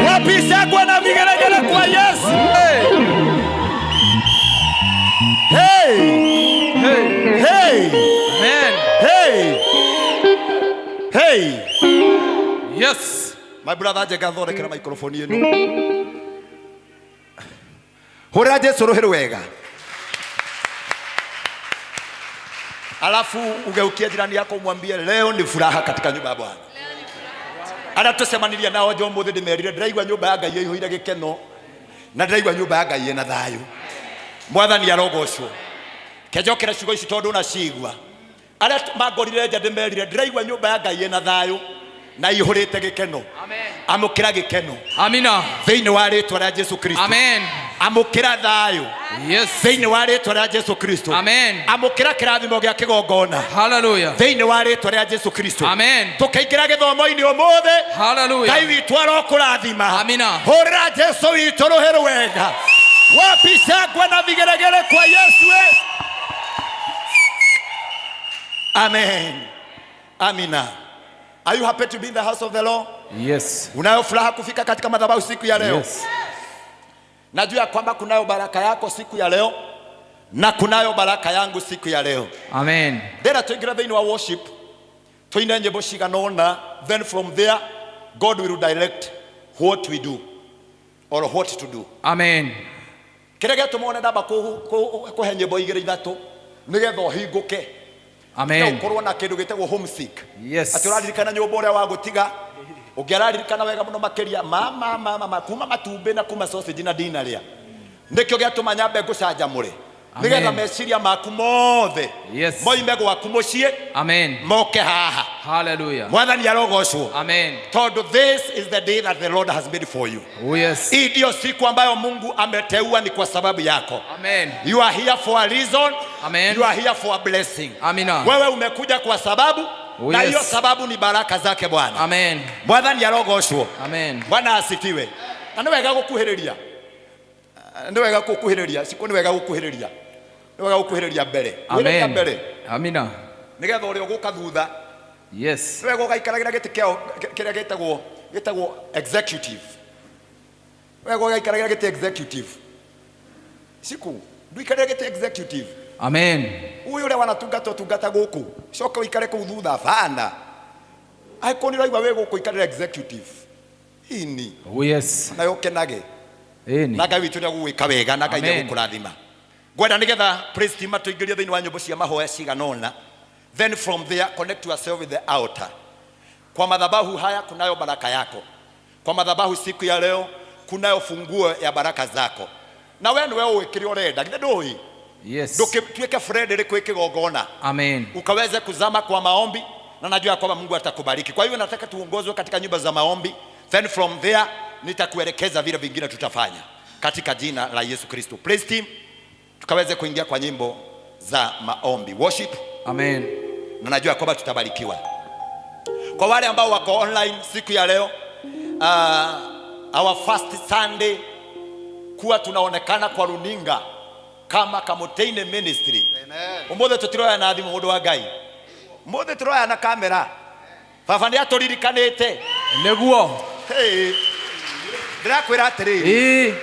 Wapisagwa na vigelegele kwa Yesu. Hey. Hey. Hey. Amen. Hey. Hey. Yes. My brother Jegathore kera microphone yenu. Hora Jesu rohero wega. Alafu ugeukie jirani yako umwambie leo ni furaha katika nyumba ya Bwana. Ana tusemaniria nao jo muthe ndimerire ndiraigwa nyumba ya Ngai ihoire gikeno na ndiraigwa nyumba ya Ngai ina thayu. Mwathani arogocwo. Kejokera ciugo ici tondu na cigwa. Ara magorire nja ndimerire ndiraigwa nyumba ya Ngai ina thayu na ihurite gikeno. Amen. Amukira gikeno. Amina. Thiini wa ritwa rĩa Jesu Kristo. Amen. Amukira thayu. Yes. Thiini wa ritwa rĩa Jesu Kristo. Amen. Amukira kirathimo gĩa kigongona. Hallelujah. Thiini wa ritwa rĩa Jesu Kristo. Amen. Tukaingira githomo-ini umuthe. Hallelujah. Ngai witũ arokũrathima. Amina. Hũrĩra Jesu witũ rũhĩ wega. Wapisagwa na vigelegele kwa Yesu. Amen. Amina. Are you happy to be in the house of the Lord? Yes. Unayo furaha kufika katika madhabahu siku ya leo? Yes. Najua kwamba kunayo baraka yako siku ya leo na kunayo baraka yangu siku ya leo. Amen. Then tuingira thĩinĩ wa worship. Tuine nyĩmbo ciganona, then from there God will direct what we do or what to do. Amen. Kĩrĩa gĩtũmone ndamba kũhe nyĩmbo igĩrĩ ithatũ nĩgetha ũhingũke. Amen. Ukorwo na kindu gitagwo homesick. Yes. Ati uraririkana nyumba uria wagutiga. Ungiraririkana wega muno makiria mama kuma matumbe na kuma sausage na dinaria. Ndikyo giatuma nyambe ngucanjamure. Nigetha meciria maku mothe. Yes. Moime gwaku mucii. Amen. Moke haha. Hallelujah. Mwathani arogocwo. Amen. Tondu this is the day that the Lord has made for you. Oh yes. Hii ndio siku ambayo Mungu ameteua ni kwa sababu yako. Amen. You are here for a reason. Amen. You are here for a blessing. Amina. Wewe umekuja kwa sababu. Oh, na hiyo sababu ni baraka zake Bwana. Amen. Mwathani arogocwo. Amen. Bwana asifiwe. Na nĩ wega gukuhĩrĩria. Nĩ wega gukuhĩrĩria. Siku nĩ wega gukuhĩrĩria. Nĩ wega gukuhĩrĩria mbere. Amen. Mbere. Amina. Nigetha ũrĩa ũgũka thutha. Yes. Nĩ wega ũgaikaragira gĩtĩ kĩrĩa gĩtagwo executive. Nĩ wega ũgaikaragira gĩtĩ executive. Siku ndũikaragira gĩtĩ executive. Amen. Uyu ule wanatungata tungata guku. Coka uikare ku thutha bana. Ai koni raigwa we guku ikare executive. Ini. Oh yes. Na yokenage. Eni. Na Ngai witu ni gugwika wega na Ngai ni gukurathima. Gwenda nigetha praise team atuingirie thiini wa nyumba cia mahoya ciganona. Then from there connect yourself with the altar. Kwa madhabahu haya kunayo baraka yako. Kwa madhabahu siku ya leo kunayo funguo ya baraka zako. Na wewe niwe uikiri urenda. Githe ndoi. Yes. Tuweke Fred ile kwa kigongona. Amen. Ukaweze kuzama kwa maombi na najua kwamba Mungu atakubariki. Kwa hivyo nataka tuongozwe katika nyumba za maombi. Then from there nitakuelekeza vile vingine tutafanya katika jina la Yesu Kristo. Praise team. Tukaweze kuingia kwa nyimbo za maombi. Worship. Amen. Na najua kwamba tutabarikiwa. Kwa wale ambao wako online siku ya leo, our first Sunday kuwa tunaonekana kwa runinga kama Kamuti-Ini Ministry. Amen. Umothe tutiroya na thimu mundu wa Ngai. Umothe turoya na kamera. Baba ni aturirikanite. Neguo. Hey. Ndirakwira atiri.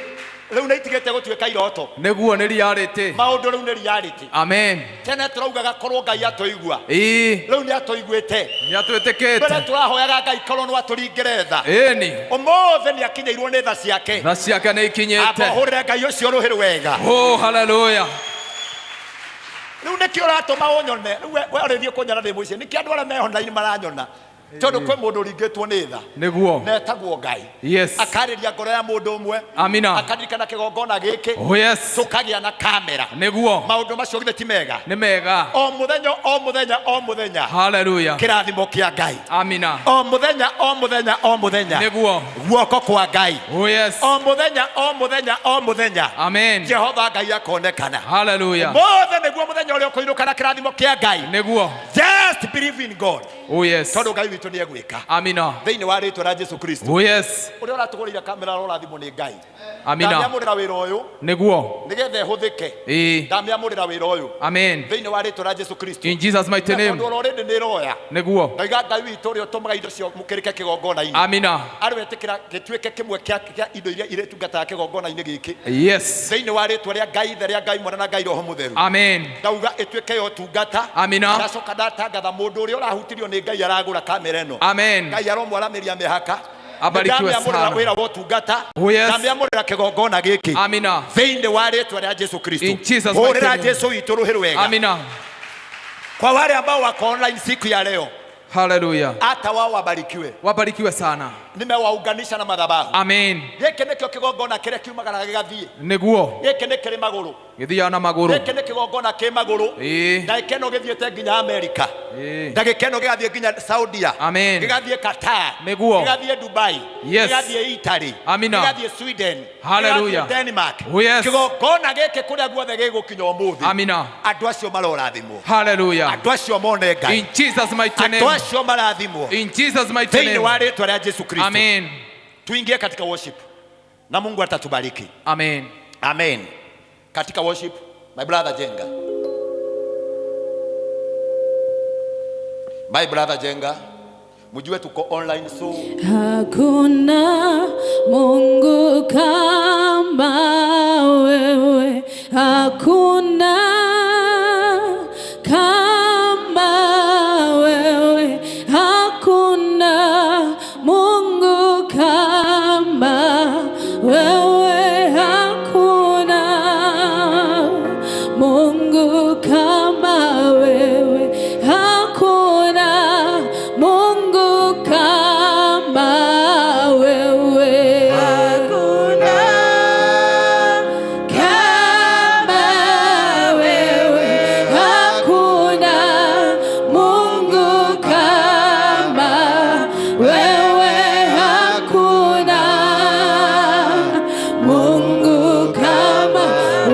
Riu naitigete gutuika iroto. Neguo ni reality. Maundu riu ni reality. Amen. Tene turaugaga korwo Ngai atoigua. Riu ni atoiguite. Ni atwitikite. Mbere turahoyaga Ngai korwo no aturingire tha. Eni. Umothe ni akinyeirwo ni tha ciake. Tha ciake ni ikinyite. Abohurire Ngai ucio ruhiri wega. Oh hallelujah. Riu ni kio ratuma unyone. Riu we urithie kunyana ndi muici. Ni kiandu ara meho ndaini maranyona. Tondu kwe mundu ringitwo ni tha. Neguo. Netagwo Ngai. Yes. Akariria ngoro ya mundu umwe. Amina. Akadirikana kigongona giki. Oh yes. Tukagia na kamera. Neguo. Maundu macio githe ti mega. Ni mega. O muthenya. Hallelujah. Kirathimo kia Ngai. Amina. O muthenya. Neguo. Guoko kwa Ngai. Oh yes. O muthenya. Amen. Jehova Ngai akonekana. Hallelujah. Mothe neguo muthenya uria kuinuka na kirathimo kia Ngai. Neguo. just believe in God. Oh yes. Todo Ngai witu ni egwika. Amina. Thĩinĩ wa rĩĩtwa rĩa Jesu Kristo. Oh yes. Ũrĩa ũratũgũrĩra kamera ũrathimwo nĩ Ngai. Amina. Ndamĩamũrĩra wĩra ũyũ. Nĩguo. Nĩgetha ũhũthĩke. Ndamĩamũrĩra wĩra ũyũ. Amen. Thĩinĩ wa rĩĩtwa rĩa Jesu Kristo. In Jesus mighty name. Tondũ already nĩ roya. Nĩguo. Ngai witu ũrĩa ũtũmaga indo cio mũkĩrĩke kĩgongona-inĩ. Amina. Arwetĩkĩra gĩtuĩke kĩmwe kĩa indo iria irĩtungataga kĩgongona-inĩ gĩkĩ. Yes. Thĩinĩ wa rĩĩtwa rĩa Ngai rĩa Ngai Mwana na Ngai Roho Mũtheru. Amen. Ndauga ĩtuĩke yo tungata. Amina. Ndacoka ndatangatha mũndũ ũrĩa ũrahutirio nĩ Ngai aragũra kamera ĩno. Amen. Ngai aromwaramĩria mĩhaka. Abarikiwe sana. Wĩra wa ũtungata. Oh yes. Ndamĩamũrĩra kĩgongona gĩkĩ. Amina. Thĩinĩ wa rĩĩtwa rĩa Jesu Kristo. In Jesus mighty Hũrĩra name. Jesu witũ rũhĩ rwega. Amina. Kwa wale ambao wako online siku ya leo. Hallelujah. Hata wao wabarikiwe. Wabarikiwe sana. Nimewaunganisha na madhabahu. Amen. Gĩkĩ nĩkĩo kĩgongona kĩrĩa kiumagara gĩgathiĩ. Nĩguo. Gĩkĩ nĩ kĩrĩ magũrũ. Gĩthiaga na magũrũ. Gĩkĩ nĩ kĩgongona kĩ magũrũ. Ndagĩka ĩno gĩthiĩte nginya Amerika. Ndagĩka ĩno gĩgathiĩ nginya Saudia. Amen. Gĩgathiĩ Qatar. Nĩguo. Gĩgathiĩ Dubai. Yes. Gĩgathiĩ Italy. Amina. Gĩgathiĩ Sweden. Hallelujah. Gĩgathiĩ Denmark. Oh yes. Kĩgongona gĩkĩ kũrĩa guothe gĩgũkinya ũmũthĩ. Amina. Andũ acio marorathimwo. Hallelujah. Andũ acio mone Ngai. In Jesus mighty name. Andũ acio marathimwo. In Jesus mighty name. Thĩinĩ wa rĩĩtwa rĩa Jesu Kristo. Amen. Tuingie katika worship. Na Mungu atatubariki. Amen. Amen. Katika worship, my brother Jenga. My brother Jenga. Mujue tuko online so. Hakuna Mungu kama wewe. Hakuna kama wewe. Hakuna Mungu kama wewe. Hakuna Mungu kama wewe. Hakuna Mungu kama wewe. Hakuna kama wewe. Hakuna Mungu kama wewe. Hakuna Mungu kama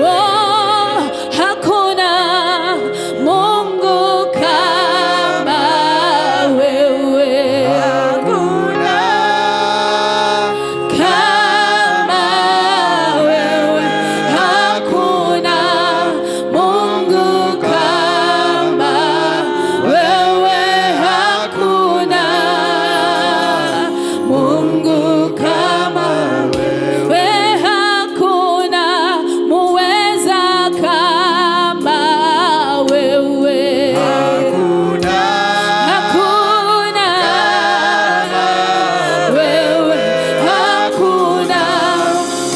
oh, hakuna Mungu kama wewe. Hakuna kama wewe. Hakuna Mungu kama wewe. Hakuna Mungu kama wewe. Hakuna muweza kama wewe. Hakuna wewe. Hakuna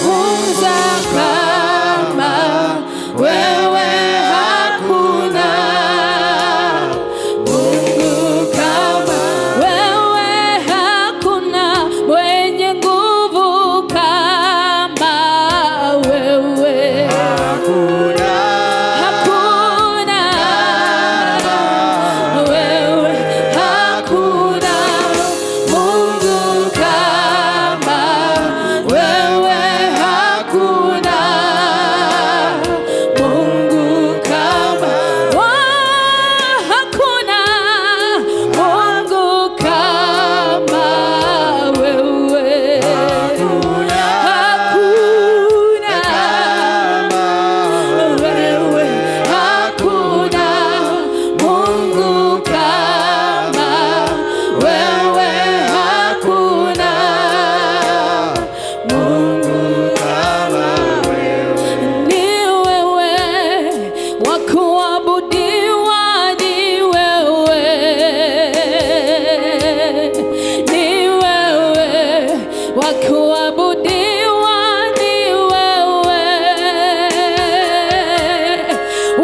muweza kama wewe. Hakuna Mungu kama wewe. Hakuna mwenye nguvu kama wewe. Hakuna wewe. Hakuna Mungu kama wewe. Hakuna Mungu kama hakuna Mungu kama wewe. Hakuna wewe. Hakuna Mungu kama wewe. Hakuna Mungu kama wewe. Ni wewe wa kuabudiwa. Ni wewe. Ni wewe wa kuabudiwa. Ni wewe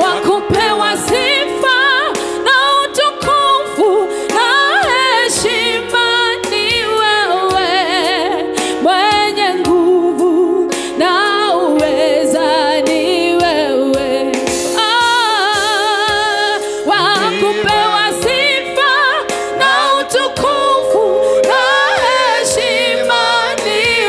wa kupewa sifa na utukufu na heshima. Ni wewe mwenye nguvu na uweza. Ni wewe wa kupewa sifa na utukufu na heshima. Ni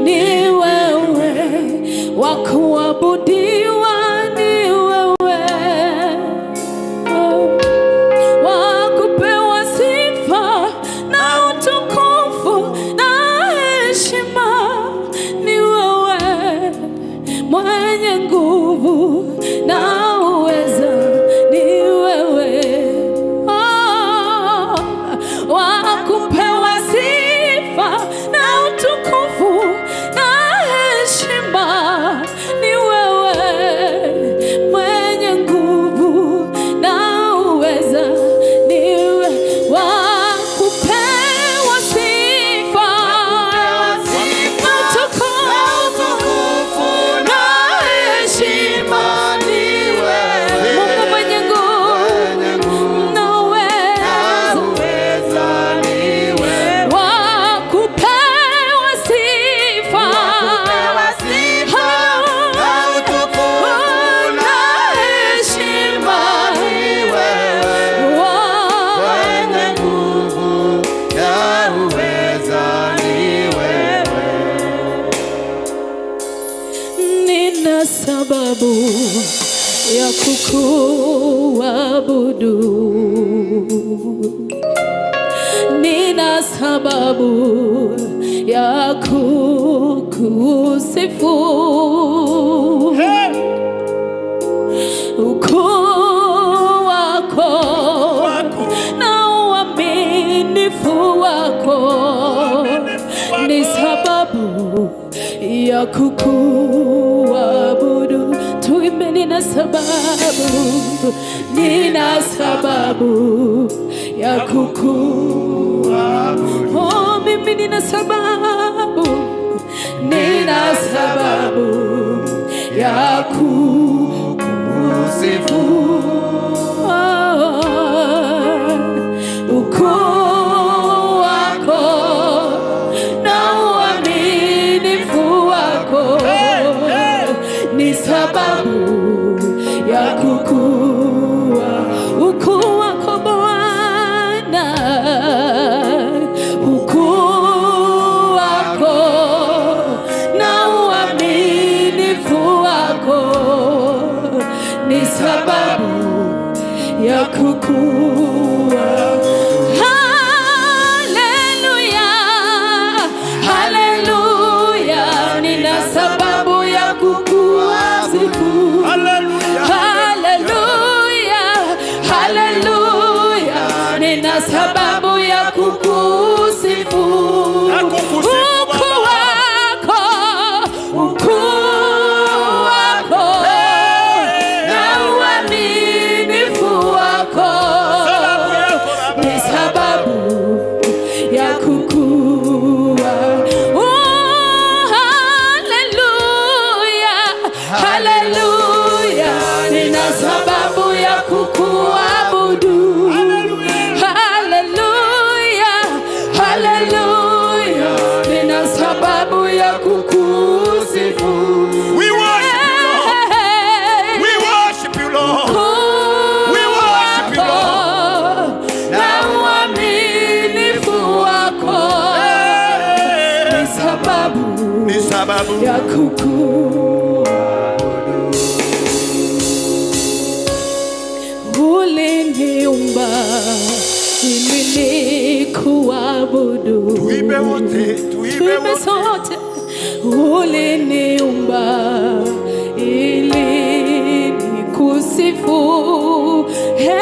ni wewe, wa kuabudiwa ni wewe, wa kupewa sifa na utukufu na heshima ni wewe, mwenye nguvu na uweza ni wewe, wa kupewa sifa na utukufu na heshima ni wewe, mwenye nguvu na uweza ni wewe, wa kupewa sifa na utukufu na heshima ni wewe, Mungu mwenye nguvu na uweza, wa kupewa sifa na utukufu na heshima ni wewe, mwenye nguvu na uweza ni wewe. Nina sababu ya kukuabudu, nina sababu ya kukusifu, ukuu wako na uaminifu wako ni sababu ya kukuabudu. Tuimbe, nina sababu, nina sababu ya kukuabudu. Oh, mimi nina sababu, nina sababu ya kukusifu, ukuu wako na uaminifu wako ni sababu ya kukua, ukuu wako Bwana, ukuu wako na uaminifu wako ni sababu ya kukua. Haleluya, haleluya, nina sababu ya kukusifu. Haleluya, haleluya, nina sababu ya kukusifu. Ukuu wako na uaminifu wako ni sababu ya kukua. Haleluya, haleluya, nina sababu ya kukuabudu. Haleluya, haleluya, nina sababu ya kukusifu. We worship you, Lord. We worship you, Lord. We worship you, Lord. Na uaminifu wako ni sababu ya kukuabudu. Uliniumba ili nikuabudu. Tuimbe wote, tuimbe sote. Uliniumba ili nikusifu, hey,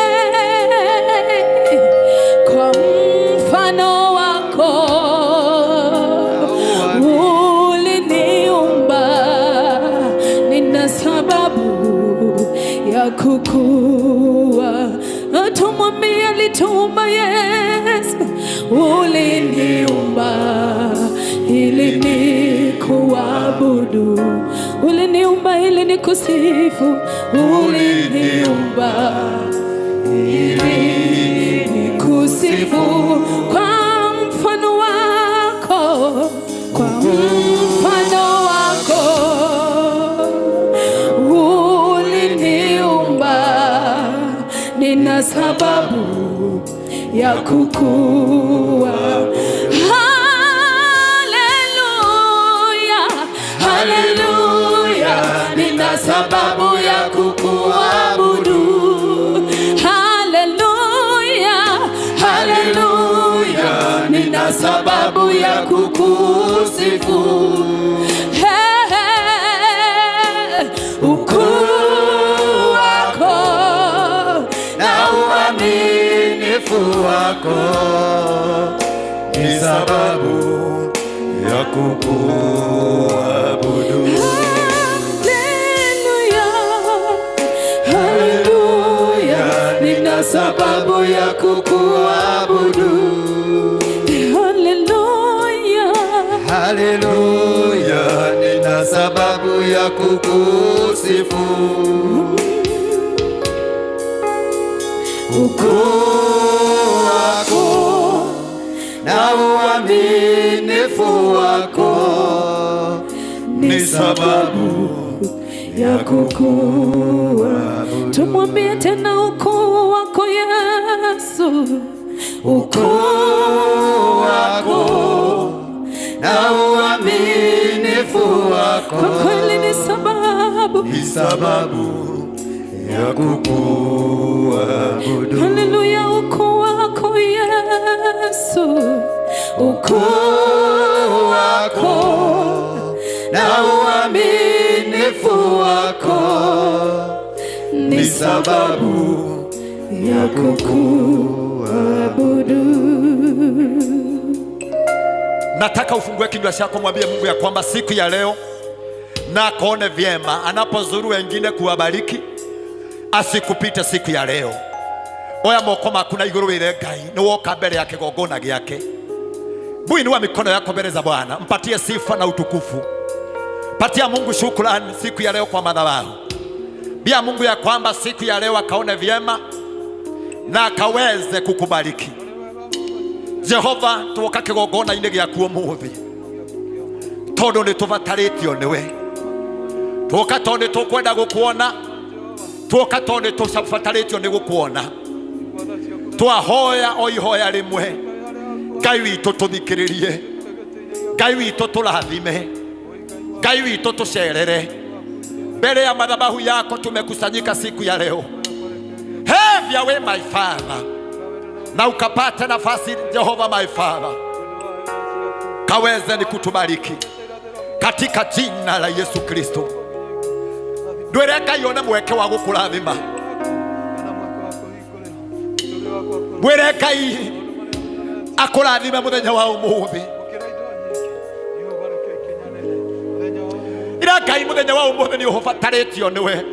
kwa mfano wako. Uliniumba, nina sababu ya kukua. Tumwambie alituumba Yesu. Uliniumba ili nikuabudu, uliniumba ili nikusifu, uliniumba ili nikusifu kwa mfano wako, kwa mfano wako. Uliniumba, nina sababu ya kukua. Haleluya, sababu ya kukuabudu. Haleluya, haleluya, nina sababu ya kukusifu. Ukuu wako na uaminifu wako ni sababu ya kukuabudu. Haleluya, haleluya, nina sababu ya kukuabudu. Haleluya, haleluya, nina sababu ya kukusifu. Ukuu wako na uaminifu wako ni sababu ya kukuabudu. Tumwambie tena ukuu wako Yesu. Ukuu wako na uaminifu wako kwa kweli ni sababu ya kukuabudu. Haleluya, ukuu wako Yesu. Ukuu wako na uaminifu wako ni sababu ya kukuabudu. Nataka ufungue kinywa chako, mwambie Mungu ya kwamba siku ya leo na akaone vyema anapozuru wengine kuwabariki, asikupite siku ya leo. Oya moko makuna iguru wire Ngai ni woka mbele ya kigongona giake. Buinua mikono yako mbele za Bwana, mpatie sifa na utukufu. Patia Mungu shukrani siku ya leo kwa madhabahu. Bia Mungu ya kwamba siku ya leo akaone vyema na akaweze kukubariki. Jehova, tuoka kigongona ine giaku umuthi, tondu ni tuvataritio niwe. Tuoka tondu tukwenda gukuona, tuoka tondu tucabataritio ni gukuona. Twahoya o ihoya rimwe, Ngai witũ tuthikĩrĩrie, Ngai witũ tũrathime, Ngai witũ tucerere. Mbele ya madhabahu yako tumekusanyika siku ya leo. Have your way my Father, na ukapata nafasi Jehova my Father, kaweze ni kutubariki katika jina la Yesu Kristo. Ndwireka yone mweke wa gukurathima, ndwireka akurathime muthenya wa umuthi. Ira Ngai muthenya wa umuthi ni uhobataritio niwe.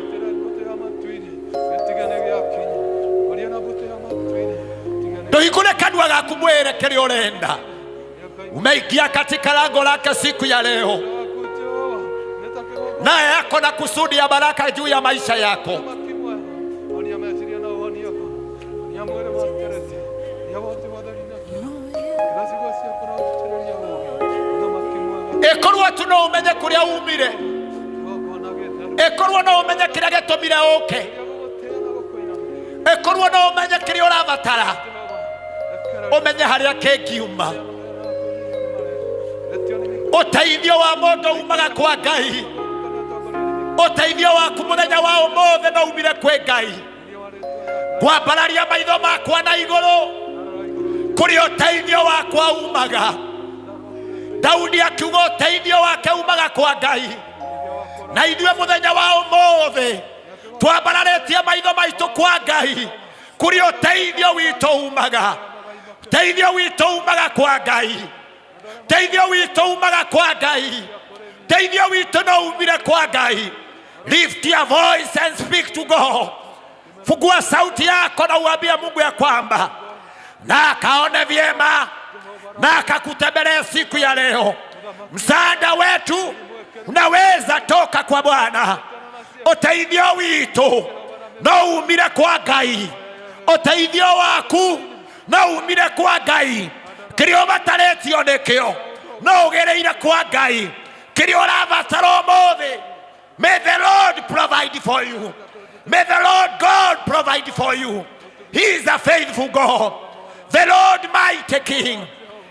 Ndoikune kanua gaku mwere kile urenda. Umeingia katika lango lake siku ya leo, naye yako na kusudi ya baraka juu ya maisha yako. Ekorwa tuno umenye kuria umire, ekorwa no umenye kira getomire oke, ekorwa no umenye kiri urabatara, umenye haria kengiuma. Uteithio wa mundu umaga kwa Ngai, uteithio waku muthenya wa umuthi no umire kwe Ngai. Kwambararia maitho makwa na iguru, kuri uteithio wakwa umaga. Daudi akiuga uteithio wake umaga kwa Ngai, na ithuĩ muthenya wa umuthi twambararĩtie maitho maitũ kwa Ngai, kuri uteithio witũ umaga. Uteithio witũ umaga kwa Ngai, uteithio witũ umaga kwa Ngai, uteithio witũ no umire kwa Ngai. Lift your voice and speak to God. Fungua sauti yako na uambie Mungu ya kwamba na akaone vyema na akakutembelea siku ya leo. Msaada wetu unaweza toka kwa Bwana. Uteithio witũ no umire kwa Ngai, uteithio waku no umire kwa Ngai. Kĩrĩa ũbatarĩtio nĩkĩo no ũgereire kwa Ngai, kĩrĩa ũrabatara ũmũthĩ. May the Lord provide for you. May the Lord God provide for you. He is a faithful God, the Lord mighty King.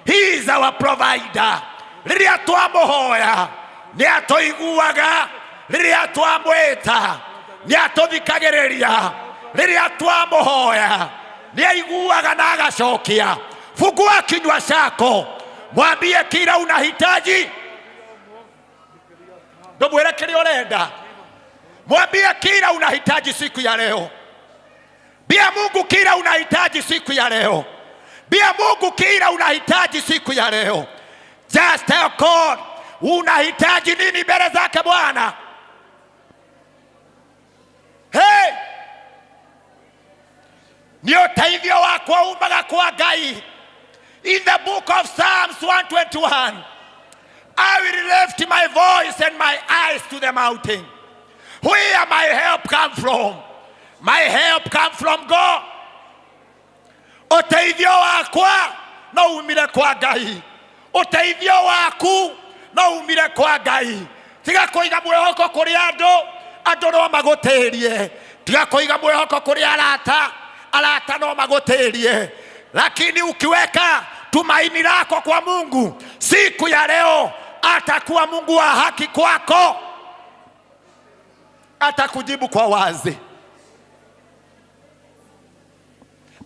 He is our provider. Rĩrĩa twamũhoya nĩ atũiguaga riria twamwita ni atuthikagiriria, riria twamuhoya ni aiguaga na agacokia. Fungua kinywa chako, mwambie kila unahitaji. Ndumwire kile urenda, mwambie kila unahitaji siku ya leo. Bia Mungu kila unahitaji siku ya leo. Bia Mungu kila unahitaji siku ya leo. Just tell God unahitaji nini mbele zake Bwana. Hey! Ni utaivyo wako umaga kwa Ngai. In the book of Psalms 121, I will lift my voice and my eyes to the mountain. Where my help come from? My help come from God. Utaivyo wako na umire kwa Ngai. Utaivyo waku na umire kwa Ngai. Tiga kuiga mwihoko kuri andu no maguterie. Tiga kuiga mwihoko kuri arata no maguterie. Lakini ukiweka tumaini lako kwa Mungu, siku ya leo atakuwa Mungu wa haki kwako. Atakujibu kwa wazi.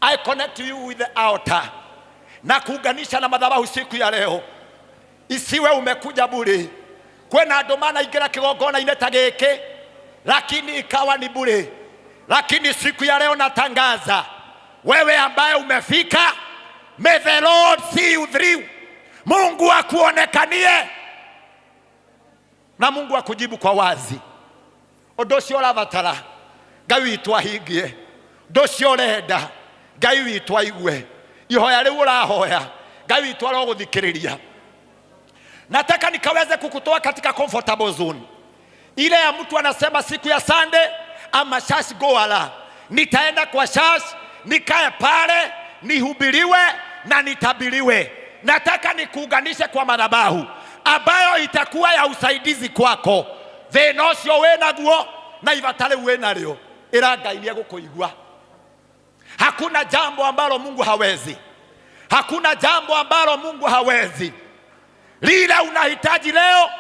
I connect you with the altar. Na kuunganisha na madhabahu siku ya leo. Isiwe umekuja bure. Kwena andu manaingira kigongona ineta giki, lakini ikawa ni bure. Lakini siku ya leo natangaza, wewe ambaye umefika, may the Lord see you through. Mungu akuonekanie na Mungu akujibu kwa wazi. Odocio ravatara Ngai witũ ahingie. Ndocio urenda Ngai witũ aigue. Ihoya riu urahoya Ngai witũ aroguthikiriria. Nataka nikaweze kukutoa katika comfortable zone ile ya mtu anasema siku ya Sunday ama church goala, nitaenda kwa church, nikae pale, nihubiriwe na nitabiriwe. Nataka nikuunganishe kwa madhabahu ambayo itakuwa ya usaidizi kwako. Thenocio wenaguo na ivatale wenaryo ira Ngai ni agukuigua. Hakuna jambo ambalo Mungu hawezi. Hakuna jambo ambalo Mungu hawezi. Lila unahitaji leo,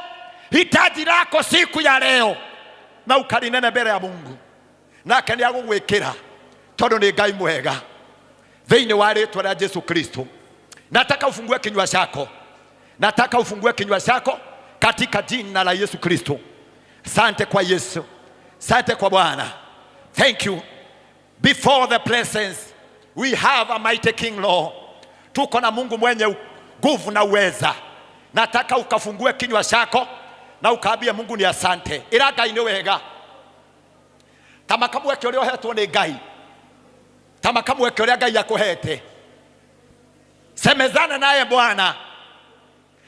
hitaji lako siku ya leo, na ukalinene mbele ya Mungu. Nake ni agugwikira tondu ni Ngai mwega. Thiini wa ritwa rĩa Yesu Kristo. Nataka ufungue kinywa chako. Nataka ufungue kinywa chako katika jina la Yesu Kristo. Asante kwa Yesu. Asante kwa Bwana. Thank you. Before the presence we have a mighty King Lord. Tuko na Mungu mwenye nguvu na uweza. Nataka ukafungue kinywa chako na ukaambia Mungu ni asante. Ira Ngai ni wega. Kama kamweke uria uhetwo ni Ngai. Kama kamweke uria Ngai akuhete. Semezana naye Bwana.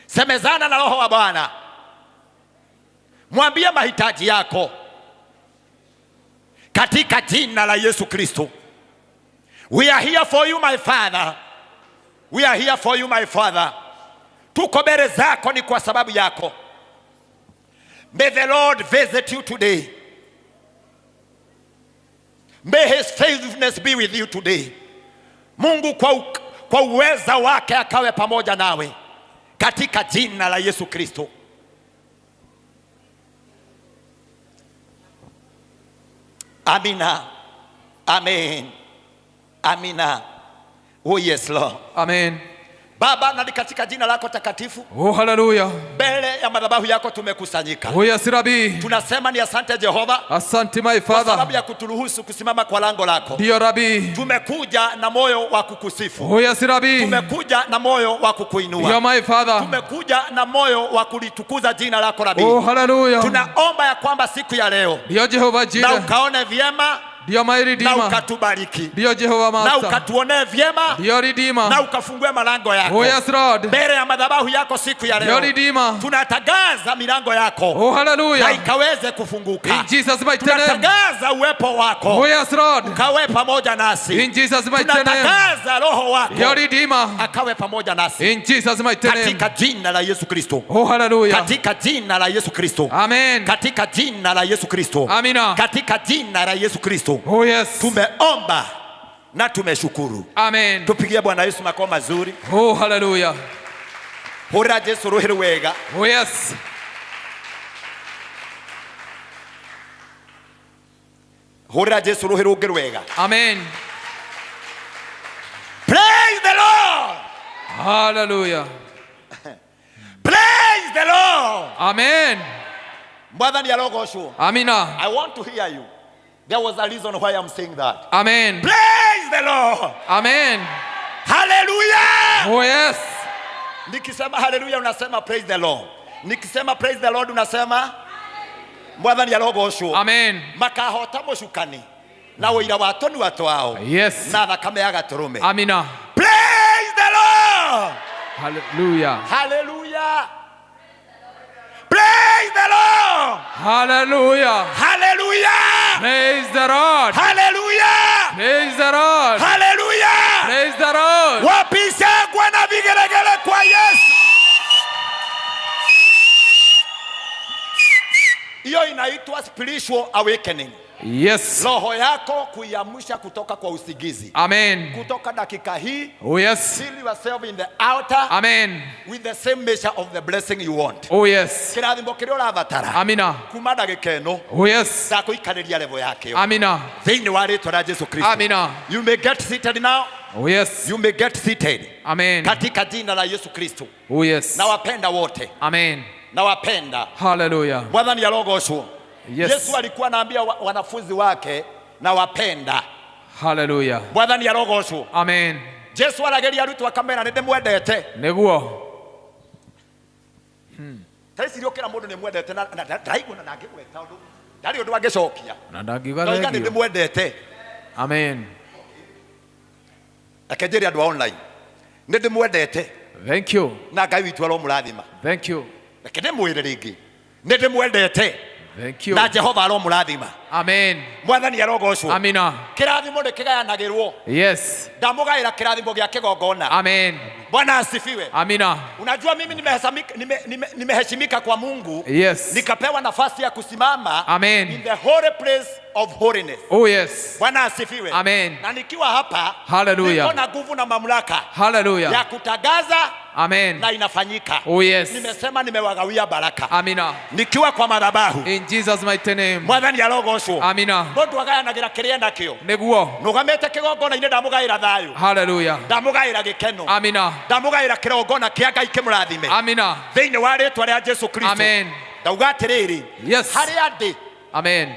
Semezana na Roho wa Bwana. Mwambie mahitaji yako katika jina la Yesu Kristo. We are here for you my Father. We are here for you my Father. Tuko mbele zako ni kwa sababu yako. May the Lord visit you today. May his faithfulness be with you today. Mungu kwa uweza wake akawe pamoja nawe katika jina la Yesu Kristo. Amina. Amen. Amina. Oh yes Lord. Amen. Baba, na katika jina lako takatifu, oh haleluya, mbele ya madhabahu yako tumekusanyika. Oh yes Rabbi. Tunasema ni asante Jehova. Asante my Father. Kwa sababu ya kuturuhusu kusimama kwa lango lako. Ndio Rabbi. Tumekuja na moyo wa kukusifu. Oh yes Rabbi. Tumekuja na moyo wa kukuinua. Ndio my Father. Tumekuja na moyo wa kulitukuza jina lako Rabbi. Oh haleluya. Tunaomba ya kwamba siku ya leo, ndio Jehova jina, na ukaone vyema, ndio my Redeemer, na ukatubariki, ndio Jehova Master, na ukatuonee vyema, ndio Redeemer, na ukafungue malango yako. Oh yes Lord. Mbele ya madhabahu yako siku ya leo, ndio Redeemer, tunatangaza milango yako. Oh haleluya. Na ikaweze kufunguka. In Jesus mighty name. Tunatangaza uwepo wako. Oh yes Lord. Ukawe pamoja nasi. In Jesus mighty name. Tunatangaza Roho wako. Ndio Redeemer, akawe pamoja nasi. In Jesus mighty name. Katika jina la Yesu Kristo. Oh haleluya. Katika jina la Yesu Kristo. Amen. Katika jina la Yesu Kristo. Amina. Katika jina la Yesu Kristo. Oh yes. Tumeomba na tumeshukuru. Amen. Tupigie Bwana Yesu makofi mazuri. Oh haleluya. Hora Yesu roho wega. Oh yes. Hurra Jesu ruhi rungi rwega. Amen. Praise the Lord. Hallelujah. Praise the Lord. Amen. Mwathani arogocwo. Amina. I want to hear you. There was a reason why I'm saying that. Amen. Praise the Lord. Amen. Hallelujah. Oh yes. Nikisema hallelujah unasema praise the Lord. Nikisema praise the Lord unasema Mwathani arogocwo. Amen. Makahota mucukani na wira watoni watwao. Yes. Na thakame ya gaturume. Amina. Praise the Lord. Hallelujah. Hallelujah. Praise the Lord. Hallelujah. Hallelujah. Praise the Lord. Hallelujah. Praise the Lord. Hallelujah. Praise the Lord. Wapisha kwa na vigelegele kwa Yesu. Hiyo inaitwa spiritual awakening. Yes. Roho yako kuiamsha kutoka kwa usingizi. Amen. Kutoka dakika hii. Oh yes. Seal yourself in the altar. Amen. With the same measure of the blessing you want. Oh yes. Kirathimo kiria urabatara. Amina. Kuma ndagika eno. Oh yes. Ndakuikariria level yake. Amina. Thiini wa ritwa rĩa Jesu Kristo. Amina. You may get seated now. Oh yes. You may get seated. Amen. Katika jina la Yesu Kristo. Oh yes. Nawapenda wote. Amen. Nawapenda. Hallelujah. Mwathani arogocwo. Yes. Yesu alikuwa anaambia wanafunzi wake nawapenda. Hallelujah. Mwathani arogocwo. Amen. Jesu arageria arutwo akamera ndimwendete. Niguo. Taisi kila mundu nimwendete na ndaiguna nangigweta undu. Ndari undu angicokia. Na ndagiuga thengio. Ndimwendete. Amen. Akenjeria andu online. Ndimwendete. Thank you. Na Ngai witu aromurathima. Thank you. Lakini mwire ringi. Ndimwendete. Thank you. Na Jehova aromurathima. Amen. Mwathani arogocwo. Amina. Kirathimo ndikigayanagirwo. Yes. Ndamugaira kirathimo gia kigongona. Amen. Bwana asifiwe. Amina. Unajua mimi nimeheshimika kwa Mungu. Yes. Nikapewa nafasi ya kusimama. Amen. In the holy place of holiness. Oh yes. Bwana asifiwe. Amen. Na nikiwa hapa. Hallelujah. Niko na nguvu na mamlaka. Hallelujah. Ya kutangaza. Amen. Na inafanyika. Oh yes. Nimesema nimewagawia baraka. Amina. Nikiwa kwa madhabahu. In Jesus mighty name. Mwathani arogocwo. Amina. Mundu agayanagira kiria nakio. Niguo. Nugamete kigongona ine ndamugaira thayu. Hallelujah. Ndamugaira gikeno. Amina. Ndamugaira kirongona kia Ngai kimurathime. Amina. Thiini wa ritwa ria Jesu Kristo. Amen. Ndauga atiriri. Yes. Haria ndi. Amen.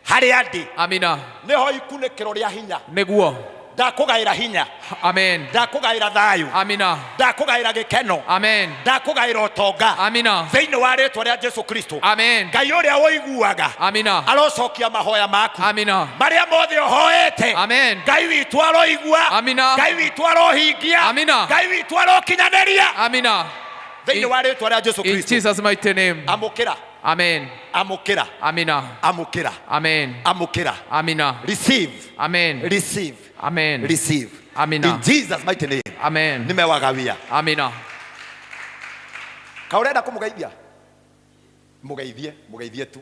Haria ndi. Amina. Niho ikunikiro ria hinya. Niguo. Ndakugaira hinya. Amen. Ndakugaira thayu. Amina. Ndakugaira gikeno. Amen. Ndakugaira utonga. Amina. Thiini wa ritwa ria Jesu Kristo. Amen. Ngai uria woiguaga. Amina. Arocokia mahoya maku. Amina. Maria mothe uhoete. Amen. Ngai witu aroigua. Amina. Ngai witu arohingia. Amina. Ngai witu arokinyaneria. Amina. Thiini wa ritwa ria Jesu In Kristo. Jesus mighty name. Amukira. Amen. Amukira. Amina. Amukira. Amen. Amukira. Amina. Receive. Amen. Receive. Amen. Receive. Amina. In Jesus mighty name. Amen. Nimewagawia. Amina. Kaurenda kumugeithia. Mugeithie tu.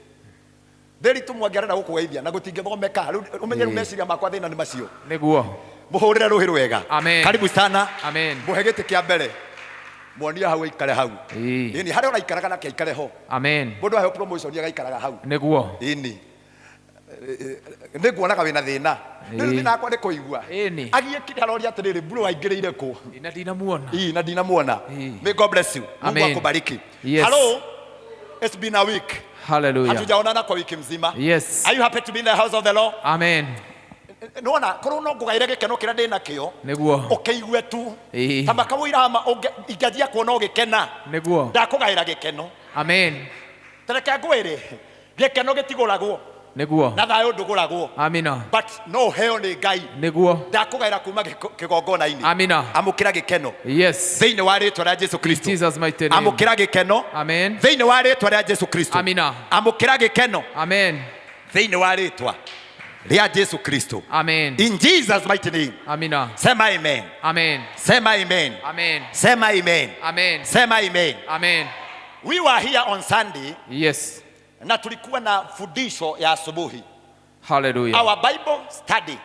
Theri tu mwangerenda gukugeithia na gutingithomeka. Umenye meciria makwa thina ni macio. Niguo. Muhurire ruhi rwega. Amen. Karibu sana. Amen. Muhegete kia mbere. Muonia hau ikare hau. Ini hari ona ikaraga na kia ikare ho. Amen. Mundu ahe promotion ya ikaraga hau. Niguo. Ini. Niguonaga wina thina. Riu thina akwa ni kuigua. Ini. Agiekire aroria atiriri buru aingiriire ku. Ina ndinamuona. Na ndinamuona. May God bless you. Mungu akubariki. Yes. Hello. It's been a week. Hallelujah. Hatujaonana kwa wiki mzima. Yes. Are you happy to be in the house of the Lord? Amen. Nona korwo no ngugaire gikeno kiria ndina kio. Niguo. Ukeigue tu. Tamaka wira ingajia kuona ugikena. Niguo. Ndakugaira gikeno. Amen. Tereka ngwire. Gikeno gitiguragwo. Niguo. Na thayo nduguragwo. Amina. But no hell ni Ngai. Niguo. Ndakugaira kuma kigongona-ini. Amina. Amukira gikeno. Yes. Thiini wa ritwa ria Jesu Kristo. Jesus mighty name. Amukira gikeno. Amen. Thiini wa ritwa ria Jesu Kristo. Amina. Amukira gikeno. Amen. Thiini wa ritwa ria Jesu Kristo. Amen. In Jesus mighty name. Amina. Sema amen. Amen. Sema amen. Amen. Sema amen. Amen. Sema amen. Amen. We were here on Sunday. Yes. Na tulikuwa na fundisho ya asubuhi. Hallelujah. Our Bible study.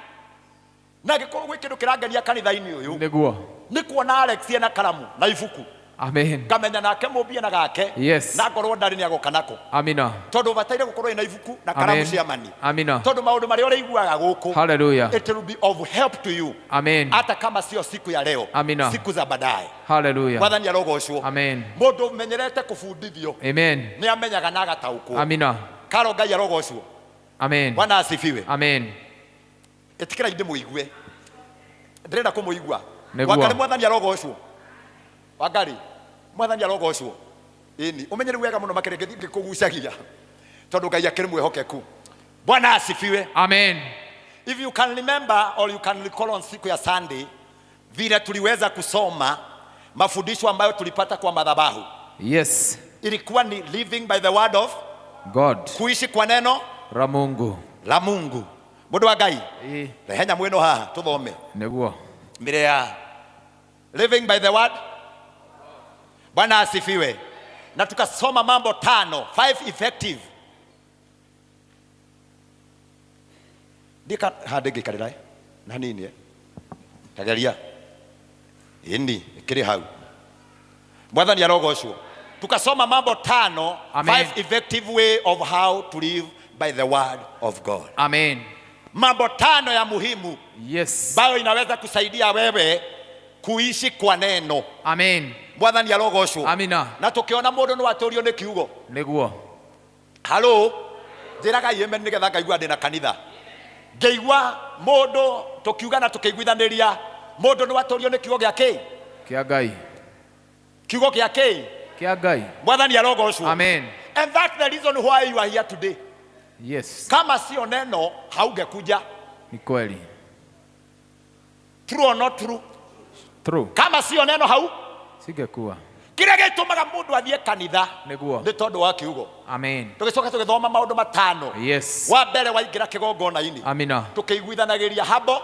Na gikorwo gwi kindu kirangeria kanitha-ini uyu. Niguo. Ni kuona Alex na kalamu na ibuku. Amen. Kamenya nake mubia na gake. Yes. Na ngorwo ndari ni agoka nako. Amina. Tondu bataire gukorwo ina ibuku na karamu cia mani. Amina. Tondu maundu mari ore iguaga guku. Hallelujah. It will be of help to you. Amen. Hata kama sio siku ya leo. Amina. Siku za baadaye. Hallelujah. Mwathani arogocwo. Amen. Mundu menyerete kubundithio. Amen. Ni amenyaga na agataukwo. Amina. Karo Ngai arogocwo. Amen. Bwana asifiwe. Amen. Etikira inde muigwe. Ndrenda kumuigwa. Negua. Wakati mwathani arogocwo. Wagari. Mwathani arogocwo. Ini umenyere wega muno makereke ngikugucagia. Tondu Ngai akiri mwehokeku. Bwana asifiwe. Amen. If you can remember or you can recall on siku ya Sunday vile tuliweza kusoma mafundisho ambayo tulipata kwa madhabahu. Yes. Ilikuwa ni living by the word of God. Kuishi kwa neno la Mungu. La Mungu. Mundu wa Ngai. Rehenya mweno haha tuthome. Neguo. Mbere ya living by the word. Bwana asifiwe. Na tukasoma mambo 5 effective. Dika hadege karira na nini Kageria. Ini ikiri hau. Mwathani arogocwo. Tukasoma mambo 5 effective way of how to live by the word of God. Amen. Mambo 5 ya muhimu. Yes. Bayo inaweza kusaidia wewe kuishi kwa neno. Amen. Mwathani arogocwo. Amina. Na tukiona mundu no atorio ni kiugo. Neguo. Halo. Njiraga yeme nigetha ngaigua ndina kanitha. Ngeigua mundu tukiuga na tukiguithaniria mundu no atorio ni kiugo giake. Kia Ngai. Kiugo giake. Kia Ngai. Mwathani arogocwo. Amen. And that's the reason why you are here today. Yes. Kama sio neno haungekuja. Ni kweli. True or not true? True. Kama sio neno singekuwa. Kile gitumaga mundu athie kanitha Niguo. ni tondu wa kiugo. Amen. Tugicoka tugithoma maundu 5. Yes. Wa mbere waingira kigongona-ini. Amina. Tukiguithanagiria humble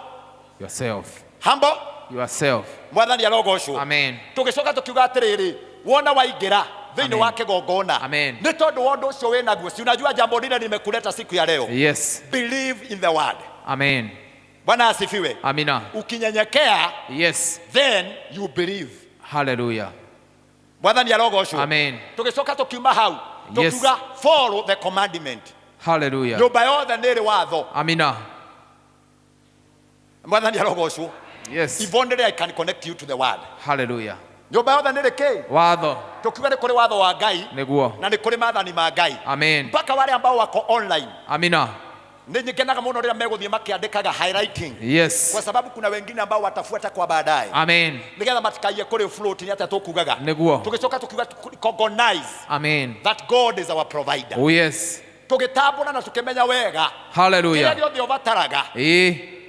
yourself. Humble yourself. Mwathani arogocwo. Amen. Tugicoka tukiuga atiriri wona waingira thiini wa kigongona. Amen. Ni tondu wa undu ucio wina guo. Si unajua jambo lile nimekuleta siku ya leo. Yes. Believe in the word. Amen. Bwana asifiwe. Amina. Ukinyenyekea, yes, then you believe. Hallelujah. Mwathani arogocwo. Amen. Tugicoka tukiuma hau tukiuga follow the commandment. Hallelujah. Nyumba yothe niri watho. Amina. Mwathani arogocwo. Yes. If only I can connect you to the word. Hallelujah. Nyumba yothe niri ki? Watho. Tukiuga ni kuri watho wa Ngai. Niguo. Na ni kuri maathani ma Ngai. Amen. Mpaka wale ambao wako online. Amina. Ningikenaga muno rĩrĩa megũthiĩ makiandĩkaga highlighting. Yes. Kwa sababu kuna wengine ambao watafuata kwa baadaye. Amen. Nigetha matikaie kuri float ni hata tukugaga. Niguo. Tugicoka tukiuga recognize. Amen. That God is our provider. Oh yes. Tugitambũra na tukimenya wega. Hallelujah. Kĩrĩa gĩothe ũbataraga.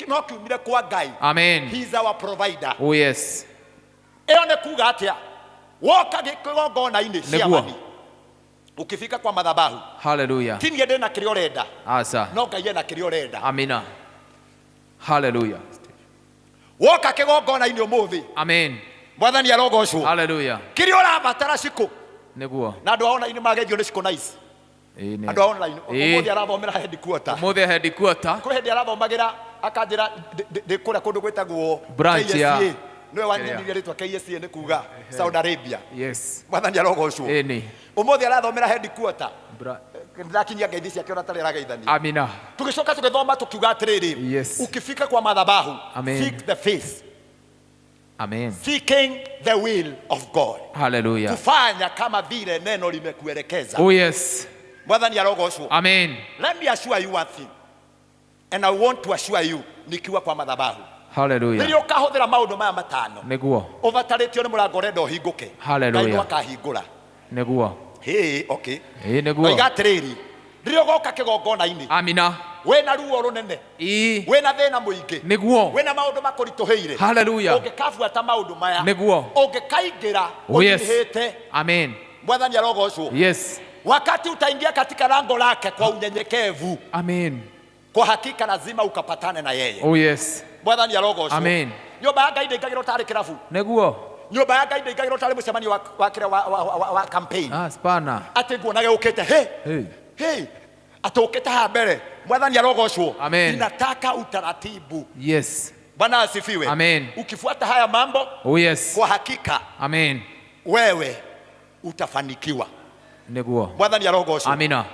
No kiumire kwa Ngai. Amen. He is our provider. Oh yes. Ĩyo nĩ kuga atĩa? Woka kĩgongona-inĩ cia mani. Ukifika kwa madhabahu. Hallelujah. Tinie ndĩ na kĩrĩa ũrenda. Asa. No Ngai ena kĩrĩa ũrenda. Amina. Hallelujah. Woka kĩgongona-inĩ ũmũthĩ. Amen. Mwathani arogocwo. Hallelujah. Kĩrĩa ũrabatara cikũ. Niguo. Na andũ a online magethio nĩ cikũ nice. Andũ a online. Ũmũthĩ arathomera headquarter. Ũmũthĩ headquarter. Kũrĩ hĩndĩ arathomagĩra akanjĩra ndĩkũrĩa kũndũ gwĩtagwo branch ya nĩwe wanyinirie rĩtwa KSA nĩ kuga Saudi Arabia. Yes. Mwathani arogocwo. Ĩni. Ũmũthĩ arathomera headquarter. Ndakinyia ngeithi ciake ona tarĩ arageithania. Amina. Tugicoka tugithoma tukiuga atiriri. Yes. Ukifika kwa madhabahu, seek the face. Amen. Seeking the will of God. Hallelujah. Kufanya kama vile neno limekuelekeza. Oh yes. Mwathani arogocwo. Amen. Let me assure you one thing. And I want to assure you nikiwa kwa madhabahu. Hallelujah. Ndio kahuthira maundu maya 5. Niguo. Uvatarĩtio nĩ mũrango ũrenda ũhingũke. Hallelujah. Ngai akahingũra. Niguo. Hey, okay. Niguo. Oiga atĩrĩrĩ. Ndio goka kĩgongona-inĩ. Amina. Wena ruo runene. Wena thĩna mũingĩ. Niguo. Wena maundu makuritũhĩire. Hallelujah. Ũngĩkabuata maundu maya. Niguo. Ũngĩkaingĩra ũnyihĩte. Amen. Mwathani arogocwo. Yes. Wakati utaingia katika lango lake kwa unyenyekevu. Amen. Kwa hakika lazima ukapatane na yeye. Oh yes. Mwathani arogocwo. Amen. Nyũmba ya Ngai ndĩingagĩrwo tarĩ kĩrabu. Niguo. Nyũmba ya Ngai ndĩingagĩrwo tarĩ mũcemanio wa campaign. Spana. Atĩ nguonaga ũkĩte hey. Atũkĩte ha mbere. Mwathani arogocwo. Amen. Inataka utaratibu. Yes. Bwana asifiwe. Amen. Ukifuata haya mambo. Oh yes. Kwa hakika. Amen. wewe utafanikiwa. Neguo. Mwathani arogocwo. Amina.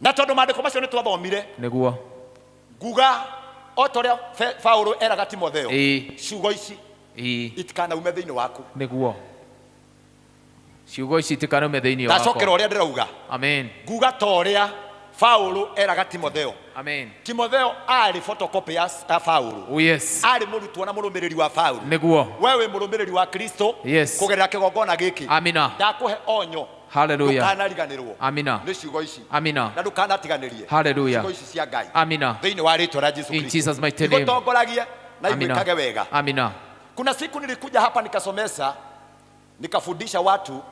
Na tondu maandiko macio ni twathomire. Neguo. Nguga otoria Paulo eraga Timotheo. Ciugo ici itikana thiini waku. Neguo. Ciugo ici itikana thiini waku. Ndacokera uria ndirauga. Amen. Nguga toria Paulo eraga Timotheo. Amen. Timotheo ari photocopy ya Paulo. Oh yes. Ari murutwo na murumiriri wa Paulo. Neguo. Wewe murumiriri wa Kristo. Yes. Kugerera kigongona giki. Amina. Ndakuhe onyo. Hallelujah. Ndukariganirwo. Amina. Ni ciugo ici. Amina. Na ndukanatiganirie. Hallelujah. Ciugo ici cia Ngai. Amina. Thiini wa ritwa rĩa Jesu Kristo. In Jesus mighty name. Gutongoragie na igwikage wega. Amina. Kuna siku nilikuja hapa nikasomesa, nikafundisha watu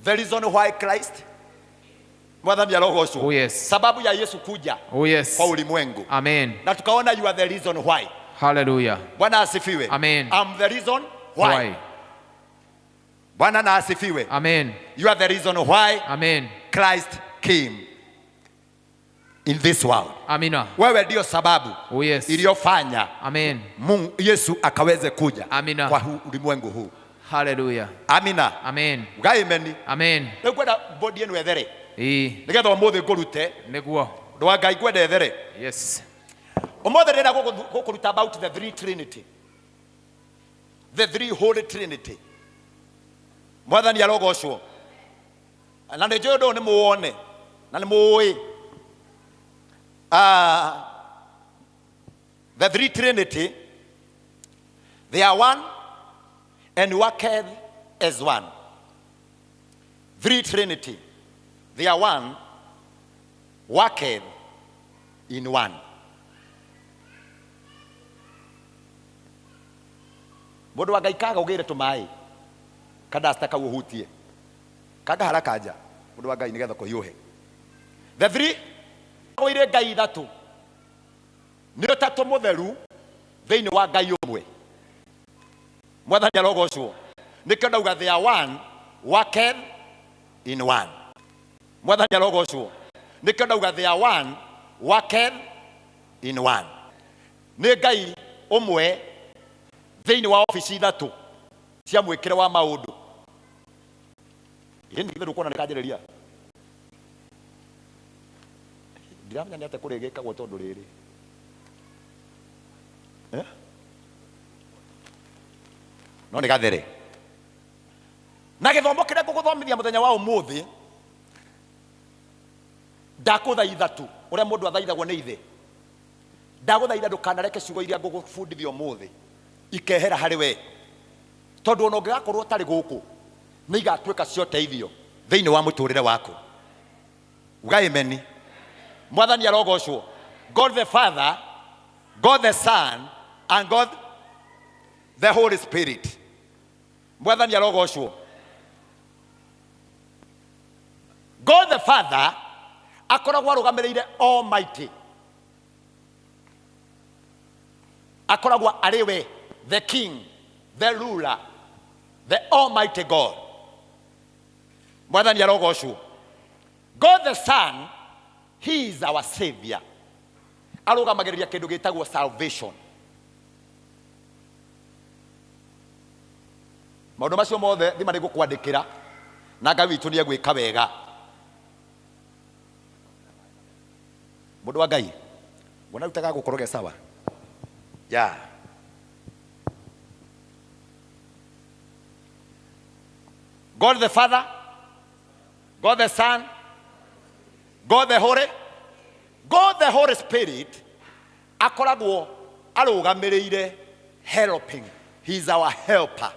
the reason why Christ. Mwathani arogocwo. Oh yes. Sababu ya Yesu kuja. Oh yes. Kwa ulimwengu. Amen. Na tukaona you are the reason why. Hallelujah. Bwana asifiwe. Amen. I'm the reason why. Bwana na asifiwe. Amen. You are the reason why. Amen. Christ came in this world. Amina. Wewe ndio sababu. Oh yes. Iliyofanya. Amen. Mungu Yesu akaweze kuja. Amina. Kwa ulimwengu huu. Hallelujah. Amina. Amen. Amen. Amen. Nĩngwenda body ĩno ethere. Nĩgetha ũmũthĩ ngũrute. Nĩguo. Ndũ wa Ngai ngwenda ethere. Yes. Ũmũthĩ ndĩrenda gũkũruta about the three trinity. The three holy trinity. Mwathani arogocwo. Na nĩ njũĩ ũndũ nĩ mũwone. Na nĩ mũĩ. The three trinity, they are one and worketh as one. Three trinity, they are one, worketh in one. Mundu wa Ngai kaga ugire tumai kadasta ka uhutie kaga haraka aja mundu wa Ngai nigetha kuhiuhe. The three oire Ngai ithatu ni utatu mutheru thiini wa Ngai umwe. Mwathani arogocwo. Nikio ndauga they are one worketh in one. Mwathani arogocwo. Nikio ndauga they are one worketh in one. Ni Ngai umwe thiini wa ofisi ithatu cia mwikire wa maundu. Ini ngiru kuona nikanjiriria. Ndiramenya ni ate kurigika gwo tondu riri. No ni gathere. Na githomo kiria nguguthomithia muthenya wa umuthi ndakuthaitha tu uria mundu athaithagwo ni ithe. Ndaguthaitha ndukanareke ciugo iria ngugubundithia umuthi ikehera hari we. Tondu ono ngigakorwo tari guku ni igatwika cio teithio thiini wa muturire waku. Amen. Mwathani arogocwo. God the Father, God the Son, and God the Holy Spirit. Mwathani arogocwo. God the Father akoragwo arugamirire Almighty. Akoragwo ariwe the King, the ruler, the Almighty God. Mwathani arogocwo. God the Son, he is our Savior. Arugamagiriria kindu gitagwo salvation. Maundu macio mothe thi mari gukwandikira na Ngai witu ni egwika wega. Mundu wa Ngai wona utaga gukoroge sawa. Yeah. God the Father, God the Son, God the Holy Spirit akoragwo arugamirire helping. He is our helper.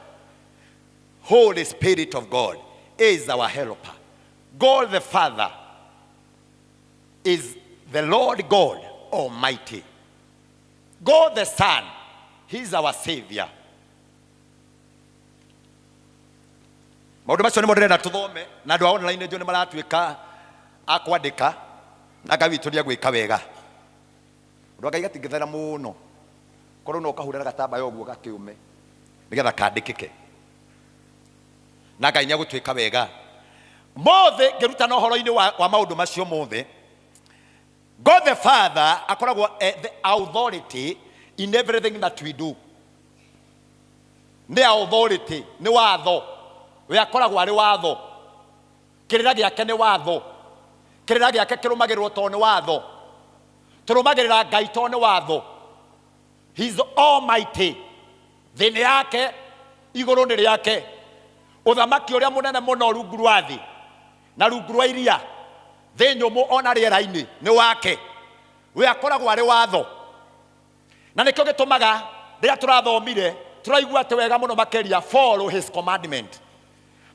Holy Spirit of God is our helper. God the Father is the Lord God Almighty. God the Son, he is our Savior. Maundu macio ni ndĩrenda tuthome na andũ a online ndio ni maratuĩka akwandĩka na Ngai witũ ni egwĩka wega. Ũndũ Ngai gatingĩthera mũno korwo no kahurĩra gatambaya ũguo gakĩũme nĩgetha kandĩkĩke na Ngai nĩegũtwĩka wega. Mothe ngĩruta na ũhoro-inĩ wa maũndũ macio mothe. God the Father akoragwo the authority in everything that we do. nĩ authority, nĩ watho. We akoragwo arĩ watho. Kĩrĩra gĩake nĩ watho. Kĩrĩra gĩake kĩrũmagĩrĩrwo tondũ nĩ watho. Tũrũmagĩrĩra Ngai tondũ nĩ watho. He is almighty. Thĩinĩ yake igũrũ nĩ rĩake. Ũthamaki ũrĩa mũnene mũno rungu rwa thĩ na rungu rwa iria, thĩ nyũmũ ona rĩera-inĩ nĩ wake. We akoragwo arĩ watho. Na nĩkĩo gĩtũmaga rĩrĩa tũrathomire tũraigua atĩ wega mũno makĩria follow his commandment.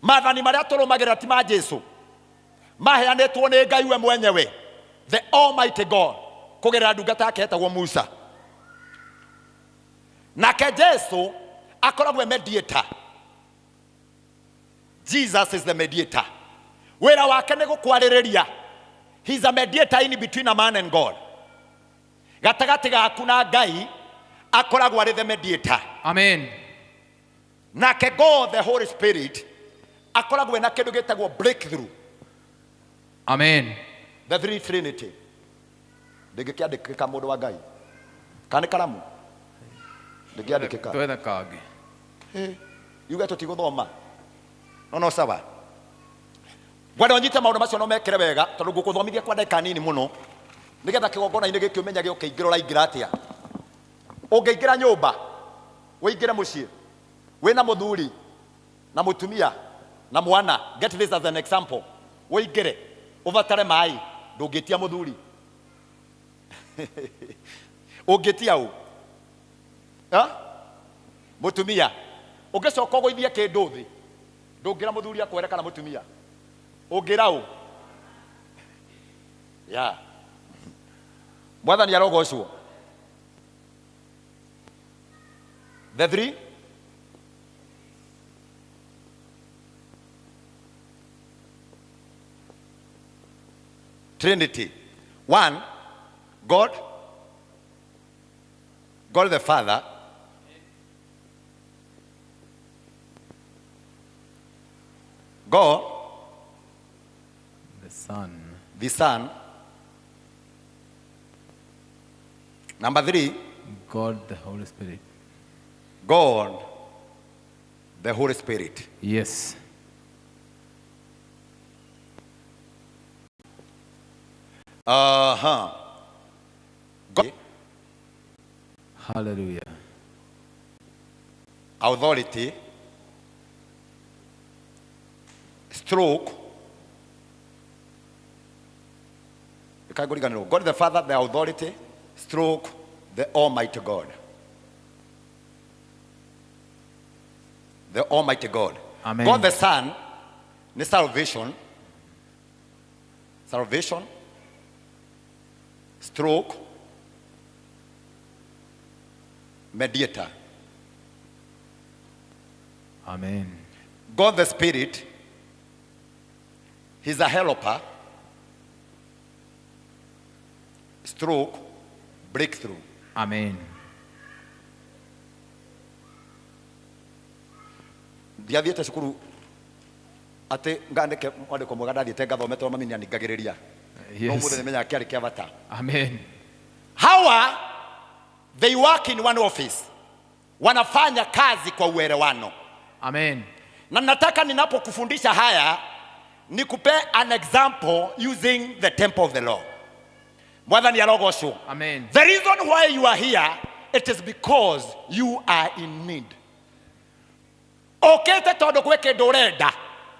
Maathani marĩa tũrũmagĩrĩra ti ma Jesũ, maheanĩtwo nĩ Ngai we mwenyewe, the almighty God, kũgerera ndungata yake etagwo Musa. Nake Jesũ akoragwo mediator. Jesus is the mediator. Wĩra wake nĩ gũkwarĩrĩria. He is a mediator in between a man and God. Gatagatĩ gaku na Ngai akoragwo arĩ the mediator. Amen. Nake God the Holy Spirit akoragwo na kĩndũ gĩtagwo breakthrough. Amen. The three trinity. Ndĩngĩkĩandĩkĩka mũndũ wa Ngai. Kana karamu. Ndĩngĩandĩkĩka. Twetha kangĩ. Yuga tũtigũthoma. No sawa. Gwada onyite maũndũ macio no mekĩre wega tondũ ngũkũthomithia kwa ndagĩka nini mũno. Nĩgetha kĩgongona-inĩ gĩkĩ ũmenya gĩũkĩingĩra ũraingĩra atĩa. Ũngĩingĩra nyũmba, ũingĩre mũciĩ, wĩna mũthuri na mũtumia na mwana, get this as an example. Ũingĩre, ũbatare maĩ, ndũngĩtia mũthuri. Ũngĩtia ũ? Mũtumia. Ũngĩcoka ũgũithie kĩndũ thĩ, ndũngĩra mũthuri akwere kana mũtumia. Ũngĩra ũ? Yeah. Mwathani arogocwo. The three Trinity. One, God the Father, God the Son. Number three, God the Holy Spirit. God the Holy Spirit. Yes. God. Hallelujah. Authority, stroke. God the Father, the authority, stroke, the Almighty God. The Almighty God. Amen. God the Son, the salvation, stroke, mediator. Amen. God the Spirit, He's a helper, stroke, breakthrough. Amen. Ndiathiĩte cukuru atĩ ngandĩke mwandĩko mwega ndathiĩte ngathome tondũ mami nĩaningagĩrĩria. No mũthenya nĩmenyaga kĩarĩ kĩa bata. Amen. Hawa they work in one office. Wanafanya kazi kwa uelewano. Amen. Na nataka ninapokufundisha haya nikupe an example using the temple of the Lord. Mwathani arogocwo. Amen. The reason why you are here, it is because you are in need. Okete tondũ gwĩ kĩndũ ũrenda.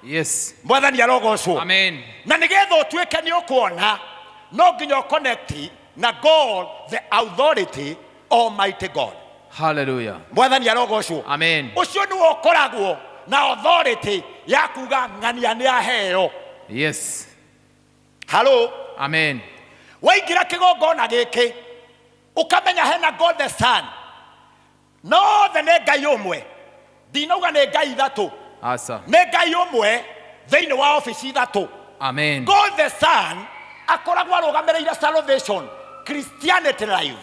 Yes. Mwathani arogocwo. Amen. Na nĩgetha ũtuĩke nĩ ũkuona no nginya connect na God the authority, Almighty God. Hallelujah. Mwathani arogocwo. Amen. Ũcio nĩwe ũkoragwo na authority ya kuga ng'ania nĩ aheo. Yes. Hello. Amen. Waingĩra kĩgongona gĩkĩ ũkamenya hena God the Son. No the nĩ Ngai ũmwe. Ndinauga nĩ Ngai ithatũ. Asa. Nĩ Ngai ũmwe thĩinĩ wa ofici ithatũ. Amen. God the Son akoragwo arũgamĩrĩire salvation, Christianity life.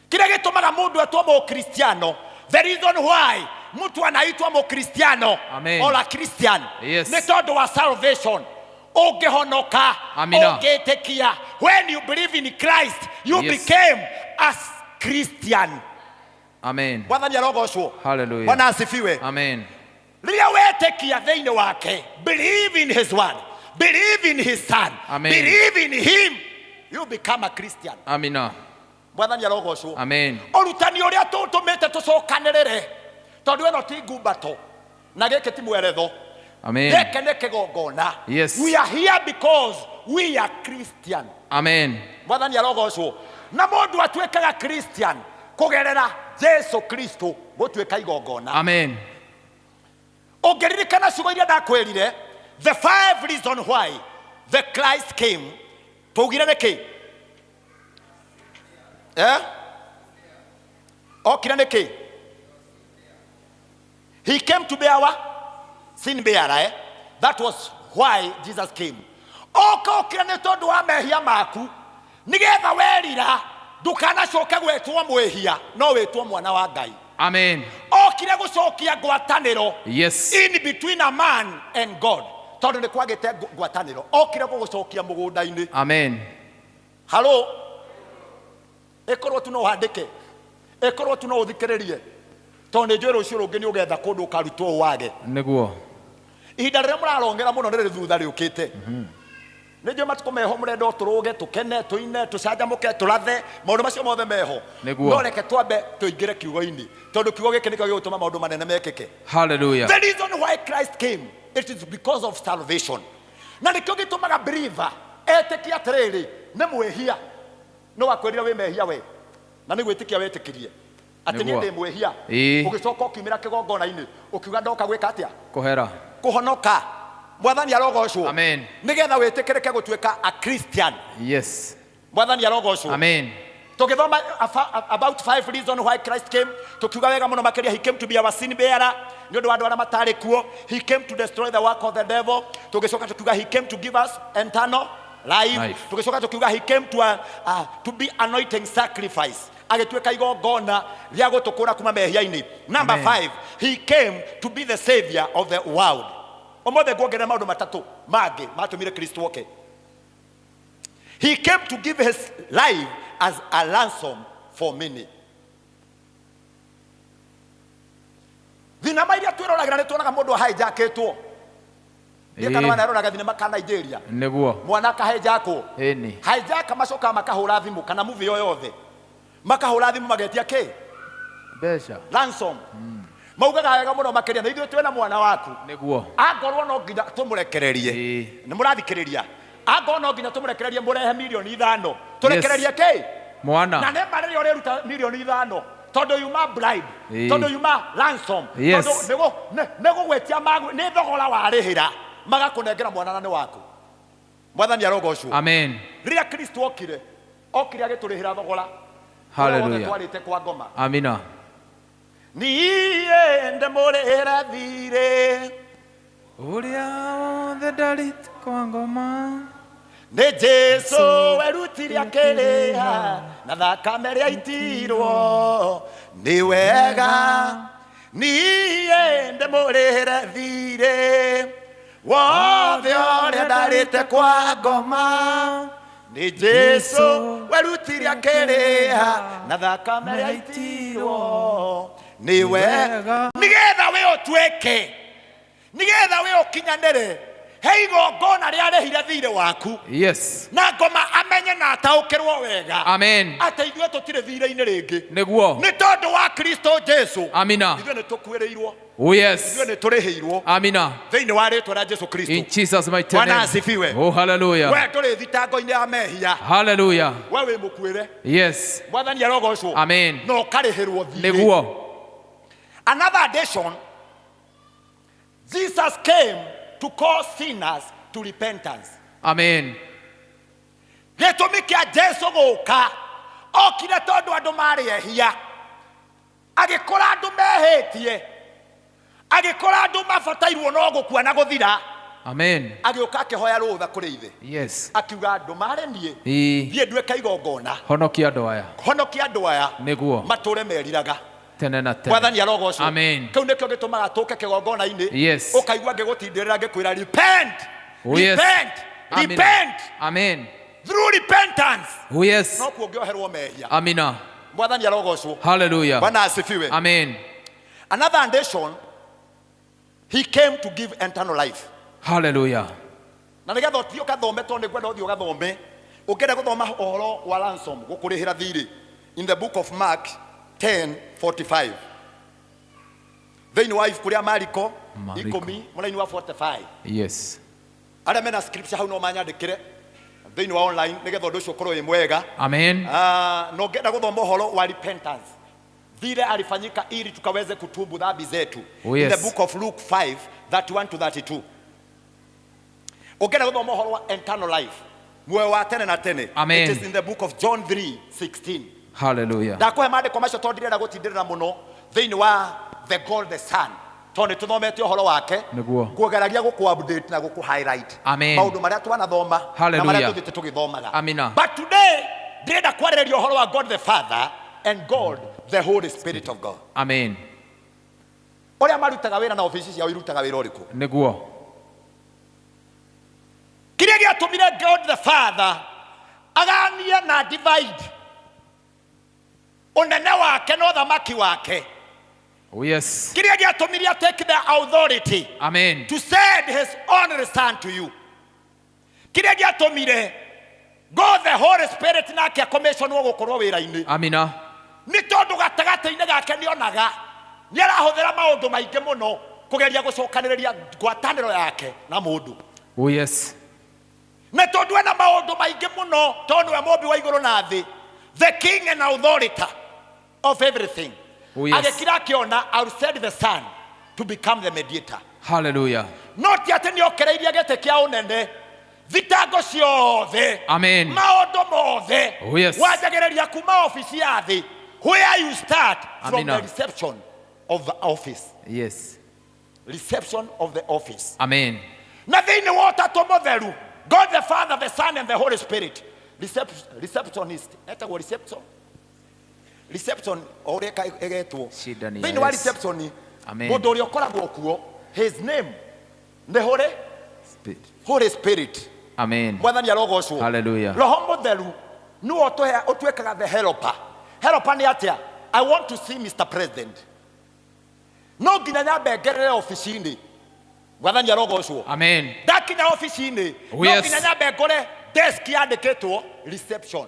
Kile gĩtũmaga mũndũ etwo mũkristiano, the reason why mtu anaitwa mũkristiano or a Christian, yes, nĩ tondũ wa salvation. Ũngĩhonoka, ũngĩtĩkia, when you believe in Christ, you yes, became a Christian. Amen. Mwathani arogocwo. Hallelujah. Bwana asifiwe. Amen. Riria wetekia thiini wake, believe in his word, believe in his son, Amen. believe in him, you become a Christian. Amina. Mwathani arogocwo. Amen. Orutani uria tutumite tucokanirire tondu eno ti ngumbato na giki ti mweretho. Amen. Giki ni kigongona. Yes. We are here because we are Christian. Amen. Mwathani arogocwo. Na mundu atuikaga Christian kugerera Jesu Kristo gutuika igongona. Amen. Ongeririkana ciugo iria ndakwirire, the 5 reasons why the Christ came. Tugire niki? Okira niki? He came to be our sin bearer. That was why Jesus came. Okira ni tondu wa mehia maku, nigetha werira ndukanacoke gwetwo mwehia no wetwo mwana wa Ngai. Amen. Okire gucokia ngwataniro. Yes. In between a man and God. Tondu ni kwagite ngwataniro. Okire gucokia mugunda-ini. Amen. Hello. Ekorwo tu no handike. Ekorwo tu no uthikiririe. Tondu njwe rucio rungi ni ugetha kundu ukarutwo wage. Niguo. Ihinda riria murarongera muno riri thutha riukite. Nijwe matuko meho murenda turuge tukene tuine tucanjamuke turathe maundu macio mothe meho. No reke twambe tuingire kiugo-ini tondu kiugo giki nikio gigutuma maundu manene mekike. Hallelujah. The reason why Christ came, it is because of salvation. Na nikio gitumaga believer etikia atiriri ni mwehia no wakwirira wi mehia we na ni gwitikia wetikirie ati ni ndi mwehia ugicoka ukiumira kigongona-ini ukiuga ndoka gwika atia kuhera kuhonoka. Mwathani arogocwo. Amen. Nigetha witikirike gutuika a Christian. Yes. Mwathani arogocwo. Amen. Tugithoma about 5 reasons why Christ came. Tukiuga wega muno makiria, he came to be our sin bearer. Ni undu wa andu aria matari kuo. He came to destroy the work of the devil. Tugicoka tukiuga he came to give us eternal life. Tugicoka tukiuga he came to be anointing sacrifice. Agituika igongona ria gutukura kuma mehia-ini. Number 5, he came to be the savior of the world. Omothe ngwongerera maundu matatu mangi matumire Kristo oke. He came to give his life as a ransom for many. Thinema iria twiroragĩra nĩ tuonaga mũndũ ahijackĩtwo. Kana wanaroraga thinema ka Nigeria. Nĩguo. Mwana kahijackwo. Ĩni. Hijack macoka makahũra thimũ kana movie yo yothe. Makahũra thimũ magetia kĩ? Mbeca. Ransom. Maugaga wega muno makiria na ithuĩ twĩna mwana waku. Nĩguo. Angorwo no nginya tumurekererie. Nĩ mũrathikĩrĩria. Angorwo no nginya tumurekererie mũrehe milioni 5. Turekererie kĩ? Mwana. Na nĩ marĩrĩ ũrĩruta milioni 5. Tondu yuma bribe. Tondu yuma ransom. Tondu nĩgũgwetia nĩ thogora warĩhĩra magakũnengera mwana na nĩ waku. Mwathani arogocwo. Amen. Rĩrĩa Kristo okire agĩtũrĩhĩra thogora. Hallelujah. Twarĩte kwa ngoma. Amina. Niye ndemurira thire uria wothe ndarit kwa ngoma ni Jesu werutire akiriha na thakame ria itirwo ni wega. Niye ndemurira thire wothe uria ndarite kwa ngoma ni Jesu werutire akiriha na thakame ria itirwo ni wega. Nigetha we otweke, nigetha we okinyanire he igongona ria rehire thire waku. Yes. Na ngoma amenye na ataukirwo wega. Amen. Ati ithuĩ tutire thire-inĩ rĩngĩ. Nĩguo. Nĩ tondu wa Kristo Jesu. Amina. Ithuĩ nĩ tũkuĩrĩirwo. Oh yes. Ithuĩ nĩ tũrĩhĩirwo. Amina. Thĩinĩ wa rĩĩtwa rĩa Jesu Kristo. In Jesus mighty name. Bwana asifiwe. Oh hallelujah. We tũrĩ thitango-inĩ ya mehia. Hallelujah. We wĩ mũkuĩre. Yes. Mwathani arogocwo. Amen. No karĩhĩrwo thire. Nĩguo. Another addition, Jesus came to call sinners to repentance. Amen. Gĩtũmi kĩa Jesu gũka okire tondu andu marĩ ehia, agĩkora andu mehĩtie, agĩkora andu mabatairwo no gũkua na gũthira. Amen. Agĩũka akĩhoya rũtha kũrĩ ithe. Yes. Akiuga andu marĩ niĩ thiĩ nduĩke igongona. Honokia andũ aya nĩguo matũre meriraga. Mwathani arogocwo. Amen. Kau nĩkĩo gĩtũmaga tũke kĩgongona-inĩ. Yes. Ũkaigua ngĩgũtindĩrĩra ngĩkwĩra repent. Oh yes. Repent. Amen. Through repentance. Oh yes. No kuo ngĩoherwo mehia. Amina. Bwana yarogocwo. Hallelujah. Bwana asifiwe. Amen. Another addition, he came to give eternal life. Hallelujah. Na nigetha ũthiĩ ũgathome tondũ nĩngwenda ũthiĩ ũgathome ũkĩenda gũthoma ũhoro wa ransom gũkũrĩhĩra thirĩ in the book of Mark 10:45. Thĩinĩ wa ibuku rĩa Mariko 10 mũraini wa 45. Yes. Arĩa mena scripture hau no manyandĩkĩre thĩinĩ wa online nigetha ũndũ ũcio ũkorwo wĩ mwega. Amen. No ngenda gũthoma ũhoro wa repentance. Vile alifanyika ili tukaweze kutubu dhambi zetu. In the book of Luke 5:31-32. Ukenda gũthoma ũhoro wa eternal life. Muoyo wa tene na tene. Amen. It is in the book of John 3:16. Hallelujah. Ndakũhe maandĩko macio tondũ ndirenda gũtindĩrĩra mũno thĩinĩ wa the God the Son. Tondũ tũthomete ũhoro wake. Kũgeragia gũkũ-update na gũkũ-highlight. Maũndũ marĩa twanathoma na marĩa tũthiĩte tũgĩthomaga. Amina. But today ndirenda kwarĩrĩria ũhoro wa God the Father and God the Holy Spirit of God. Amen. Oria marutaga wĩra na ofisi ciao irutaga wĩra ũrĩkũ? Nĩguo. Kĩrĩa gĩatũmire God the Father aganie na divide ũnene wake na ũthamaki wake. Oh yes. Kĩrĩa gĩatũmire take the authority. Amen. To send his only son to you. Kĩrĩa gĩatũmire God the Holy Spirit nake commission wo gũkorwo wĩra-inĩ. Amina. Nĩ tondũ gatagatĩ-inĩ gake nĩonaga nĩ arahũthĩra maũndũ maingĩ mũno kũgeria gũcokanĩrĩria ngwatanĩro yake na mũndũ. Oh yes. Na tondũ ena maũndũ maingĩ mũno tondũ we mũmbi wa igũrũ na thĩ, the king and authority of everything. Oh yes. Agĩkira akĩona I'll send the son to become the mediator. Hallelujah. No ti atĩ nĩokereirie gĩtĩ kĩa ũnene thitango ciothe. Amen. Maũndũ mothe. Oh yes. Wanjagĩrĩria kuma ofici ya thĩ. Where you start from Amina. the reception of the office. Yes. Reception of the office. Amen. Na thĩinĩ wa ũtatũ mũtheru, God the Father, the Son and the Holy Spirit. Receptionist. Etagwo reception. Reception ũrĩa ĩgetwo. Thĩinĩ wa reception. Amen. Mũndũ ũrĩa ũkoragwo kuo, his name nĩ Holy Spirit. Amen. Mwathani arogocwo. Hallelujah. Roho mũtheru nĩwe ũtuĩkaga the helper. Helper nĩ atĩa? I want to see Mr. President. No nginya nyambe ngerere ofici-inĩ. Mwathani arogocwo. Amen. Ndakinya ofici-inĩ, no nginya nyambe ngore desk yandĩkĩtwo reception.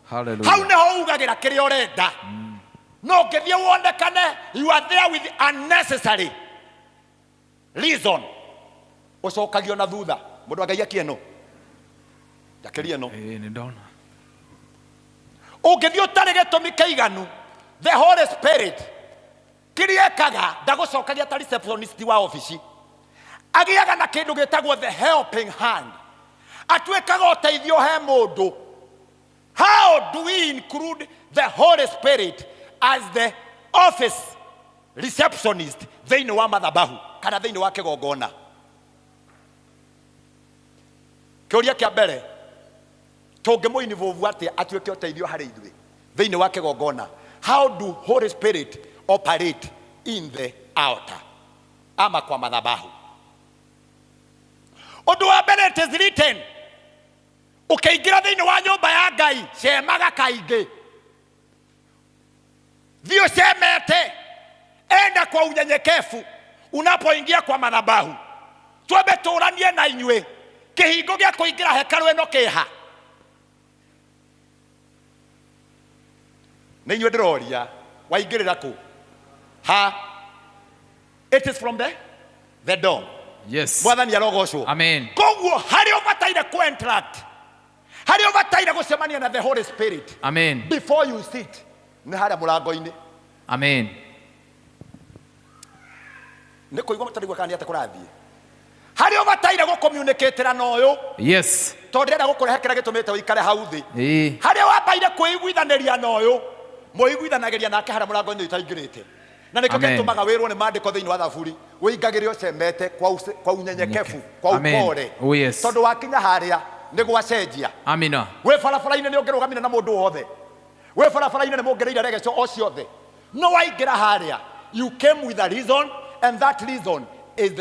Hallelujah. Hau nĩho ugagĩra kĩrĩa ũrenda. No ngĩthiĩ wonekane you are there with unnecessary reason. Ũcokagio na thutha. Mũndũ angaia kĩeno. Jakĩria no. Nĩ ndona. Ũngĩthiĩ ũtarĩ gĩtũmi kĩiganu, the Holy Spirit kĩrĩa ekaga ndagũcokagia ta receptionist wa ofici. Agĩaga na kĩndũ gĩtagwo the helping hand. Atuĩkaga ũteithio he mũndũ. How do we include the Holy Spirit as the office receptionist thĩinĩ wa mathabahu kana thĩinĩ wa kĩgongona? Kĩũria kĩa mbere, tũngĩmũinvolve atĩa atuĩke ũteithio harĩ ithuĩ thĩinĩ wa kĩgongona? How do Holy Spirit operate in the altar ama kwa madhabahu? Ũndũ wa mbere, it is written, ũkĩingĩra thĩinĩ wa nyũmba ya Ngai cemaga kaingĩ. Thiĩ ũcemete, enda kwa unyenyekevu unapoingia kwa madhabahu. Twambe tũranie na inyuĩ kĩhingo gĩa kũingĩra hekalu ĩno kĩha. Nĩ inyuĩ ndĩroria waingĩrĩra kũ? Ha? It is from the door. Yes. Mwathani arogocwo. Amen. Koguo harĩ ũbataire ku-interact, harĩ ũbataire gũcemania na the Holy Spirit. Amen. Before you sit, nĩ harĩa mũrango-inĩ. Amen. Nĩ kũigua mũtarigua kana nĩ atĩ kũrathiĩ. Harĩ ũbataire gũ-communicate na ũyũ. Yes. Tondũ ndĩrenda gũkũrehe kĩrĩa gĩtũmĩte ũikare hau thĩ. Harĩa wabaire kwĩiguithanĩria na ũyũ, mũiguithanagĩria nake harĩa mũrango-inĩ ũtaingĩrĩte. Na nĩkĩo gĩtũmaga wĩrwo nĩ maandĩko thĩinĩ wa thaburi wĩingagĩre ũcemete kwa unyenyekevu, kwa upole. Tondũ wakinya harĩa nĩ gwacenjia. Amina. Wĩ barabara-inĩ nĩ ũngĩrũgamina na mũndũ wothe. Wĩ barabara-inĩ nĩ mũngĩrĩire regeco o ciothe. No waingĩra harĩa, you came with a reason, and that reason is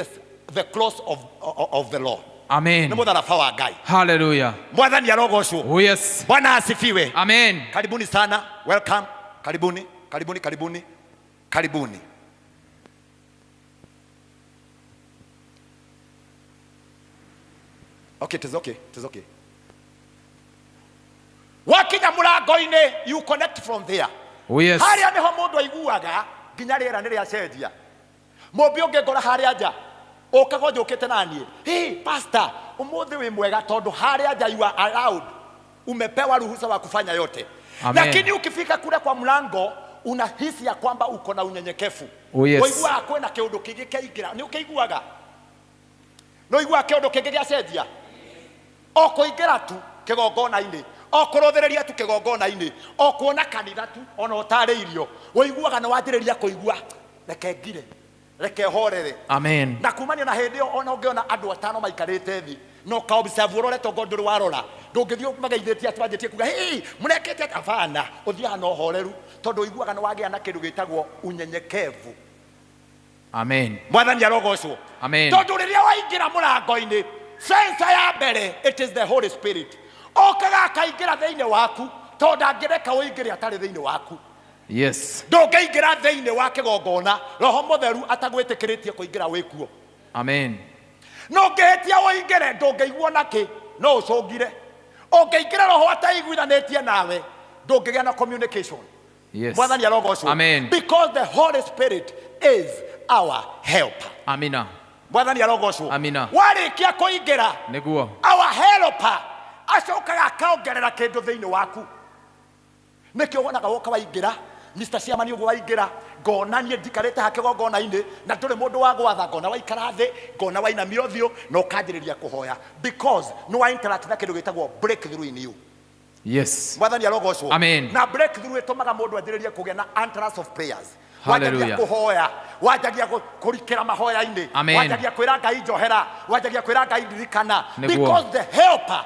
the close of the Lord. Amen. Nĩ mũtharaba wa Ngai. Hallelujah. Mwathani arogocwo. Oh yes. Bwana asifiwe. Amen. Karibuni sana. Welcome. Karibuni, karibuni, karibuni, karibuni. Okay, it is okay, it is okay. Wakinya mulango-ini, you connect from there. Oh yes. Haria niho mundu aiguaga nginya riera niria cenjia. Mumbi ungengora haria nja ukago njukite nanie. Hey pastor, umuthi wi mwega tondu haria nja you are allowed. Umepewa ruhusa wa kufanya yote. Amen. Lakini ukifika kule kwa mlango unahisi ya kwamba uko na unyenyekevu. Oh yes. Waigua kwena kiundu kingi kiingira. Ni ukiguaga. No igua kiundu kingi gia cenjia. Okoingira tu kigongona-ini. Okorothereria tu kigongona-ini. Okuona kanitha tu ona utariirio. Waiguaga na wanjiriria kuigua reke ngire. Reke horere. Amen. Na kumania na hindi ona ungiona andu atano maikarite thi. No ka observe urore tongo nduri warora. Ndungithio magaithitie atwanjitie kuga hey murekete atafana. Uthia no horeru tondu waiguaga na wagia na kindu gitagwo unyenyekevu. Amen. Mwathani arogocwo. Amen. Tondu riria waingira mulango-ini sense ya mbere, it is the Holy Spirit. Okaga akaingira thiini waku tondu angireka uingire atari thiini waku. Yes. Ndungiingira thiini wa kigongona Roho Mutheru atagwitikiritie kuingira wikuo. Amen. No ngihitia uingire ndungiguo naki no ucungire. Ungiingira Roho ataiguithanitie nawe ndungigia na communication. Yes. Mwathani arogocwo. Amen. Because the Holy Spirit is our helper. Amina. Mwathani arogocwo. Amina. Warikia kuingira Niguo. our helper acokaga akaongerera kindu thiini waku. Nikio wonaga woka waingira Mr. Siamani ugo waingira ngonanie ndikarite ha kigongona-ini na nduri mundu wa gwatha ngona waikara thi ngona wainamia uthio na ukanjiriria kuhoya because no wa interact na kindu gitagwo breakthrough in you. Yes. Mwathani arogocwo. Amen. Na breakthrough itumaga mundu anjiririe kugia na utterance of prayers. Hallelujah. Wajagia kuhoya, wajagia kurikira mahoya-ini, Amen. wajagia kwira Ngai njohera, wajagia kwira Ngai ririkana. Niguo. Because the helper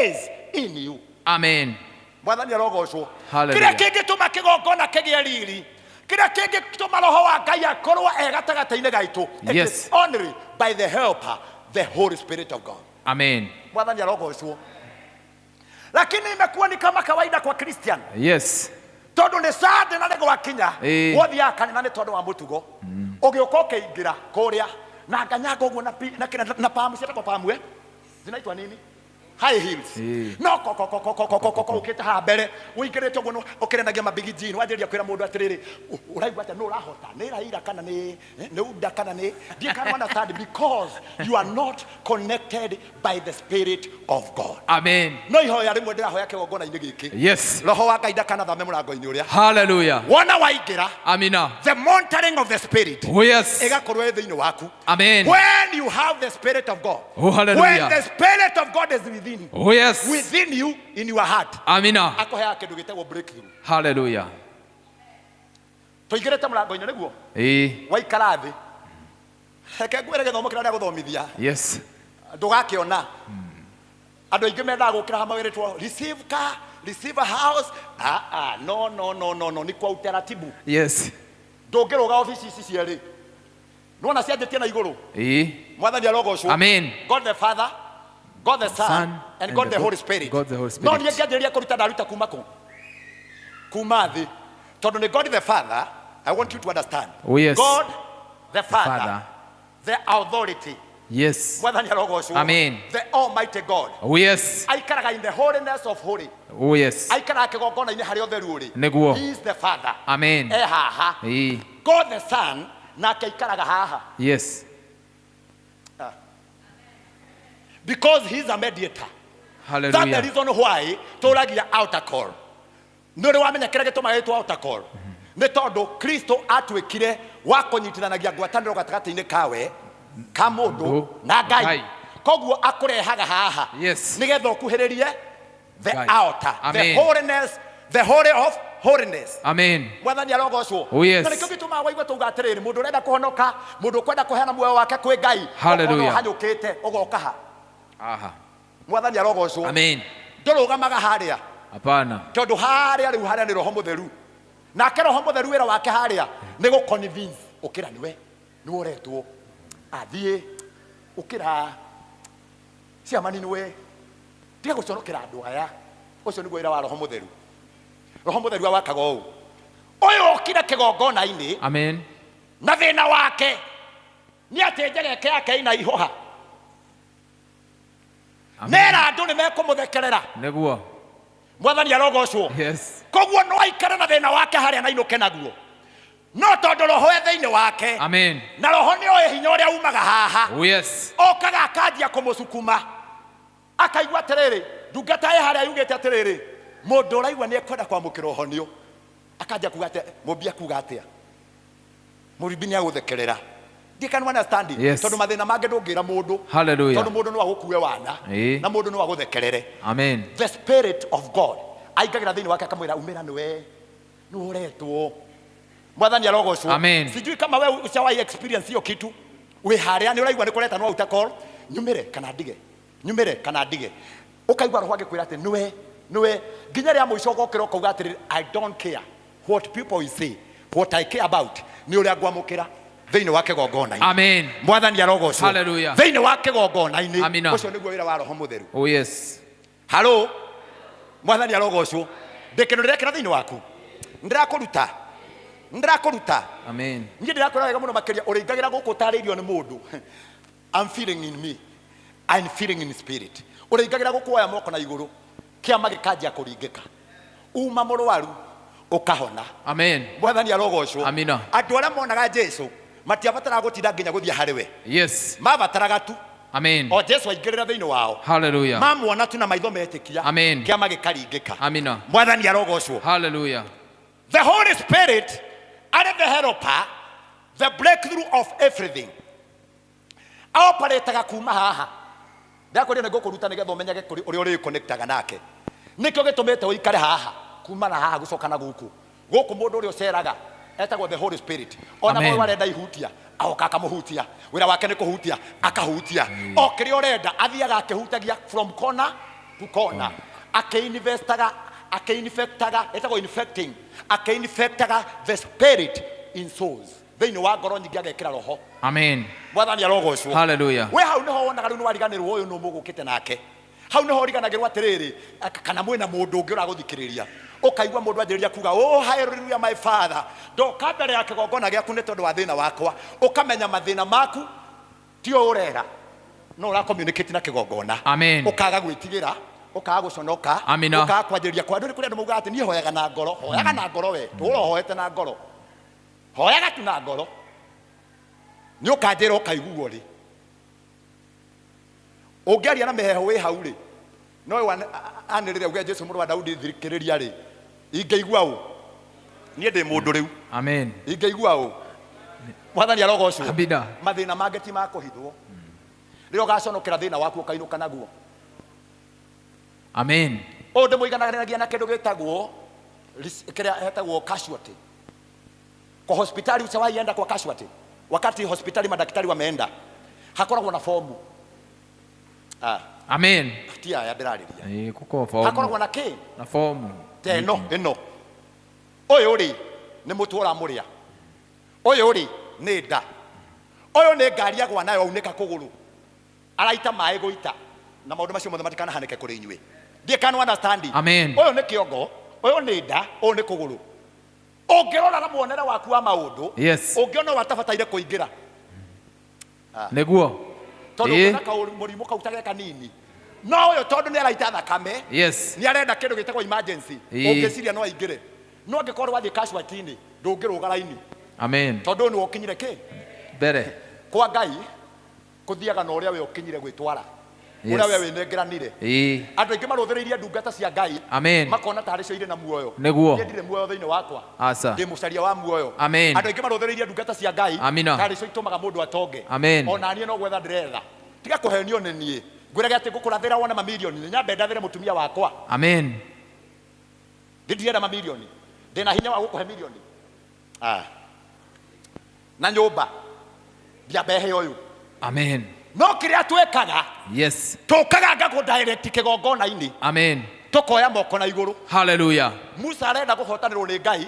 is in you. Amen. Mwathani arogocwo. Hallelujah. Kira kingituma kigongona kigie riri, kira kingituma Roho wa Ngai akorwo gatagata-ini gaitu, it Yes. is only by the helper, the Holy Spirit of God. Amen. Mwathani arogocwo. Lakini imekuwa ni kama kawaida kwa Christian. Yes. Tondu ni sade na nego wakinya wothia kanitha ni tondu wa mutugo ugiuka ukiingira kuria na nganyanga uguo na pamu ciatako pamwe zinaitwa nini high heels no koko ukita ha mbere uingirite uguo ukirenagia mabigi jean wanjiria kwira mundu atiriri uraigua ati no urahota ni raira kana ni uda kana ni you can't understand because you are not connected by the Spirit of God. Amen. No ihoya rimwe ndirahoya kigongona-ini giki. Yes. Roho wa Ngai ndakana thame mulango-ini uria. Hallelujah. Wona waingira. Amina. The monitoring of the Spirit. Oh yes. Igakorwo thiini waku. Amen. When you have the Spirit of God. Oh hallelujah. When the Spirit of God is within you. Oh yes. Within you in your heart. Amina. Akohea kindu gitagwo breakthrough. Hallelujah. Tuingirite mulango-ini niguo. Waikara thi. Reke ngwire githomo kiria ndia guthomithia. Yes. Ndugakiona. Andu aingi mendaga gukira ha mawiritwo receive car, receive a house. No ni kwa utaratibu. Yes. Ndungiruga office ici cieri. Nuona cianjitie na iguru. Mwathani arogocwo. Amen. God the Father, God the Son, and God the Holy Spirit. God the Holy Spirit. No ni ngianjiria kuruta ndaruta kuma thi. Tondu ni God the Father, I want you to understand. Oh yes. God the Father, the authority. Yes. Mwathani arogocwo. Amen. The Almighty God. Oh yes. Aikaraga in the holiness of holy. Oh yes. Aikaraga kigongona-ini haria utheru uri. Niguo. He is the Father. Amen. Haha. God the Son nake aikaraga haha. Yes. Because he is a mediator. Hallelujah. That's the reason why turagia outer call. Nuri wamenya kira gituma gitwa outer call. Ni tondu Kristo atwikire wa kunyitithanagia ngwataniro gatagati-ini kawe ka mundu na Ngai. Koguo akurehaga haha. Yes. Nigetha ukuhiririe the altar. Amen. The holiness, the holy of holiness. Amen. Mwathani arogocwo. Oh yes. Na nikio gituma waigua tuga atiriri mundu urenda kuhonoka, mundu kwenda kuheana muoyo wake kwi Ngai. Hallelujah. Hanyukite ugoka ha. Aha. Mwathani arogocwo. Amen. Ndurugamaga haria. Hapana. Tondu haria riu haria ni Roho Mutheru. Nake Roho Mutheru wira wake haria ni gu convince ukira niwe ni uretwo athie ukira Siamani niwe tiga guconokera andu aya ucio niguo wira wa Roho Mutheru. Roho Mutheru wakaga uu oyo okire kigongona-ini Amen. na thina wake ni ati njegeke yake ina ihoha nera andu ni mekumuthekerera Neguo. mwathani arogocwo. Yes. Koguo no aikare na thina wake haria na inuke naguo no tondu roho e thiini wake. Amen. Na roho ni oe hinya uria umaga haha. Oh yes. Okaga akanjia kumucukuma akaigua atiriri ndungata ye haria yugite atiriri mundu uraigua ni ekwenda kwamukira uhonio akanja kuga ati mumbia kuga atia muribi ni aguthekerera ndikanu understand. Yes. Tondu mathina mange ndungira mundu. Hallelujah. Tondu mundu no agukue wana na mundu no aguthekerere. Amen. The Spirit of God aingagira thiini wake akamwira umira niwe nuretwo mwathani arogocwo. Amen. Sijui kama wewe ushawahi experience hiyo kitu we haria ni uraigua ni kureta no utakol nyumire kana ndige nyumire kana ndige ukaigua roho agikwira ati niwe nginya ria muico gokira ukauga ati I don't care what people will say, what I care about ni uria ngwamukira thiini wa kigongona-ini. Amen. Mwathani arogocwo. Hallelujah. Thiini wa kigongona-ini. Amina. Ucio niguo wira wa roho mutheru. Oh yes. Hello. Mwathani arogocwo. Ndikino ndirekira thiini waku ndirakuruta. Amen. Ngi ndirakora wega muno makiria uringagira guku taririo ni mundu. I'm feeling in me, I'm feeling in spirit. Uringagira guku oya moko na iguru kiama gikanjia kuringika uma murwaru ukahona. Amen. Mwathani arogocwo. Amina. Andu aria monaga Jesu matiabatara gutinda nginya guthia hariwe. Yes. Mabataraga tu. Amen. O Jesu aingirira thiini wao. Hallelujah. Mamuona tu na maitho metikia. Amen. Kiama gikaringika. Amina. Mwathani arogocwo. Hallelujah. The Holy Spirit are the helper, the breakthrough of everything. Aoparetaga kuma haha. Ndako ndi ngukuruta nigetha umenyage kuri uri connectaga nake. Nikyo gitumete uikare haha kuma na haha gucoka na guku. Guku mundu uri uceraga etagwo the Holy Spirit. Ona mwe warenda ihutia aoka akamuhutia. Wira wake ni kuhutia akahutia. Okiri urenda athiaga akihutagia from corner to corner. Akeinvestaga etagwo infecting. Akeinfectaga the spirit in souls. Thiini wa ngoro nyingi agekira roho. Amen. Mwathani arogocwo. Hallelujah. We hau niho wonaga riu wariganirwo uyu no mugukite nake. Hau niho riganagirwo atiriri kana mwina mundu ungi uraguthikiriria. Ukaigua mundu anjiriria kuga oh hallelujah my father. Ndoka mbere ya kigongona giaku ni tondu wa thina wakwa. Ukamenya mathina maku tio urera. No ura communicate na kigongona. Amen. Ukaga gwitigira ukaga guconoka. Amina. Ukaga kwanjiriria kwa nduri kuria ndumuga ati nie hoyaga na ngoro. Hoyaga na ngoro we. Turohoete na ngoro. Hoyaga tu na ngoro. Ni ukanjira ukaiguo ri. Ungeria na meheho we hau ri. No we anirire uge Jesu muru wa Daudi thikiriria ri. Ingeigua u. Nie ndi mundu riu. Amen. Ingeigua u. Mwathani arogocwo. Abida. Mathina mange ti makuhithwo. Rio gaconokera thina waku ukainuka naguo. Amen. Onde muiganagiragia na kindu gitagwo kiria hetagwo casualty. Kwa hospitali usawahi enda kwa casualty. Wakati hospitali madaktari wameenda hakoragwo na fomu. Amen. Tia ya ndirariria. Kuko fomu. Hakoragwo na ki? Na fomu. Teno ino. Oyo ri ni mutu uramuria. Oyo ri ni nda. Oyo ni ngari agwa nayo unika kuguru. Araita mai guita. Na maundu macio mothe matikana hanike kuri inywe. Ndie can understand. Amen. Oyo ni kiongo, oyo ni nda, oyo ni kuguru. Ongirora na muonera waku wa maundu. Yes. Ungiona watabataire kuingira. Neguo. Tondu kana ka murimu kautage kanini. No oyo tondu ni araita thakame. Yes. Ni arenda kindu gitagwo emergency. Ungiciria no aingire. No angikorwo wathi casualty-ini ndungirũga raini. Amen. Tondu ni ukinyire ki? Mbere. Kwa Ngai kuthiaga na uria we ukinyire gwitwara. Uria we winengeranire. Andu aingi maruthiriirie ndungata cia Ngai. Amen. Makona tari cio ire na muoyo. Neguo. Ndire muoyo thiini wakwa. Asa. Ndi mucaria wa muoyo. Amen. Andu aingi maruthiriirie ndungata cia Ngai. Amina. Tari cio itumaga mundu atonge. Amen. Ona nie no gwetha ndiretha. Tiga kuhenio ni nie. Ngwiraga ati ngukurathira wone mamilioni. Nyambe ndathire mutumia wakwa. Amen. Ndithienda mamilioni. Ndina hinya wa gukuhe milioni. Na nyumba. Ndiabehe uyu. Amen. No kiria twekaga. Yes. Tukaga ngago direct kigongona-ini. Amen. Tukoya moko na iguru. Hallelujah. Musa arenda guhotanirwo ni Ngai.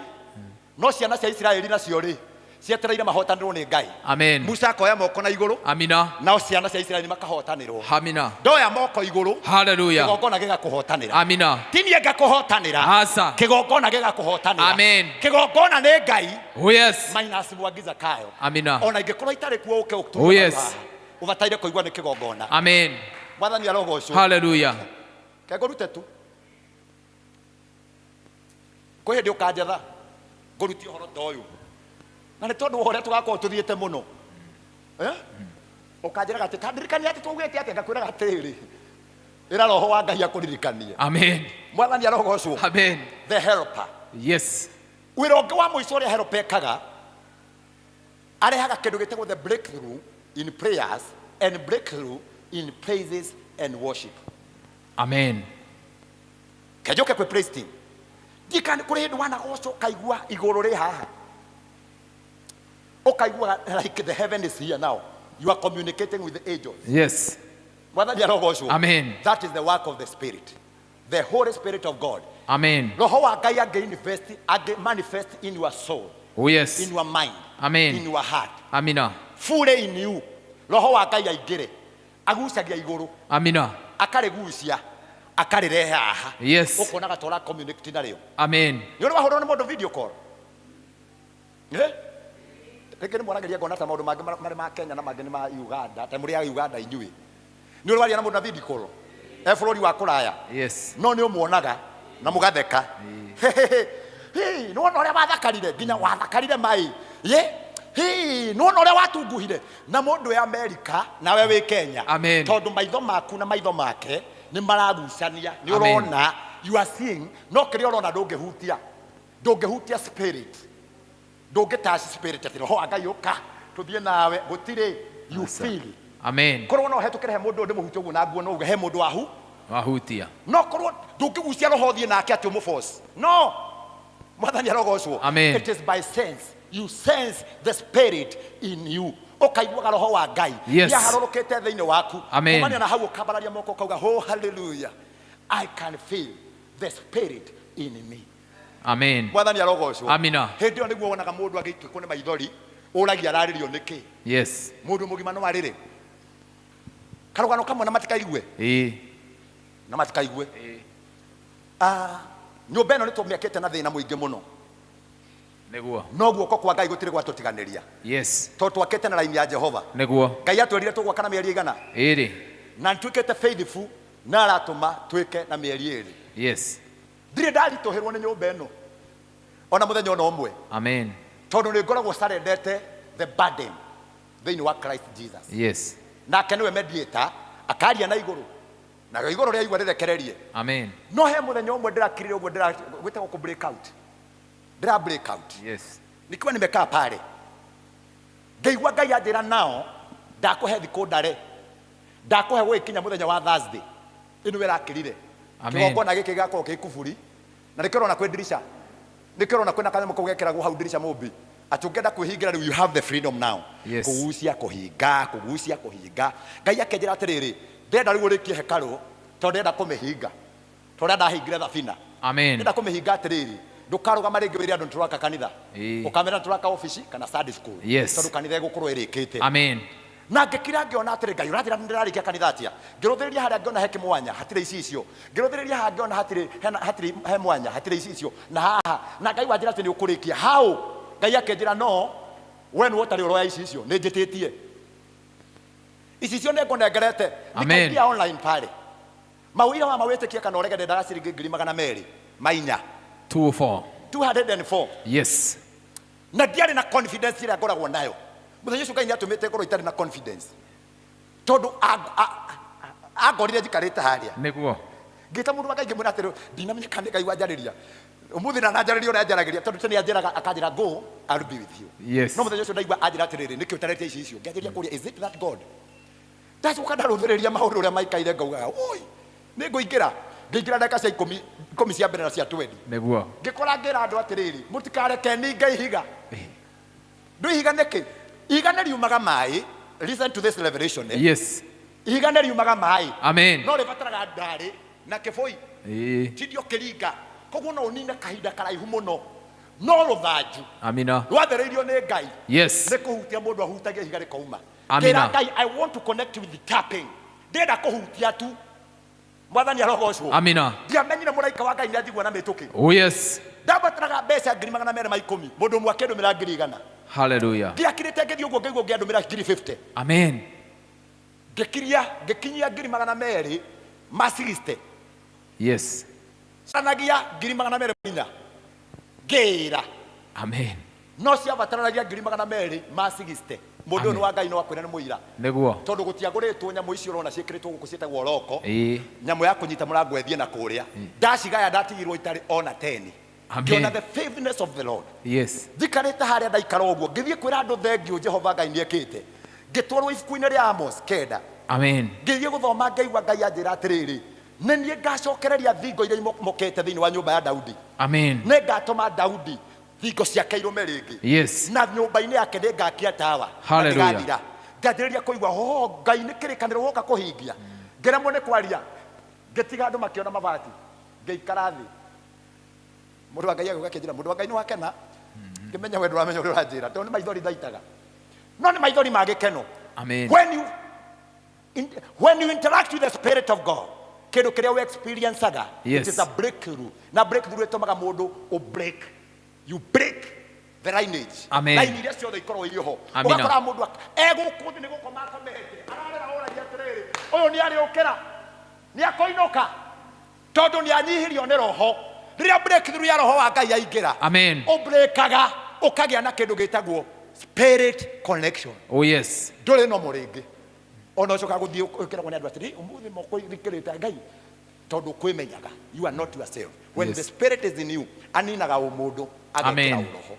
No ciana cia Israeli nacio ri cietereire mahotanirwo ni Ngai. Amen. Musa akoya moko na iguru. Amina. Nao ciana cia Israeli makahotanirwo. Amina. Ndoya moko iguru. Hallelujah. Kigongona gigakuhotanira. Amina. Tinie ngakuhotanira. Asa. Kigongona gigakuhotanira. Amen. Kigongona ni Ngai. Oh yes. Minus mwagiza kayo. Amina. Ona ingikorwo itari kuo uke uktu. Oh yes. Ubataire kuigwa ni kigongona. Amen. Mwathani arogocwo. Hallelujah. Kegorute tu. Ko hindi ukanjetha. Ngoruti horo toyu. Na nĩ tondũ ũhoro tũgakorwo tũthiĩte mũno ũkanjĩraga atĩ kandirikania atĩ tũgwĩte atĩ ngakwĩraga atĩrĩ ĩra roho wa Ngai akũririkanie. Amen. Mwathani arogocwo. Amen. The helper. Yes. Wĩra ũngĩ wa mũico ũrĩa helper ekaga arehaga kĩndũ gĩtagwo the breakthrough in prayers and breakthrough in praises and worship. Amen. Kajoke kwe praise team. Dikani kũrĩ hĩndĩ wanagoco kaigua igũrũ rĩ haha. Okay, like the heaven is here now. You are communicating with the angels. Yes. Amen. That is the work of the Spirit. The Holy Spirit of God. Amen. Manifest in your soul. Oh yes. In your mind. Amen. In your heart. Amina. Fully in you. Roho wa Ngai aingire. Agucagia iguru. Amina. Akaregucia. Akarerehe aha. Yes. Ukona gatora communicate nario. Amen. Yoro wahoro ni modo video call. Rekeni mwanageria ngona ta maundu mangĩ ma Kenya na mangĩ ma Uganda ta muri ya Uganda inyui ni urwaria na mundu na video call bũrũri wa kũraya. Yes. No nĩ ũmuonaga na mũgatheka. Hey, no ũrĩa wathakarire nginya wathakarire mai ye no ũrĩa watunguhire na mũndũ wa America nawe wĩ Kenya. Amen. Tondũ maitho maku na maitho make nĩ maragucania nĩ ũrona you are seeing no kĩrĩa ũrona ndũngĩhutia spirit. Don't get touch spirit at roho Ngai uka tuthie nawe gutire you feel. Amen. Korwo no hetukire he mundu ndi muhutia uguo na nguo no uge he mundu wahutia no korwo ndungigucia roho thie nake ati umuforce no mwathani arogocwo. Amen. It is by sense. You sense the spirit in you. Ukaiguaga roho wa Ngai ya harorokete thiini waku. Kumania na hau ukabararia moko kauga oh hallelujah I can feel the spirit in me. Amen. Mwathani arogocwo. Amina. Hindi yo niguo wonaga mundu agĩitwo nĩ maithori ũragia ararĩrio nĩkĩ. Yes. Mundu mugima no arĩrĩ karugano kamwe na matikaigue. Na matikaigue. Nyũmba ĩno nĩ tũmĩakĩte na thĩna mũingĩ mũno. Nĩguo. No guoko kwa Ngai gũtirĩ gwatũtiganĩria. Yes. Tondũ twakĩte na raini ya Jehova. Nĩguo. Ngai atwĩrire tũgwaka na mĩeri igana. Ĩrĩ. Na nĩtwĩkĩte faithful na aratũma twĩke na mĩeri ĩrĩ. Yes. Ndire ndaritũhĩrwo nĩ nyũmba ĩno ona mũthenya ona ũmwe. Amen. Tondũ nĩ ngoragwo sarendete the burden thĩinĩ wa Christ Jesus. Yes. Nake nĩwe mediator akaria na igũrũ na igũrũ rĩa igwa rĩrekererie. Amen. No he mũthenya ũmwe ndĩrakirire ũguo gwĩtagwo ku break out. Ndĩra break out. Yes. Nikiwa nimekaa pale ngaigua Ngai anjĩra nao ndakũhe thikũ ndare ndakũhe gwĩkinya mũthenya wa Thursday ĩno ĩrakirire. Kigongona gĩkĩ gĩgakorwo kĩ kuburi na nĩkĩrona kwĩ dirisha nĩkĩrona kwĩna kanyamũ kau gekĩragwo hau dirisha mũmbi atĩ ũngĩenda kwĩhingira rĩu you have the freedom now. Yes. Kugucia kũhinga Ngai akenjĩra atĩrĩrĩ ndenda rĩu ũrĩkie hekarũ tondũ ndenda kũmĩhinga tondũ ndahingire thabina. Amen. Ndenda kũmĩhinga atĩrĩrĩ ndũkarũgama rĩngĩ wĩre andũ tũraka kanitha ũkamera tũraka ofici kana Sunday school. Yes. Tondũ kanitha ĩgũkorwo ĩrĩkĩte. Amen. Na ngĩkira ngĩona atĩrĩ Ngai ũrathira ndĩrarĩkia kanitha atĩa ngĩrũthĩrĩria harĩa ngĩona he kĩmwanya hatirĩ icicio ngĩrũthĩrĩria harĩa ngĩona hatirĩ he mwanya hatirĩ icicio na haha na Ngai wanjĩra atĩ nĩ ũkũrĩkia hau Ngai akenjĩra no we nĩ ũtarĩ ũroya icicio nĩ njĩtĩtie icicio nĩ ngũnengerete nĩkaingĩa online pale mawĩra wa mawĩtĩkia kana ũrege ndendaga ciringi 200 mainya 204. Yes. Na ndiarĩ na confidence ĩrĩa ngoragwo nayo mũthenya ũcio Ngai nĩ atũmĩte ngoro itarĩ na confidence tondũ angorire njikarĩte harĩa nĩguo ngĩta mũndũ wa Ngai ngĩmwĩra atĩrĩ ndinamenya kana Ngai wanjarĩria ũmũthĩ na nanjarĩria ũrĩa anjaragĩria tondũ tene anjĩraga akanjĩra go I'll be with you. Yes. No mũthenya ũcio ndaigua anjĩra atĩrĩrĩ nĩkĩ ũtarĩte icio ngĩanjĩria kũria is it that God ndacoka ndarũthĩrĩria maũndũ ũrĩa maikaire ngauga oi nĩ ngũingĩra ndagĩka cia 10 cia mbere na cia 20 nĩguo ngĩkora ngĩra andũ atĩrĩrĩ mũtikareke ninga ihiga ndũihiga nĩkĩ ihiga nĩ riumaga maĩ. Listen to this revelation. Yes. Ihiga nĩ riumaga maĩ. Amen. No rĩbataraga ndarĩ na kĩboi tindio kĩringa koguo no ũnine kahinda karaihu mũno no ruthanju amina rwathereirio nĩ Ngai yes nĩ kũhutia mũndũ ahutagia higa rĩkouma amina Ngai I want to connect with the tapping ndĩrenda kũhutia tu mwathani arogocwo amina ndiamenyire mũraika wa Ngai nĩ anjigua na mĩtũkĩ oh yes ndabataraga mbeca 210 mũndũ ũmwe akĩndũmĩra 100 hallelujah ndiakirĩte ngĩthiĩ ũguo ngĩiguo ngĩandũmĩra 50 amen ngĩkinyia 200 masiriste yes sanagia 200 ngĩra amen no ciabataranagia 200 masiriste mũndũ ũyũ wa Ngai no akwĩra nĩ mũira nĩguo tondũ gũtiagũrĩtwo nyamũ icio ũrona ciĩkĩrĩtwo gũkũ ciĩtagwo roko nyamũ ya kũnyita mũrango ethie na kũrĩa ndacigaya ndatigirwo itarĩ ona 10 Amen. The faithfulness of the Lord. Yes. Thikarĩte harĩa ndaikara ũguo ngĩthiĩ kwĩra andũ thengio Jehova Ngai nĩekĩte ngĩtwarwo ibuku-inĩ rĩa Amos 9 amen ngĩthiĩ gũthoma ngaigua Ngai anjĩra atĩrĩrĩ nĩ niĩ ngacokereria thingo iria imokete thĩinĩ wa nyũmba ya Daudi amen nĩ ngatũma Daudi thingo ciake irũme rĩngĩ yes na nyũmba-inĩ yake nĩ ngakia tawa hallelujah ngambĩrĩria kũigua Ngai nĩ kĩrĩkanĩro woka kũhingia ngĩremwo nĩ kwaria ngĩtiga andũ makĩona mabati ngĩikara thĩ mũndũ wa Ngai agĩũka mũndũ wa Ngai nĩ wakena ngĩmenya wendo wamenya ũrĩa ũranjĩra tondũ nĩ maithori thaitaga no nĩ maithori ma gĩkeno amen when you interact with the Spirit of God kĩndũ kĩrĩa we experience aga it is a breakthrough na breakthrough ĩtũmaga mũndũ you break the lineage line iria ciothe ikorwo irĩ ho ũgakora mũndũ egũkũ thĩ nĩ gũkoma akomete ararera ũragia atĩrĩrĩ ũyũ nĩ arĩũkĩra nĩ akũinũka tondũ nĩ anyihirio nĩ roho rĩrĩa breakthrough ya roho wa Ngai yaingĩra amen ũbrekaga ũkagĩa na kĩndũ gĩtagwo spirit connection oh yes ndũrĩ no mũrĩngĩ ona ũcoka gũthiĩ ũkĩragwo nĩ andũ atĩrĩ ũmũthĩ moko thikĩrĩte Ngai tondũ kwĩmenyaga you are not yourself when the Spirit is in you aninaga ũmũndũ agekĩra ũroho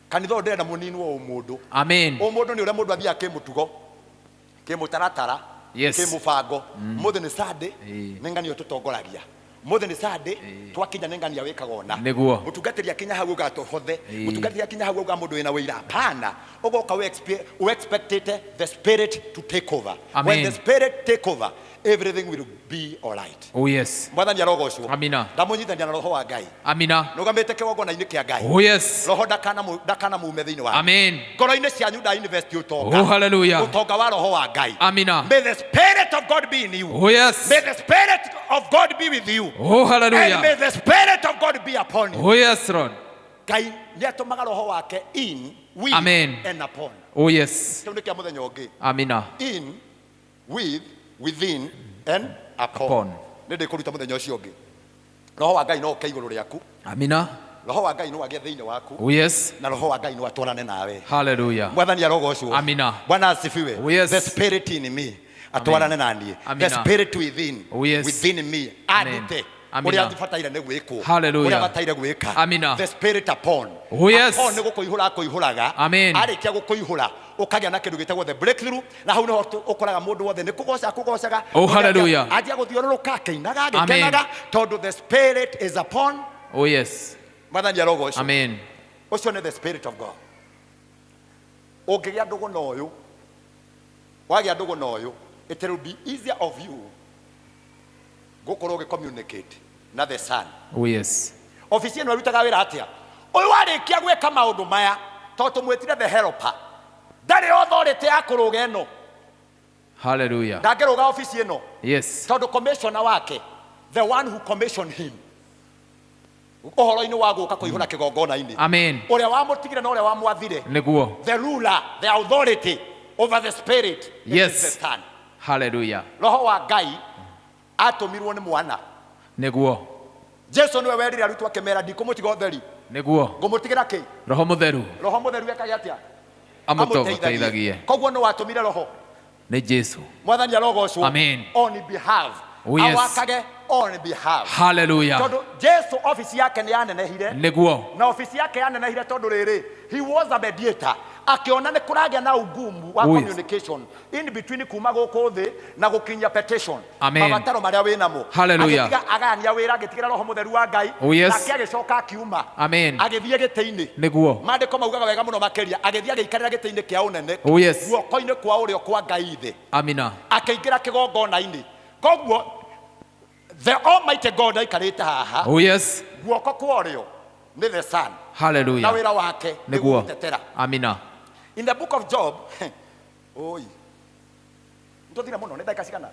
kanitha ũyũ ndĩrenda mũninwo ũmũndũ amen ũmũndũ nĩ ũrĩa mũndũ athiaga kĩmũtugo kĩmũtaratara kĩmũbango mũthĩ nĩ Sunday nĩ nganio tũtongoragia mũthĩ nĩ Sunday twakinya nĩ ngania wĩkaga ona nĩguo mũtungatĩri akinya hau ũgatũhothe mũtungatĩri akinya hau ũga mũndũ wĩna wĩira hapana ũgoka we expected the Spirit to take over when the Spirit take over everything will be all right oh yes mwathani arogocwo amina ndamũnyitania na roho wa Ngai amina nũgamĩte kĩgongona-inĩ kĩa Ngai oh yes roho ndakana muume thĩinĩ wa amen ngoro-inĩ cianyu ndainvest ũtonga oh hallelujah ũtonga wa roho wa Ngai amina may the Spirit of God be in you oh yes may the Spirit of God be with you oh hallelujah and may the Spirit of God be upon you oh yes Lord Ngai nĩatũmaga roho wake in with amen and upon oh yes kĩu nĩ kĩa mũthenya ũngĩ amina in with within and upon nĩ ndĩkũruta mũthenya ũcio ũngĩ roho wa Ngai no oke igũrũ rĩaku amina roho wa Ngai no agĩe thĩinĩ waku oh yes na roho wa Ngai no atwarane nawe hallelujah mwathani arogocwo amina Bwana asifiwe oh yes the Spirit in me atwarane na niĩ the Spirit within oh yes within me andite ũrĩa ngĩbataire nĩ gwĩkwo ũrĩa bataire gwĩka amina the Spirit upon oh yes upon nĩ gũkũihũra akũihũraga arĩkia gũkũihũra ũkagĩa na kĩndũ gĩtagwo the breakthrough na hau nĩho ũkoraga mũndũ wothe nĩ kũgocaga oh hallelujah anjia gũthiũrũrũka akĩinaga agĩkenaga tondũ the Spirit is upon oh yes mwathani arogocwo amen ũcio nĩ the Spirit of God ũngĩgĩa ndũgũ na ũyũ wagĩa ndũgũ na ũyũ it will be easier of you gũkorwo communicate na the Son oh yes ofisi ĩno ĩrutaga wĩra atĩa ũyũ warĩkia gwĩka maũndũ maya tondũ tũmwĩtire the helper ndarĩ authority ya kũrũga ĩno hallelujah ndangĩrũga ofisi ĩno yes tondũ commissioner wake the one who commissioned him ũhoro-inĩ wa gũka kũihũra kĩgongona-inĩ amen ũrĩa wamũtigire na ũrĩa wamwathire nĩguo the ruler the authority over the Spirit yes is the Son hallelujah roho wa Ngai atũmirwo nĩ mwana nĩguo Jesu nĩwe werire arutwo akĩmera ndikũmũtiga ũtheri nĩguo ngũmũtigĩra kĩ roho mũtheru ekaga atĩa amũteithagie koguo nĩ watũmire roho nĩ Jesu mwathani arogocwo amen on behalf awakage on behalf hallelujah tondũ Jesu ofisi yake nĩ yanenehire nĩguo na ofisi yake yanenehire tondũ rĩrĩ he was a mediator akiona nĩ kũragĩa na ugumu wa communication in between kuma gũkũ thĩ na gũkinyia petition mabataro marĩa wĩnamo agĩtiga agania wĩra agĩtigĩra roho mũtheru wa Ngai nake agĩcoka akiuma agĩthiĩ gĩtĩ-inĩ nĩguo maandĩko maugaga wega mũno makĩria agĩthiĩ agĩikarĩra gĩtĩ-inĩ kĩa ũnene guoko-inĩ kwa ũrĩo kwa Ngai thĩ amina akĩingĩra kĩgongona-inĩ koguo the Almighty God aikarĩte haha guoko kwa ũrĩo nĩ the Son Hallelujah. Na wira wake Niguo. gutetera. Amina. In the book of Job, oi. Ndothira muno ne ndaka cigana.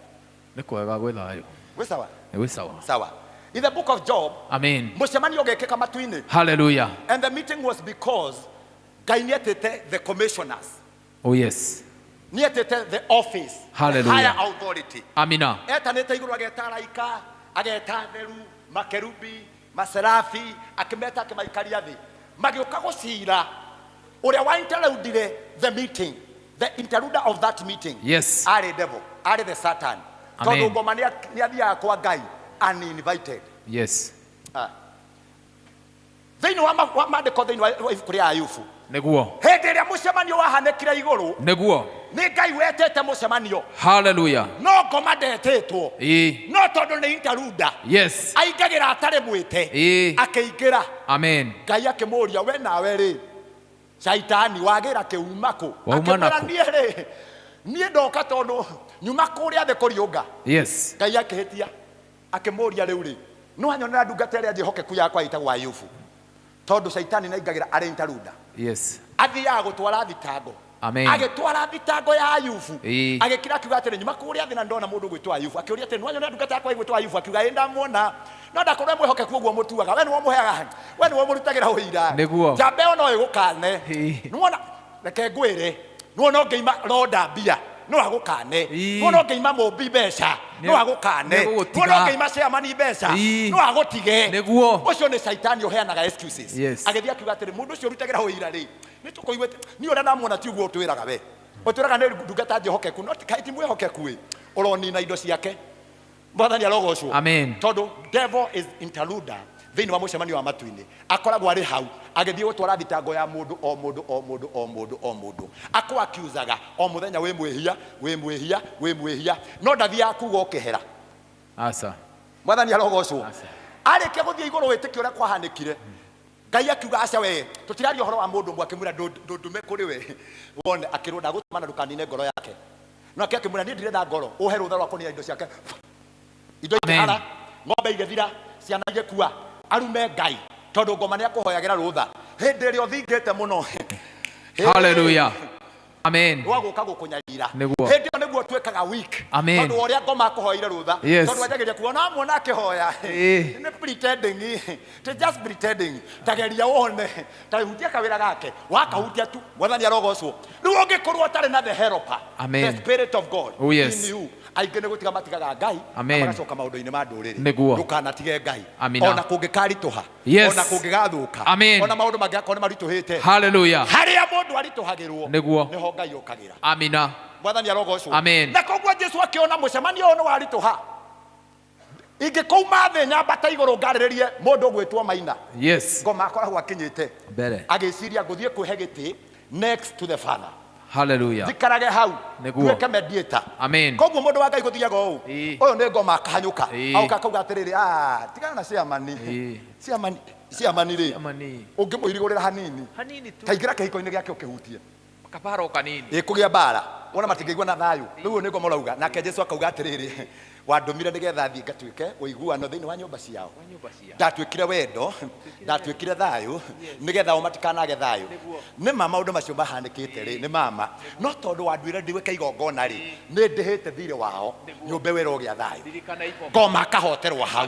Nĩ kwega gwĩ thayũ. Gwe sawa? Nĩ sawa. Sawa. In the book of Job, Amen. mucemanio gĩkĩka matu-inĩ. Hallelujah. And the meeting was because Ngai nĩetĩte the commissioners. Oh yes. Nĩetĩte the office. Hallelujah. The higher authority. Amina. Etanĩte igũrũ ageta araika, ageta theru, makerubi, maserafi, akĩmeta akĩmaikaria thĩ. Magĩũka gũcira ũrĩa wa interrudire the meeting. The interruder of that meeting. Yes. Are devil, are the Satan. Amen. Tondũ ngoma nĩathiaga kwa Ngai uninvited. Yes. Thĩinĩ wa maandĩko thĩinĩ wa ibuku rĩa Ayubu. Nĩguo. Hĩndĩ ĩrĩa mũcemanio wahanĩkire igũrũ. Nĩguo. Nĩ Ngai wetete mũcemanio. Hallelujah. No ngoma ndetĩtwo. No tondũ nĩ interruder. Yes. Aingagĩra atarĩ mwĩte. Akĩingĩra. Amen. Ngai akĩmũria we nawe rĩ. Shaitani wagĩra kĩuma kũ. Akĩmwĩra niĩ rĩ. Niĩ ndoka tondũ nyuma kũrĩa thĩ kũriũnga. Yes. Ngai akĩhĩtia. Akĩmũria rĩu rĩ. Nĩ wanyonera ndungata ĩrĩa njĩhokeku yakwa ĩtagwo Ayubu. Tondũ Shaitani nĩaingagĩra arĩ interruder. Yes. Athiaga gũtwara thitango. Amen. Agĩtwara thitango ya Ayubu. Agĩkira akiuga atĩrĩ nyuma kũrĩa thĩ na ndona mũndũ gwĩtwo Ayubu. Akĩũria atĩrĩ nĩ wanyonera ndungata yakwa ĩgwĩtwo Ayubu. Akiuga ĩ ndamuona. No ndakorwo mwĩhokeku ũguo mũtuaga. We nĩwe mũheaga. We nĩwe mũrutagĩra ũira. Nĩguo. Njamba ĩyo no ĩgũkane. Nĩwona reke ngwĩre. Nĩwona ũngĩima roda mbia. No agũkane. Nĩwona ũngĩima mũmbi mbeca. No agũkane. Nĩwona ũngĩima chairman mbeca. No agũtige. Nĩguo. Ũcio nĩ Shaitani ũheanaga excuses. Agĩthiĩ akiuga atĩrĩ mũndũ ũcio ũrutagĩra ũira rĩ. Nĩtũkũiguĩte nĩ ũrĩa ndamuona ti ũguo ũtwĩraga we. Ũtwĩraga nĩ ndungata njĩhokeku no kaĩ ti mwĩhokeku we. Ũronina indo ciake. Mwathani arogocwo. Amen. Tondũ devil is interluder thĩinĩ wa mũcemanio wa matu-inĩ. Akoragwo arĩ hau agĩthiĩ gũtwara thitango ya mũndũ o mũndũ. Akũakiuzaga o mũthenya wĩ mwĩhia no ndathiaga kuuga ũkĩhera. Aca. Mwathani arogocwo. Arĩkia gũthiĩ igũrũ wĩtĩkio ũrĩa kwahanĩkire. Ngai akiuga aca we tũtiraria ũhoro wa mũndũ ũmwe akĩmwĩra ndũndume kũrĩ we. Wone akĩrũnda gũtũmana ndũkanine ngoro yake. No akĩmwĩra niĩ ndirenda ngoro ũhe rũtha rwa kũnina indo ciake. Indo ikĩhara ng'ombe igĩthira ciana igĩkua arume Ngai tondũ ngoma nĩakũhoyagĩra rũtha. Hĩndĩ ĩrĩa ũthingĩte mũno. Hallelujah. Amen. Wagoka gũkũnyarira. Hĩndĩ ĩyo nĩguo twĩkaga weak. Tondũ ũrĩa ngoma akũhoire rũtha. Tondũ wajagĩria kuona muona akĩhoya. Nĩ pretending. Te just pretending. Tageria wone. Tahutia kawĩra gake. Wakahutia tu. Mwathani arogocwo. Rĩu ũngĩkorwo ũtarĩ na the helper. The spirit of God in you. Aingĩ nĩ gũtiga matigaga Ngai. Magacoka maũndũ-inĩ ma ndũrĩrĩ. Ndũkanatige Ngai. Ona kũngĩkaritũha. Ona kũngĩgathũka. Ona maũndũ mangĩakorwo maritũhĩte. Hallelujah. Harĩa mũndũ aritũhagĩrwo. Nĩho Ngai yũkagĩra. Amina. Mwathani arogocwo. Amen. Na koguo Jesũ akĩona mũcemanio ũyũ nĩ waritũha. Ingĩkouma thĩ nyambata igũrũ ngarĩrĩrie mũndũ gwĩtwo Maina. Yes. Ngoma akoragwo akinyĩte. Mbere. Agĩciria ngũthiĩ kwĩhe gĩtĩ next to the Father. Hallelujah. Zikarage hau. Tuweke mediator. Amen. Koguo mũndũ wa Ngai gũthiaga ũũ. Ũyũ nĩ ngoma akahanyũka. Auka akauga atĩrĩrĩ tigana na ciamani. Ciamani rĩ. Ũngĩmũirigũrĩra hanini. Kaingĩra kĩhiko-inĩ gĩake ũkĩhutie. Kabaro kanini. Kũgĩa mbara. Ona matingĩigua na thayũ. Rĩu nĩ ngoma ũrauga. Nake Jesũ akauga atĩrĩrĩ. Wandũmire nĩgetha thiĩ ngatuĩke ũiguano thĩinĩ wa nyũmba ciao. Ndatwĩkire wendo, ndatwĩkire thayũ, nĩgetha o matikanage thayũ. Nĩ mama maũndũ macio mahanĩkĩte rĩ, nĩ mama. No tondũ wanduire ndĩwĩke igongona rĩ, nĩ ndĩhĩte thirĩ wao, nyũmbe wĩra ũgĩa thayũ. Ngoma akahoterwo hau.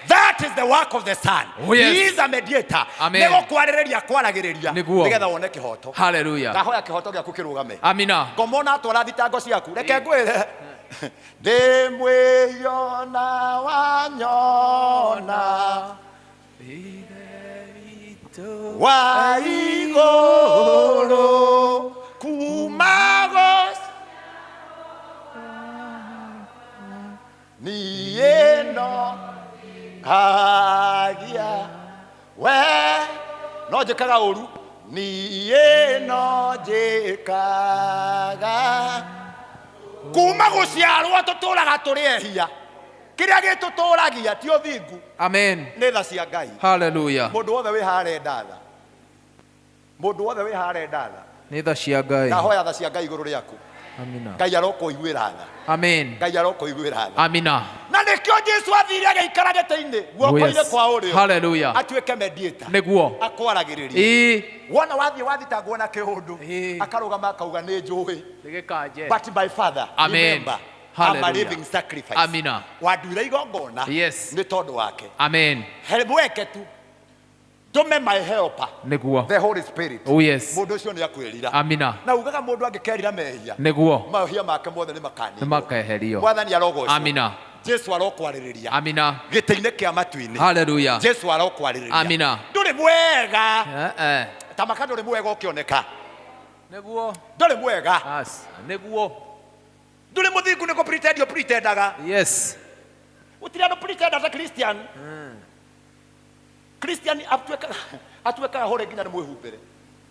That is the work of the Son. He is a mediator. Nĩ gũkwarĩrĩria kwaragĩrĩria, nĩgetha wone kĩhoto. Hallelujah. Ndahoya kĩhoto gĩaku kĩrũgame. Amina. Ngoma ona atwara thitango ciaku, reke ngwĩre. Ndĩmwĩyona wanyona wa igũrũ kuma niĩ no hagia we no njĩkaga ũru niĩ no njĩkaga kuma gũciarwo tũtũraga tũrĩ ehia kĩrĩa gĩtũtũragia ti ũthingu. Amen. Nĩ tha cia Ngai. Hallelujah. Mũndũ wothe wĩ harĩa ndatha. Mũndũ wothe wĩ harĩa ndatha. Nĩ tha cia Ngai. Ndahoya tha cia Ngai igũrũ rĩaku. Amina. Ngai arokũiguĩra tha. Amen. Ngai arokũiguĩra tha. Amina. Na nĩkĩ nikio Jesu athire agikara gete-ini guoko-ini kwa urio hallelujah atuike mediator niguo akwaragiriria wona wathitagwo na kiundu akarugama akauga ni njui but my father remember I'm a living sacrifice. Amina. Waduire igongona ni tondu wake. Amen. Helbweke tu. Tume my helper. Niguo. The Holy Spirit. Oh yes. Mundu ucio ni akwirira. Amina. Na ugaga mundu angikerira mehia. Niguo. Mahia make mothe ni makani. Ni makaherio. Mwathani arogocwo. Amina. Jesu arokwariria. Amina. Gite-ini kia matu-ini. Hallelujah. Jesu arokwariria. Amina. Nduri mwega. Tamaka nduri mwega ukioneka. Niguo. Nduri mwega. Yes. Niguo. Nduri muthingu niko pretendio pretendaga. Yes. Utiriano pretenda ta Christian. Christian atueka hore ginya ni mwehumbere.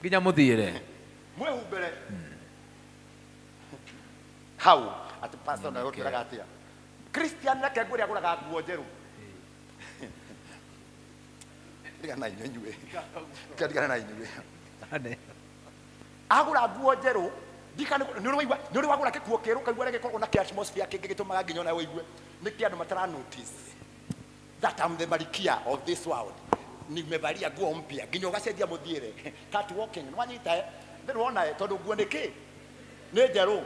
Ginya muthiire. Mwehumbere. How? Ati pastor na rotiraga atia. Christian na keguri aguraga nguo njeru. Ndiga na inywe. Ndiga na inywe. Ane. Agura nguo njeru. Dika ni uri wagura kikuo keru kaigwa gikorwo na atmosphere kingi gitumaga nginya na wigue niki andu matara notice that I'm the Malkia of this world. Nimevalia nguo mpya nginya ugacenjia muthiire cat walking nwanyita ndĩrona tondu nguo niki ni njeru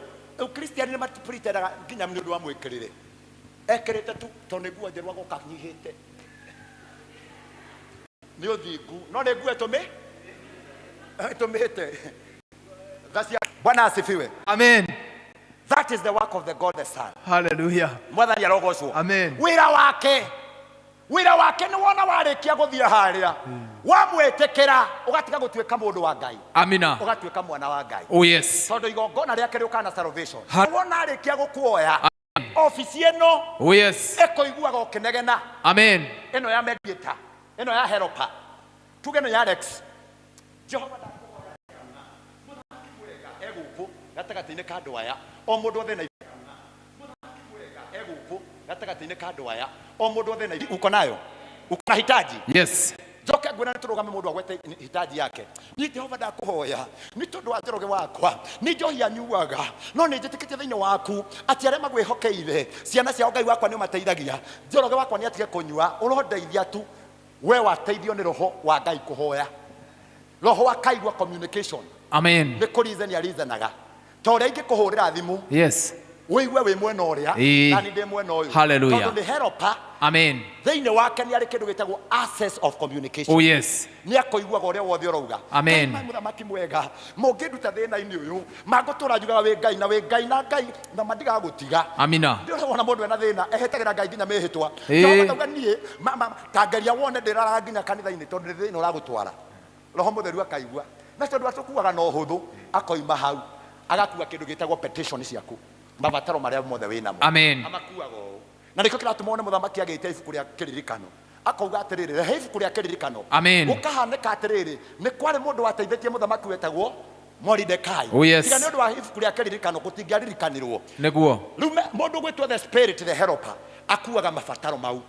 Christian ni matipriteraga nginya ni undu wa mwikirire ekirite tu tondu nguo njeru agoka nyihite ni uthingu no ni nguo tumihite Bwana asifiwe. Amen. That is the work of the God the Son. Hallelujah. Mwathani arogocwo. Amen. Wira wake ni wona warikia guthia haria. Wamwetekera ugatiga gutuika mundu wa Ngai. Amina. Ugatuika mwana wa Ngai. Oh yes. Tondu igongona riake riukana salvation. Wona arikia gukuoya. Ofisi eno. Oh yes. Ekoiguaga ukinegena. Amen. Eno ya mediator. Eno ya helper. Tugeno ya Alex. Jehova gatagati-ini ka andu aya o mundu othe na eguku gatagati-ini ka andu aya o mundu othe na uko nayo uko na hitaji yes joke ngwena turugame mundu agwete hitaji yake ni Jehova ndakuhoya ni tondu wa njoroge wakwa ni njohia nyuaga no ni njitikite thiini waku ati aria magwihokeire ciana cia Ngai wakwa ni mateithagia njoroge wakwa ni atige kunyua urondeithia tu we wateithio ni roho wa Ngai kuhoya roho wa kaigwa communication amen ni kurizania rizanaga tondu ingi kuhurira thimu yes wiigwe wi mwena uria na ni ndi mwena uyu hallelujah tondu ni helper amen thiini wake ni ari kindu gitagwo access of communication oh yes ni akoiguaga uria wothe urauga amen muthamaki mwega mungiruta thina-ini uyu magutura njugaga wi Ngai na Ngai na mandigaga gutiga amina ndio wona mundu ena thina ehetagira Ngai nginya mehitwa tondu nie tangaria wone ndirara nginya kanitha-ini tondu thina uragutwara roho mutheru akaigua na tondu atukuaga no huthu akoima hau agakua kindu gitagwo petition ciaku mabataro maria mothe winamo amen amakuaga na nikio kiratuma muthamaki agite ibuku ria kiririkano akauga atiriri rehe ibuku ria kiririkano amen ukahaneka atiriri ni kwari mundu wateithitie muthamaki wetagwo Mordecai oh yes tiga ni undu wa ibuku ria kiririkano gutingiaririkanirwo niguo riu mundu gwitwo the spirit the helper akuaga mabataro mau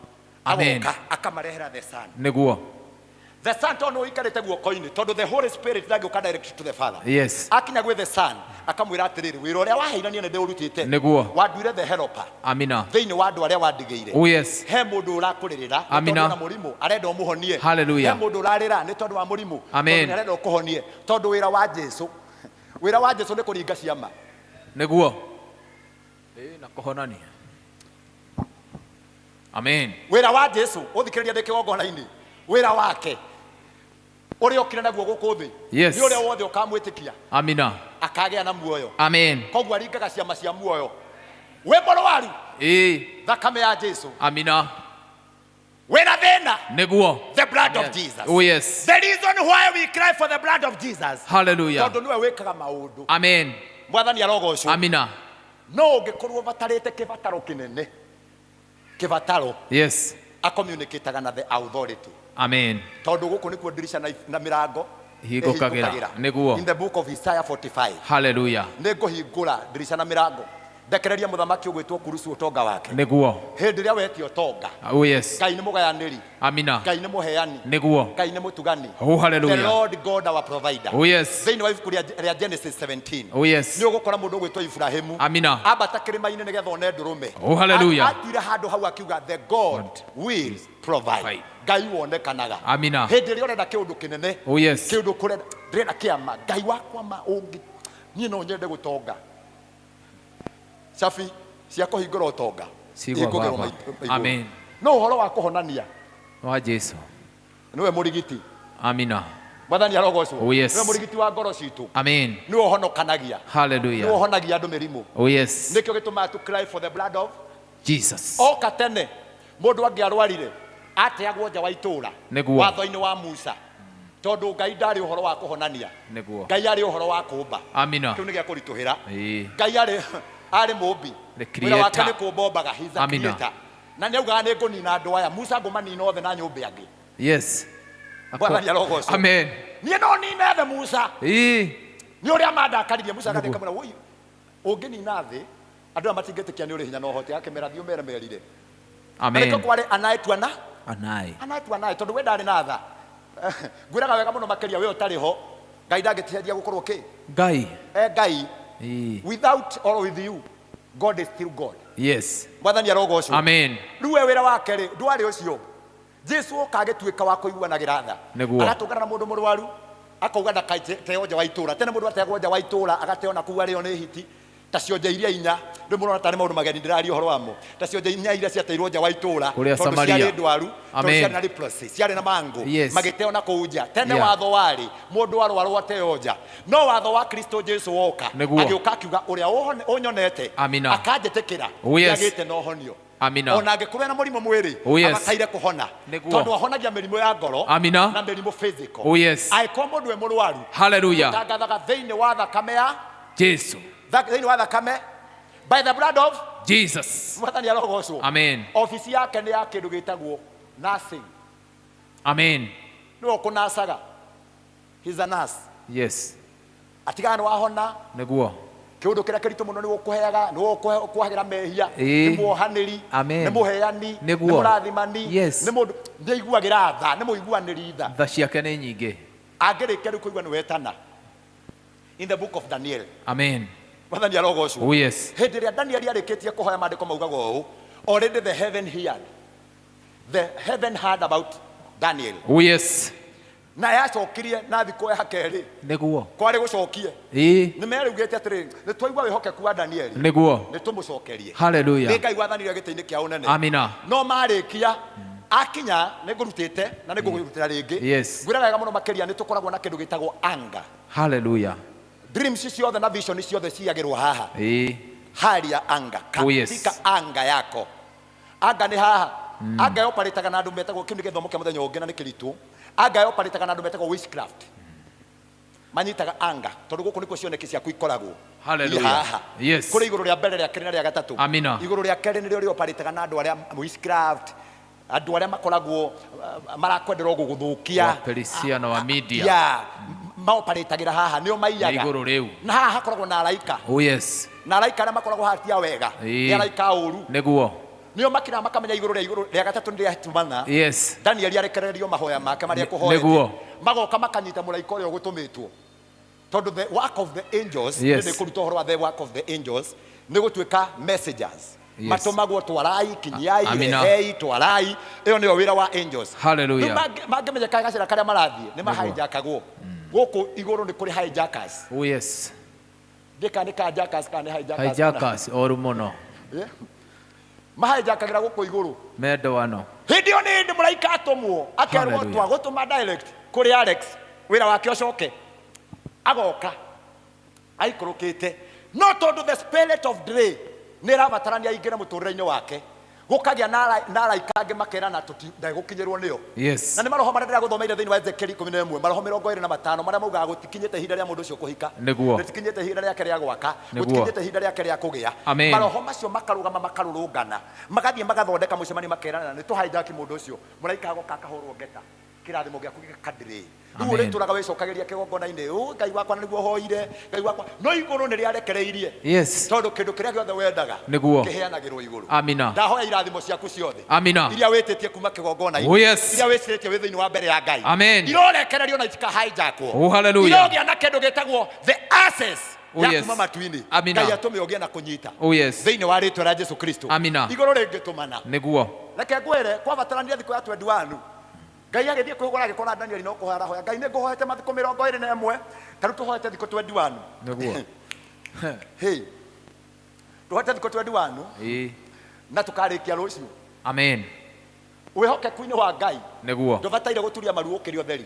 agoka akamarehera the son niguo the son tono ikarete guoko-ini tondu the Holy Spirit ndagioka direct to the Father yes akinya gwi the son akamwira atiriri wira uria waheirania ni ndiurutite niguo waduire the helper amina thiini wa andu aria wandigiire oh yes he mundu urakuririra amina na murimu arenda umuhonie hallelujah he mundu urarira ni tondu wa murimu amen arenda ukuhonie tondu wira wa Jesu ni kuringa ciama niguo na kuhonania amen wira wa Jesu uthikiriria ndi kigongona-ini wira wake uria okire naguo guku thi yes ni uria wothe ukamwitikia amina akagea na muoyo amen koguo aringaga ciama cia muoyo we mũrwaru thakame ya Jesu amina wena thina niguo the blood of Jesus oh yes the reason why we cry for the blood of Jesus hallelujah tondu niwe wikaga maundu amen mwathani arogocwo amina no ungikorwo batarite kibataro kinene kibataro yes acommunicateaga na the authority amen tondu guku nikuo dirisha na mirango higukagira niguo in the book of Isaiah 45 hallelujah niguhingura dirisha na mirango ndekereria muthamaki ugwitwo kurusu utonga wake niguo hindi ria wetio tonga oh yes Ngai ni mugayaniri amina Ngai ni muheani niguo Ngai ni mutugani oh hallelujah the Lord God our provider oh yes thini wa ibuku ria Genesis 17 oh yes ni ugukora mundu ugwitwo Ibrahimu amina ambata kirima-ini nigetha one ndurume oh hallelujah atire handu hau akiuga the God will provide Ngai wonekanaga amina hindi ria urenda kiundu kinene oh yes kiundu kurenda ndrenda kiama Ngai wakwa ma ungi nie no nyende gutonga Shafi ciako hingura utonga amen no horo wa kuhonania wa Jesu niwe murigiti amina Mwathani arogocwo oh yes niwe murigiti wa ngoro citu amen niwe honokanagia hallelujah niwe honagia andu mirimu oh yes nikio gituma to cry for the blood of Jesus o katene mundu angiarwarire ateagwo nja wa itura watho-ini wa Musa tondu Ngai ndari uhoro wa kuhonania niguo Ngai ari uhoro wa kumba amina kiu ni gia kurituhira Ngai ari mumbi wira wake ni kumbombaga hiza creator na ni augaga ni ngunina andu aya Musa ngumanina othe na nyumba angi yes Mwathani arogocwo amen nie no nina the Musa ni uria mandakaririe Musa agathika mura uyu unginina thi andu aya matingitikia ni uri hinya no hote yake merathio merire amen ariko kware anaitwana anai tondu we ndari na tha ngwiraga wega muno makeria we utari ho Ngai ndangitiheria gukorwo ki Ngai Ngai without or with you God is still God yes Mwathani arogocwo amen ruwe wira wake ri ndwari ucio Jesu okagituika wa kuiguanagira tha aratungana na mundu murwaru akauga ndakaiteo nja wa itura tene mundu ategwo nja wa itura agateona kuwa rio ni hiti ta cionje iria inya ndu murona tani maundu mageni ndirari uhoro wamo ta cionje inya iria ciateirwo nja wa itura tondu ciari ndwaru tondu ciari na leprosy ciari na mango magiteo na kuunja tene watho wari mundu arwarwo ateo nja no watho wa Kristo Jesu woka agiuka akiuga uria unyonete akanjetekera agite no honio amina ona angekuwa na murimo mwiri abataire kuhona tondu ahonagia mirimo ya ngoro na mirimo physical aiko mundu we murwaru hallelujah tangathaga thiini wa thakame ya Jesu thiini wa thakame by the blood of Jesus Mwathani arogocwo amen ofisi yake ni ya kindu gitagwo nursing amen no kunasaga he's a nurse yes atigana wahona niguo kiundu kiria kiritu muno ni gukuheaga ni gukuhagira mehia ni muohaniri ni muheani ni murathimani ni mundu ni iguagira tha ni muiguaniri tha ciake ni nyingi angirikia kuigua ni wetana in the book of Daniel amen Mwathani arogocwo oh yes hindi ria Daniel arikitie kuhoya mandiko maugaga uu already the heaven heard about Daniel oh yes na yacokirie na thiko ya keri niguo kwari gucokie ni merugite atiri ni twaigua wihokeku wa Daniel niguo ni tumucokerie hallelujah Ngai wathanire gite-ini kia unene amina no marikia akinya ni ngurutite na ni ngurutira ringi ngwiraga wega muno makeria ni tukoragwo na kindu gitagwo anga hallelujah dreams ciothe na vision ciothe ciagirwo haha hali ya anga katika anga yako anga ni haha anga yoparitaga na andu metagwo kindu githomo kia muthenya ungi na ni kiritu anga yoparitaga na andu metagwo witchcraft manyitaga anga tondu guku niko cioneki ciaku ikoragwo hallelujah yes kuri iguru ria mbere ria keri na ria gatatu amina iguru ria keri nirio rioparitaga na andu aria witchcraft andu aria makoragwo marakwenderwo guguthukia Perisia na wa media maoparitagira haha nio maiyaga iguru riu na haha hakoragwo na araika oh yes na araika aria makoragwo hatia wega ni araika uru niguo nio makira makamenya iguru ria gatatu ni ria tumana Daniel arekererio mahoya make maria kuhoya niguo magoka makanyita muraika uria gutumitwo tondu the work of the angels ni kuruta horo wa the work of the angels ni gutuika messengers matumagwo twarai kinyiai rehei twarai iyo niyo wira wa angels hallelujah mangemenyeka gacira karia marathie ni mahaijakagwo guku iguru ni kuri hijackers oh yes dika ni hijackers kana hijackers oru muno mahaijacagira guku iguru mendo wano hindi oni ndi muraika atumwo akerwo twa gutuma direct kuri Alex wira wake ucoke agoka aikurukite no tondu the spirit of delay ni rabatarania ingira muturire-ini wake gukagia na araika angi makerana ndigukinyirwo nio na ni maroho maria ndiraguthomeirie thiini wa Ezekiel 11 maroho 25 maria maugaga gutikinyite ihinda ria mundu ucio kuhika gutikinyite ihinda riake ria gwaka gutikinyite ihinda riake ria kugia maroho macio makarugama makarurungana magathie magathondeka mucemani makerana ni tuhaijaki mundu ucio muraika agoka akahurwo ngeta kirathimo gĩaku gĩkadire rĩu rĩ tũraga wĩcokageria kĩgongona-inĩ Ngai wakwa nĩguo hoire Ngai wakwa no igũrũ nĩ rĩarekereirie tondũ kĩndũ kĩrĩa gĩothe wendaga kĩheanagĩrwo igũrũ amina ndahoya irathimo ciaku ciothe amina iria wĩtĩtie kuma kĩgongona-inĩ iria wĩcirĩtie wĩ thĩinĩ wa mbere ya Ngai irorekererio na itikahijackwo irogĩa na kĩndũ gĩtagwo the access ya kuma matu-inĩ Ngai atũme ũgĩe na kũnyita thĩinĩ wa rĩtwa rĩa Jesũ Kristo igũrũ rĩngĩtũmana nĩguo reke ngwĩre kwabatarania thikũ ya 21 Ngai agĩthiĩ kwĩgũra agĩkora Daniel no kũhara hoya Ngai nĩ ngũhoete mathiko 21 tarũ tũhoete thikũ 21 nĩguo hey tũhoete thikũ 21 na tũkarĩkia rũciũ amen wĩhokeku-inĩ wa Ngai nĩguo ndũbataire gũturia maru ũkĩrĩ ũtheri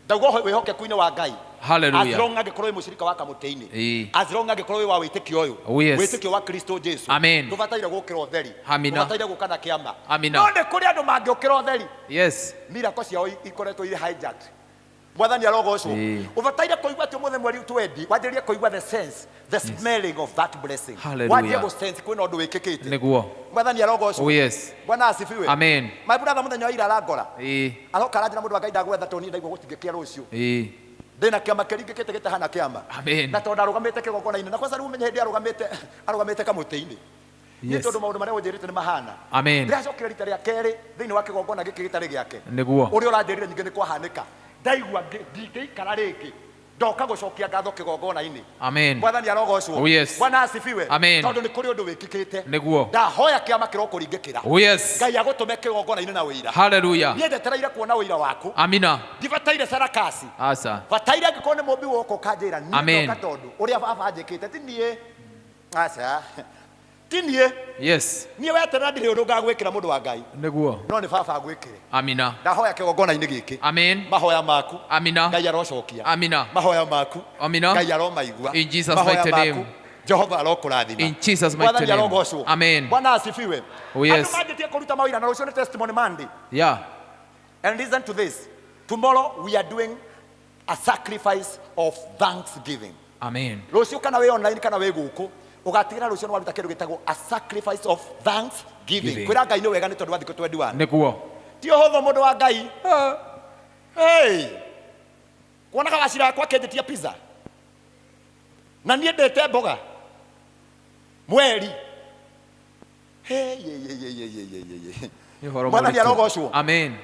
ndauga wĩhokeku-inĩ wa Ngai hallelujah as long angĩkorwo mũcirika wa Kamuti-Ini as long angĩkorwo wa wĩtĩkio ũyũ wĩtĩkio wa Kristo Jesu ndũbataire gũkĩra ũtheri ndũbataire gũka na kĩama no nĩ kũrĩ andũ mangĩũkĩra ũtheri miracle ciao ikoretwo irĩ hijacked mwathani arogocwo ũbataire kũigua atĩ mũthenya mweri 20 wanjĩrĩrie kũigua the sense the smelling of that blessing wanjie gũsense kwĩna ũndũ wĩkĩkĩte nĩguo mwathani arogocwo Bwana asifiwe amen my brother mũthenya wa ira arangora aroka aranjĩra mũndũ wa Ngai ndagwetha tondũ niĩ ndaigua gũtingĩkĩa rũciũ ndĩna kĩama kĩringĩkĩte gĩtahana kĩama na tondũ arũgamĩte kĩgongona-inĩ na kwanza rĩu menye hĩndĩ arũgamĩte Kamuti-Ini nĩ tondũ maũndũ marĩa ũnjĩrĩte nĩ mahana ndĩracokire rita rĩa kerĩ thĩinĩ wa kĩgongona gĩkĩ gĩtarĩ gĩake ũrĩa ũranjĩrĩire nyingĩ nĩ kwahanĩka ndaigua ndingĩikara rĩngĩ ndoka gũcokia ngatho kĩgongona-inĩ mwathani arogocwo Bwana asifiwe tondũ nĩ kũrĩ ũndũ wĩkĩkĩte ndahoya kĩama kĩrokũringĩkĩra Ngai agũtũme kĩgongona-inĩ na wĩira niĩ ndetereire kuona wĩira waku ndibataire sarakasi bataire angĩkorwo nĩ mũmbi woka ũkanjĩra niĩ ndoka tondũ ũrĩa baba anjĩkĩte ti niĩ aca ti niĩ niĩ weterera ndirĩ ũndũ ngagwĩkĩra mũndũ wa Ngai nĩguo no nĩ baba agwĩkĩre ndahoya kĩgongona-inĩ gĩkĩ mahoya maku Ngai arocokia mahoya maku Ngai aromaigua mahoya maku Jehova arokũrathima in Jesus mighty name amen Bwana asifiwe andũ manjĩtie kũruta mawĩra na rũciũ nĩ testimony Monday and listen to this tomorrow we are doing a sacrifice of thanksgiving rũciũ kana wĩ online kana wĩ gũkũ ugatigĩra rũciũ nĩ waruta kĩndũ gĩtagwo a sacrifice of thanksgiving kwĩra Ngai nĩ wega nĩ tondũ wa thikũ 21 nĩguo ti ũhũthũ mũndũ wa Ngai kuonaga gacira yakwa kenjĩtia pizza na niĩ ndĩte mboga mweri mwathani arogocwo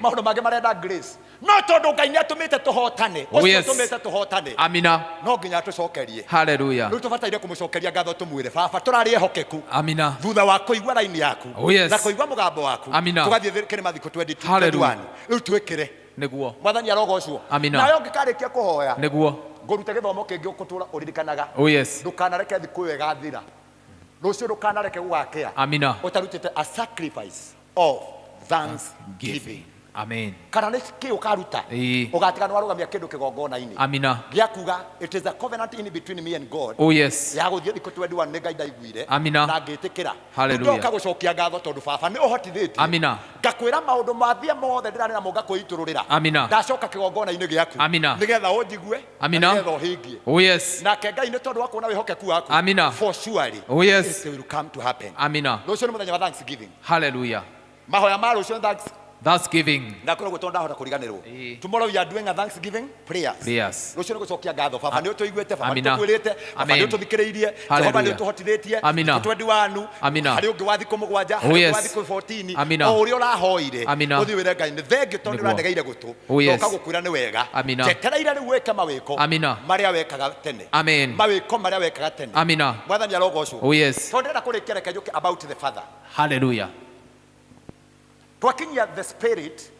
maũndũ mangĩ marenda grace no tondũ Ngai nĩ atũmĩte tũhotane ũcio tũmĩte tũhotane no nginya tũcokerie rĩu tũbataire kũmũcokeria ngatho tũmwĩre baba tũrarĩ ehokeku thutha wa kũigua raini yaku na kũigua mũgambo waku tũgathiĩ kĩrĩma thikũ 21 rĩu twĩkĩre mwathani arogocwo nayo ngĩkarĩkia kũhoya ngũrute gĩthomo kĩngĩ ũkũtũra ũririkanaga ndũkanareke thikũ ĩyo ĩgathira rũciũ ndũkanareke gũgakĩa ũtarutĩte a sacrifice of thanksgiving kana nĩ kĩ ũkaruta ũgatiga nĩ warũgamia kĩndũ kĩgongona-inĩ gĩa kuga it is a covenant in between me and God ya gũthiĩ thikũ 21 nĩ Ngai ndaiguire na ngĩtĩkĩra ndoka gũcokia ngatho tondũ baba nĩ ũhotithĩtie ngakwĩra maũndũ mathia mothe ndĩrarĩ namo ngakwĩitũrũrĩra ndacoka kĩgongona-inĩ gĩaku nĩgetha ũnjigue nĩgetha ũhingie nake Ngai nĩ tondũ wa kuona wĩhokeku waku for surely it will come to happen rũciũ nĩ mũthenya wa thanksgiving mahoya ma rũciũ Thanksgiving. Tomorrow we are doing a Thanksgiving prayers. Rũciũ nĩ gũcokia ngatho baba nĩ ũtũiguĩte baba nĩ ũtũgwĩrĩte baba nĩ ũtũthikĩrĩirie Jehova nĩ ũtũhotithĩtie twendwanu harĩ ũngĩ wa thikũ mũgwanja harĩ wa thikũ 14 o ũrĩa ũrahoire ũthiĩ wĩre Ngai nĩ thengio tondũ ũranegeire gũtũ ndoka gũkwĩra nĩ wega njetereire rĩu wĩke mawĩko marĩa wekaga tene mawĩko marĩa wekaga tene mwathani arogocwo tondũ ndĩrenda kũrĩkia reke njũke about the father hallelujah twakinyia the spirit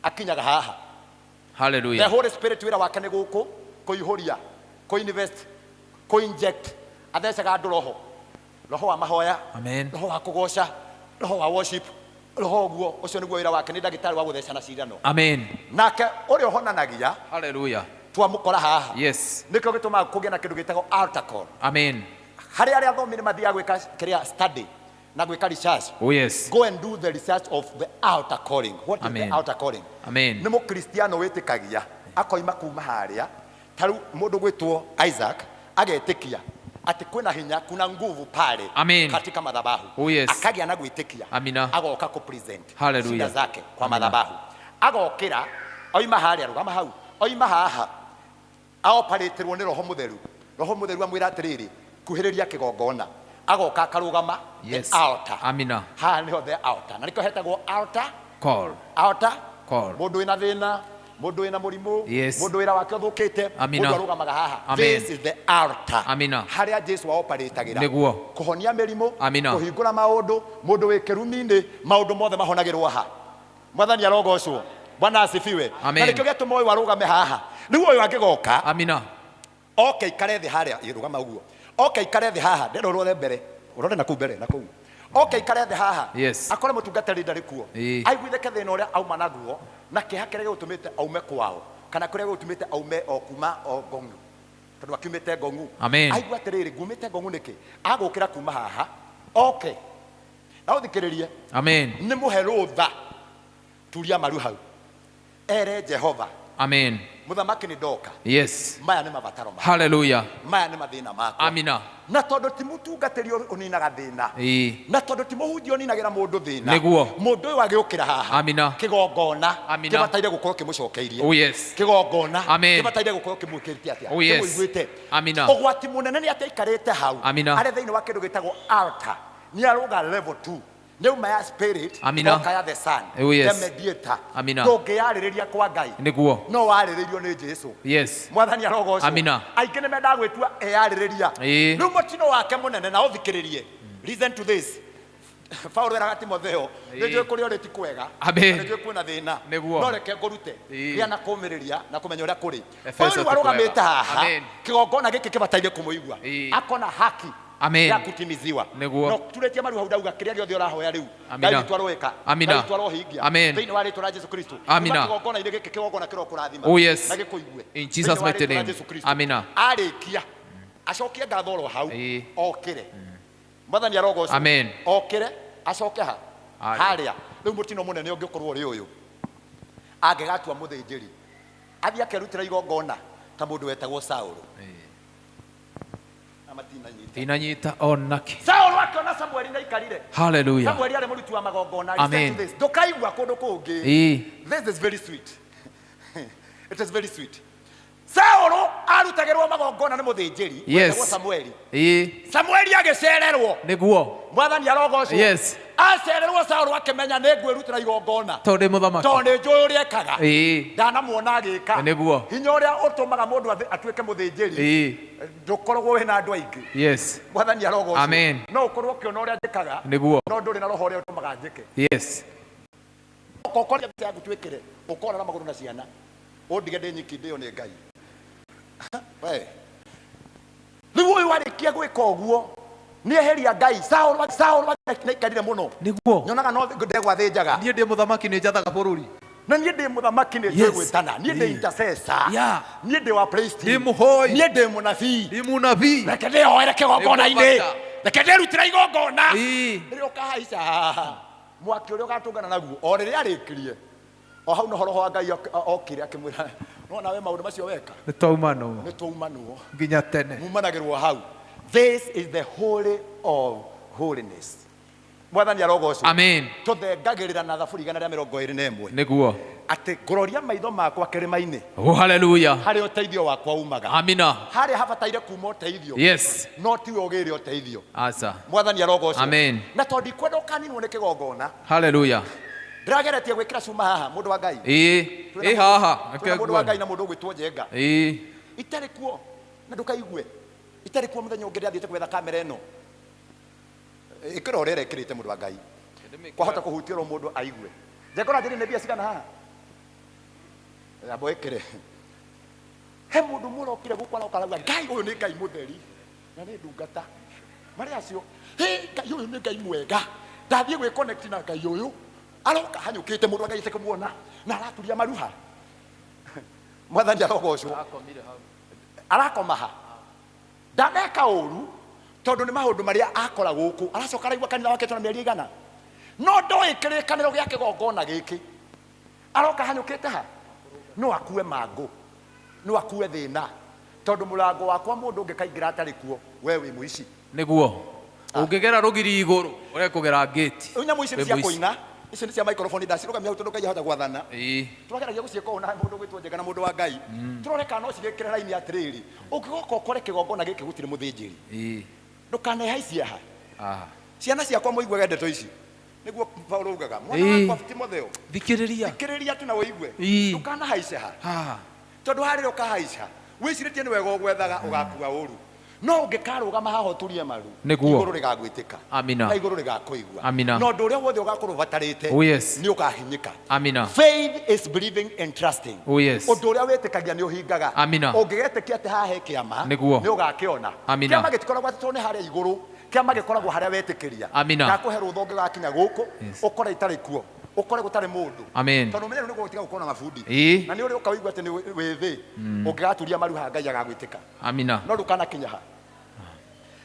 akinyaga haha the Holy Spirit wĩra wake nĩ gũkũ kũihũria kũ-invest kũ-inject athecaga andũ roho wa mahoya roho wa kũgoca roho wa worship roho ũguo ũcio nĩguo wĩra wake nĩ ndagĩtarĩ wa gũthecana cindano nake ũrĩa ũhonanagia twamũkora haha nĩkĩo gĩtũmaga kũgĩa na kĩndũ gĩtagwo altar call harĩ arĩa athomi nĩ mathiaga gwĩka kĩrĩa study na gwĩka research go and do the research of the altar calling what is the altar calling nĩ mũkristiano wĩtĩkagia akoima kuma harĩa tarĩu mũndũ gwĩtwo Isaac agetĩkia ati kuna hinya, kuna nguvu pale katika madhabahu. Akagia na gwitikia agoka ku present shida zake kwa madhabahu, agokira oima haria rugama hau, oima haha aoperatorwo ni roho mutheru amwira atiriri kuhiriria kigongona, agoka akarugama altar. Ha niho the altar, na niko hetagwo altar call. Mundu ina thina, mundu ina murimu, mundu ira wake thukite, mundu arugamaga haha. This is the altar. Haria Jesu aoperatagira kuhonia mirimu, kuhingura maundu, mundu wi kirumini, maundu mothe mahonagirwo ha. Mwathani arogocwo, Bwana asifiwe. Na nikio gituma uyu arugame haha, riu uyu angigoka okay kare thi haria irugama uguo, okay kare thi haha ndirorwo the mbere, urore na ku mbere na ku okay kare thi haha akore mutungatari ndari kuo, aiguitheke thina uria auma naguo na kihakere gutumite aume kwao, kana kuria gutumite aume okuma ogongu, tondu akiumite gongu aigua atiriri ngumite gongu niki agukira kuma haha. Okay au thikiririe ni muhe rutha turia maru hau ere Jehova muthamaki ni ndoka. Maya ni mabataro mako. Hallelujah. Maya ni mathina mako. Na tondu ti mutungatiri uninaga thina, na tondu ti muhunjia uninagira mundu thina, mundu uyu agiukira haha kigongona kibataire gukorwo kimucokeirie, kigongona kibataire gukorwo kimukirite atia, kimuiguite. Ugwati munene ni ataikarite hau ari thiini wa kindu gitagwo altar, ni aruga level 2 New my spirit, okaya the son, the mediator. Ndungiyaririria kwa Ngai. No wariririo ni Jesu. Mwathani arogocwo. Aingĩ nĩ mendaga gwĩtua eyarĩrĩria. Rĩu mũtino wake mũnene na ũthikĩrĩrie. Listen to this. Paulo eraga Timotheo, nĩnjũĩ kũrĩa ũrĩ ti kwega, nĩnjũĩ kwĩna thĩna, no reke ngũrute gĩa na kũũmĩrĩria na kũmenya ũrĩa kũrĩ. Paulo arũgamĩte haha, kĩgongona gĩkĩ kĩbataire kũmũigua, akona haki ya kutimiziwa. No tuletie maru hau dauga kiria giothe urahoya riu Ngai twaroeka, Ngai twarohingia thiini wa ritwa rĩa Jesu Kristo. Kigongona ile gĩkĩ kĩgongona kĩrokũrathima na gĩkũigue in Jesus mighty name. Amina. Arikia acokie ngathoro hau okire Mwathani arogocwo, okire acoke ha haria. Riu mutino munene ũngĩkorwo ũrĩ ũyũ angĩgatua mũthĩnjĩri athia kerutĩra igongona ta mũndũ wetagwo Saũlũ. Tinanyita onaki. Saũlũ akiona Samueli na ikarire. Hallelujah. Samueli ari mũruti wa magongona. Listen to this. Ndukaigua kũndũ kũngĩ. This is very sweet. It is very sweet. Saũlũ arutagĩrwo magongona nĩ mũthĩnjĩri wetagwo Samueli. Samueli agĩcererwo. Nĩguo. Mwathani arogocwo. Acererwo Saũlũ akĩmenya nĩ ngwĩrutĩra igongona. Tondũ ndĩ mũthamaki. Tondũ nĩ njũĩ ũrĩa ekaga. Ndanamuona agĩka. Nĩguo. Hinya ũrĩa ũtũmaga mũndũ atuĩke mũthĩnjĩri. Ndukoragwo wĩna andũ aingĩ. Mwathani arogocwo. No ũkorwo ũkĩona ũrĩa njĩkaga. Nĩguo. No ndũrĩ na roho ũrĩa ũtũmaga njĩke. Ũkokorĩa mbere yaku twĩkĩre. Ũkora na magũrũ na ciana. Ũndige ndĩ nyiki ndĩo nĩ Ngai. Rĩu ũyũ arĩkia gwĩka ũguo nĩeheria Ngai. Saũlũ nĩaikarire mũno. Nĩguo. Nyonaga no ndegwathĩnjaga. Niĩ ndĩ mũthamaki nĩ njathaga bũrũri. Na niĩ ndĩ mũthamaki nĩ twĩgwĩtana. Niĩ ndĩ intercessor. Niĩ ndĩ wa priest. Ndĩ mũhoi. Niĩ ndĩ mũnabii. Ndĩ mũnabii. Reke ndĩhoere kĩgongona-inĩ. Reke ndĩrutĩre igongona. Rĩrĩa ũkahaica mwaki ũrĩa ũgatũngana naguo o rĩrĩa arĩkirie o hau no roho wa Ngai okire akĩmwĩra no nawe maũndũ macio weka nĩ twauma nginya tene mumanagĩrwo hau. This is the holy of holiness. Mwathani arogocwo. Tũthengagĩrĩra na thaburi 121 nĩguo atĩ ngũroria maitho makwa kĩrĩma-inĩ. Hallelujah. Harĩ ũteithio wakwa umaga. Amina. Harĩ habataire kuma ũteithio. No tiwe ũgĩre ũteithio. Mwathani arogocwo. Na tondũ ikwenda ũkaninwo nĩ kĩgongona. Hallelujah. Ndĩrageretie gwĩkĩra cuma haha mũndũ wa Ngai. Haha. Mũndũ wa Ngai na mũndũ ũgwĩtwo Njenga. Itarĩ kuo na ndũkaigue. Itarĩ kuo mũthenya ũngĩ ndĩathiĩte gwetha kamera ĩno. Ĩkĩra ũrĩa ĩkĩrĩte mũndũ wa Ngai. Kwahota kũhutĩrwo mũndũ aigue. Njekora ndĩrĩ nĩ mbia cigana haha. Abo ĩkĩre. He mũndũ mũrokire gũkũ arauga Ngai ũyũ nĩ Ngai mũtheri. Na nĩ ndungata. Marĩ acio. Ngai ũyũ nĩ Ngai mwega. Ndathiĩ gwĩ connect na Ngai ũyũ. Aroka hanyũkĩte mũndũ wa Ngai kũmuona na araturia maruha. Mwathani arogocwo. Arakoma ha. Ndameka ũru tondũ nĩ maũndũ marĩa akora gũkũ. Aracoka araigua kanitha wake twana mĩeri igana. No ndoĩ kĩrĩkanĩro gĩa kĩgongona gĩkĩ. Aroka hanyũkĩte ha. No akue mangũ. No akue thĩna. tondu murango wakwa mundu ngikaingira atari kuo wewe muici niguo ungigera rugiri iguru urekugera gate unya muici cia kuina ici ni cia microphone ndacirugamia tondu Ngai ahota gwathana turageragia gucieka ona mundu gwitwo njega na mundu wa Ngai turoreka no cigekire raini atiriri ukigoka ukore kigongona giki gutire muthinjiri ndukanehaicia ha ciana ciakwa muigwe ndeto ici niguo Paulo ugaga mwana wakwa Timotheo thikiriria tu na woigwe ndukanahaicia ha tondu harire ukahaica wiciritie ni wega ugwethaga ugakua uru no ungikarugama haho turie maru iguru rigagwitika na iguru rigakuigwa no ndu uria wothe ugakorwo batarite ni ukahinyika faith is believing and trusting undu uria witikagia ni uhingaga ungigetekia ati haha he kiama ni ugakiona kiama gitikoragwo ati ni haria iguru kiama gikoragwo haria wetikiria na kuhe rutho ungigakinya guku ukora itari kuo ukore gutari mundu tondu menye nugo gutiga gukona mabundi na ni uri ukaigwa ati ni withi ungigaturia maru ha Ngai agagwitika no ndukana kinya ha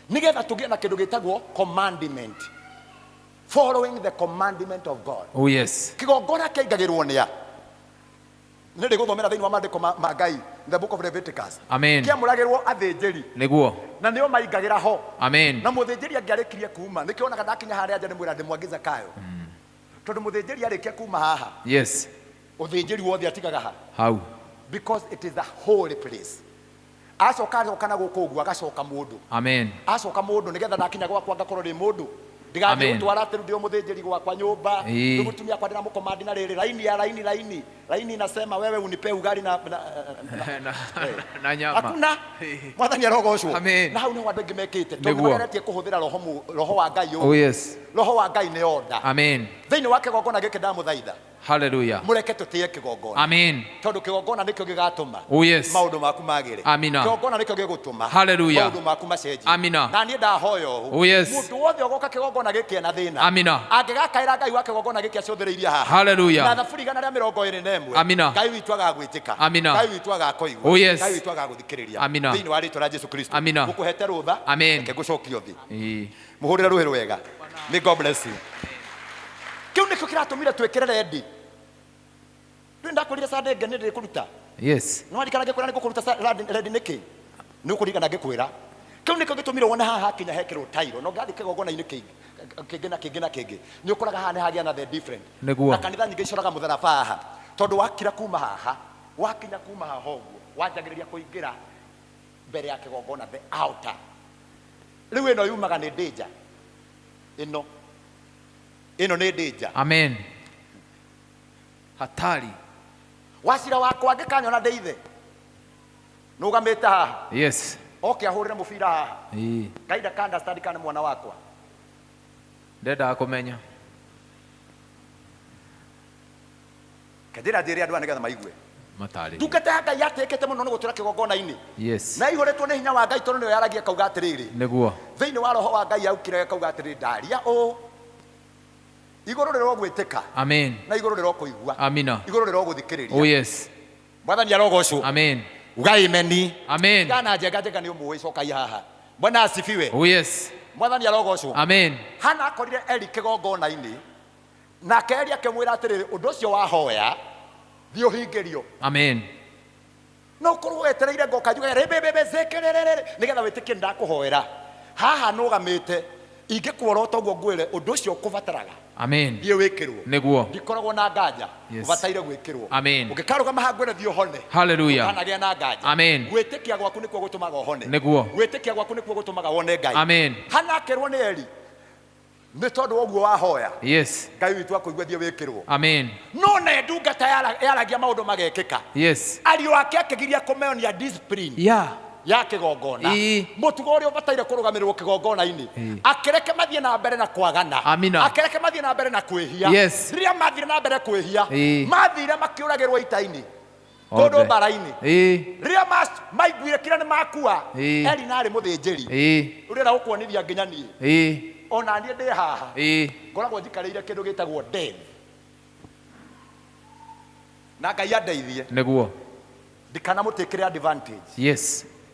nigetha tugie na kindu gitagwo commandment following the commandment of God kigongona kiaigagirwo nia nindi guthomera thiini wa maandiko ma Ngai the book of Leviticus kiamuragirwo athinjiri niguo na nio maigagira ho na muthinjiri angiarikirie kuma nikionaga ndakinya haria nja ni mwira ndimwangiza kayo tondu muthinjiri arikia kuma haha uthinjiri wothe atigaga ha hau because it is the holy place acoka na guku uguo agacoka mundu acoka mundu nigetha ndakinya gwakwa ngakorwo ri mundu ndigathiĩ gũtwara atĩ ndio mũthĩnjĩri gwakwa nyũmba nĩ mũtumia kwa ndĩramũkomandi na rĩrĩ laini inasema wewe unipe ugali na nyama hakuna mwathani arogocwo na hau nĩho andũ aingĩ mekĩte tondũ mageretie kũhũthĩra roho wa Ngai roho wa Ngai nĩ onda thĩinĩ wa kĩgongona gĩkĩ ndamũthaitha hallelujah mureke tutie kigongona tondu kigongona nikio gigatuma maundu maku magire kigongona nikio gigutuma maundu maku macenji na nie ndahoyo mundu wothe ogoka kigongona giki na thina angigakaira Ngai wa kigongona giki acũthĩrĩirie haha na thaburi igana rĩa 21 Ngai witũ agagwĩtĩka Ngai witũ agakoigua Ngai witũ agagũthikĩrĩria thĩinĩ wa rĩĩtwa rĩa Jesu Kristo ngũkũhete rũtha reke ngũcokie thĩ mũhũrĩre rũhĩ rwega. May God bless you. Kiu nikio kiratumire twekere ready twenda kurira sade ngene ndi kuruta no arikana ngikwira ni kuruta ready niki ni kurigana ngikwira kiu nikio gitumire wona haha kinya hekirwo tairo no ngathi kigongona ini kingi ni ukuraga haha ni hagia na the different na kanitha nyingi icoraga mutharaba haha tondu wakira kuma haha wakinya kuma haha hoguo wanjagiriria kuingira mbere ya kigongona the altar riu ino yumaga ni danger ino ni danger hatari wacira wakwa ngikanyona ndeithe nugamite haha oke ahurire mubira haha kaida kanda study kana mwana wakwa ndenda kumenya kadira ndiri andu anigetha maigue matari tukata Ngai yatekete muno nugutura kigongona ini na ihoretwo ni hinya wa Ngai tondu ni yaragia kauga atiriri niguo thiini wa roho wa Ngai aukire kauga atiriri ndaria iguru riro gwĩtĩka na iguru riro kuigua iguru riro guthikĩrĩria mwathani arogocwo ugai meni kana njega ni umuwi cokai haha bwana asifiwe mwathani arogocwo hana akorire eri kigongona-inĩ nake eri akĩmwĩra atĩrĩrĩ ũndũ ũcio wahoya thiĩ ũhingĩrio no korwo wetereire ngoka njuge zekerere nigetha wĩtĩkie ndakũhoera haha nũgamĩte ingĩkuorota ũguo ngwĩre ũndũ ũcio ũkũbataraga thiĩ wĩkĩrwo nĩguo ndikoragwo na nganja ũbataire gwĩkĩrwo ũngĩkarũgama haha ngwĩre thiĩ ũhone ũkanagĩa na nganja gwĩtĩkia gwaku nĩkuo gũtũmaga ũhone gwĩtĩkia gwaku nĩkuo gũtũmaga wone Ngai hana akĩrwo nĩ eri nĩ tondũ ũguo wahoya Ngai witũ akũigua thiĩ wĩkĩrwo no na ndungata yaragia maũndũ magekĩka ariũ ake akĩgiria kũmeonia discipline ya kigongona mutugo uria ubataire kurugamirwo kigongona-ini akireke mathie na mbere na kwagana akireke mathie na mbere na kwihia riria mathire na mbere kwihia mathire makiuragirwo ita-ini tondu mbara-ini riria maiguire kira ni makua eri nari muthinjiri urira ukwonithia nginya nie ona nie ndi haha ngoragwo njikareire kindu gitagwo death na Ngai andeithie niguo ndikanamutikire advantage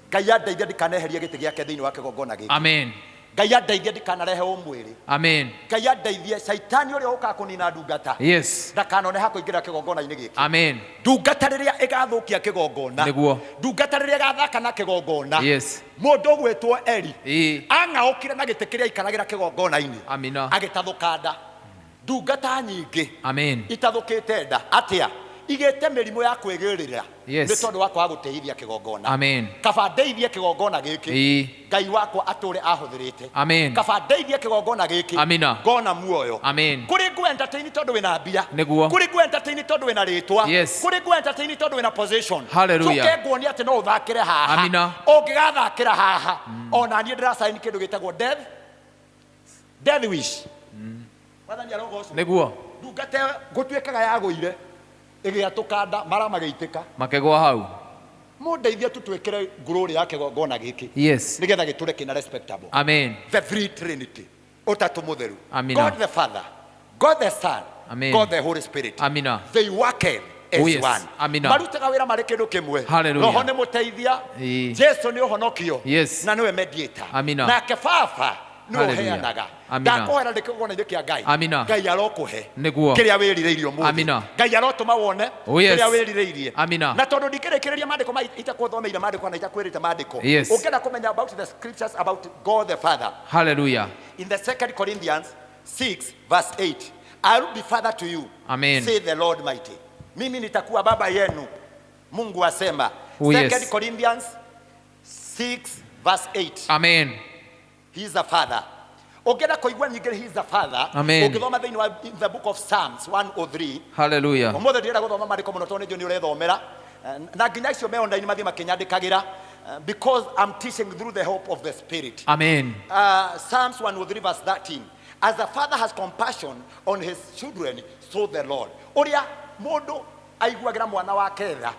Ngai andeithie ndikaneherie gĩtĩ gĩake thĩinĩ wa kĩgongona gĩkĩ Ngai andeithie ndikanarehe umwiri. Amen. Ngai andeithie shaitani uria uka kunina ndungata. Yes. Ndakanone ha kuingira kigongona-ini giki. Amen. Ndungata riria igathukia kigongona. Niguo. Ndungata riria igathaka na kigongona. Yes. Mundu gwetwo Eli. Ang'aukire na gite kiria ikaragira kigongona-ini. Amina. Agitathukanda. Ndungata nyingi. Amen. Itathukite nda. Atia. Igete mirimu ya kwigirira. Yes. Ni tondu wakwa guteithia kigongona. Amen. Kaba ndeithie kigongona giki. Ngai wakwa ature ahuthirite. Amen. Kaba ndeithie kigongona giki. Amina. Ngona muoyo. Amen. Kuri gu entertain tondu wina mbia. Niguo. Kuri gu entertain tondu wina ritwa. Yes. Kuri gu entertain tondu wina position. Hallelujah. Tuke nguoni ati no uthakire haha. Amina. Ungigathakira haha. Ona nie ndira sign kindu gitagwo death wish. Wathani arogoco. Niguo. Ndungate gutuikaga ya guire. Igiatukanda mara mageitika. Makegwa hau. Mundeithie tutwikire ngururi ya kigongona giki. Yes. Nigetha giture kina respectable. Amen. The three trinity. Utatu mutheru. Amina. God the Father, God the Son, Amen. God the Holy Spirit. Amina. They work as yes. one. Amina. Marutaga wira mari kindu kimwe. Hallelujah. Roho ni muteithia. Jesu ni uhonokio. Yes. Na niwe mediator. Amina. Na kebaba no heanaga. Amina. Ndakohera ndikigona kia Ngai. Amina. Ngai arokuhe. Niguo. Kiria wirireirio mu. Amina. Ngai arotuma wone. Yes. Kiria wirireirie. Amina. Na tondu ndikirikireria mandiko itakuthomeira mandiko na itakwirite mandiko. Yes. Ukenda kumenya about the scriptures about God the Father. Hallelujah. In the 2 Corinthians 6 verse 8, I will be father to you. Amen. Say the Lord mighty. Mimi nitakuwa baba yenu. Mungu asema. 2 Corinthians 6 verse 8. Amen. He is a father. Ogeda koigwa nyingire he is a father. Amen. Ukithoma thini wa in the book of Psalms 103. Hallelujah. Omothe ndira guthoma mariko muno tone joni urethomera. Na nginya icio me online mathi makinyandikagira because I'm teaching through the hope of the Spirit. Amen. Psalms 103 verse 13. As the father has compassion on his children, so the Lord. Oria mundu aiguagira mwana wake tha.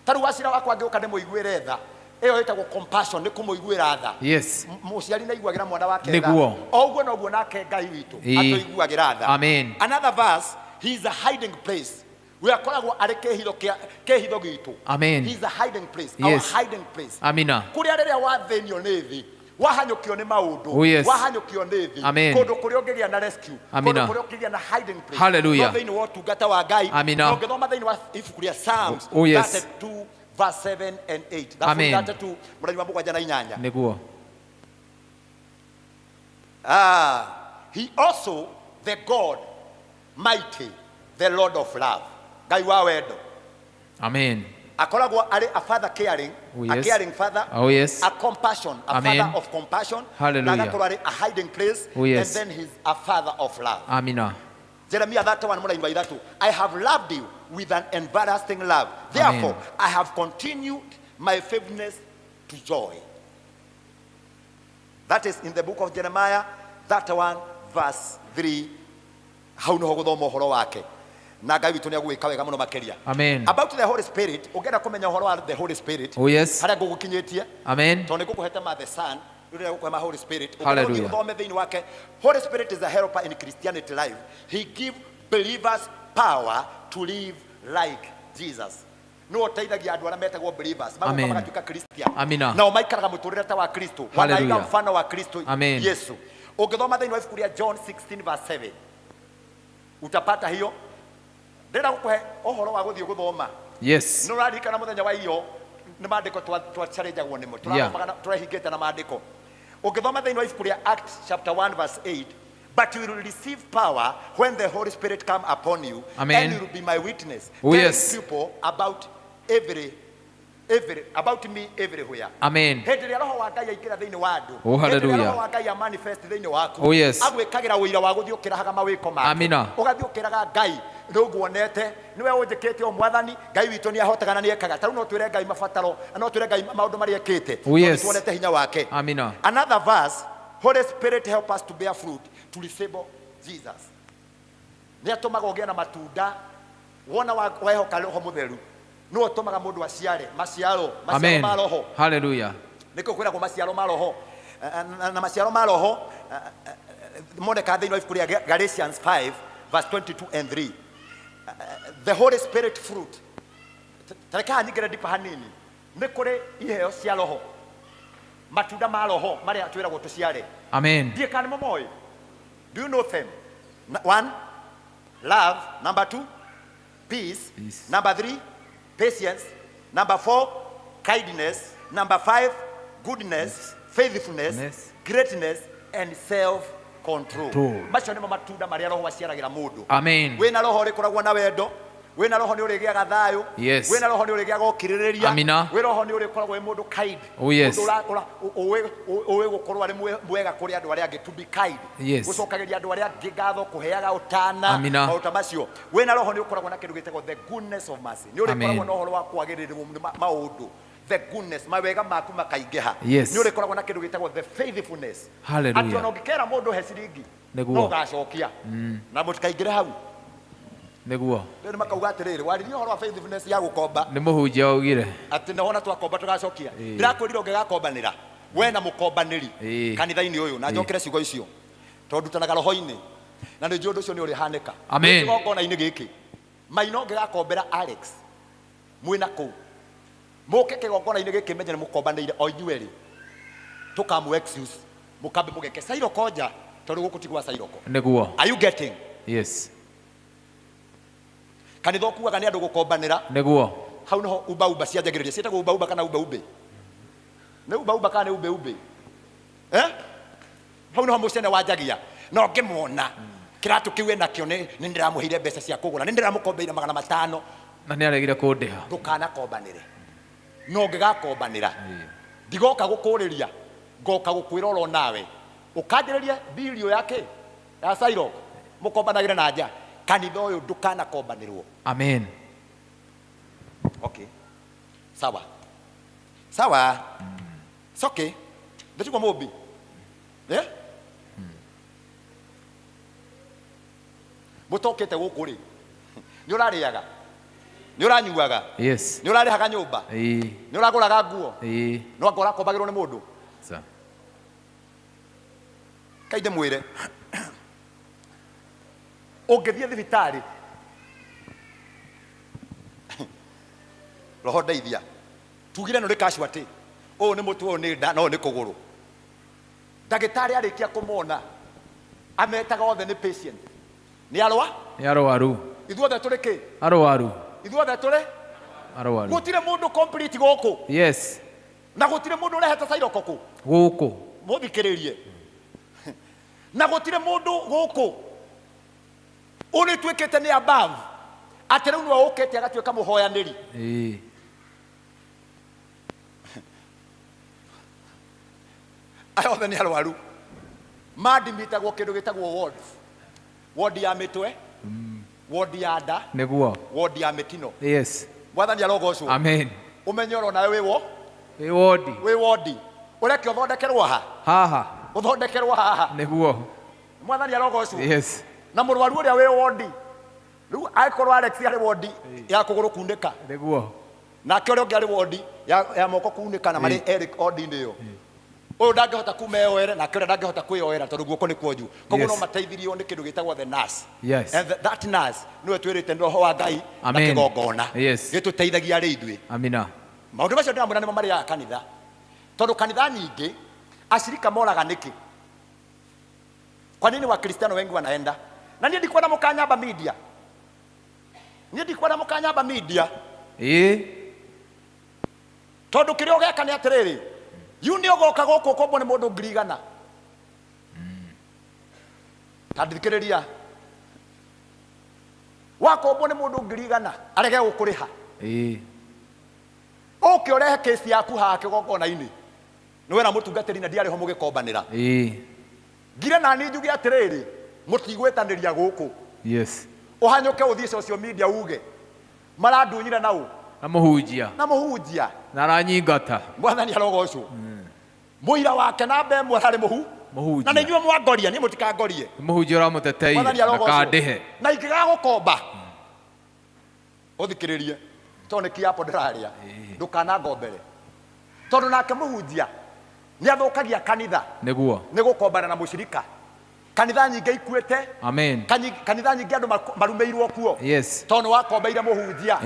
Taru wacira wakwa ngiuka ndimuiguire tha. Eyo itagwo compassion ni kumuiguira tha. Yes. Muciari na iguagira mwana wake tha. Niguo. Oguo noguo nake Ngai witu atuiguagira tha. Amen. Another verse, he is a hiding place. We are calling ari kehitho gitu. Amen. He is a hiding place. Yes. Our hiding place. Amina. Kuria riria wathenio ni thi. Wahanyukio ni maundu. Yes. Wahanyukio ni thi. Amen. Kundu kuria ungigia na rescue. Amina. Kundu kuria ungigia na hiding place. Hallelujah. No thini wa tungata wa Ngai. Amina. Ngithoma thini wa ibuku ria Psalms. Yes. 32 verse 7 and 8. That's Amen. 32 murani wa mugwanja na inyanya. Niguo. He also the God mighty, the Lord of love. Ngai wa wendo. Amen. Akoragwo ari a father caring, a caring father, yes. a compassion, a Amen. father of compassion. Hallelujah. Na agakorwo ari a hiding place, yes. and then he's a father of love. Amina. Jeremiah 31 muraini wa ithatu. I have loved you with an everlasting love. Therefore, Amen. I have continued my faithfulness to joy. That is in the book of Jeremiah 31 verse 3. Hau no guthoma uhoro wake. Na Ngai witu ni agwika wega muno makeria. Amen. About the Holy Spirit, ugenda kumenya uhoro wa the Holy Spirit. Yes. Haria ngugukinyitie. Amen. Tondu ngukuhete ma the Son, rire gukwema Holy Spirit. Hallelujah. Uthome thini wake. Holy Spirit is a helper in Christianity life. He gives believers power to live like Jesus. No oteithagia andu aria metagwo believers. Amen. Magatuika Christian. Amina. Na maikaraga muturire ta wa Kristo. Wanaiga mfano wa Kristo Yesu. Ukithoma thini wa ibuku ria John 16 verse 7. Utapata hiyo. Ndira gukuhe ohoro wa guthio guthoma. Yes. No radika na muthenya wa iyo ni mandiko twa challenge agwo nimo. Turahingite na mandiko. Ukithoma thini wa ibuku ria Acts chapter 1 verse 8. But you will receive power when the Holy Spirit come upon you. Amen. And you will be my witness. Yes. Telling people about about me everywhere. Amen. Hĩndĩ ĩrĩa roho wa Ngai aikĩra thĩinĩ wa andũ. Oh, hallelujah. Hĩndĩ ĩrĩa roho wa Ngai manifest thĩinĩ waku. Oh, yes. Agwĩkagĩra ũira wa gũthiĩ ũkĩrahaga mawĩko make. Amina. Ũgathiĩ ũkĩraga Ngai rĩu nguonete nĩwe ũnjĩkĩte o Mwathani Ngai witũ nĩ ahotaga na nĩ ekaga. Tarĩu no twĩre Ngai mabataro, no twĩre Ngai maũndũ marĩa ekĩte. Oh, yes. Tuonete hinya wake. Amina. Another verse, Holy Spirit help us to bear fruit to resemble Jesus. Nĩ atũmaga ũgĩe na matunda wona waehoka roho mũtheru. No otomaga mundu aciare maciaro ma roho. Hallelujah. Niko kwira ko maciaro ma roho na maciaro ma roho moneka thĩinĩ wa ibuku rĩa Galatians 5 verse 22 and 3. The Holy Spirit fruit. Tareka nyingire ndipa hanini. Nĩ kũrĩ iheo cia roho. Matunda ma roho maria twĩragwo tuciare. Amen. Do you know them? 1, love. Number 2, peace. Number 3, patience. Number 4, kindness. Number 5, goodness, faithfulness, greatness, and self-control. Macio nimo matunda maria roho waciaragira mundu. Amen. Wina roho rikoragwo na wendo, wina roho ni urigiaga thayu, wina roho ni urigiaga ukiririria, wina roho ni urikoragwo wi mundu kind. Uwe gukorwo ari mwega kuri andu aria angi, to be kind. Gucokagiria andu aria angi ngatho, kuheaga utana, mauta macio. Wina roho ni ukoragwo na kindu gitagwo the goodness of mercy. Ni urikoragwo na uhoro wa kwagiririrwo maundu. The goodness, mawega maku makaigeha. Ni urikoragwo na kindu gitagwo the faithfulness. Ati ona ngikera mundu he ciringi no gacokia na mutikaingire hau neguo ni makauga atiriri waririe horo wa faithfulness ya gukomba ni muhunjia ugire ati naona twakomba tugacokia ndirakwirira ungigakombanira we na mukombaniri kanitha-ini uyu na njokere ciugo icio tondu tanaga roho-ini na ni njundu ucio ni uri hanika. Amen. Ngona-ini giki maino ngigakombera Alex mwina ku muke kigongona-ini giki menye ni mukombanire o inyueri tukamu excuse mukambe mugeke sairoko nja tondu guku tigwa sairoko neguo. Are you getting? Yes. Kanitha okuaga ni andu gukombanira neguo. Hau no uba cianjagiriria cietagwo uba kana ube ne uba kana ne ube hau no mucene wanjagia no ngimwona kiratu kiwe nakio ni ndiramuhire mbeca cia kugura ni ndiramukombeira 500 na ni aregire kundiha ndukana kombanire no ngigakombanira ndigoka gukuriria ngoka gukwira oro nawe ukanjiriria bilio yake ya sairo mukombanagire na nja kanitha uyu ndukana kombanirwo. Amen. Okay, sawa sawa. It's okay. Ndachukua mobi mutokete guku ri ni urariaga ni uranyuaga ni urarihaga nyumba ni uraguraga nguo no ngora kombagirwo ni mundu kaide mwire ungithie thibitari roho ndeithia tugire no rikashu ati o ni mutu o ni nda no ni kuguru ndagitari arikia kumona ametaga othe ni patient ni arwaru ithuothe turi ki arwaru ithuothe turi arwaru gutire mundu complete guku na gutire mundu urehete sairoko ku guku muthikiririe na gutire mundu guku uri twikete ni above ati riu no ukete agatwika muhoyaniri ayothe ni arwaru madimithagwo kindu gitagwo ward ya mitwe ward ya nda neguo ward ya mitino mwathani arogocwo. Amen. Umenye oro nawe wi ward ureke uthondekerwo haha uthondekerwo haha neguo mwathani arogocwo. Na murwaru uria wi ward riu aikorwo Alex ari ward ya kuguru kundika neguo na kyo ri ari ward ya moko kunika na mari Eric Odini yo uyu ndangihota kumeyoera na kyo ndangihota kwiyoera tondu guoko ni kwoju koguo no mateithirio ni kindu gitagwo the nurse and that nurse niwe twirite roho wa Ngai na kigongona gituteithagia ari ithui. Amina. Maundu macio ndiramwira nimo mari ya kanitha tondu kanitha nyingi ashirika moraga niki. Kwa nini Wakristiano wengi wanaenda? Na niye ndikuwa na mukanyamba media. Tondu kirio geka ni atiriri. Yu ni ogoka guku kombo ni mundu ngirigana. Tandikiriria. Wakombo ni mundu ngirigana arege gukuriha. Oke orehe kesi yaku ha kigongona-ini. Niwe na mutungatiri na ndiari ho mugikombanira. Ngire na ni njugi atiriri mutigwetaniria guku uhanyuke uthie social media uge marandunyire nau na muhunjia na aranyingata mwathani arogocwo. Muira wake na mbemwe arari muhunjia na ninyuo mwangoria ni mutikangorie muhunjia uramuteteire na kandihe na ingigagukomba uthikiririe tondu kiapo ndiraria ndukana ngombere tondu nake muhunjia ni athukagia kanitha neguo ni gukombana na mushirika. Kanitha nyingi ikuite. Amen. Kanitha nyingi andu marumeirwo kuo tondu wakombeire muhunjia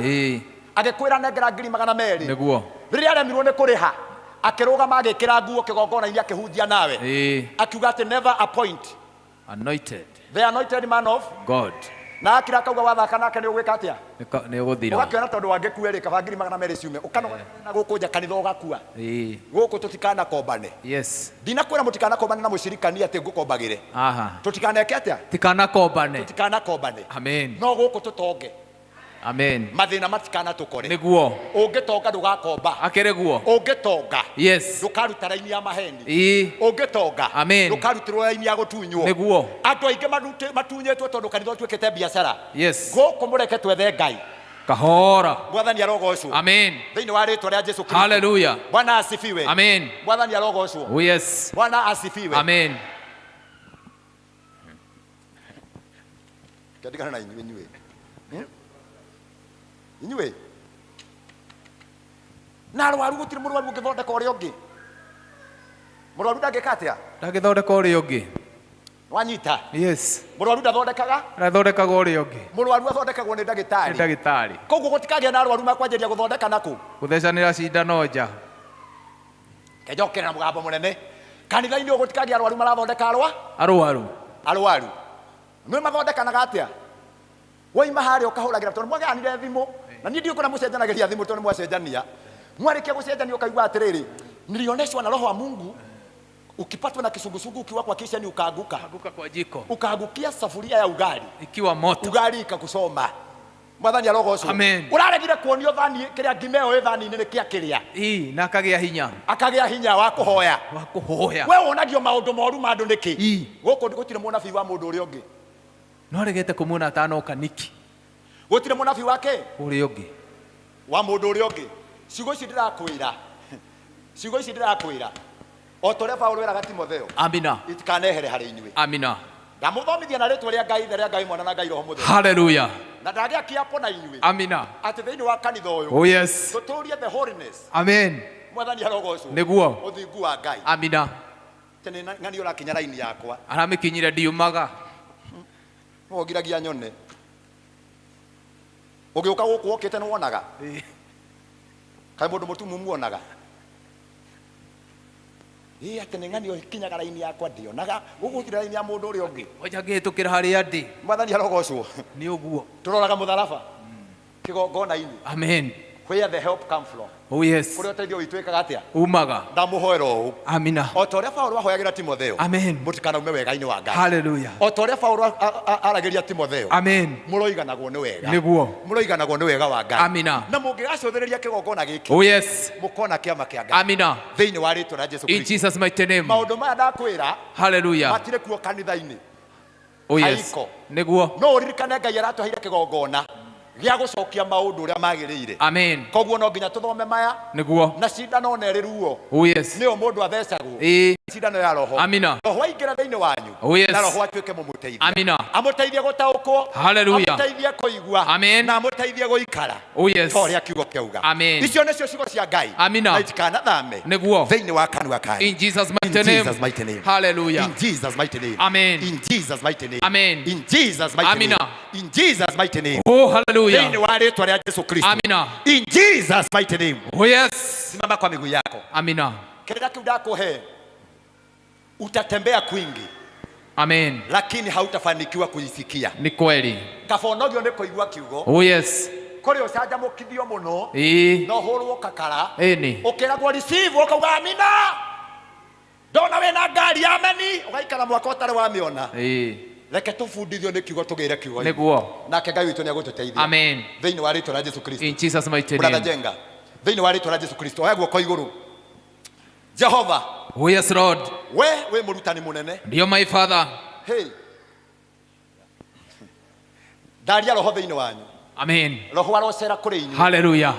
agikwira nengera 200,000 neguo riria aremirwo ni kuriha akirugama agikira nguo kigongona iria akihunjia nawe akiuga ati never appoint anointed the anointed man of God. Na akira kauga wathaka nake ni ugwika atia ni uguthira ugakiona tondu wangikueri kabangiri magana meri ciume ukano na guku nja kanitha ugakua guku tutikana kombane. Yes, ndina kwira mutikana kombane na mucirikani ati ngukombagire tutikana atia tikana kombane amen no guku tutonge amen mathina matikana tukore niguo ungitonga ndugakomba akereguo ungitonga yes ndukaruta raini ya maheni ungitonga amen ndukarutirwo raini ya gutunywo niguo andu aingi matunyetwo tondu kanitha twikite biacara yes guku mureke twethe Ngai kahora mwathani arogocwo amen thiini wa ritwa ria Jesu Kristo hallelujah Bwana asifiwe amen mwathani arogocwo oh yes Bwana asifiwe amen katika na inywe na arwaru gutiri murwaru ngithondeka uria ungi murwaru ndangikatia ndangithondeka uria ungi wanyita yes murwaru ndathondekaga ndathondekaga uria ungi murwaru athondekagwo ni ndagitari koguo gutikagia na arwaru makwanjeria guthondeka naku guthecanira cindano nja kejokera mugambo munene kanitha-ini gutikagia arwaru marathondeka arwaru nĩ mathondekanaga atia waima harĩa ukahũragira tondu mwaganire thimu na niĩ ndiũkona mũcenjanagĩria thimu tondu mwacenjania mwarĩkia gũcenjania ukaigua atiriri nilioneshwa na roho wa Mungu ukipatwa na kisungusungu ukiwa kwa kisheni ukaanguka kwa jiko ukaangukia safuria ya ugali ikiwa moto ugali ikakusoma mwathani arogocwo amen uraregire kuonio thani kiria ngimeo thani-inĩ nĩ kĩa kĩrĩa na akagĩa hinya wa kuhoya we wonagio maũndũ moru ma andũ nĩkĩ gũkũ gũtirĩ mũnabii wa mũndũ ũrĩa ũngĩ no regete kumuona atanoka niki gutire munabii wake uri ungi wa mundu uri ungi ciugo ici ndirakwira o toria Paulo weraga Timotheo amina itikanehere hari inywe amina ndamuthomithia na ritwa ria Ngai mwana na Ngai roho mutheru hallelujah na ndagia kiapo na inywe amina ati thiini wa kanitha uyu oh yes tuturie the holiness amen mwathani arogocwo niguo uthingu wa Ngai amina tene ng'ani urakinya raini yakwa aramikinyire ndiumaga ogiragia nyone ugiuka guku wokite ni wonaga kai mundu mutumu muonaga atene ng'ani okinyaga raini yakwa ndionaga gugutira raini ya mundu uria ungi ojagitukira haria ndi mwathani arogocwo ni uguo turoraga mutharaba kigongona-ini amen where the help come from oh yes kuria uteithio witwikaga atia umaga ndamuhoera ũũ amina o ta ũrĩa Paulo ahoyagira Timotheo amen mũtikanaume wega-inĩ wa Ngai hallelujah o ta ũrĩa Paulo arageria Timotheo amen mũroiganagwo nĩ wega nĩguo mũroiganagwo nĩ wega wa Ngai amina na mũngĩgacũthĩrĩria kĩgongona gĩkĩ oh yes mũkona kĩama kĩa Ngai amina thĩinĩ wa rĩtwa rĩa Jesu in Kristo Jesus mighty name maũndũ maya ndakwĩra hallelujah matirĩ kuo kanitha-inĩ oh yes nĩguo no ũririkane Ngai aratũheire kĩgongona gĩa gũcokia maũndũ ũrĩa magĩrĩire amen koguo no nginya tũthome maya nĩguo na cindano na ĩrĩruo oh yes nĩyo mũndũ athecagwo cindano ya roho amina roho aingĩra thĩinĩ wanyu oh yes na roho atuĩke mũmũteithia amina amũteithie gũtaũkwo hallelujah amũteithie kũigua amen na amũteithie gũikara oh yes torĩa kiugo kĩauga amen icio nĩcio ciugo cia Ngai amina na itikanathame nĩguo thĩinĩ wa kanua kanyu in Jesus mighty name hallelujah in Jesus mighty name amen in Jesus mighty name amen in Jesus mighty amina name in Jesus mighty name oh hallelujah thĩinĩ wa rĩtwa rĩa Jesu Kristo amina in Jesus mighty name oh yes simama kwa miguu yako amina kile kiu ndakuhe utatembea kwingi amen lakini hautafanikiwa kuisikia ni kweli kafonogio ni kuigua kiugo oh yes kuri ucanjamukithio muno no hurwo kakara ukiragwo receive ukauga amina ndona wena ngari ameni ugaikara mwaka utari wamiona reke tubundithio ni kiugo tugire kiugo niguo nake Ngai witu ni agututeithia amen thiini wa rĩtwa rĩa Jesu Kristo in Jesus mighty name name jenga thiini wa rĩtwa rĩa Jesu Kristo oya guoko iguru Jehova oh yes Lord we mũrutani munene ndio my father hey daria roho thiini wanyu amen roho arocera kuri inyu hallelujah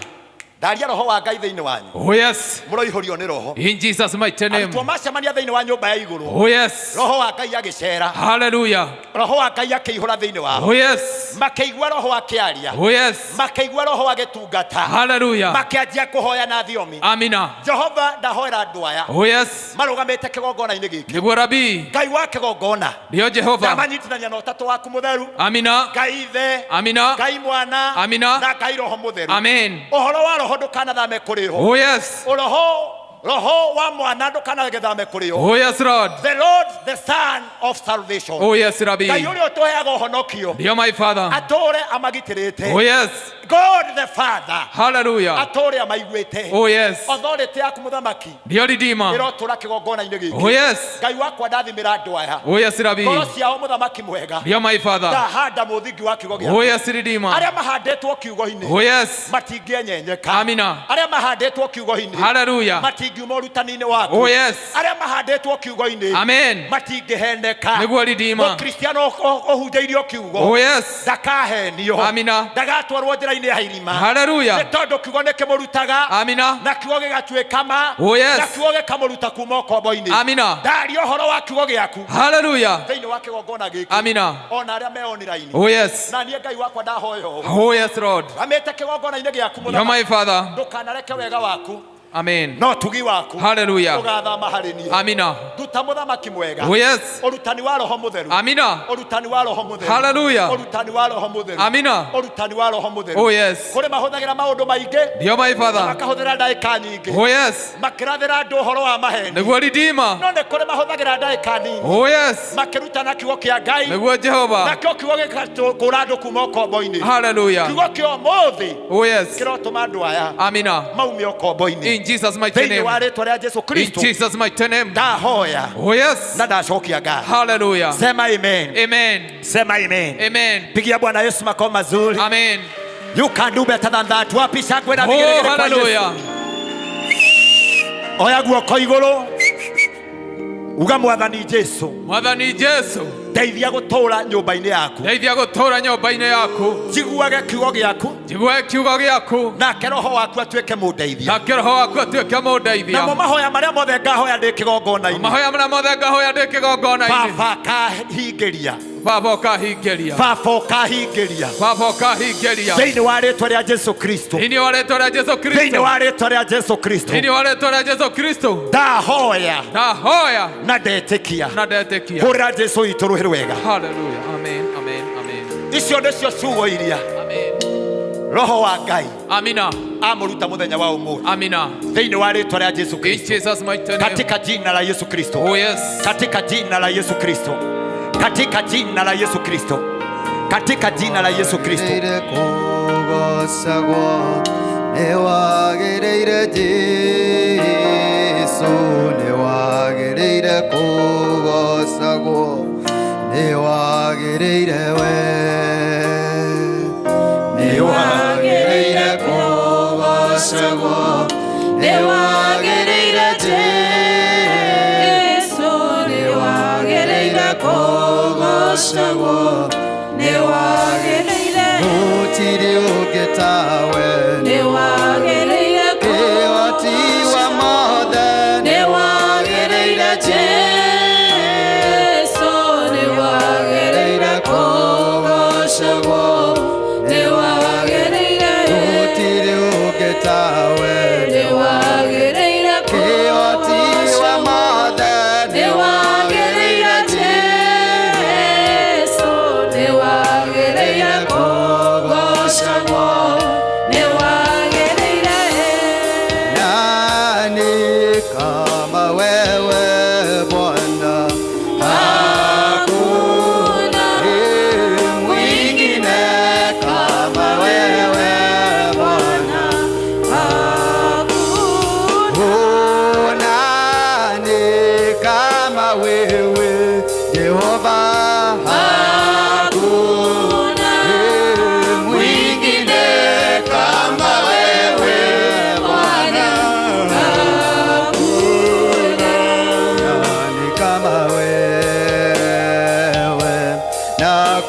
daria roho wa Ngai thiini wanyu oh yes mũroihorio ni roho in Jesus mighty name arutwo macemania thiini wa nyũmba ya iguru oh yes roho wa Ngai agĩcera hallelujah roho wa Ngai akĩihũra thiini wao oh yes makĩigua roho akĩaria oh yes makĩigua roho agĩtungata hallelujah makĩanjia kũhoya na thiomi amina Jehova ndahoera andũ aya oh yes marũgamĩte kĩgongona-inĩ gĩkĩ nĩguo rabi Ngai wa kĩgongona ndio Jehova ndamanyitithania na ũtatũ waku mũtheru amina Ngai ithe amina Ngai mwana amina na Ngai roho mũtheru amen ũhoro wa roho ndũkanathame kũrĩ ho oh yes roho Roho wa mwana ndukana gethame kurio. Oh yes, Lord. The Lord, the Son of salvation. Oh yes, Rabbi. Ngai uria utuheaga uhonokio. Dear my Father. Atore amagitirite. Oh yes. God the Father. Hallelujah. Atore amaiguite. Oh yes. Authority yaku muthamaki. Dear Redeemer. Irotura kigongona-ini giki. Oh yes. Ngai wakwa ndathimira andu aya. Oh yes, Rabbi. Ngoro ciao muthamaki mwega. Dear my Father. Ndahanda muthingi wa kiugo giaku. Oh yes, Redeemer. Aria mahandetwo kiugo-ini. Oh yes. Matingĩenyenyeka. Amina. Aria mahandetwo kiugo-ini. Hallelujah. Matingiuma ũrutani-inĩ waku. Oh yes. Aria mahandetwo kiugo-ini. Amen. Matingĩheneka. Nĩguo Redeemer. Mũkristiano ũhunjĩirio kiugo. Oh yes. Ndakahenio. Amina. Ndagatwarwo njĩra-inĩ ya irima. Hallelujah. Nĩ tondũ kiugo nĩkĩmũrutaga. Amina. Na kiugo gĩgatuĩka ma. Oh yes. Na kiugo gĩkamũruta kuma ũkombo-inĩ. Amina. Ndaria ũhoro wa kiugo gĩaku. Hallelujah. Thĩinĩ wa kĩgongona gĩkĩ. Amina. Ona arĩa me online. Oh yes. Na niĩ Ngai wakwa ndahoya ũũ. Oh yes, Lord. Amĩte kĩgongona-inĩ gĩaku mũthamaki. Dear my Father. Ndũkanareke wega waku. Amen. No tugi waku. Hallelujah. Ũgathama harĩ niĩ. Amina. Nduta mũthamaki mwega. Oh yes. Ũrutani wa Roho Mũtheru. Amina. Ũrutani wa Roho Mũtheru. Hallelujah. Ũrutani wa Roho Mũtheru. Amina. Ũrutani wa Roho Mũtheru. Oh yes. Kũrĩ mahũthagĩra maũndũ maingĩ. Dear my Father. Makahũthĩra ndagĩka nyingĩ. Oh yes. Makĩrathĩra andũ ũhoro wa maheni. Nĩguo Redeemer. No nĩ kũrĩ mahũthagĩra ndagĩka nini. Oh yes. Makĩrutana kiugo kĩa Ngai. Nĩguo Jehova. Nakĩo kiugo gĩkũra andũ kuma ũkombo-inĩ. Hallelujah. Kiugo kĩa ũmũthĩ. Oh yes. Kĩrotũma andũ aya. Amina. Maume ũkombo-inĩ. In Jesus mighty Thĩinĩ name. wa rĩĩtwa rĩa Jesũ In Kristo. Jesus mighty name. Ndahoya. Oh yes. Na ndacokia Ngai. Hallelujah. Sema amen. Amen. Sema amen. Amen. Pigia Bwana Yesu makofi mazuri. Amen. You can do better than that. Wapi shangwe na Oh vigelegele kwa Yesu. hallelujah. Oya guoko igũrũ. Uga Mwathani Jesu. Mwathani Jesu. Ndeithia gũtũũra nyũmba-inĩ yaku. Ndeithia gũtũũra nyũmba-inĩ yaku. Njiguage kiugo gĩaku. Njigue kiugo gĩaku. Nake Roho waku atuĩke mũndeithia. Nake Roho waku atuĩke mũndeithia. Namo mahoya marĩa mothe ngahoya ndĩ kĩgongona-inĩ. Mahoya marĩa mothe ngahoya ndĩ kĩgongona-inĩ. Baba kahingĩria. Baba ũkahingĩria. Baba ũkahingĩria. Baba ũkahingĩria. Thĩinĩ wa rĩĩtwa rĩa Jesũ Kristo. Thĩinĩ wa rĩĩtwa rĩa Jesũ Kristo. Thĩinĩ wa rĩĩtwa rĩa Jesũ Kristo. Thĩinĩ wa rĩĩtwa rĩa Jesũ Kristo. Ndahoya. Ndahoya. Na ndetĩkia. Na ndetĩkia. Hũrĩra Jesũ witũ rũhĩ rwega. Hallelujah. Amen. Amen. Amen. Icio nĩcio ciugo iria Amen. Roho wa Ngai Amina. amũruta mũthenya wa ũmũthĩ. Amina. Thĩinĩ wa rĩĩtwa rĩa Jesũ In Kristo. Jesus mighty name. Katika jina la Yesu Kristo. Oh yes. Katika jina la Yesu Kristo. Katika jina la Yesu Kristo. Katika jina la Yesu Kristo. Newagĩrĩire Jesũ, newagĩrĩire kũgocagwo, newagĩrĩire we, newagĩrĩire kũgocagwo, newagĩrĩire Jesũ, newagĩrĩire kũgocagwo, newagĩrĩire, gũtirĩ ũngĩ tawe.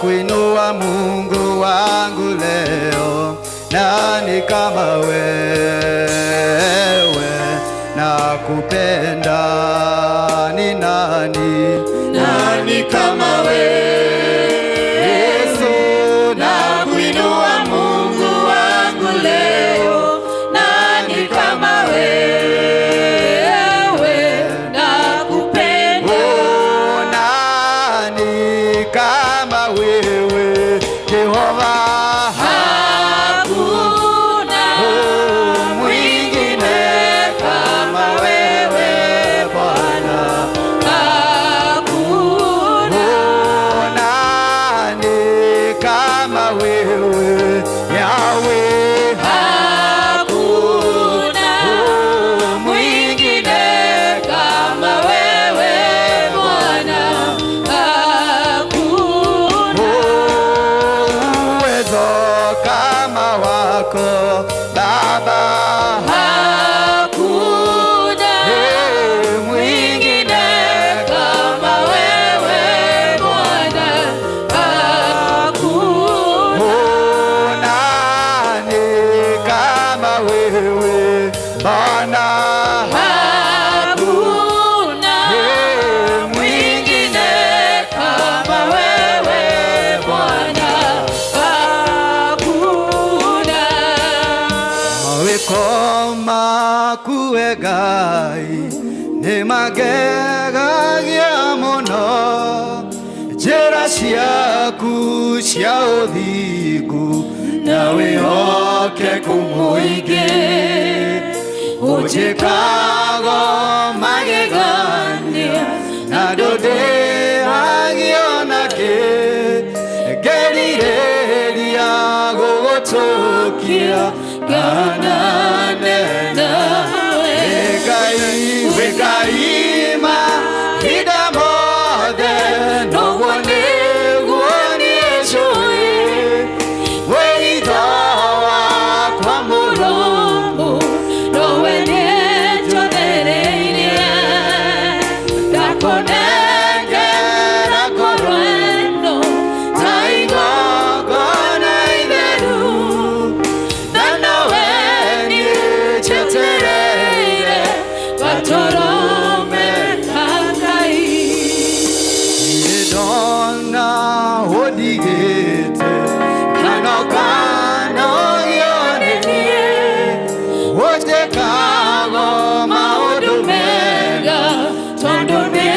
Kuinua Mungu wangu leo, nani kama wewe? Nakupenda, ni nani? Nani kama wewe? Yesu, nakuinua Mungu wangu leo, nani kama wewe? Nakupenda, oh, nani kama wewe Jehova? Hakuna mwingine kama wewe. waku we Ngai nĩ mangegagia mũno njĩra ciaku cia ũthingu na wĩhokeku mũingĩ ũnjĩkaga magegania na ndũndĩhagia ona kĩ ngerirĩria gũgũtũkia nganane nawe wĩ Ngai mahinda mothe noguo nĩguo niĩ njũĩ wĩitho wakwa mũrũmu nowe nĩnjothereirie ndakunengera ngoro ĩno ta igongona itheru na nowe niĩ njetereire gatũrũme ka Ngai ndona ũndigĩte kanokano gĩonenie ũnjĩkaga maũndũ mega tondũ nĩ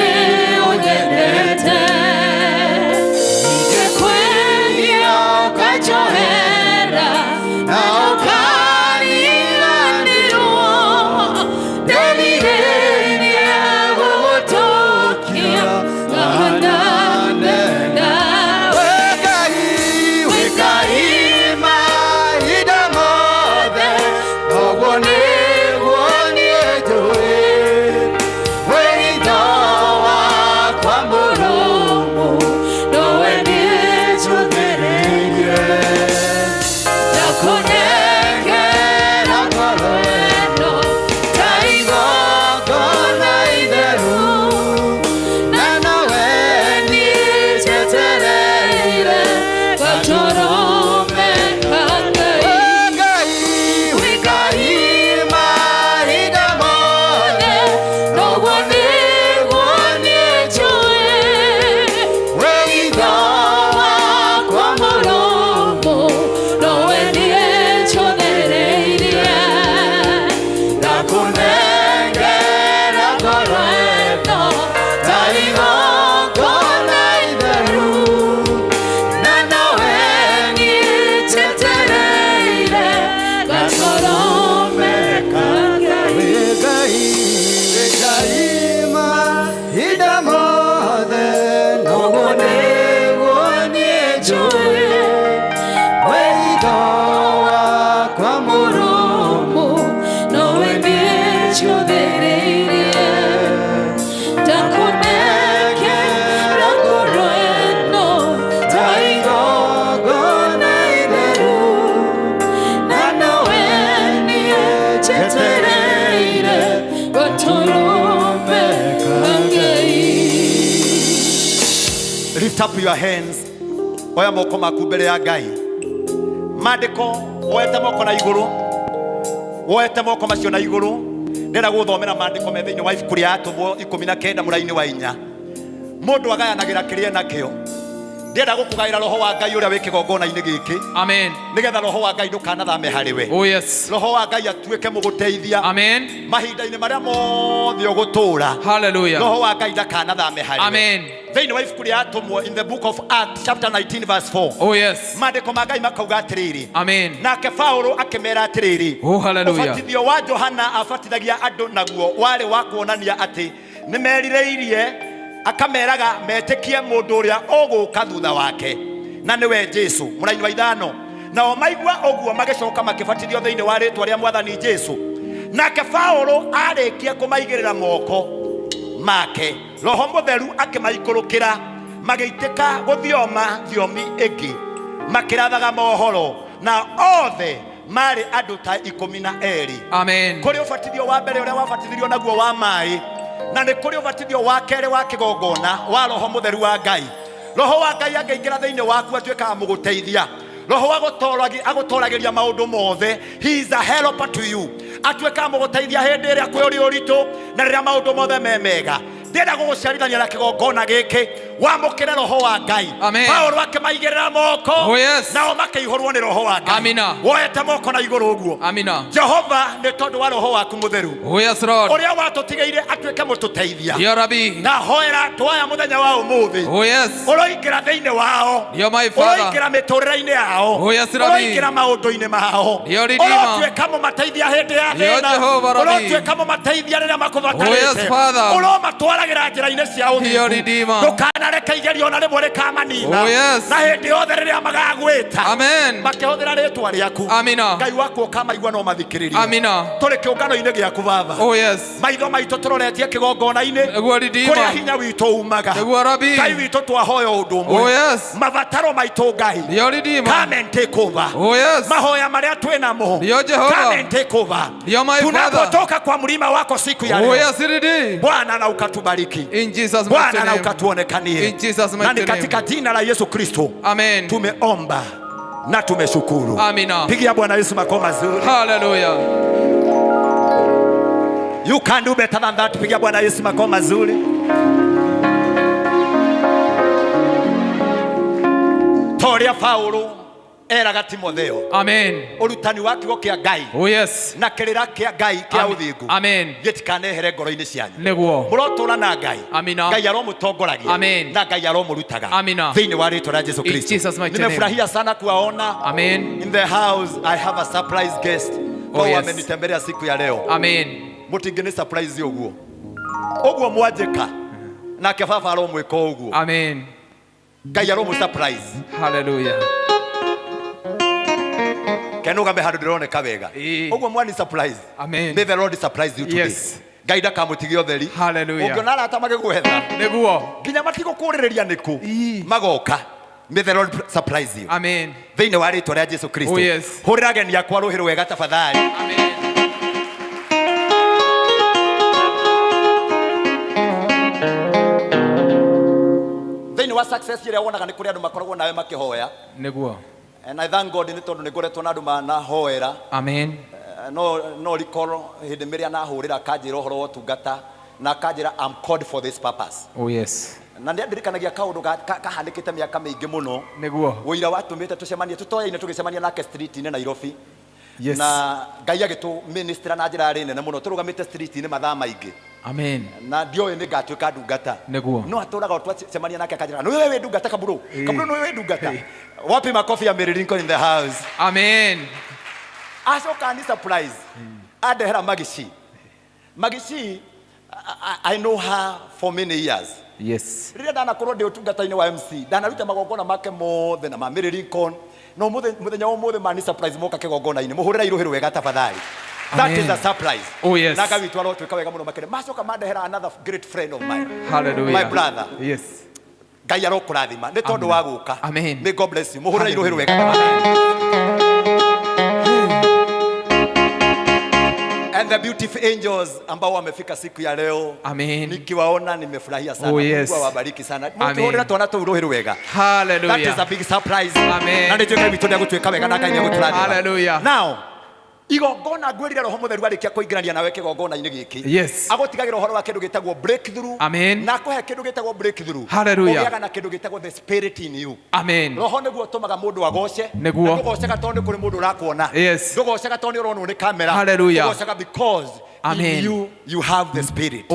ũnyendete ingĩkwĩria ũkanjohera na ũkariganĩrwo nderirĩrie gũgũtũkia nganane nawe wĩ Ngai mahinda mothe noguo nĩguo niĩ njũĩ wĩitho wakwa mũrũmu nowe nĩnjũthĩrĩirie ndakunengera ngoro ĩno ta igongona itheru na nowe niĩ njetereire gatũrũme ka Ngai wĩ Ngai mahinda mothe noguo nĩguo niĩ njũĩ wĩitho wakwa mũrũmu nowe nĩnjothereirie ndakunengera ngoro ĩno ta igongona itheru na nowe niĩ njetereire gatũrũme ka Ngai wĩ Ngai mahinda mothe noguo nĩguo niĩ njũĩ wĩitho wakwa mũrũmu nowe nĩnjothereirie ndakunengera ngoro ĩno ta igongona itheru na nowe niĩ njetereire gatũrũme ka Ngai. Lift up your hands. Oya moko maku mbere ya Ngai. Mandĩko woete moko na igũrũ. Woete moko macio na igũrũ. Ndĩrenda gũthomera mandĩko me thĩinĩ wa ibuku rĩa Atũmwo 19 mũraini wa 4. Mũndũ agayanagĩra kĩrĩa nakĩo. Ndĩrenda gũkũgaĩra roho wa Ngai ũrĩa wĩ kĩgongona-inĩ gĩkĩ. Amen. Nĩgetha roho wa Ngai ndũkanathame harĩ we. Oh yes. Roho wa Ngai atuĩke mũgũteithia. Amen. Mahinda-inĩ marĩa mothe ũgũtũũra. Hallelujah. Roho wa Ngai ndakanathame harĩ we. Amen. Thĩinĩ wa ibuku rĩa Atũmwo in the book of Acts chapter 19 verse 4. Oh yes. Mandĩko ma Ngai makauga atĩrĩrĩ. Amen. Nake Paulo akĩmera atĩrĩrĩ. Oh hallelujah. Ũbatithio wa Johana abatithagia andũ naguo warĩ wa kuonania atĩ nĩ merirĩirie akameraga metĩkie mũndũ ũrĩa ũgũka thutha wake na nĩwe Jesũ. Mũraini wa 5. Nao maigua ũguo magĩcoka makĩbatithio thĩinĩ wa rĩĩtwa rĩa Mwathani Jesũ. Nake Paulo arĩkia kũmaigĩrĩra moko make Roho Mũtheru akĩmaikũrũkĩra magĩitĩka gũthioma thiomi ĩngĩ makĩrathaga mohoro na othe marĩ andũ ta 12. Amen. Kũrĩ ũbatithio wa mbere ũrĩa wabatithirio naguo wa maĩ na nĩ kũrĩ ũbatithio wa kerĩ wa kĩgongona wa Roho Mũtheru wa Ngai. Roho wa Ngai angĩingĩra thĩinĩ waku atuĩkaga mũgũteithia. Roho agũtoragĩria maũndũ mothe. He is a helper to you. Atuĩkaga mũgũteithia hĩndĩ ĩrĩa kwĩ ũritũ na rĩrĩa maũndũ mothe me mega. Ndĩrenda gũgũciarithania na kĩgongona gĩkĩ wamukire roho wa Ngai. Paulo akimaigerera moko nao makeihorwo ni roho wa Ngai. Woete moko na iguru uguo. Jehova ni tondu wa roho waku mutheru uria watutigeire atuike mututeithia na hoera twoya muthenya wa umuthi uroingira thiini wao uroingira miturire-ini yao uroingira maundu-ini mao urotuika mumateithia hindi ya thina urotuika mumateithia riria makubatarite uromatwaragira njira-ini cia uthingu ndukanareke igerio na rimwe rikamanina na hindi yothe riria magagwita makihuthira ritwa riaku Ngai waku ukamaigua no mathikiririe turi kiungano-ini giaku Baba maitho maitu turoretie kigongona-ini kuria hinya witu umaga Ngai witu twahoya undu umwe mabataro maitu Ngai come and take over mahoya maria twinamo come and take over tunapotoka kwa mlima wako siku ya leo Bwana na ukatubariki Bwana na ukatuonekanie na ni katika jina la Yesu Kristo tumeomba na tumeshukuru. Pigia Bwana Yesu makofi mazuri. Hallelujah. You can do better than that. Pigia Bwana Yesu makofi mazuri. Toria Paulo eraga Timotheo. Urutani wake wokia Ngai. Na kirira kia Ngai kia uthingu. Gitikanehere ngoro-ini cianyu. Murotura na Ngai. Ngai aromutongoragia. Na Ngai aromurutaga. Thiini wa ritwa rĩa Yesu Kristo. Nimefurahia sana kuwaona. In the house I have a surprise guest. Kwa wamenitembelea siku ya leo. Mutingini surprise uguo. Uguo mwanjika. Na kebaba aromwika uguo. Ngai aromu surprise. Hallelujah. Kenuga me handu ndironeka wega. Uguo mwani surprise. May the Lord surprise you today. Ngai ndakamutigia utheri. Ungiona arata magigwetha nginya matigukuriria niku magoka. May the Lord surprise you. Thiini wa ritwa rĩa Yesu Kristo. Hurira ageni akwa ruhi rwega tafadhali. Thiini wa success iria wonaga ni kuri andu makoragwo nawe makihoya and I thank God ni tondu ni ngoretwo na andu manahoera no rikoro hindi miria nahurira kanjira uhoro wa tungata na kanjira I'm called for this purpose. Na ndirikanagia kaundu kahandikite miaka mingi muno wira watumite tucemanie tutoyaine tugicemania nake street-ini Nairobi na Ngai agitu minister na njira nene muno turugamite street-ini mathaa maingi na ndio ni ngatuika ndungata no aturaga twacemania nake akanjira no wewe ndungata kaburu no wewe ndungata wapi makofi ya Mary Lincoln in the house. Asoka ni surprise adehera Magishi I know her for many years. Rĩrĩa ndanakorwo ndĩ ũtungata-inĩ wa MC ndanaruta magongona make mothe na ma Mary Lincoln no muthenya ũmũthĩ mani surprise moka kĩgongona-inĩ mũhũrĩra iruhĩ rwega tafadhali. That is a surprise. Na Ngai witũ arotwĩka wega mũno makĩria macoka mandehera another great friend of mine. My brother. Ngai arokũrathima nĩ tondũ wa gũka. May God bless you. Mũhũrĩra iruhĩ rwega tafadhali. And the beautiful angels ambao wamefika siku ya leo. Nikiwaona nimefurahia sana. Mungu awabariki sana. Mutuhurira twana turuhi rwega. That is a big surprise. Na ndio Ngai witũ nĩagũtwĩka wega na Ngai nĩagũtũrathima. Now igongona ngwĩrire roho mũtheru arĩkia kũingĩrania nawe kĩgongona-inĩ gĩkĩ agũtigagĩra ũhoro wa kĩndũ gĩtagwo breakthrough na akũhe kĩndũ gĩtagwo breakthrough ũgĩaga na kĩndũ gĩtagwo the spirit in you. Roho nĩguo ũtũmaga mũndũ agoce ndũgocaga tondũ kũrĩ mũndũ ũrakuona ndũgocaga tondũ nĩũronwo nĩ kamera ndũgocaga because in you have the spirit.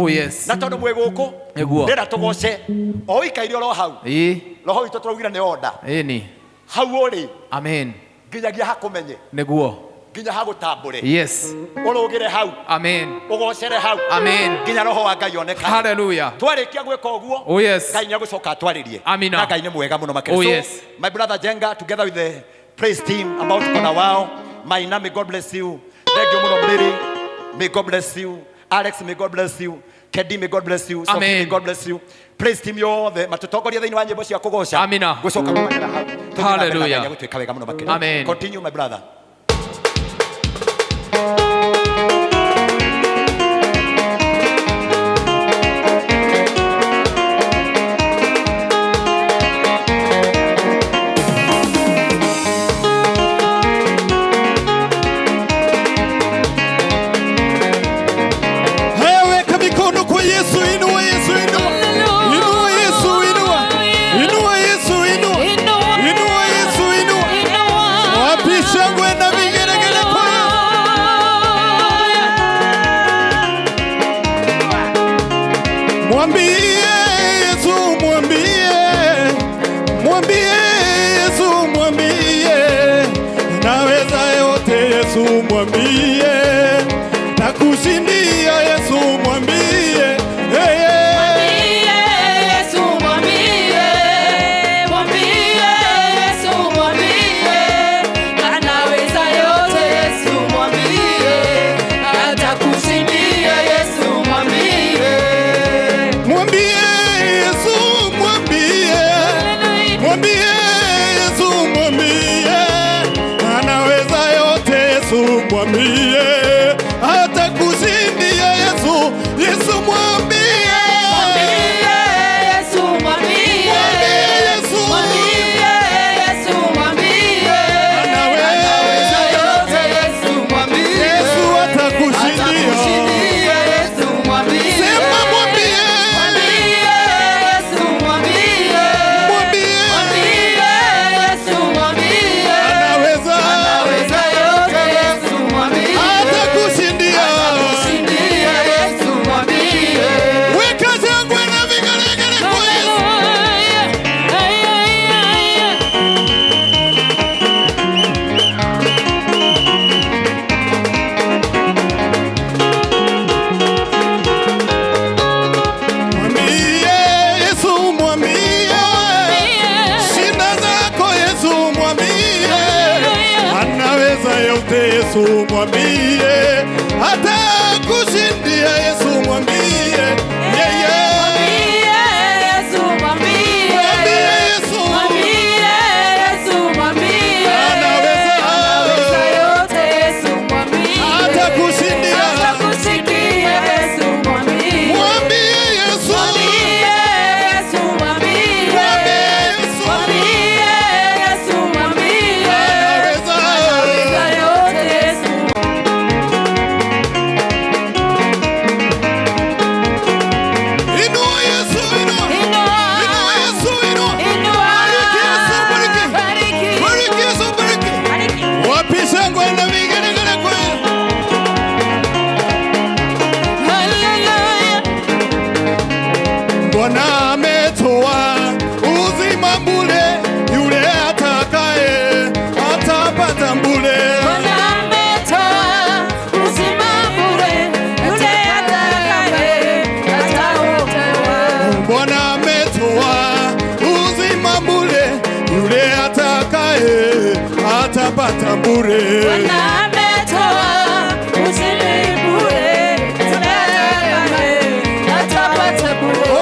Na tondũ mwĩ gũkũ ndĩra tũgoce o wĩikaire oro hau roho witũ tũraugire nĩ order hau ũrĩ nginyagia hakũmenye nginya hagutambure urugire hau ugocere hau nginya roho wa Ngai oneka twarikia gwika uguo Ngai nĩagũcoka atwaririe na Ngai nĩ mwega mũno makĩria. So my brother Jenga together with the praise team ambao tuko na wao Maina, may God bless you. Regio mũno Mary, may God bless you. Alex, may God bless you. Kedi, may God bless you. Sophie, may God bless you. Praise team yothe matutongoria thĩinĩ wa nyĩmbo cia kũgoca gũcoka kumanĩra hau. Hallelujah. Continue my brother. Weka mikono kwa Yesu, inua Yesu, inua. Inua Yesu, inua. Mwambie Yesu, mwambie naweza yote. Yesu mwambie nakushindia. Yesu mwambie Yesu mwambie hata kushindia. Yesu mwambie Bwana ametoa uzima bure, yule atakaye atapata bure. Bwana ametoa uzima bure, yule atakaye atapata. Bwana ametoa uzima bure, yule atakaye atapata bure. Bwana ametoa uzima bure, yule atakaye atapata bure.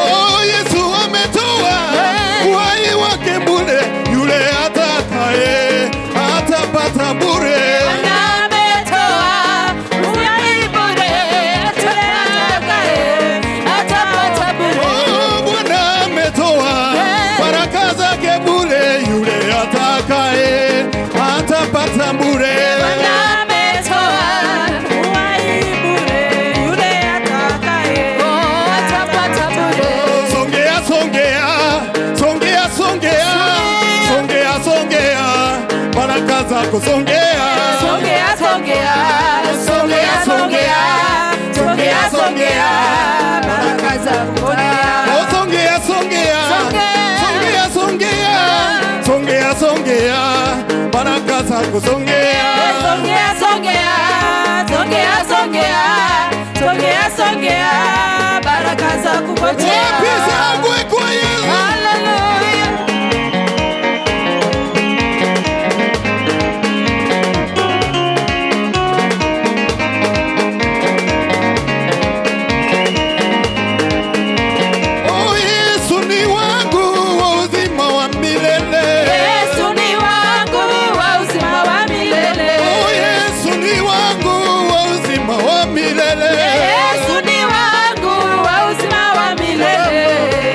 Atapata bure. Bwana ametoa uhai bure, yule atakaye atapata bure. Oh, Bwana ametoa baraka zake bure, yule atakaye atapata bure. Bwana ametoa uhai bure, yule atakaye atapata bure. Songea, songea, songea, songea, songea, songea, baraka zako songea. Songea, songea, songea, songea, songea, songea, baraka zako songea. Songea, songea, songea, songea, songea, songea, baraka zako songea. Songea, songea, songea, songea, songea, songea, baraka zako songea. Pesa yangu kwa Yesu. Hallelujah.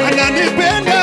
Ananipenda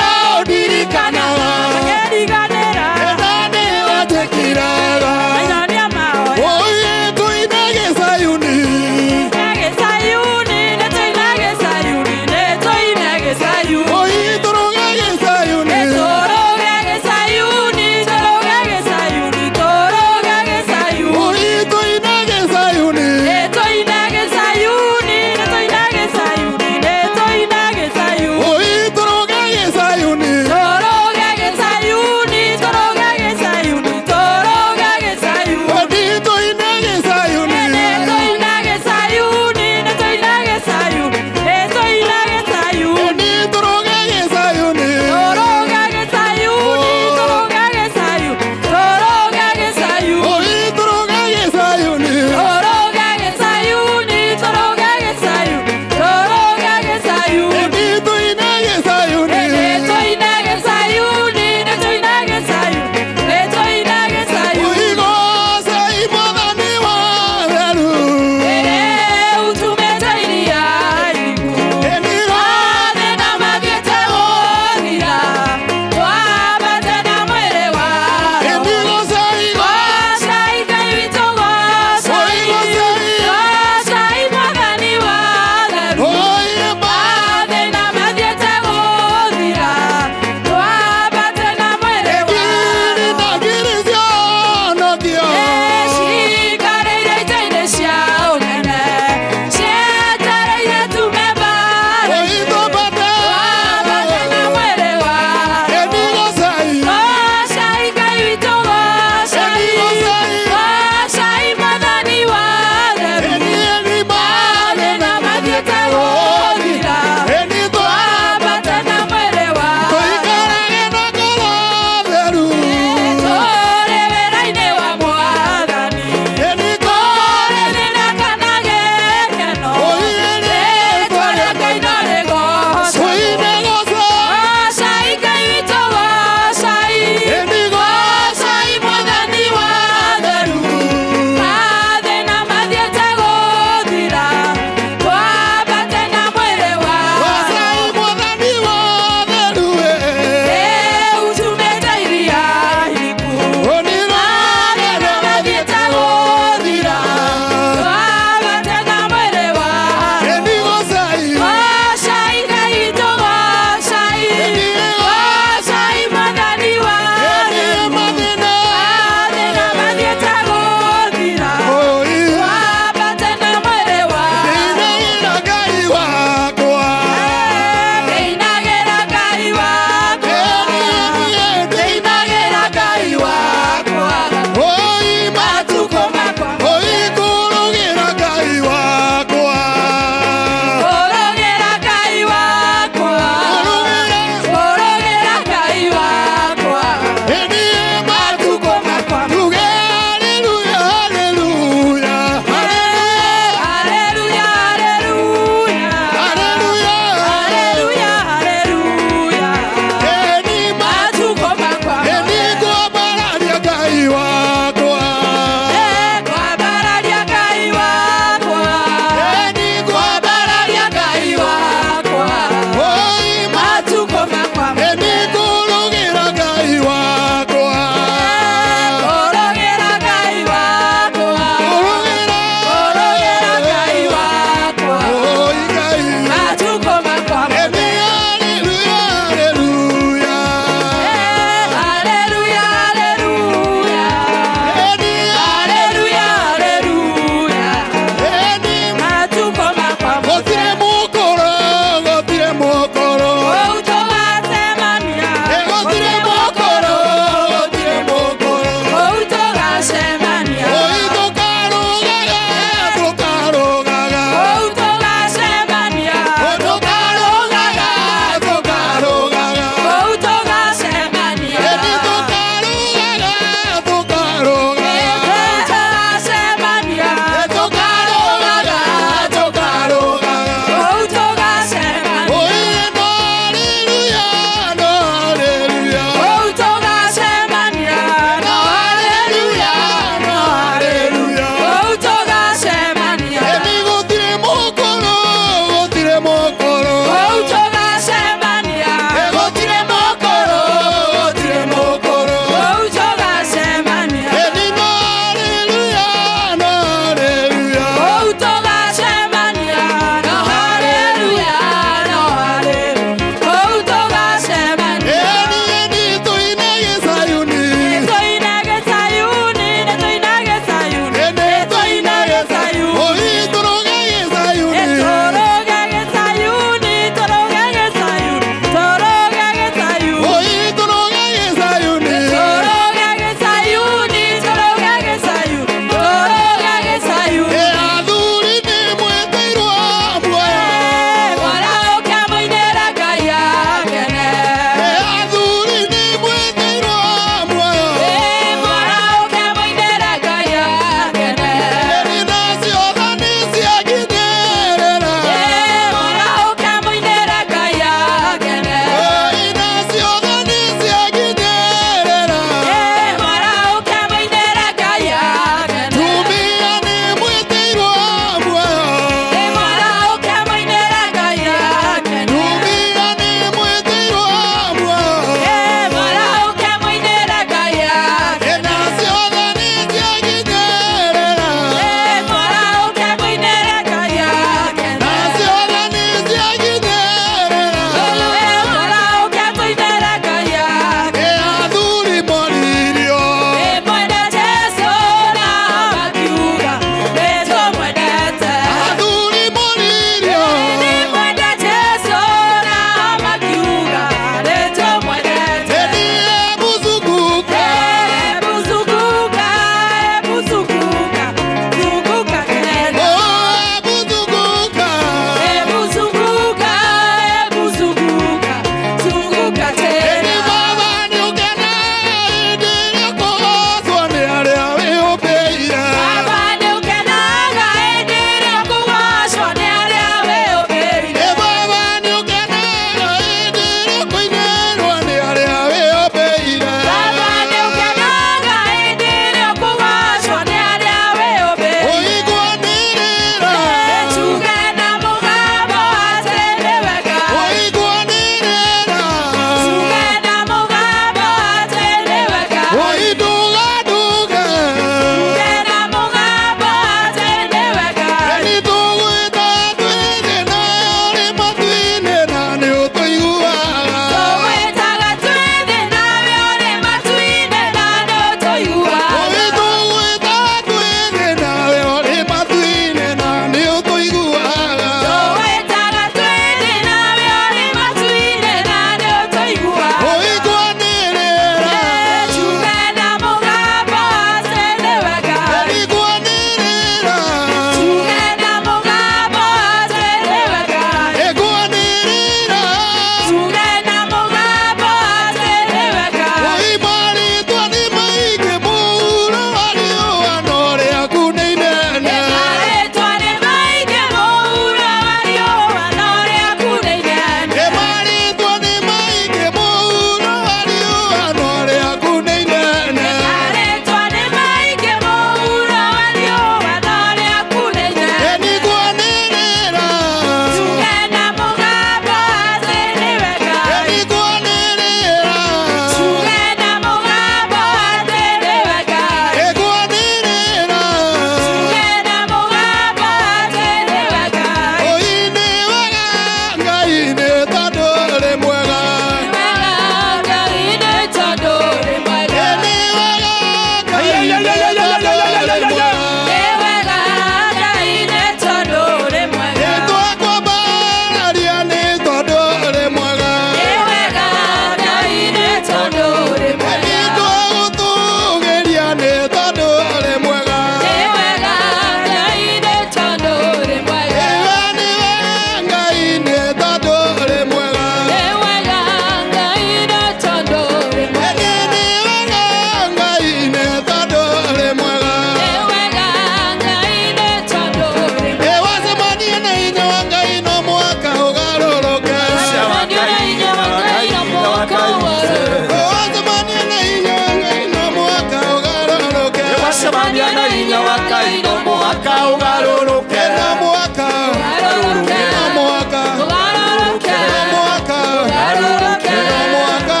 Kumania na inya waka ino muhaka ugaruruke na muhaka ugaruruke na muhaka ugaruruke na muhaka ugaruruke na muhaka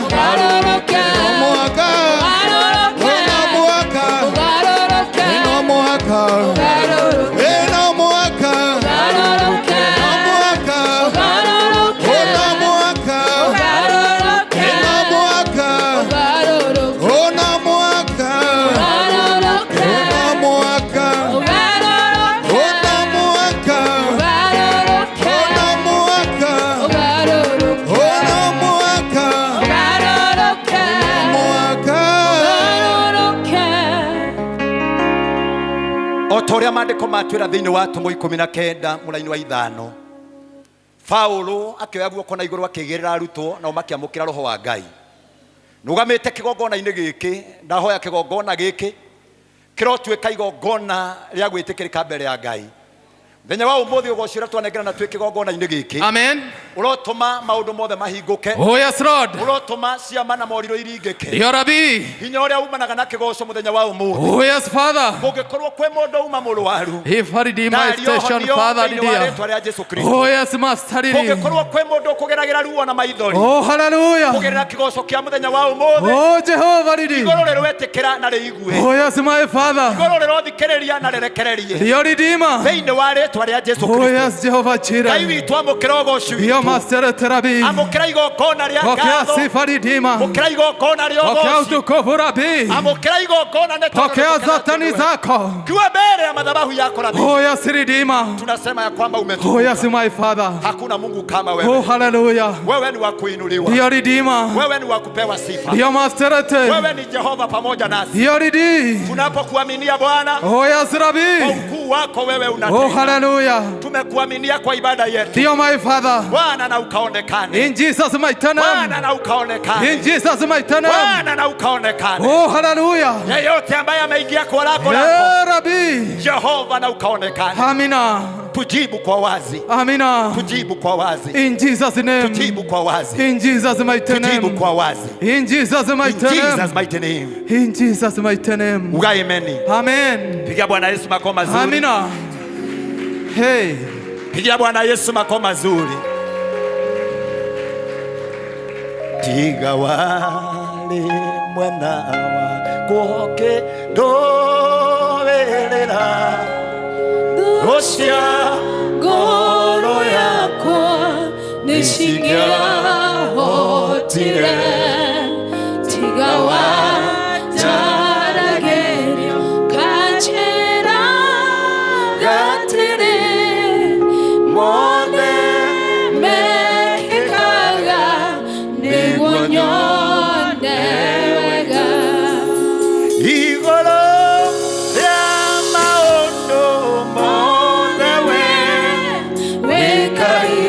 ugaruruke na muhaka ugaruruke na muhaka ugaruruke na muhaka ugaruruke na muhaka ugaruruke na muhaka ugaruruke na muhaka Otoria mandiko matwira thiini wa Atumo 19 muraini wa 5 Paulo akioya guoko na iguru akigirira arutwo na makiamukira roho wa Ngai nugamite kigongona-ini giki ndahoya kigongona giki kirotwika igongona ria gwitikirika mbere ya Ngai thenya wa umuthi ugocira twanengera na twike kigongona-ini giki amen urotuma maundu mothe mahinguke oh yes lord urotuma ciama na moriro iringike yo rabi hinya uria umanaga na kigoco muthenya wa umuthi oh yes father ungikorwo kwe mundu uma murwaru if redeem my station father dear oh yes master ungikorwo kwe mundu kugeragira ruo na maithori oh hallelujah kugerera kigoco kia muthenya wa umuthi oh jehova redeem igoro rero wetikira na riigue oh yes my father igoro rero thikiriria na rerekererie yo redeemer theini wa oh yes Jehovah Jireh Ngai witu amukira ugocu yo master terabi amukira igongona ria ngatho pokea sifa redeemer amukira igongona ria ugocu pokea utukufu rabi amukira igongona na pokea zatani zako kiwa mbele ya madhabahu yako rabi oh yes redeemer tunasema ya kwamba umetukuka oh yes my father hakuna Mungu kama wewe oh hallelujah wewe ni wa kuinuliwa yo redeemer wewe ni wa kupewa sifa yo master wewe ni Jehova pamoja nasi yo redeemer tunapokuaminia Bwana oh yes rabi kwa ukuu wako wewe unatenda oh hallelujah tumekuaminia kwa ibada yetu dear my father Bwana na ukaonekane in Jesus mighty name Bwana na ukaonekane in Jesus mighty name Bwana na ukaonekane oh hallelujah yeyote ambaye ameingia kwa lako lako Rabbi Jehova na ukaonekane amina tujibu kwa wazi amina tujibu kwa wazi in Jesus name tujibu kwa wazi in Jesus mighty name tujibu kwa wazi in Jesus mighty name in Jesus mighty name in Jesus mighty name ugaimeni amen piga Bwana Yesu makofi mazuri amina hey pigia Bwana Yesu makofi mazuri tiga wale mwana wa kuhoke doerera Rosia goro yako nishigia hotire tiga wa jaragerio kachera gatire mone mekikaga niguonyone wega igoro ya maondo mothe wekai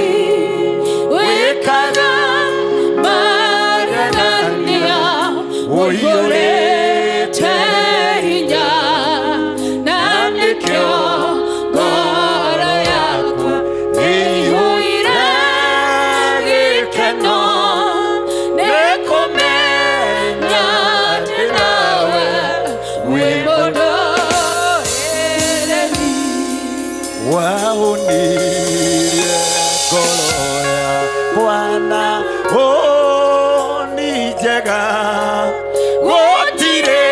wekaga maranania woyorete hinya na nikyo waunirie ngoro ya Bwana ni njega gutire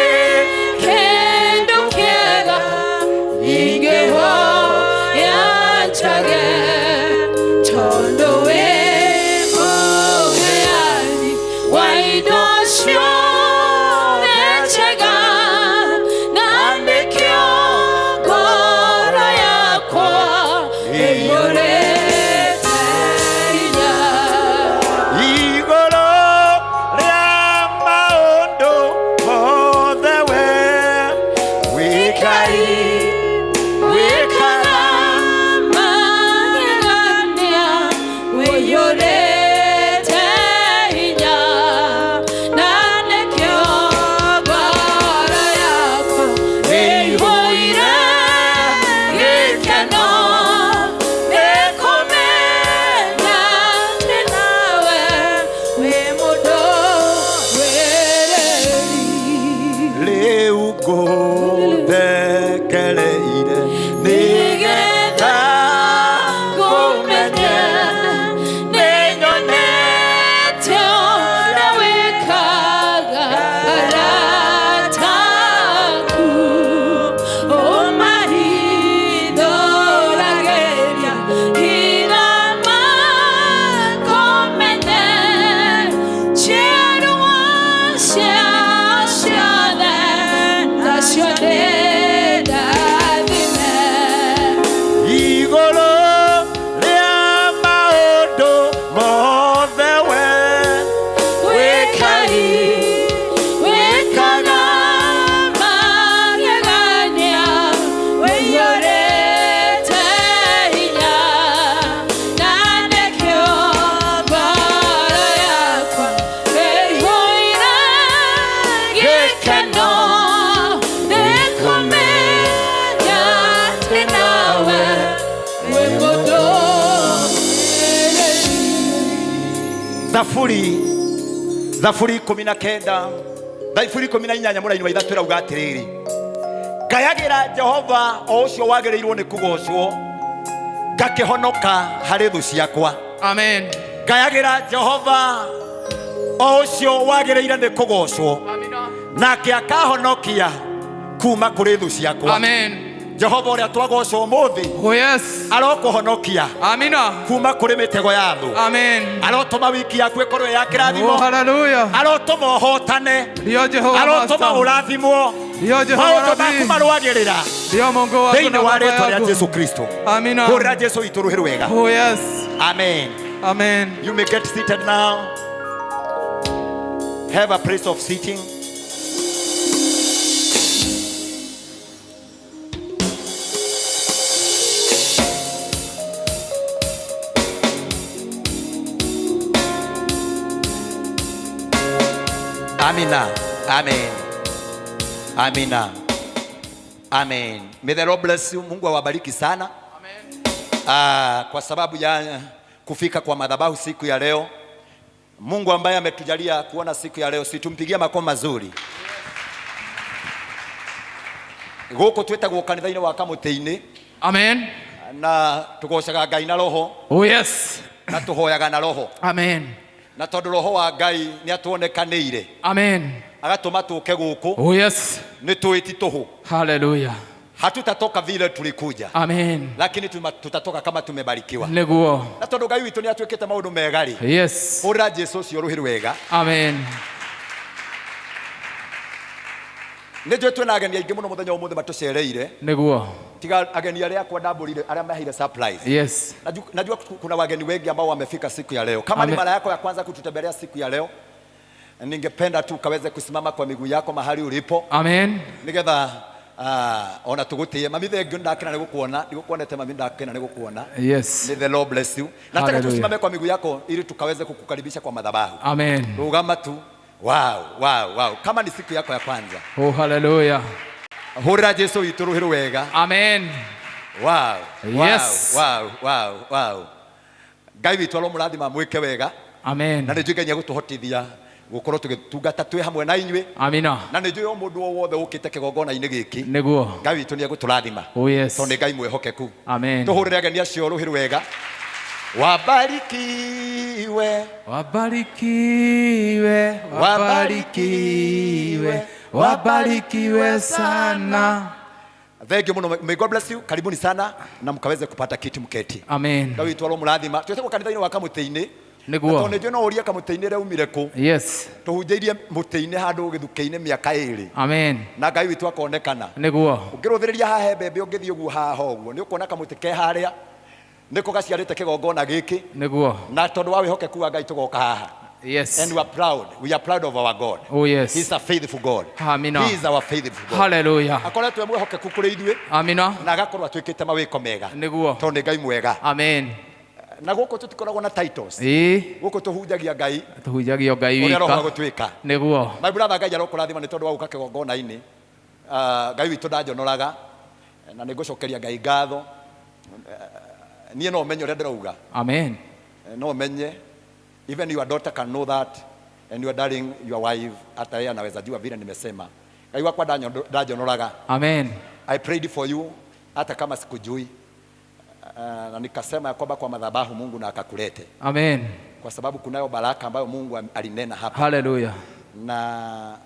kindu kiega ingĩhoya njage tondu wi mũheani wa indo ciothe njega na nĩkĩo ngoro yakwa ĩiyũrĩte hinya igũrũ rĩa maũndũ mothe we wĩ Ngai wĩkaga Zaburi 19 Zaburi 18 mũraini wa ithatũ rauga atĩrĩrĩ, ngayagira Jehova o ũcio wagĩrĩirwo nĩ kũgocwo, ngakĩhonoka harĩ thũ ciakwa. Amen. Ngayagira Jehova o ũcio wagĩrĩire nĩ kũgocwo, nake akahonokia kuma kũrĩ thũ ciakwa. Amen. Jehova ũrĩa twagocwo mũthĩ, Oh yes, arokũhonokia amina, kuma kũrĩ mĩtego ya thũ. Amen. Arotũma wiki yaku ĩkorwo ya kĩrathimo. Oh hallelujah. Arotũma ũhotane. Ndio Jehova. Arotũma ũrathimwo. Ndio Jehova. Maũndũ maku marũagĩrĩra Ndio Mungu wako thĩinĩ wa rĩĩtwa rĩa Jesu Kristo. Amina. Hũrĩra Jesu witũ rũhĩ rwega. Oh yes. Amen. Amen. You may get seated now. Have a place of sitting. Amina. Amen. Amina. Amen. May the Lord bless you. Mungu awabariki sana. Amen. Kwa sababu ya kufika kwa madhabahu siku ya leo. Mungu ambaye ametujalia kuona siku ya leo, situmpigia makofi mazuri. Gũkũ twĩtagwo kanitha-inĩ wa Kamuti-Ini. Amen. Na tugocaga Ngai na roho. Oh yes. Na tuhoyaga na roho. Amen. Na tondũ roho wa Ngai nĩ atuonekanĩire. Amen. Agatũma tũke gũkũ. Oh yes. Nĩ twĩti tũhũ. Hallelujah. Hatutatoka vile tulikuja. Amen. Lakini tutatoka kama tumebarikiwa. Niguo. Na tondũ Ngai witũ nĩ atuĩkĩte maũndũ megari. Yes. Hũrĩra Jesu ũcio rũhĩ rwega. Amen. Nĩ njũĩ twĩna ageni aingĩ mũno mũthenya ũmũthĩ matũcereire. Niguo. Tiga ageni arĩa akwa ndambũrire arĩa maheire surprise. Yes. Najua kuna wageni wengi ambao wamefika siku ya leo. Kama ni mara yako ya kwanza kututembelea siku ya leo, ningependa tu kaweze kusimama kwa miguu yako mahali ulipo. Amen. Nigetha ona tugutie mami thengio ndakena nigukuonete mami ndakena nigukuona. Yes. May the Lord bless you. Nataka tusimame kwa miguu yako ili tukaweze kukukaribisha kwa madhabahu. Amen. Rugama tu. Wow. Kama ni siku yako ya kwanza. Oh hallelujah. Hũrĩra Jesu witũ rũhĩ rwega. Amen. Wow. Yes. Wow. Ngai witũ aromũrathima mwĩke wega. Amen. Na nĩ njũĩ Ngai nĩegũtũhotithia gũkorwo tũgĩtungata twĩ hamwe na inyuĩ. Amina. Na nĩ njũĩ o mũndũ o wothe ũkĩte kĩgongona-inĩ gĩkĩ. Niguo. Ngai witũ nĩegũtũrathima. Oh yes. Tondũ nĩ Ngai mwĩhokeku. Amen. Tũhũrĩre ageni acio rũhĩ rwega. Wabarikiwe. Wabarikiwe. Wabarikiwe. Wabarikiwe sana. Thank you muno. May God bless you. Karibuni sana na mkaweze kupata kiti mketi. Amen. Ngai witũ aromũrathima. Twĩtagwo kanitha-inĩ wa Kamuti-Ini. Niguo. Tondũ nĩnjũĩ no ũrie Kamuti-Ini raumire kũ. Yes. Tũhunjĩirie mũtĩ-inĩ handũ gĩthukĩ-inĩ mĩaka 2. Amen. Na Ngai witũ akonekana. Niguo. Ũngĩrũthĩrĩria haha mbembe ũngĩthiĩ ũguo haha ũguo nĩ ũkuona kamũtĩ ke harĩa nĩko gaciarĩte kĩgongona gĩkĩ. Niguo. Na tondũ wa wĩhokeku wa Ngai tũgoka haha. Yes. And we are proud. We are proud of our God. Oh yes. He is a faithful God. Amina. He is our faithful God. Hallelujah. Akoretwo mwĩhokeku kũrĩ ithuĩ. Amina. Na agakorwo atuĩkĩte mawĩko mega. Niguo. Tondũ nĩ Ngai mwega. Amen. Na gũkũ tũtikoragwo na titles. Gũkũ tũhunjagia Ngai. Tũhunjagia Ngai wika. Ũrĩa roho gũtuĩka. Niguo. My brother Ngai arokũrathima nĩ tondũ wa gũka kĩgongona-inĩ. Ngai witũ ndanjonoraga. Na nĩngũcokeria Ngai ngatho. Niĩ no menye ũrĩa ndĩrauga. Amen. No menye. Even your daughter can know that. And your darling, your wife, hata yeye anaweza jua vile nimesema. Ngai wakwa ndanjonoraga. Amen. I prayed for you hata kama sikujui. Na nikasema ya kwamba kwa madhabahu Mungu na akakulete. Amen. Kwa sababu kunayo baraka ambayo Mungu alinena hapa. Hallelujah. Na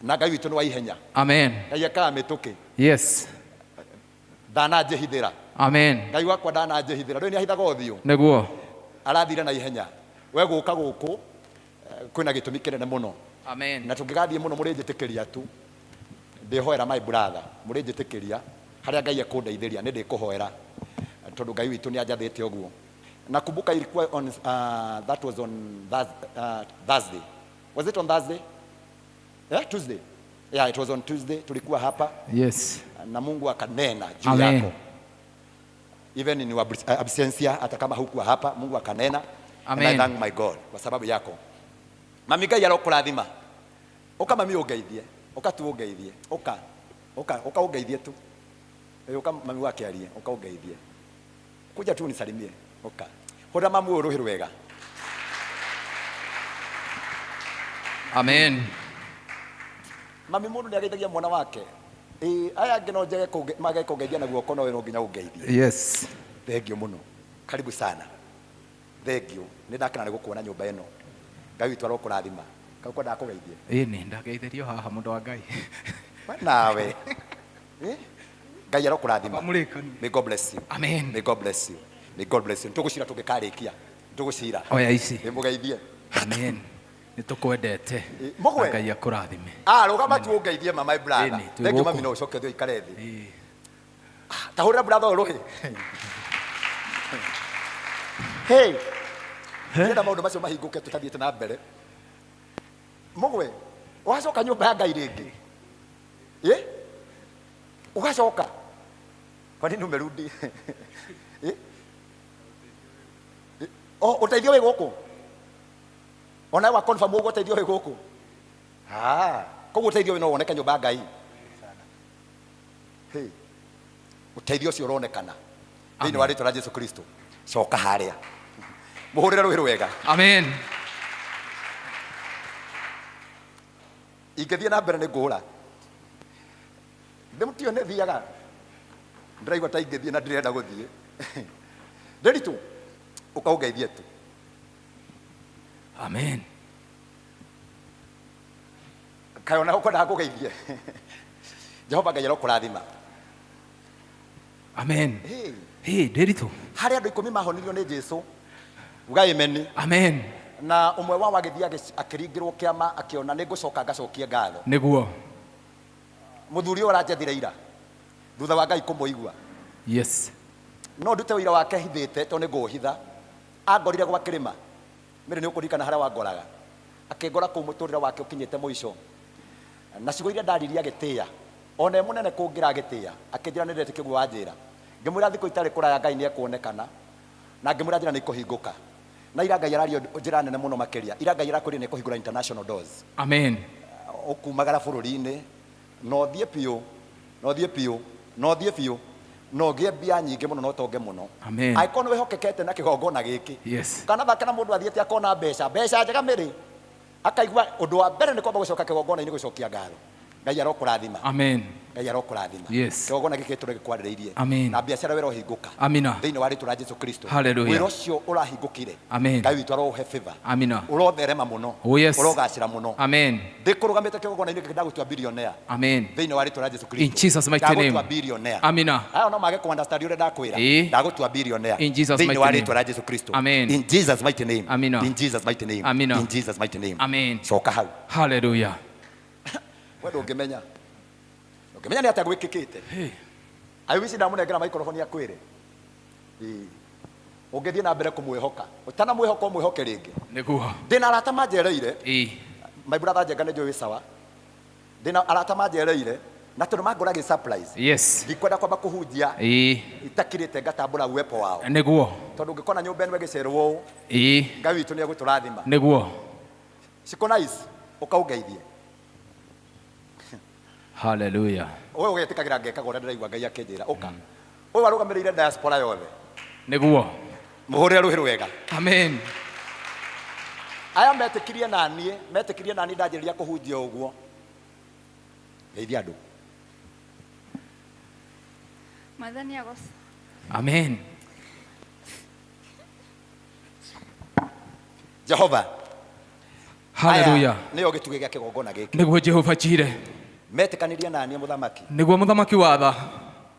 Ngai witũ nĩ wa ihenya. Amen. Ngai akamĩtũkĩ. Yes. Ndananjĩhithĩra. Amen. Ngai wakwa ndananjĩhithĩra. Rĩu nĩ ahithaga ũthiũ. Nĩguo. Arathire na ihenya. We gũka gũkũ kwĩna gĩtũmi kĩnene mũno. Amen. Na tũngĩgathiĩ mũno mũrĩnjĩtĩkĩria tu. Ndĩhoera my brother. Mũrĩnjĩtĩkĩria harĩa Ngai ekũndeithĩria nĩ ndĩkũhoera. Tondũ Ngai witũ nĩ anjathĩte ũguo. Nakumbuka ilikuwa on that was on Thursday. Was it on Thursday? Yeah, Tuesday. Yeah, it was on Tuesday. Tulikuwa hapa. Yes. Na Mungu akanena juu yako. Even in your absence, hata kama hukuwa hapa, Mungu akanena. Amen. And I thank my God kwa sababu yako. Mami Ngai arokũrathima. Oka mami ũngeithie. Oka tu ũngeithie. Oka ũngeithie tu. Oka mami wake arie. Oka ũngeithie. Kuja tu unisalimie. Oka. Hũra mamu rũhĩ rwega. Amen. Mami mundu ni ageithagia mwana wake. Aya ngeno njege mage kugeithia na guoko no we no nginya ungeithie. Yes. Thank you muno. Karibu sana. Thank you. Ni ndakena ni gukuona nyumba eno. Ngai witu arokurathima. Kauko ndakugeithie. Ni ndageithirio haha mundu wa Ngai. Nawe. Ngai arokurathima. May God bless you. Amen. May God bless you. May God bless you. Tugucira tungikarikia. Tugucira. Oya ici. Nimugeithie. Amen. Nitukwendete. Ngai akurathime. Rugama tuungeithie mama my brother. Thank you mami no ucoke thio ikare thi. Tahurira brother uruhi. Hey. Nenda maundu macio mahinguke tutathiete na mbere. Mugwe, wacoka nyumba ya Ngai ringi. Ugacoka. Kwa nini umerudi? Uteithio wi guku. Ona wa confirm ugo uteithio wi guku. Koguo uteithio wi no woneka nyumba ya Ngai. Hey. Uteithio cio uronekana. Thini wa ritwa la Yesu Kristo. Coka haria. Muhurire ruhi rwega. Amen. Ingethie na mbere ni ngura. Ndimutio ne thiaga. Ndiraigua ta ingethie na ndirenda guthie. Nderitu ukaugeithie tu. Amen. Kayona uko ndakugeithie. Jehova Ngai arokurathima. Amen. Hey, nderitu. Hari andu 10 mahonirio ni Jesu. Uga amen. Amen. Na umwe wao agithia akiringirwo kiama akiona ni ngucoka ngacokia ngatho. Niguo. Muthuri ora njethire ira. Thutha wa Ngai kumuigua. Yes. No ndute wira wake hithite to ni nguhitha. Angorire gwa kirima. Mere ni ukurikana haria wangoraga. Akingora ku muturira wake ukinyite muico. Na cigo iria ndariria gitia. Ona munene kungira gitia. Akinjira ni ndete kigwa wanjira. Ngimwira thiko itari kuraya Ngai ni ekuonekana. Na ngimwira njira ni kuhinguka. Na ira Ngai arario njira nene muno makiria. Ira Ngai arakuri ni kuhingura international doors. Amen. Okumagara bururi-ini no thie piu. No thie no gie bia nyingi muno no tonge muno. Amen. Aikono wehokekete na kigongona giki. Yes. Kana thakana mundu athiete akona mbeca njega miri. Akaigua undu wa mbere ni kwamba gucoka kigongona ini gucokia ngatho. Ngai arokurathima. Amen. Ngai arokurathima. Yes. Kigongona giki turi gikwaririirie. Amen. Na biacara wero hinguka. Amina. Thiini wa ritwa la Yesu Kristo. Hallelujah. Wiro cio urahingukire. Amen. Ngai witu arohe favor. Amina. Urotherema muno. Oh yes. Urogacira muno. Amen. Ndikurugamite kigongona ini ndagutua billionaire. Amen. Thiini wa ritwa la Yesu Kristo. In Jesus mighty name. Ndagutua billionaire. Amina. Aya no mage ku understand ure ndakwira. Ndagutua billionaire. In Jesus mighty name. Thiini wa ritwa la Yesu Kristo. Amen. In Jesus mighty name. Amina. In Jesus mighty name. Amina. In Jesus mighty name. Amen. Coka hau. Hallelujah. Wewe ungimenya. Ungimenya ni atagwikikite. Ayo wici ndamunengera microphone akwire. Ungithie na mbere kumwihoka. Utana mwihoka mwihoke ringi. Niguo. Ndina arata manjereire. My brother Njenga ni njui sawa. Ndina arata manjereire na tundu mangorage surprise. Yes. Ndikwenda kwamba kuhunjia. Itakirite ngatambura uwepo wao. Niguo. Tondu ngikona nyumba eno gicerwo. Ngai witu ni aguturathima. Niguo. Siko nice ukaugeithie. Hallelujah. Wewe ugetikagira ngeka gore ndiraigua Ngai akinjira uka. Wewe arugamirire diaspora yothe. Niguo. Muhurire ruhi rwega. Amen. Aya metikirie nani ndanjiriria kuhunjia uguo. Geithia andu. Madhani agos. Amen. Jehova. Hallelujah. Niyo gituge gya kigongona giki. Niguo Jehova Jire. Metikanirie nani muthamaki. Niguo muthamaki watha.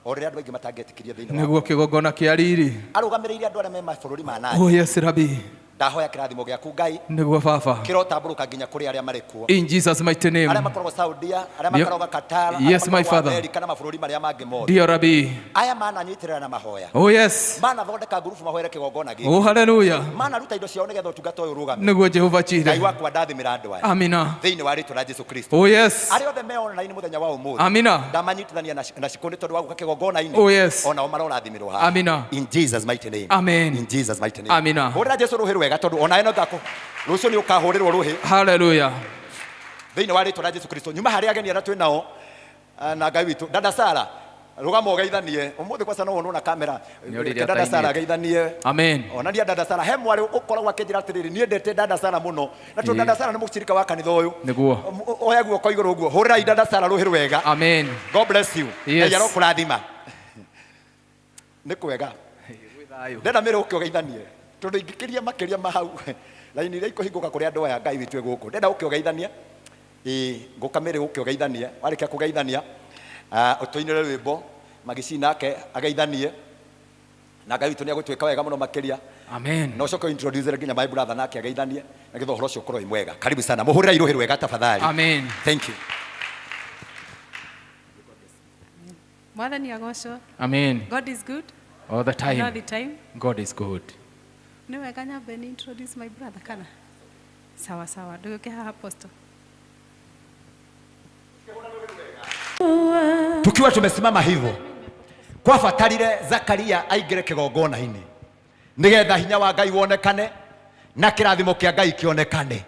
Ore andu aingi matangetikirie thiini. Niguo kigongona kia riri. Arugamiire andu aria me mabũrũri ma nani. Oh yes Rabbi. Ndahoya kirathimo giaku Ngai. Niguo baba. Kirotamburuka nginya kuri aria mari kuo. In Jesus mighty name. Aria makoragwo Saudia, aria makoragwo Qatar, yes my father. Amerika na mabũrũri maria mangi mothe. Dear Rabbi. Aya mananyitirira na mahoya. Oh yes. Mana thondeka ngurubu mahoere kigongona giki. Oh hallelujah. Mana ruta indo ciao nigetha utungata uyu rugame. Niguo Jehova Jire. Ngai wakwa ndathimira andu aya. Amina. Thiini wa ritwa la Yesu Kristo. Oh yes. Aria othe meona ini muthenya wa umuthi. Amina. Ndamanyitithania na cikundi tondu wa guka kigongona ini. Oh yes. Ona o marorathimirwo ha. Amina. In Jesus mighty name. Amen. In Jesus mighty name. Amina. Hurira Jesu ruhi rwega tondu ona eno ngako. Rucio ni ukahurirwo ruhi. Hallelujah. Thiini wa ritwa la Yesu Kristo. Nyuma haria ageni ara twinao na Ngai witu. Dada Sara. Rugamo geithanie. Umuthi kwa sana wona kamera. Dada Sara geithanie. Amen. Ona ndia dada Sara he mwari ukoragwa akinjira atiriri nie ndete dada Sara muno. Na to dada Sara ni mucirika wa kanitha uyu. Niguo. Oya guo ko iguru guo. Hurira dada Sara ruhiru wega. Amen. God bless you. Yes. Ayaro kurathima. Ni kwega. Ndenda mire ukio geithanie. Tondu ingikiria makiria mahau. Laini ria ikuhinguka kuri andu aya Ngai witwe guku. Ndenda ukio geithania. Ngukamire ukio geithania. Warikia kugeithania. Utoinire rwimbo magicina nake ageithanie na Ngai witũ nĩ agũtwĩka wega mũno makĩria. Amen. No coke introduce nginya my brother nake ageithanie na githo horo ũcio ũkorwo mwega. Karibu sana. Mũhũrĩre iruhĩ rwega tafadhali. Amen. Thank you. Mwathani agocwo. Amen. God is good. All the time. All the time. God is good. Ni wega nyambe ni introduce my brother kana. Sawa sawa. Nduguke haha apostle. Tukiwa tumesimama hivyo kwa fatarire Zakaria aingire kigongona-ini nigetha hinya wa Ngai wonekane na kirathimo kia Ngai kionekane.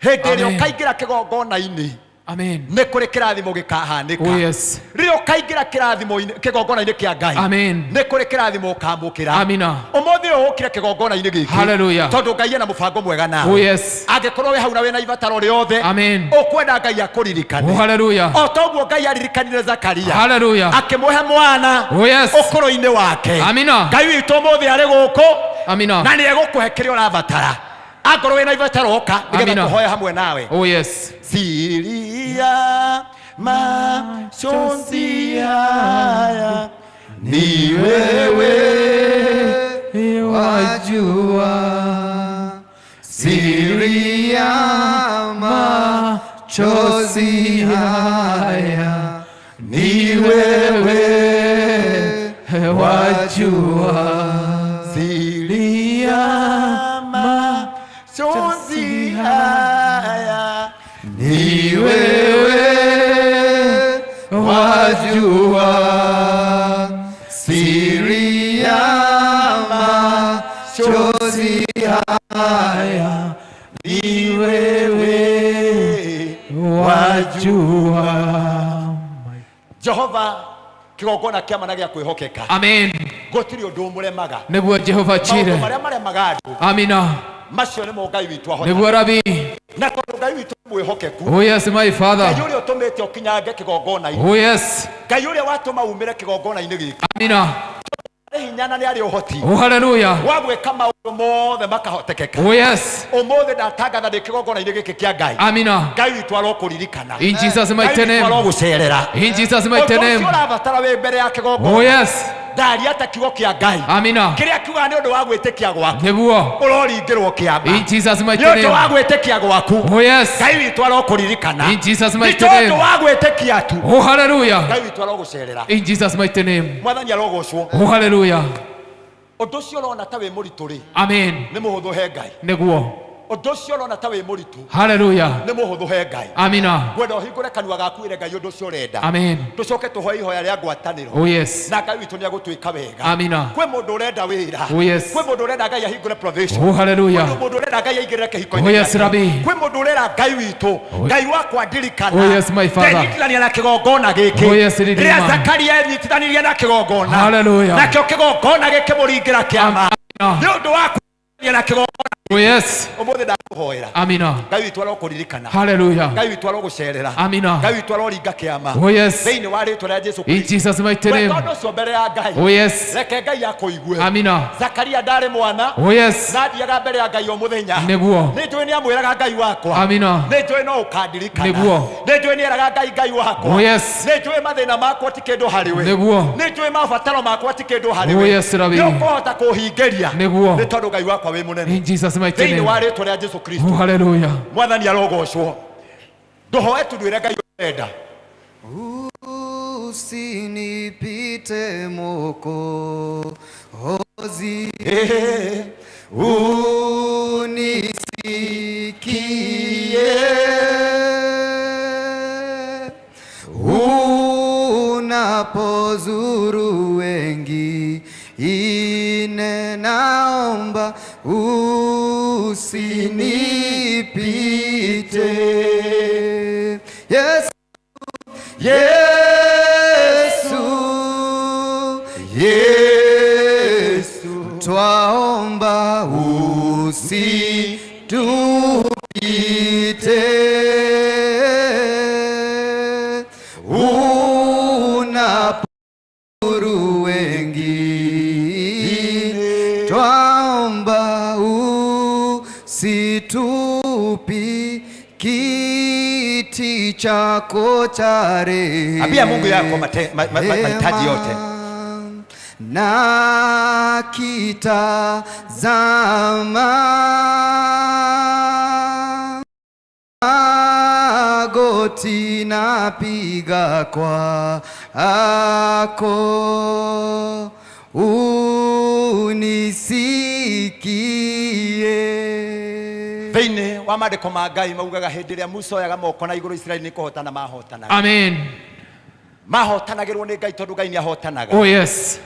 Hindi ĩrĩa ũkaingĩra kigongona-ini Amen. Nĩ kũrĩ kĩrathimo gĩkahanĩka. Oh yes. Rĩrĩa ũkaingĩra kĩrathimo-inĩ kĩgongona-inĩ kĩa Ngai. Amen. Nĩ kũrĩ kĩrathimo ũkamũkĩra. Amina. Ũmũthĩ ũyũ ũkire kĩgongona-inĩ gĩkĩ. Hallelujah. Tondũ Ngai ena mũbango mwega nawe. Oh yes. Angĩkorwo wĩ hau na wĩna ibataro rĩothe. Amen. Ũkwenda Ngai akũririkane. Oh hallelujah. O toguo Ngai aririkanire Zakaria. Hallelujah. Akĩmũhe mwana. Oh yes. Ũkũrũ-inĩ wake. Amina. Ngai witũ ũmũthĩ arĩ gũkũ. Amina. Na nĩ egũkũhe kĩrĩa ũrabatara. Angorwo wĩna ibataro oka nĩgetha tũhoe hamwe nawe. Oh yes. Siria machozi haya ni wewe wajua. Siria machozi haya ni wewe wajua. Siria machozi haya ni wewe wajua. Siri ya machozi haya ni wewe wajua. Jehova kigongona kĩa mana gĩa kwĩhokeka. Amen. Gũtirĩ ũndũ ũmũremaga. Nĩguo Jehova chire. Maũndũ marĩa maremaga andũ. Amina. Macio nĩmo Ngai witũ ahota. Nĩguo Rabi. Na tondũ Ngai witũ mwĩhokeku. Oh yes my father. Ngai ũrĩa ũtũmĩte ũkinyange kĩgongona-inĩ. Oh yes. Ngai ũrĩa watũma umĩre kĩgongona-inĩ gĩkĩ. Amina. Hinyana nĩ arĩ ũhoti. Oh hallelujah. Wa gwĩka maũndũ mothe makahotekeka. Oh yes. Ũmũthĩ ndatangatha ndĩ kĩgongona-inĩ gĩkĩ kĩa Ngai. Amina. Ngai witũ arokũririkana. In Jesus mighty name. Ngai witũ arogũcerera. In Jesus mighty name. Ũndũ ũcio ũrabatara wĩ mbere ya kĩgongona. Oh yes. Ndaria ta kiugo kĩa Ngai. Amina. Kĩrĩa kiuga nĩ ũndũ wa gwĩtĩkia gwaku. Nĩguo. Ũroringĩrwo kĩamba. In Jesus mighty nĩ name. ũndũ wa gwĩtĩkia gwaku. Oh yes. Ngai witũ arokũririkana. In Jesus mighty nĩ name. ũndũ wa gwĩtĩkia tu. Oh hallelujah. Ngai witũ arogũcerera. In Jesus mighty name. Mwathani arogocwo. Oh hallelujah. Ũndũ ũcio ũrona ta wĩ mũritũ rĩ. Amen. Nĩ mũhũthũ he Ngai. Nĩguo. Ũndũ ũcio ũrona ta wĩ mũritũ. Hallelujah. Nĩ mũhũthũ he Ngai. Amina. Gwenda ũhingũre kanua gaku ĩre Ngai ũndũ ũcio ũrenda. Amen. Tũcoke tũhoe ihoya rĩa ngwatanĩro. Oh yes. Na Ngai witũ nĩ agũtwĩka wega. Amina. Kwĩ mũndũ ũrenda wĩra. Oh yes. Kwĩ mũndũ ũrenda Ngai ahingũre provision. Oh hallelujah. Kwĩ mũndũ ũrenda Ngai aingĩrĩre kĩhiko-inĩ. Oh yes Rabbi. Kwĩ mũndũ ũrenda Ngai witũ. Ngai wakwa ndirikana. Oh yes my father. Ndenyitithania na kĩgongona gĩkĩ. Oh yes Redeemer. Rĩrĩa Zakaria enyitithanirie na kĩgongona. Hallelujah. Nakĩo kĩgongona gĩkĩmũringĩra kĩama. Nĩ ũndũ wa kũnyitithania na kĩgongona. Oh yes. Ũmũthĩ ndakũhoera. Amina. Ngai witũ arokũririkana. Hallelujah. Ngai witũ arogũcerera. Amina. Ngai witũ aroringa kĩama. Oh yes. Thĩinĩ wa rĩĩtwa rĩa Jesũ In Kristo. Jesus mighty name. Wendo ũcio mbere ya Ngai. Oh yes. Reke Ngai akũigue. Amina. Zakaria ndarĩ mwana. Oh yes. Nathiaga mbere ya Ngai o mũthenya. Nĩguo. Nĩ njũĩ nĩ amwĩraga Ngai wakwa. Amina. Nĩ njũĩ no ũkandirikana. Nĩguo. Nĩ njũĩ nĩ eraga Ngai wakwa. Oh yes. Nĩ njũĩ mathĩna makwa ti kĩndũ harĩ we. Nĩguo. Nĩ njũĩ mabataro makwa ti kĩndũ harĩ we. Oh yes Rabbi. Nĩ ũkũhota kũhingĩria. Nĩguo. Nĩ tondũ Ngai wakwa wĩ mũnene. In Jesus mighty Thĩinĩ wa name. rĩĩtwa rĩa Jesũ Kristo. Oh hallelujah. Mwathani arogocwo. Ndũhoe tũndwĩre Ngai ũrenda. Usinipite Mwokozi, unisikie unapozuru wengine, naomba usinipite. Yesu, Yesu twaomba usitupite, unapuru wengine, twaomba usitupi kiti chako cha rehema. Ambia Mungu yako mahitaji yote. Na kitazama magoti napiga kwako, unisikie. Thĩinĩ wa maandĩko ma Ngai maugaga hĩndĩ ĩrĩa Musa oyaga moko na igũrũ Isiraeli nĩ kũhotana mahotanaga. Amen. Mahotanagĩrwo nĩ Ngai tondũ Ngai nĩ ahotanaga. Oh yes.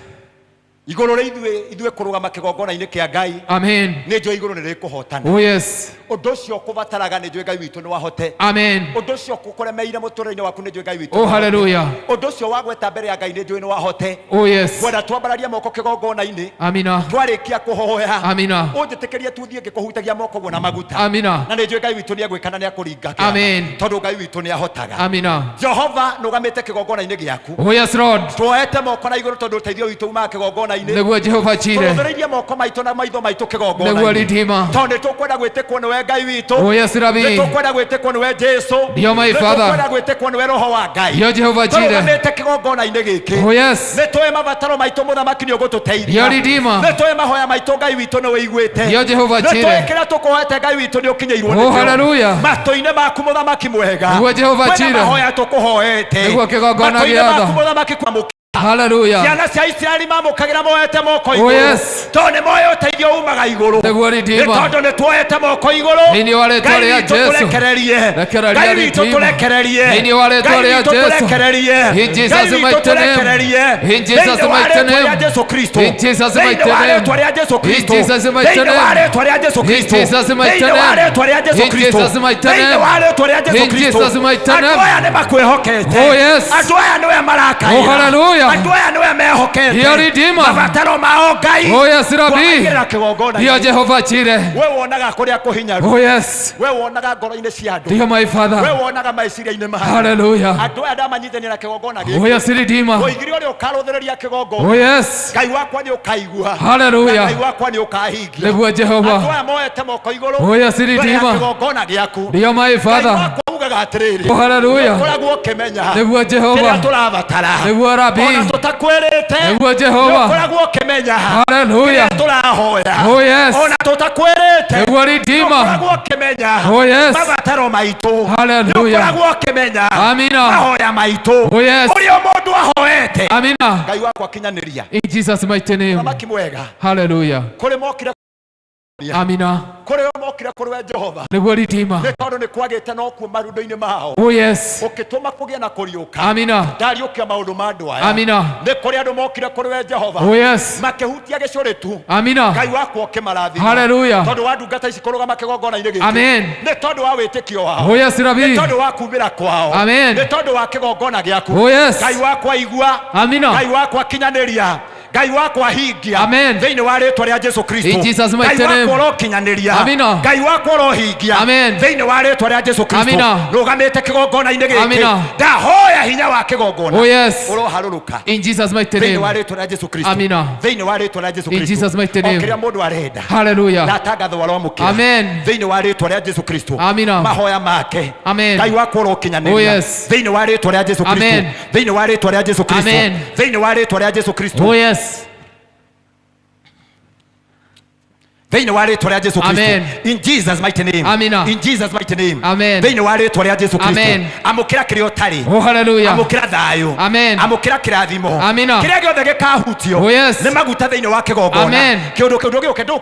Igũrũ rĩ ithuĩ kũrũgama kĩgongona-inĩ kĩa Ngai. Amen. Nĩ njũĩ igũrũ nĩ rĩkũhotana. Oh yes. Ũndũ ũcio kũbataraga nĩ njũĩ Ngai witũ nĩ wahote. Amen. Ũndũ ũcio kũkũremeire mũtũrĩre-inĩ waku nĩ njũĩ Ngai witũ. Oh hallelujah. Ũndũ ũcio wagweta mbere ya Ngai nĩ njũĩ nĩ wahote. Oh yes. Gwenda twambararie moko kĩgongona-inĩ. Amina. Twarĩkia kũhoya. Amina. Ũnjĩtĩkĩrie tuthiĩ ngĩkũhutagia moko guo na maguta. Amina. Na nĩ njũĩ Ngai witũ nĩ agwĩkana nĩ akũringa. Amen. Tondũ Ngai witũ nĩ ahotaga. Amina. Jehova nũgamĩte kĩgongona-inĩ gĩaku. Oh yes Lord. Twoete moko na igũrũ tondũ ũteithio witũ umaga kĩgongona-inĩ. Nĩguo Jehova chire. Tũrũthĩrĩrie moko maitũ na maitho maitũ kĩgongona-inĩ. Nĩguo Redeemer. Tondũ nĩ tũkwenda gwĩtĩkwo nĩwe Ngai witũ. Oh yes Rabbi. Nĩ tũkwenda gwĩtĩkwo nĩwe Jesu. Ndio my Father. Nĩ tũkwenda gwĩtĩkwo nĩwe Roho wa Ngai. Ndio Jehova chire. Tũrũgamĩte kĩgongona-inĩ gĩkĩ. Oh yes. Nĩ tũĩ mabataro maitũ mũthamaki nĩ ũgũtũteithia. Ndio Redeemer. Nĩ tũĩ mahoya maitũ Ngai witũ nĩ ũiguĩte. Ndio Jehova chire. Nĩ tũĩ kĩrĩa tũkũhoete Ngai witũ nĩ ũkinyĩirwo nĩkĩo. Oh hallelujah. Matũ-inĩ maku mũthamaki mwega. Nĩguo Jehova chire. Wĩna mahoya tũkũhoete. Nĩguo kĩgongona matũ-inĩ gĩothe. maku mũthamaki kwamũkĩra. Hallelujah. Ciana cia Isiraeli mamũkagĩra moete moko igũrũ. Oh yes. Tondũ nĩ moe ũteithio umaga igũrũ. Nĩguo Redeemer. Nĩ tondũ nĩ tuoete moko igũrũ. Thĩinĩ wa rĩĩtwa rĩa Jesu. Tũrekererie. Rekereria Ngai witũ tũrekererie. Thĩinĩ wa rĩĩtwa rĩa Jesu. In Jesus mighty name. In Jesus mighty name. In Jesus mighty name. In Jesus mighty name. In Jesus mighty name. In Jesus mighty name. In Jesus mighty name. Andũ aya nĩ makwĩhokete. Oh yes. Andũ aya nĩwe marakaĩra. Oh hallelujah. Andũ aya nĩwe mehokete. Ndio Redeemer. Mabataro mao Ngai. Oh yes Rabbi. Kĩgongona. Ndio Jehova chire. We wonaga kũrĩa kũhinyaru. Oh yes. We wonaga ngoro-inĩ cia andũ. Ndio my Father. We wonaga meciria-inĩ mao. Hallelujah. Andũ aya ndamanyitania na kĩgongona gĩkĩ. Oh yes Redeemer. Oigire ũrĩa ũkarũthĩrĩria kĩgongona. Oh yes. Ngai wakwa nĩ ũkaigua. Hallelujah. Ngai wakwa nĩ ũkahingia. Nĩguo Jehova. Andũ aya moete moko igũrũ. Oh yes Redeemer. Kĩgongona gĩaku. Ndio my Father. Ngai wakwa ugaga atĩrĩrĩ. Oh hallelujah. Ũkoragwo ũkĩmenya. Nĩguo Jehova. Kĩrĩa tũrabatara. Nĩguo Rabbi. Ona tũtakwĩrĩte. Nĩguo Jehova. Ũkoragwo ũkĩmenya. Hallelujah. Kĩrĩa tũrahoya. Oh yes. Ona tũtakwĩrĩte. Nĩguo Redeemer. Ũkoragwo ũkĩmenya. Oh yes. Mabataro maitũ. Hallelujah. Ũkoragwo ũkĩmenya. Amina. Mahoya maitũ. Oh yes. Ũrĩa mũndũ ahoete. Amina. Ngai wakwa kinyanĩria. In Jesus mighty name. Thamaki mwega. Hallelujah. Kũrĩ mokire. Amina. Kũrĩ mokire kũrĩ Jehova. Nĩguo Redeemer. Nĩ tondũ nĩ kwagĩte no kuo marundo-inĩ mao. Oh yes. Ũkĩtũma kũgĩe na kũriũka. Amina. Ndariũkia maũndũ ma andũ aya. Amina. Nĩ kũrĩ andũ mokire kũrĩ Jehova. Oh yes. Makĩhutia gĩcũrĩ tu. Amina. Ngai wakwa ũkĩmarathima. Hallelujah. Tondũ wa ndungata ici kũrũgama kĩgongona-inĩ gĩkĩ. Amen. Nĩ tondũ wa wĩtĩkio wao. Oh yes Rabbi. Nĩ tondũ wa kuumĩra kwao. Amen. Nĩ tondũ wa kĩgongona gĩaku. Oh yes. Ngai wakwa igua. Amina. Ngai wakwa kinyanĩria. Ngai wakwa hingia. Amen. Thĩinĩ wa rĩĩtwa rĩa Jesu Kristo. In Jesus mighty name. Ngai wakwa ũrokinyanĩria. Amina. Ngai wakwa ũrohingia. Amen. Thĩinĩ wa rĩĩtwa rĩa Jesu Kristo. Amina. Rũgamĩte kĩgongona-inĩ gĩkĩ. Amina. Ndahoya hinya wa kĩgongona. Oh yes. Ũroharũrũka. In Jesus mighty Thĩinĩ wa name. rĩĩtwa rĩa Jesu Kristo. Amina. Thĩinĩ wa rĩĩtwa rĩa Jesu In Kristo. Jesus mighty name. Kĩrĩa mũndũ arenda. Hallelujah. Ndatangatho aromũkĩra. Amen. Thĩinĩ wa rĩĩtwa rĩa Jesu Kristo. Amina. Mahoya make. Amen. Ngai wakwa ũrokinyanĩria. Oh yes. Thĩinĩ wa rĩĩtwa rĩa Jesu Kristo. Amen. Thĩinĩ wa rĩĩtwa rĩa Jesu Kristo. Amen. Thĩinĩ wa rĩĩtwa rĩa Jesu Kristo. Oh yes. Thĩinĩ wa rĩĩtwa rĩa Jesu Kristo. Amen. In Jesus mighty name. Amina. In Jesus mighty name. Amen. Thĩinĩ wa rĩĩtwa rĩa Jesu Kristo. Amen. Amũkĩra kĩrĩa ũtarĩ. Oh hallelujah. Amũkĩra thayũ. Amen. Amũkĩra kĩrathimo. Amina. Kĩrĩa gĩothe gĩkahutio. Oh yes. Nĩ maguta thĩinĩ wa kĩgongona. Amen. Kĩũndũ kĩu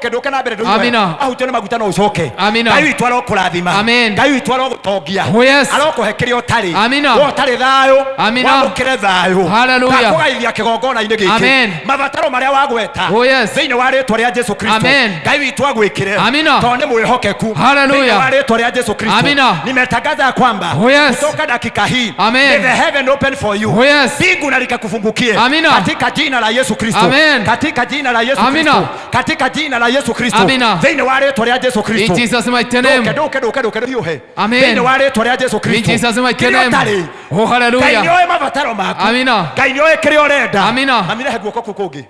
ndũke na mbere ndũigue. Amina. Ahutio nĩ maguta no ũcoke. Amina. Ngai witũ arokũrathima. Amen. Ngai witũ arogũtongia. Oh yes. Arokũhe kĩrĩa ũtarĩ. Amina. We ũtarĩ thayũ. Amina. Wamũkĩre thayũ. Hallelujah. Ndakũgaithia kĩgongona-inĩ gĩkĩ. Amen. Mabataro marĩa wagweta. Oh yes. Thĩinĩ wa rĩĩtwa rĩa Jesu Kristo. Amen. Ngai witũ agwĩkĩre Amina. tondũ nĩ mwĩhokeku Hallelujah. thĩinĩ wa rĩĩtwa rĩa Yesu Kristo. Amina. Nimetangaza kwamba kutoka dakika hii Amen. may the heaven open for you. Mbingu na likakufungukie katika jina la Yesu Kristo. Amen. Katika jina la Yesu Kristo. Katika jina la Yesu Kristo. Thĩinĩ wa rĩĩtwa rĩa Yesu Kristo. In Jesus mighty name. Nduke hiuhe. Amen. Thĩinĩ wa rĩĩtwa rĩa Yesu Kristo. In Jesus mighty name. Oh hallelujah. Ngai nĩoĩ mabataro maku. Amina. Ngai nĩoĩ kĩrĩa ũrenda. Amina. Mami rehe guoko kũu kũngĩ.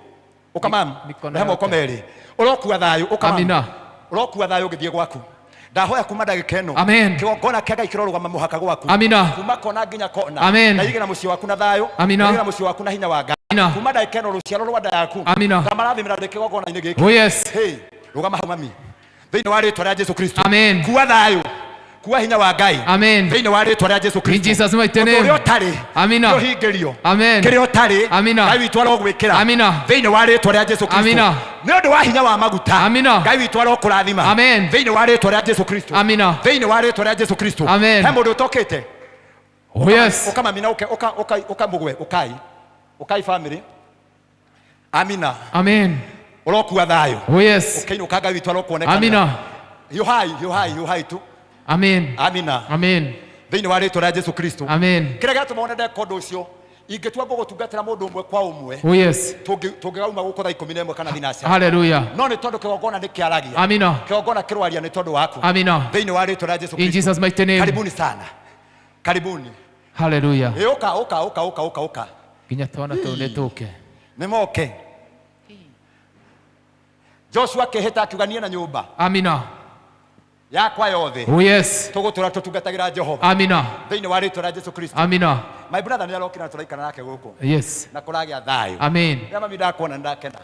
Ũkamam. Rehe moko merĩ. Ũrokua thayũ. Ũkamam. Amina. Ũrokua thayũ ũgĩthiĩ gwaku. Ndahoya kuma ndagĩka ĩno. Amen. Kĩgongona kĩa Ngai kĩrorũgama mũhaka gwaku. Amina. Kuma kona nginya kona. Amen. Na igĩra mũciĩ waku na thayũ. Amina. Na mũciĩ waku na hinya wa Ngai. Kuma ndagĩka ĩno rũciaro rwa nda yaku. Amina. Ndamarathimĩra ndĩ kĩgongona-inĩ gĩkĩ. Oh yes. Hey, rũgama hau mami. Thĩinĩ wa rĩĩtwa rĩa Yesu Kristo. Amen. Kuwa thayũ. Kuwa hinya wa Ngai. Amen. Thĩinĩ wa rĩĩtwa rĩa Yesu Kristo. In Jesus mighty name. Ũrĩa ũtarĩ. Amina. Ũhingĩrio. Amen. Kĩrĩa ũtarĩ. Amina. Ngai witũ arogwĩkĩra. Amina. Thĩinĩ wa rĩĩtwa rĩa Yesu Kristo. Amina. Nĩ ũndũ wa hinya wa maguta. Amina. Ngai witũ arokũrathima. Amen. Thĩinĩ wa rĩĩtwa rĩa Yesu Kristo. Amina. Thĩinĩ wa rĩĩtwa rĩa Yesu Kristo. Amen. He mũndũ ũtokĩte. Oh yes. Ũkamamina ũkamũgwe ũkai family. Amina. Amen. Ũrokua thayũ. Oh yes. Ũkĩinũka Ngai witũ arokuonekana. Amina. Yuhai tu. Amen. Amina. Amen. Thĩinĩ wa rĩĩtwa rĩa Yesu Kristo. Amen. Kĩrĩa gĩatũma wone ndeka ũndũ ũcio ingĩtua gũgũtungatĩra mũndũ ũmwe kwa ũmwe. Oh yes. Tũngĩgauma gũkũ thaa 11 kana thinacara. Hallelujah. No nĩ tondũ kĩgongona nĩ kĩaragia. Amina. Kĩgongona kĩrwaria nĩ tondũ waku. Amina. Thĩinĩ wa rĩĩtwa rĩa Yesu Kristo. In Jesus mighty name. Karibuni sana. Karibuni. Hallelujah. Ũka. Nginya twana tũu nĩ tũke. Nĩ moke. Joshua akĩhĩta akiuga niĩ na nyũmba. Amina. Yakwa yothe. Oh yes. Tũgũtũra tũtungatagĩra Jehova. Amina. Thĩinĩ wa rĩĩtwa rĩa Yesu Kristo. Amina. My brother nĩ arokĩra tũraikara nake gũkũ. Yes. Na kũragĩa thayũ. Amen. Rĩrĩa mami ndakuona ndakena.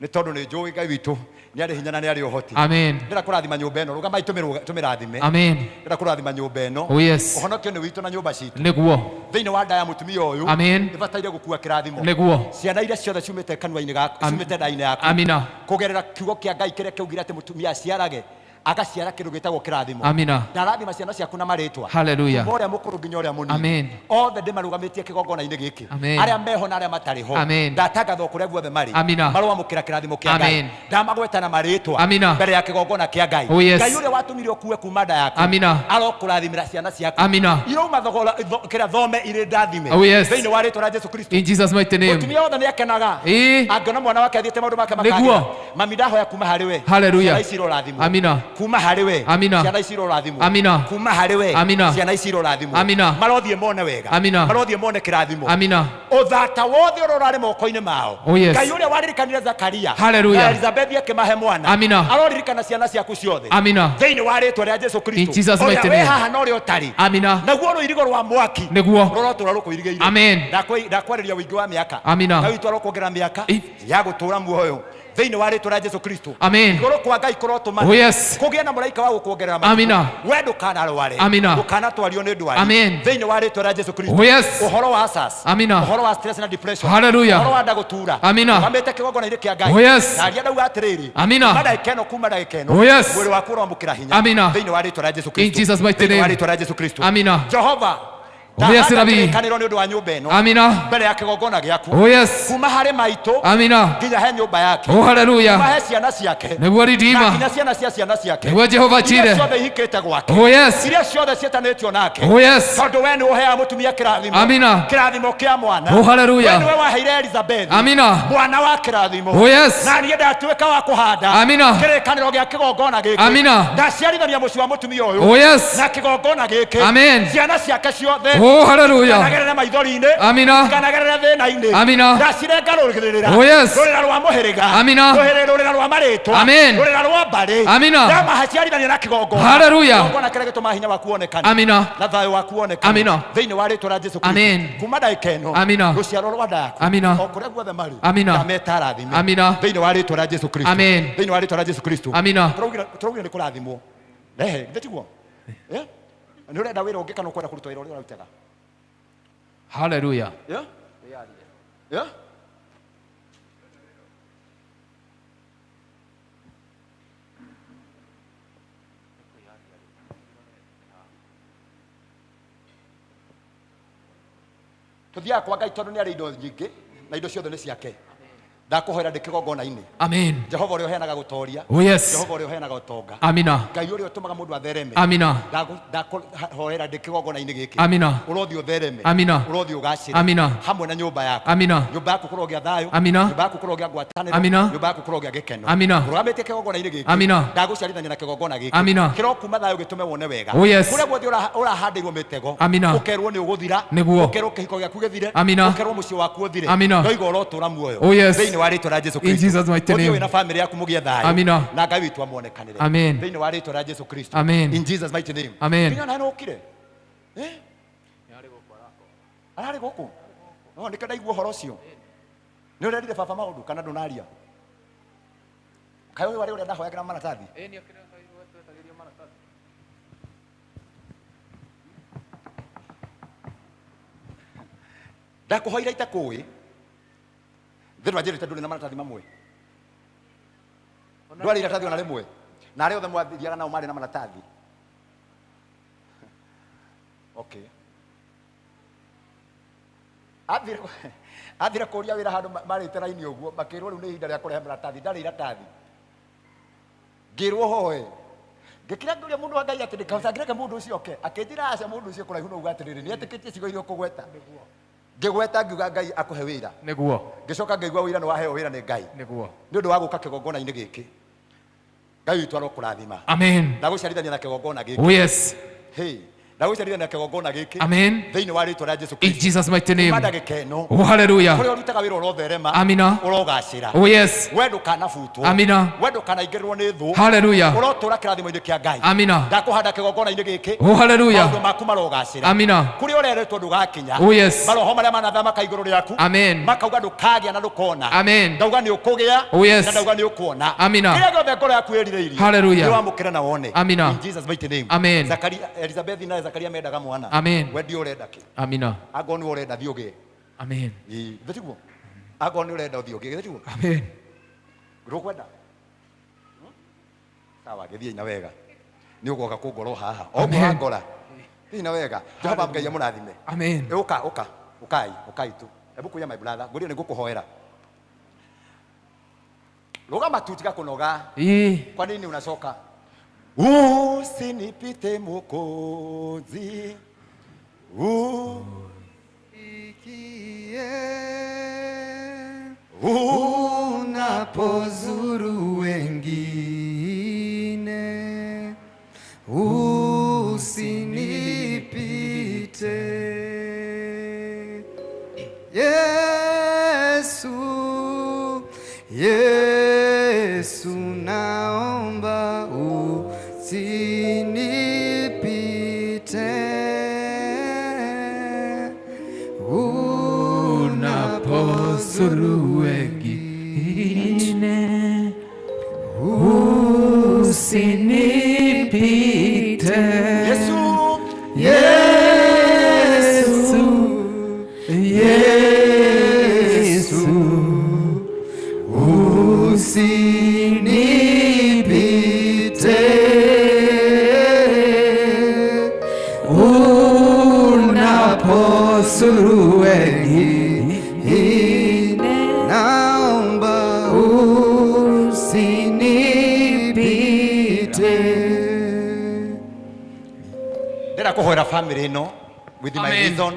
Nĩ tondũ nĩ njũĩ Ngai witũ nĩ arĩ hinya na nĩ arĩ ũhoti. Amen. Ndĩra kũrathima nyũmba ĩno. Rũgamai tũmĩrathime. Amen. Ndĩra kũrathima nyũmba ĩno. Oh yes. Ũhonokio nĩ witũ na nyũmba citũ. Nĩguo. Thĩinĩ wa nda ya mũtumia ũyũ. Amen. Nĩbataire gũkua kĩrathimo. Nĩguo. Ciana iria ciothe ciumĩte kanua-inĩ gaku, ciumĩte nda-inĩ yaku. Amina. Kũgerera kiugo kĩa Ngai kĩrĩa kĩaugire atĩ mũtumia aciarage agaciara kĩndũ gĩtagwo kĩrathimo. Amina. Ndarathima ciana ciaku na marĩtwa. Hallelujah. Ũrĩa mũkũrũ nginya ũrĩa mũnini. Amen. Othe ndĩmarũgamĩtie kĩgongona-inĩ gĩkĩ. Amen. Arĩa meho na arĩa matarĩ ho. Amen. Ndatangatha kũrĩa guothe marĩ. Amina. Marũamũkĩra kĩrathimo kĩa Ngai. Amen. Ndamagweta na marĩtwa. Amina. Mbere ya kĩgongona kĩa Ngai. Oh yes. Ngai ũrĩa watũmire ũkue kuma nda yaku. Amina. Arokũrathimĩra ciana ciaku. Amina. Irauma thogora kĩrĩa thome irĩ ndathime. Oh yes. Thĩinĩ wa rĩĩtwa rĩa Yesu Kristo. In Jesus mighty name. Mũtumia wothe nĩ akenaga. Angĩona mwana wake athiĩte maũndũ make makagĩra. Mami ndahoya kuma harĩ we. Hallelujah. Ciana ici irorathimwo. Amina. Kuma harĩ we. Amina. Ciana ici irorathimwo. Amina. Kuma harĩ we. Amina. Ciana ici irorathimwo. Amina. Marothiĩ mone wega. Amina. Marothiĩ mone kĩrathimo. Amina. Ũthata wothe ũrorare moko-inĩ mao. Oh yes. Ngai ũrĩa waririkanire Zakaria. Hallelujah. Na Elizabeth akĩmahe mwana. Amina. Aroririkana ciana ciaku ciothe. Amina. Thĩinĩ wa rĩĩtwa rĩa Yesu Kristo. In Jesus mighty name. Ũrĩa wĩ haha na ũrĩa ũtarĩ. Amina. Naguo rũirigo rwa mwaki. Nĩguo. Rũrotũra rũkũirigĩire. Amen. Ndakwarĩria ũingĩ wa mĩaka. Amina. Ngai witũ arokuongerera mĩaka ya gũtũũra muoyo. Thĩinĩ wa rĩĩtwa rĩa Yesu Kristo. Amen. Igũrũ kwa Ngai kũrotũmana. Oh yes. Kũgĩe na mũraika wa gũkuongerera matukũ. Amina. We ndũkanarware. Amina. Ndũkanatwario nĩ ndwari. Amen. Thĩinĩ wa rĩĩtwa rĩa Yesu Kristo. Oh yes. Ũhoro wa asas. Amina. Ũhoro wa stress na depression. Hallelujah. Ũhoro wa nda gũtura. Amina. Ũgamĩte kĩgongona-inĩ kĩa Ngai. Oh yes. Na arĩa ndauga atĩrĩrĩ. Amina. Kuma ndagĩka ĩno kuma ndagĩka ĩno. Oh yes. Mwĩrĩ waku ũroamũkĩra hinya. Amina. Thĩinĩ wa rĩĩtwa rĩa Yesu In Kristo. Jesus mighty Thĩinĩ wa name. rĩĩtwa rĩa Yesu Kristo. Amina. Jehova. Oh yes, Rabbi. Kanĩro nĩ ũndũ wa nyũmba ĩno. Amina. Mbere ya kĩgongona gĩaku. Oh yes. Kuma harĩ maitũ. Amina. Nginya he nyũmba yake. Oh hallelujah. Kuma he ciana ciake. Nĩguo Redeemer. Nginya ciana cia ciana ciake. Nĩguo Jehova Jireh. Iria ciothe ihikĩte gwake. Oh yes. Iria ciothe ciĩtanĩtio nake. Oh yes. Tondũ we nĩ ũheaga mũtumia kĩrathimo. Amina. Kĩrathimo kĩa mwana. Oh hallelujah. We nĩwe waheire Elizabeth. Amina. Mwana wa kĩrathimo. Oh yes. Na niĩ ndatuĩka wa kũhanda. Amina. Kĩrĩkanĩro gĩa kĩgongona gĩkĩ. Amina. Ndaciarithania mũciĩ wa mũtumia ũyũ. Oh yes. Na kĩgongona gĩkĩ. Amen. Ciana ciake ciothe. Oh hallelujah. Kanagerere maithori-inĩ. Amina. Kanagerere thĩna-inĩ. Amina. Ndacirenga rũrĩrĩra. Oh yes. Rũrĩra rwa mũhĩrĩga. Amina. Rũrĩra rwa marĩtwa. Amen. Rũrĩra rwa mbarĩ. Amina. Ndamahaciarithania na kĩgongona. Hallelujah. Kĩgongona kĩrĩa gĩtũmaga hinya waku wonekane. Amina. Na thayũ waku wonekane. Amina. Thĩinĩ wa rĩĩtwa rĩa Jesu Kristo. Amen. Kuma ndagĩka ĩno. Amina. Rũciaro rwa nda yaku. Amina. O kũrĩa guothe marĩ. Amina. Ndameta rathime. Amina. Thĩinĩ wa rĩĩtwa rĩa Jesu Kristo. Amen. Thĩinĩ wa rĩĩtwa rĩa Jesu Kristo. Amina. Tũraugire nĩ kũrathimwo. Rehe, ndĩtiguo. Nĩ ũrenda wĩra ũngĩ kana ũkwenda kũruta wĩra ũrĩa ũrarutaga? Hallelujah. Yeah? Tuthiaga kwa Ngai tondũ nĩ arĩ indo nyingĩ na indo ciothe nĩ ciake. Ndakuhoera ndikigongona-ini. Amen. Jehova uri uheanaga gutoria. Oh yes. Jehova uri uheanaga utonga. Amina. Ngai uri utumaga mundu athereme. Amina. Ndakuhoera ndikigongona-ini giki. Amina. Urothi uthereme. Amina. Urothi ugacire. Amina. Hamwe na nyumba yako. Amina. Nyumba yako kurogia thayo. Amina. Nyumba yako kurogia ngwataniro. Amina. Nyumba yako kurogia gikeno. Amina. Uramete kigongona-ini giki. Amina. Ndaguciarithania na kigongona giki. Amina. Kirokuma thayo gitume wone wega. Oh yes. Kuria guthi urahandirwo mitego. Amina. Ukerwo ni uguthira. Ukerwo kihiko giaku githire. Amina. Ukerwo mucii waku uthire. Amina. Noiga urotura muoyo. Oh yes. Thiini wa ritwa rĩa Jesu Kristo. In Jesus mighty name. Uthio na family yaku mugie thayo. Amina. Na Ngai witu amuonekanire. Amen. Thiini wa ritwa rĩa Jesu Kristo. Amen. In Jesus mighty name. Amen. Kinya nani ukire? Arari guku. No nikenda igua horo cio. Ni urerire baba maundu kana ndunaria? Kayo wari urenda hoyagira maratathi. Ni akira Ngai wetetagiria maratathi. Ndakuhoira itakui. Thirwa njirite nduri na maratathi mamwe. Ndwari iratathi ona rimwe. Na ari othe mwathiaga nao mari na maratathi. Okay. Athire kuria wira handu marite raini uguo makirwo riu ni ihinda ria kurehe maratathi ndari iratathi. Ngirwo hoe. Ngikira nguria mundu wa Ngai ati ndikacangireke mundu ucio oke. Akinjira aca mundu ucio kuraihu no uga atiriri ni etikitie cigo irio kugweta. Ngigweta ngiuga Ngai akuhe wira. Niguo. Ngicoka ngaigua wira ni waheo wira ni Ngai. Niguo. Ni undu wa guka kigongona-ini giki. Ngai witu arokurathima. Amen. Ndaguciarithania na kigongona giki. Oh yes. Hey. Ndaguciarithania na kigongona giki. Amen. Thiini wa ritwa rĩa Jesu In Kristo. Jesus mighty name. Mada gikeno. Oh hallelujah. Kuria urutaga wira urotherema. Amina. Urogacira. Oh yes. Wendo kana futwo. Amina. Wendo kana ingirirwo ni thu. Hallelujah. Urotura kirathimo-ini kia Ngai. Amina. Ndakuhanda kigongona-ini giki. Oh hallelujah. Maundu maku marogacira. Amina. Kuria ureretwo ndugakinya. Oh yes. Maroho maria manathamaka iguru riaku. Amen. Makauga ndukagia na ndukona. Amen. Ndauga ni ukugia. Oh yes. Na ndauga ni ukuona. Amina. Kiria giothe ngoro yaku erirĩirie. Hallelujah. Ni wamukire na wone. Amina. In Jesus mighty name. Amen. Zakaria Elizabeth na Zakaria mendaga mwana. Amen. We ndio urenda ki. Amina. Ago ni urenda thiuge. Amen. Thitiguo. Ago ni urenda thiuge. Thitiguo. Amen. Rukwenda. Sawa githie ina wega. Ni ugoka kungoro haha. Ogo ngora. Ina wega. Jehova Ngai amurathime. Amen. Ukai tu. Ebu kuya my brother. Ngoria ni gukuhoera. Rugama tu tika kunoga. Kwa nini unasoka? Usinipite Mwokozi. Unapozuru wengine, usinipite Yesu, Yesu naomba usinipite unapozuru wengine, usinipite Yesu, Yesu, Yesu, usinipite unapozuru wengine, naomba usinipite. Ndenda kuhoera family ino with my Amen. reason,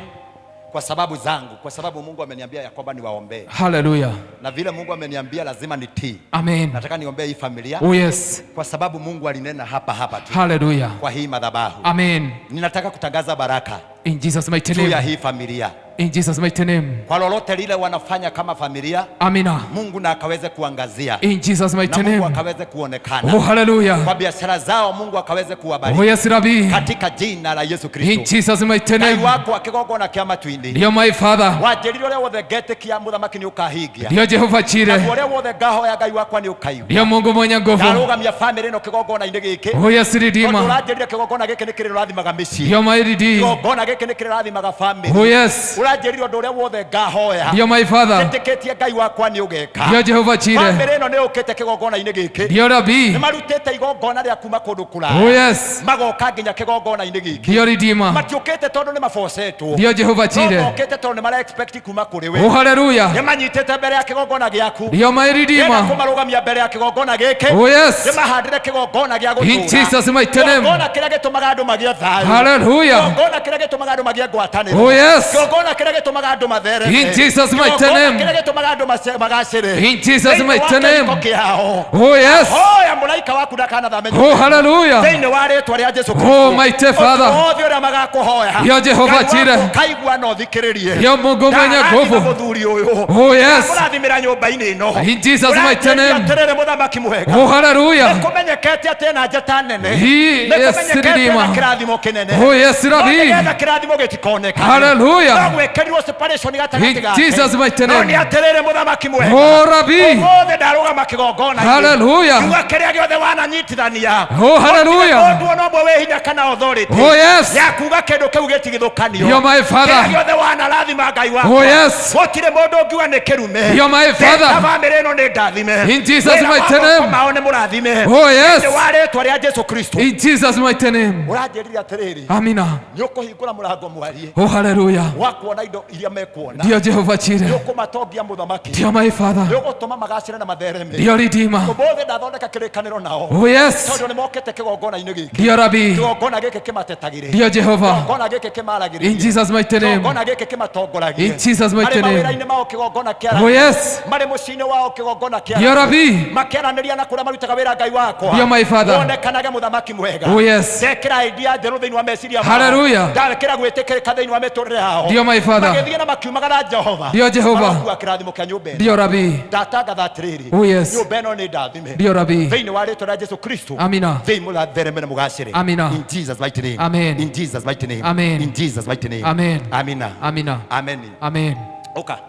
kwa sababu zangu, kwa sababu Mungu ameniambia ya kwamba niwaombee. Hallelujah. Na vile Mungu ameniambia lazima nitii. Amen. Nataka niombee hii familia. Oh yes. Kwa sababu Mungu alinena hapa tu. Hallelujah. Kwa hii madhabahu. Amen. Ninataka kutangaza baraka In Jesus mighty juu ya name. hii familia. In Jesus mighty name. Kwa lolote lile wanafanya kama familia, Amina. Mungu na akaweze kuangazia. In Jesus mighty Na Mungu name. akaweze kuonekana. Oh hallelujah. Kwa biashara zao Mungu akaweze kuwabariki. Oh yes Rabbi. Katika jina la Yesu In Kristo. Jesus mighty Ngai name. wako akigongona kia matu-ini. Ndio my Father. Wanjĩrire ũrĩa wothe ngetĩkia mũthamaki nĩ ũkahingia. Ndio Jehova Jireh. Na ũrĩa wothe ngahoya Ngai wakwa nĩ ũkaigua. Ndio Mungu mwenye nguvu. Ndarũgamia family ĩno kĩgongona-inĩ gĩkĩ. Oh yes Redeemer. Ũranjĩrire kĩgongona gĩkĩ nĩ kĩrĩ ũrathimaga mĩciĩ. Ndio my Redeemer. Kĩgongona gĩkĩ nĩ kĩrĩ ũrathimaga family. Oh yes. Uranjĩrire ũndũ ũrĩa wothe ngahoya. Dear my Father. Njĩtĩkĩtie Ngai wakwa nĩ ũgeka. Dear Jehovah Jireh. Bamĩrĩ ĩno nĩ ũkĩte kĩgongona-inĩ gĩkĩ. Dear Rabbi. Nĩ marutĩte igongona rĩa kuma kũndũ kũraya. Oh yes. Magoka nginya kĩgongona-inĩ gĩkĩ. Dear Redeemer. Matiũkĩte tondũ nĩ mabocetwo. Dear Jehovah Jireh. Mokĩte tondũ nĩ mara expect kuma kũrĩ we. Oh hallelujah. Nĩ manyitĩte mbere ya kĩgongona gĩaku. Dear my Redeemer. Kũmarũgamia mbere ya kĩgongona gĩkĩ. Oh yes. Nĩ mahandĩre kĩgongona gĩa gũtũũra. In Jesus mighty name. Kĩgongona kĩrĩa gĩtũmaga andũ magĩe thayũ. Hallelujah. Kĩgongona kĩrĩa gĩtũmaga andũ magĩe ngwatanĩro. Oh yes. Kĩgongona kĩrĩa gĩtũmaga andũ mathereme. In Jesus mighty name. Kĩrĩa gĩtũmaga andũ magacĩre. In Jesus mighty name. Kĩao. Oh yes. Hoya mũraika waku ndakanathamenya. Oh hallelujah. Thĩinĩ wa rĩĩtwa rĩa Jesũ Kristo. Oh mighty Father. Othe ũrĩa magakũhoya. Dear Jehovah Jireh. Kaigua na ũthikĩrĩrie. Dear Mungu mwenye nguvu. Mũthuri ũyũ. Oh yes. Mũrathimĩra nyũmba-inĩ ĩno. In Jesus mighty name. Terere mũthamaki mwega. Oh hallelujah. Nĩkũmenyekete atĩ na njata nene. He is Redeemer. Kĩrathimo kĩnene. Oh yes Rabbi. Nĩgetha kĩrathimo gĩtikoneka. Hallelujah. No gwĩkĩrirwo separation gatagatĩ In gake. Jesus mighty No name. nĩ atĩrĩrĩ mũthamaki mwega. Oh Rabbi. Othe ndarũgama kĩgongona-inĩ. Hallelujah. Kiuga kĩrĩa gĩothe wananyitithania. Oh hallelujah. Mũndũ no mwe wĩ hinya kana authority. Oh yes. Ya kuga kĩndũ kĩu gĩtigithũkanio. Dear my Father. Kĩrĩa gĩothe wanarathima Ngai wakwa. Oh yes. Gũtirĩ mũndũ ũngiuga nĩ kĩrume. Dear my Father. Bamĩrĩ ĩno nĩ ndathime. In Jesus mighty name. Mao nĩ mũrathime. Oh yes. Nĩ wa rĩĩtwa rĩa Jesũ Kristo. In Jesus mighty name. Ũranjĩrire atĩrĩrĩ. Amina. Nĩ ũkũhingũra mũrango mwarie. Oh hallelujah. Wa kuona indo iria mekuona. Dear Jehovah Jireh. Nĩ ũkũmatongia mũthamaki. Dear my Father. Nĩ ũgũtũma magacĩre na mathereme. Dear Redeemer. Ũmũthĩ ndathondeka kĩrĩkanĩro nao. Oh yes. Tondũ nĩ mokĩte kĩgongona-inĩ gĩkĩ. Dear Rabbi. Kĩgongona gĩkĩ kĩmatetagĩrĩ. Dear Jehovah. Kĩgongona gĩkĩ kĩmaragĩrĩria. In Jesus mighty name. Kĩgongona gĩkĩ kĩmatongoragia. In Jesus mighty name. Marĩ mawĩra-inĩ mao kĩgongona kĩara. Oh yes. Marĩ mũciĩ-inĩ wao kĩgongona kĩara. Dear Rabbi. Makĩaranĩria na kũrĩa marutaga wĩra Ngai wakwa. Dear my Father. Wonekanage mũthamaki mwega. Oh yes. Ndekĩra idea njerũ thĩinĩ wa meciria mao. Hallelujah. Ndekĩra gwĩtĩkĩrĩka thĩinĩ wa mĩtũrĩre yao. Dear my Father. Magĩthiĩ na makiumagara Jehova. Dear Jehovah. Magakuua kĩrathimo kĩa nyũmba ĩno. Dear Rabbi. Ndatangatha atĩrĩrĩ. Oh yes. Nyũmba ĩno nĩ ndathime. Dear Rabbi. Thĩinĩ wa rĩĩtwa rĩa Jesũ Kristo. Amina. Thĩinĩ mũrathereme na mũgacĩre. Amina. In Jesus mighty name. Amen. In Jesus mighty name. Amen. In Jesus mighty name. Amen. Amina. Amina. Amen. Amen. Oka.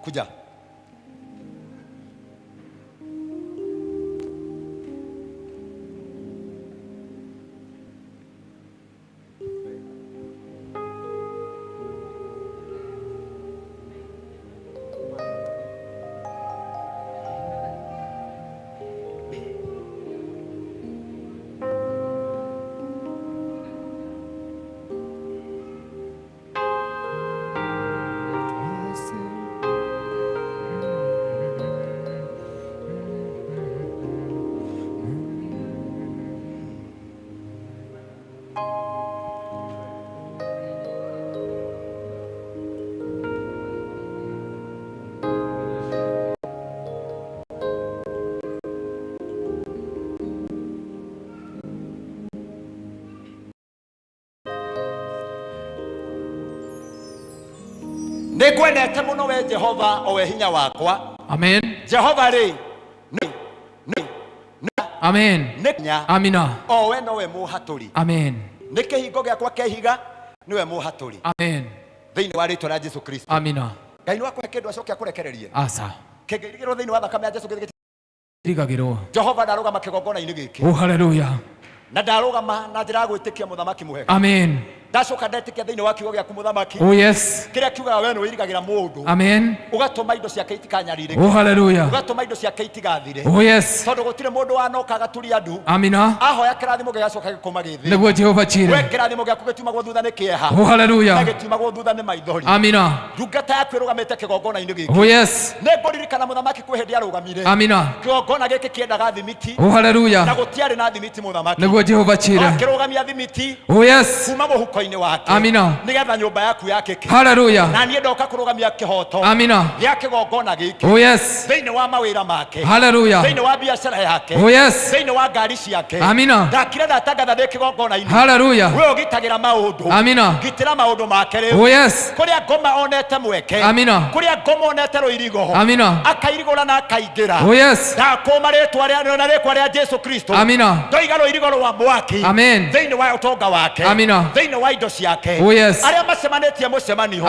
Kuja. Nĩngwendete mũno we Jehova o we hinya wakwa. Amen. Jehova rĩ. Amen. Amina. O we nowe mũhatũri. Amen. Nĩ kĩhingo gĩakwa kĩahiga niwe mũhatũri. Amen. Thĩinĩ wa rĩĩtwa rĩa Jesũ Kristo. Amina. Ngai nĩwakũhe kĩndũ acoke akũrekererie. Asa. Kĩngĩrigĩrwo thĩinĩ wa thakame ya Jesũ Rigagĩrwo. Jehova ndarũgama kĩgongona-inĩ gĩkĩ. Oh hallelujah. Na ndarũgama na njĩra ya gwĩtĩkia mũthamaki mwega. Amen. Ndacoka ndetĩkia thĩinĩ wa kiugo gĩaku mũthamaki. Oh yes. Kĩrĩa kiugaga we nĩwĩrigagĩra mũndũ. Amen. Ũgatũma indo ciake itikanyarirĩke. Oh hallelujah. Ũgatũma indo ciake itigathire. Oh yes. Tondũ gũtirĩ mũndũ wanoka agaturia andu. Amina. Ahoya kĩrathimo gĩgacoka gĩkoma gĩthĩ. Nĩguo Jehovah Jireh. We kĩrathimo gĩaku gĩtiumagwo thutha nĩ kĩeha. Oh hallelujah. Na gĩtiumagwo thutha nĩ maithori. Amina. Ndungata yaku ĩrũgamĩte kĩgongona-inĩ gĩkĩ. Oh yes. Nĩngũririkana mũthamaki kwĩ hĩndĩ arũgamire. Amina. Kĩgongona gĩkĩ kĩendaga thimiti. Oh hallelujah. Na gũtiarĩ na thimiti mũthamaki. Nĩguo Jehovah Jireh. Akĩrũgamia thimiti. Oh yes. Kuma mũhuko-inĩ wake. Amina. Nĩgetha nyũmba yaku yakĩke. Hallelujah. Na niĩ ndoka kũrũgamia kĩhoto. Amina. Gĩa kĩgongona gĩkĩ. Oh yes. Thĩinĩ wa mawĩra make. Hallelujah. Thĩinĩ wa biacara yake. Oh yes. Thĩinĩ wa ngari ciake. Amina. Ndakire ndatangatha ndĩ kĩgongona-inĩ. Hallelujah. We ũgitagĩra maũndũ. Amina. Gitĩra maũndũ make rĩu. Oh yes. Kũrĩa ngoma onete mweke. Amina. Kũrĩa ngoma onete rũirigo. Amina. Akairigũra na akaingĩra. Oh yes. Ndakũma rĩĩtwa rĩa Jesũ Kristo. Amina. Ndoiga rũirigo rwa mwaki. Amen. Thĩinĩ wa ũtonga wake. Amina. Thĩinĩ wa indo ciake aria macemanĩtie mũcemanio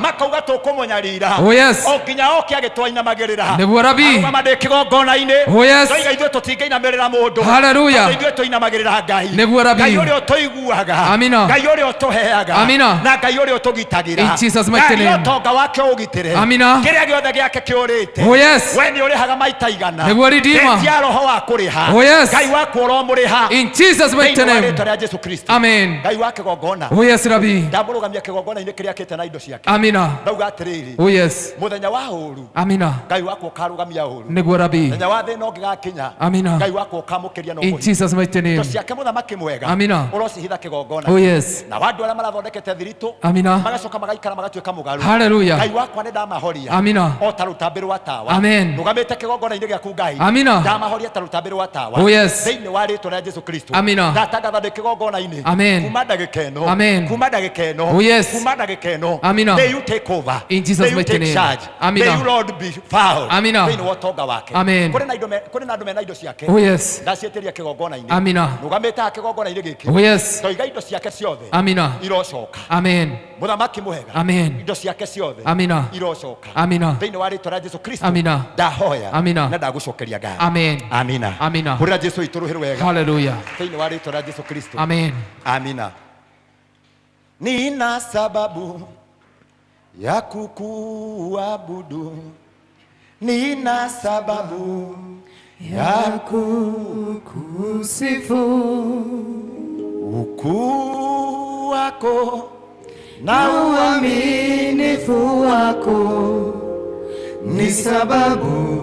makauga tũkũmũnyarira nginya oke agĩtwainamagĩrĩra nĩguo rabi mandĩ kĩgongona-inĩ tũiga ithuĩ tũtingĩinamĩrĩra mũndũ ithuĩ tũinamagĩrĩra Ngai Ngai ũrĩa ũtũiguaga Ngai ũrĩa ũtũheaga na Ngai ũrĩa ũtũgitagĩra Ngai ũtonga wake ũgitĩre kĩrĩa gĩothe gĩake kĩũrĩte we nĩ ũrĩhaga maita igana tia roho wa kũrĩha Ngai waku ũromũrĩha in Jesus mighty name rĩtwa rĩa Jesu Kristo amen Ngai wa kĩgongona rabi ndamũrũgamia kĩgongona-inĩ kĩrĩa akĩte na indo ciake ndauga atĩrĩrĩ mũthenya wa ũru Ngai waku ũkarũgamia ũru nĩguo rabi mũthenya wa thĩna ũngĩgakinya Ngai waku ũkamũkĩria na in Jesus mighty name indo ciake mũthamaki mwega ũrocihitha kĩgongona na andũ arĩa marathondekete thiritũ magacoka magaikara magatuĩka mũgarũ Ngai wakwa nĩ ndamahoria o ta rũtambĩ rwa tawa rũgamĩte kĩgongona-inĩ gĩaku Ngai ndamahoria ta rũtambĩ rwa tawa thĩinĩ wa rĩtwa rĩa Jesu Kristo ndatangatha ndĩ kĩgongona-inĩ kuma ndagĩka ĩno kuma ndagĩka ĩno kuma ndagĩka ĩno may you take over may you take charge may you Lord be found thĩinĩ wa ũtonga wake kũrĩ na andũ mena indo ciake ndaciĩtĩria kĩgongona-inĩ rũgamĩte ha kĩgongona-inĩ gĩkĩ toiga indo ciake ciothe irocoka mũthamaki mwega indo ciake ciothe irocoka thĩinĩ wa rĩtwa rĩa Jesu Kristo ndahoya na ndagũcokeria Ngai amina hũrĩra Jesu itũrũhĩrĩ wega thĩinĩ wa rĩtwa rĩa Jesu Kristo amina nina sababu ya kukuabudu nina sababu ya kukusifu ukuu wako na uaminifu wako ni sababu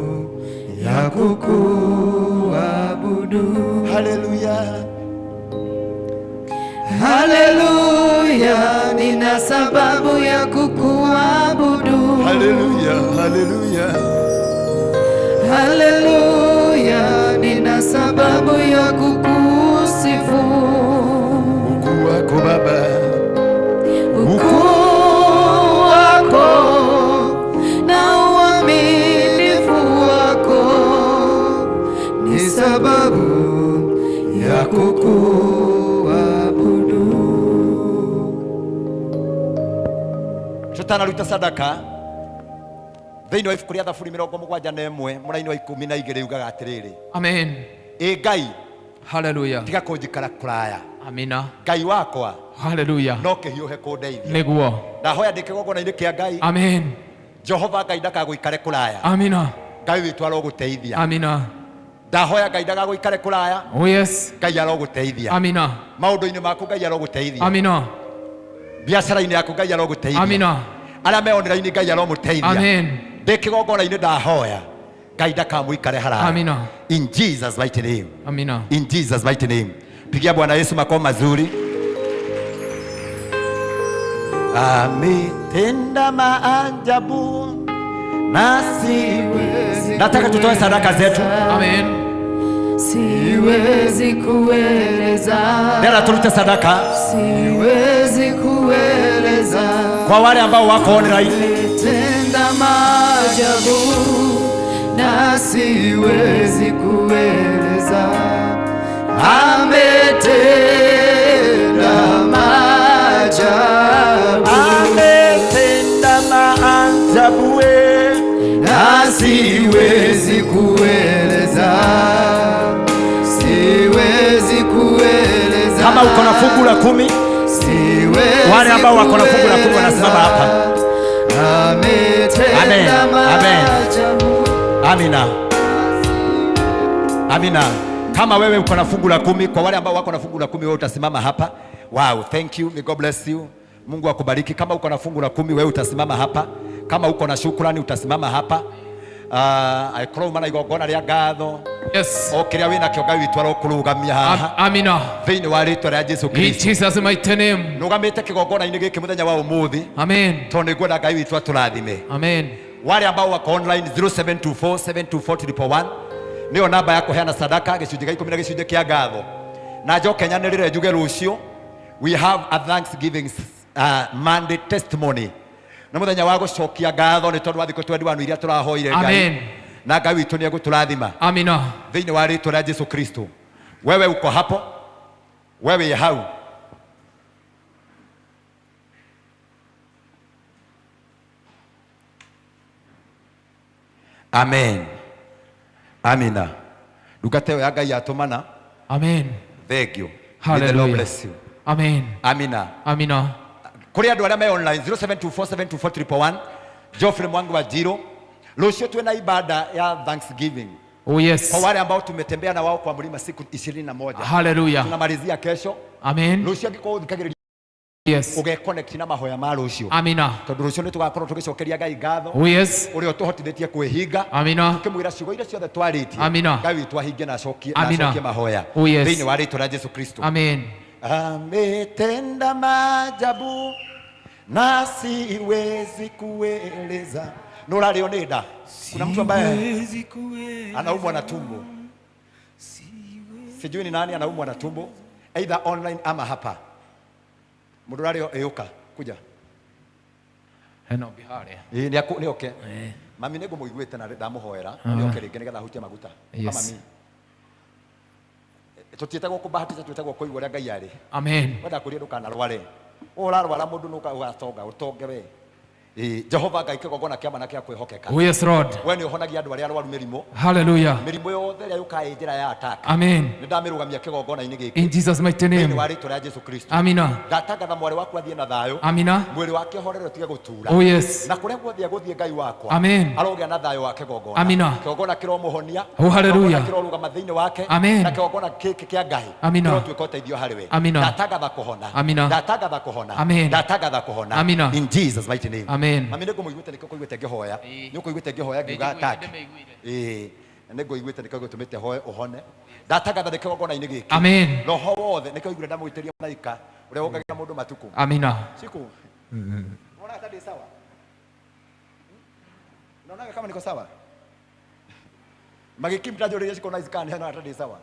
ya kukuabudu. Haleluya, haleluya, nina sababu ya kukuabudu. Haleluya, haleluya, haleluya, nina sababu ya kukusifu. Ukuu wako Baba, ukuu wako na uaminifu wako ni sababu ya kukuabudu. Tutanaruta sadaka thĩinĩ wa ibuku rĩa Thaburi 71 mũraini wa 12 ugaga atĩrĩrĩ. Amen. Ngai, haleluya, tiga kũnjikara kũraya. Amina. Ngai wakwa, haleluya, no kĩhiũhe kũndeithia. Nĩguo ndahoya ndĩ kĩgongona-inĩ kĩa Ngai. Amen. Jehova Ngai ndakagũikare kũraya. Amina. Ngai witũ arogũteithia. Amina. ndahoya Ngai ndagagũikare kũraya. Ngai arogũteithia. Amina. maũndũ-inĩ maku Ngai arogũteithia. Amina. biacara-inĩ yaku Ngai arogũteithia. Amina. arĩa meonera-inĩ Ngai aromũteithia. Amen. ndĩ kĩgongona-inĩ ndahoya Ngai ndakamũikare haraya. Amina. In Jesus mighty name. Amina. In Jesus mighty name. Pigia Bwana Yesu makofi mazuri. Ametenda maajabu na siwezi. Nataka tutoe sadaka zetu. Amen. Siwezi kueleza. Ndio tulete sadaka. Siwezi kueleza. Kwa wale ambao wako online. Ametenda maajabu na siwezi kueleza. Ametenda maajabu. Ametenda maajabu na siwezi kueleza. Siwezi kueleza. Kama uko na fungu la 10, siwezi. Wale ambao wako na fungu la 10 wanasimama hapa. Ametenda maajabu. Amina. Amina. Kama wewe uko na fungu la 10, kwa wale ambao wako na fungu la 10 wewe utasimama hapa. Wow, thank you. May God bless you. Mungu akubariki. Kama uko na fungu la 10 wewe utasimama hapa. Kama uko na shukrani utasimama hapa. Aikoro mana igongona rĩa ngatho. Yes. Okiria wina kĩo Ngai witũ arokũrũgamia haha. Amina. Thĩinĩ wa rĩtwa rĩa Jesu Kristo. In Jesus mighty name. Rũgamĩte kĩgongona-inĩ gĩkĩ mũthenya wa ũmũthĩ. Amen. Tondũ nĩngwenda Ngai witũ atũrathime. Amen. Wale ambao wako online 07247241 nĩyo namba ya kũheana sadaka gĩcunjĩ gĩa 10 na gĩcunjĩ kĩa ngatho. Na njoke nyanĩrĩre njuge rũciũ we have a Thanksgiving Monday testimony. Na mũthenya wa gũcokia ngatho nĩ tondũ wa thikũ 21 iria tũrahoire Ngai. Amen. Na Ngai witũ nĩ egũtũrathima. Amina. Thĩinĩ wa rĩtwa rĩa Jesu Kristo. Wewe uko hapo, wewe hau, Amen. Amina. Ndungata ya Ngai atumana. Amen. Thank you. Hallelujah. May the Lord bless you. Amen. Amina. Amina. Kuri andu aria me online 0724724111 Geoffrey Mwangi wa Jiro. Leo tuwe na ibada ya Thanksgiving. Oh yes. Kwa wale ambao tumetembea na wao kwa mlima siku 21. Hallelujah. Tunamalizia kesho. Amen. Leo ngiko uthikagiria. Yes. Uge connect na mahoya ma rucio. Amina. Tondu rucio ni tugakorwo tugicokeria Ngai ngatho. Oh yes. Uri otuhotithĩtie kwĩhinga. Amina. Tukimwira ciugo iria ciothe twaritie. Amina. Ngai witu ahinge na acokie mahoya. Oh yes. Thĩinĩ wa rĩĩtwa rĩa Yesu Kristo. Amen. Ametenda maajabu na siwezi kueleza. Nuralio nenda. Kuna mtu ambaye anaumwa na tumbo. Sijui ni nani anaumwa na tumbo, either online ama hapa. Muralio euka kuja. Heno bihare. Ni okay. Mami nego muiguite na ndamuhoera, ni okay ringi nigetha hutie maguta. Mami. Tutietagwo kubahatisha tuetagwo kuigua uria Ngai ari. Amen. Wenda kuria ndukana rware. Urarwara mundu nuka ugatonga utonge we. Jehova Ngai kigogona kiama na kia kwihokeka. Oh yes Lord. We ni uhonagia andu aria arwaru mirimo. Hallelujah. Mirimo yothe ria yukai njira ya attack. Amen. Ndamirugamia kigogona ini giki. In Jesus mighty name. Ni wari tore Yesu Kristo. Amina. Ndatangatha mwari waku athie na thayo. Amina. Mwiri wake horero tige gutura. Oh yes. Na kuria guthie guthie Ngai wakwa. Amen. Arogia na thayo wake kigogona. Amina. Kigogona kiro muhonia. Oh hallelujah. Kiro rugama thiini wake. Amen. Na kigogona kiki kia Ngai. Amina. Kiro twiko teithio hari we. Amina. Ndatangatha kuhona. Amina. Ndatangatha kuhona. Amen. Ndatangatha kuhona. Amina. In Jesus mighty name. Amen. Mami nego muiguite niko kuiguite ngihoya. Ni kuiguite ngihoya ngiuga attack. Nego iguite niko gutumite hoye uhone. Ndatangatha niko gona ini giki. Amen. Roho wothe niko igure ndamuiteria malaika uria wogagira mundu matuku. Amina. Siku. Unaona hata ni sawa? Unaona kama niko sawa? Magikimta jore Yesu kona iskani hana hata ni sawa.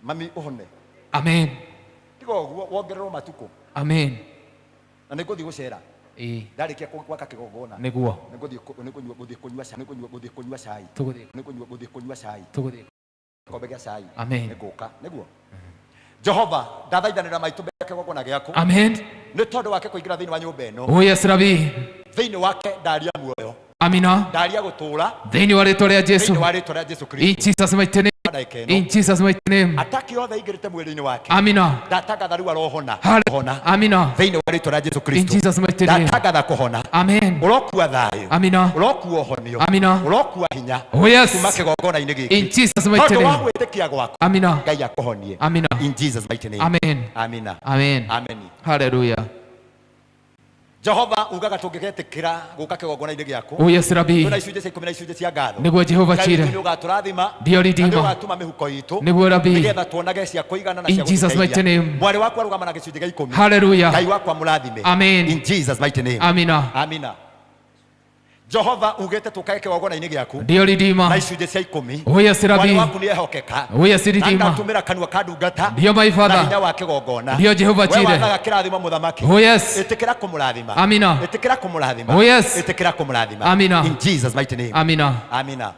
Mami uhone. Amen. Tiko wogerero matuku. Amen. Na niko thi gucera. Ndarikia gwaka kigogona niguo guthie kunyua cai guthie kunyua cai kombe gia cai niguka niguo Jehova ndathaithanira maitu mbere kigogona giaku. Amen. Ni tondu wake kuingira thiini wa nyumba ino. Oh yes Rabbi. Thiini wake ndaria muoyo. Amina. Ndaria gutura thiini wa rĩĩtwa rĩa Jesu. Thiini wa rĩĩtwa rĩa Jesu Kristo. In Jesus mighty name. In Jesus mighty name. Ataki yothe igirite mwiri-ini wake. Amina. Ndatangatha riu arohona. Hona. Amina. Thiini wa rĩĩtwa rĩa Jesu Kristo. In Jesus mighty name. Ndatangatha kuhona. Amen. Urokua thayo. Amina. Urokua honio. Amina. Urokua hinya. Oh yes. Kuma kigogona-ini giki. In Jesus mighty name. Tondu wa gwĩtĩkia gwaku. Amina. Ngai akuhonie. Amina. In Jesus mighty name. Amen. Amina. Amen. Amen. Hallelujah. Jehova ugaga tungigetikira guka kigogona-ini giaku. Oh yes Rabbi. Tuna icunjĩ cia 10 na icunjĩ cia ngatho. Niguo Jehova chire. Nĩ ũgatũrathima. Ndio ridima. Nĩ ũgatũma mĩhuko itũ. Niguo Rabbi. Nĩgetha tuonage cia kũigana na cia gũteithia. In Jesus mighty name. Mwari wakwa rũgama na gĩcunjĩ gĩa 10. Hallelujah. Ngai wakwa mũrathime. Amen. In Jesus mighty name. Amina. Amina. Jehova ugete tukae kigogona-ini giaku. Ndio ridima. Na icunjĩ cia 10. Oh yes Rabbi. Mwari waku nĩ ehokeka. Oh yes ridima. Na ndatumĩra kanua ka ndungata. Ndio my Father. Na hinya wa kigogona. Ndio Jehova chire. Wewe wathaga kĩrathimo mũthamaki. Oh yes. Ĩtĩkĩra kũmũrathima. Amina. Ĩtĩkĩra kũmũrathima. Oh yes. Ĩtĩkĩra kũmũrathima. Amina. In Jesus mighty name. Amina. Amina.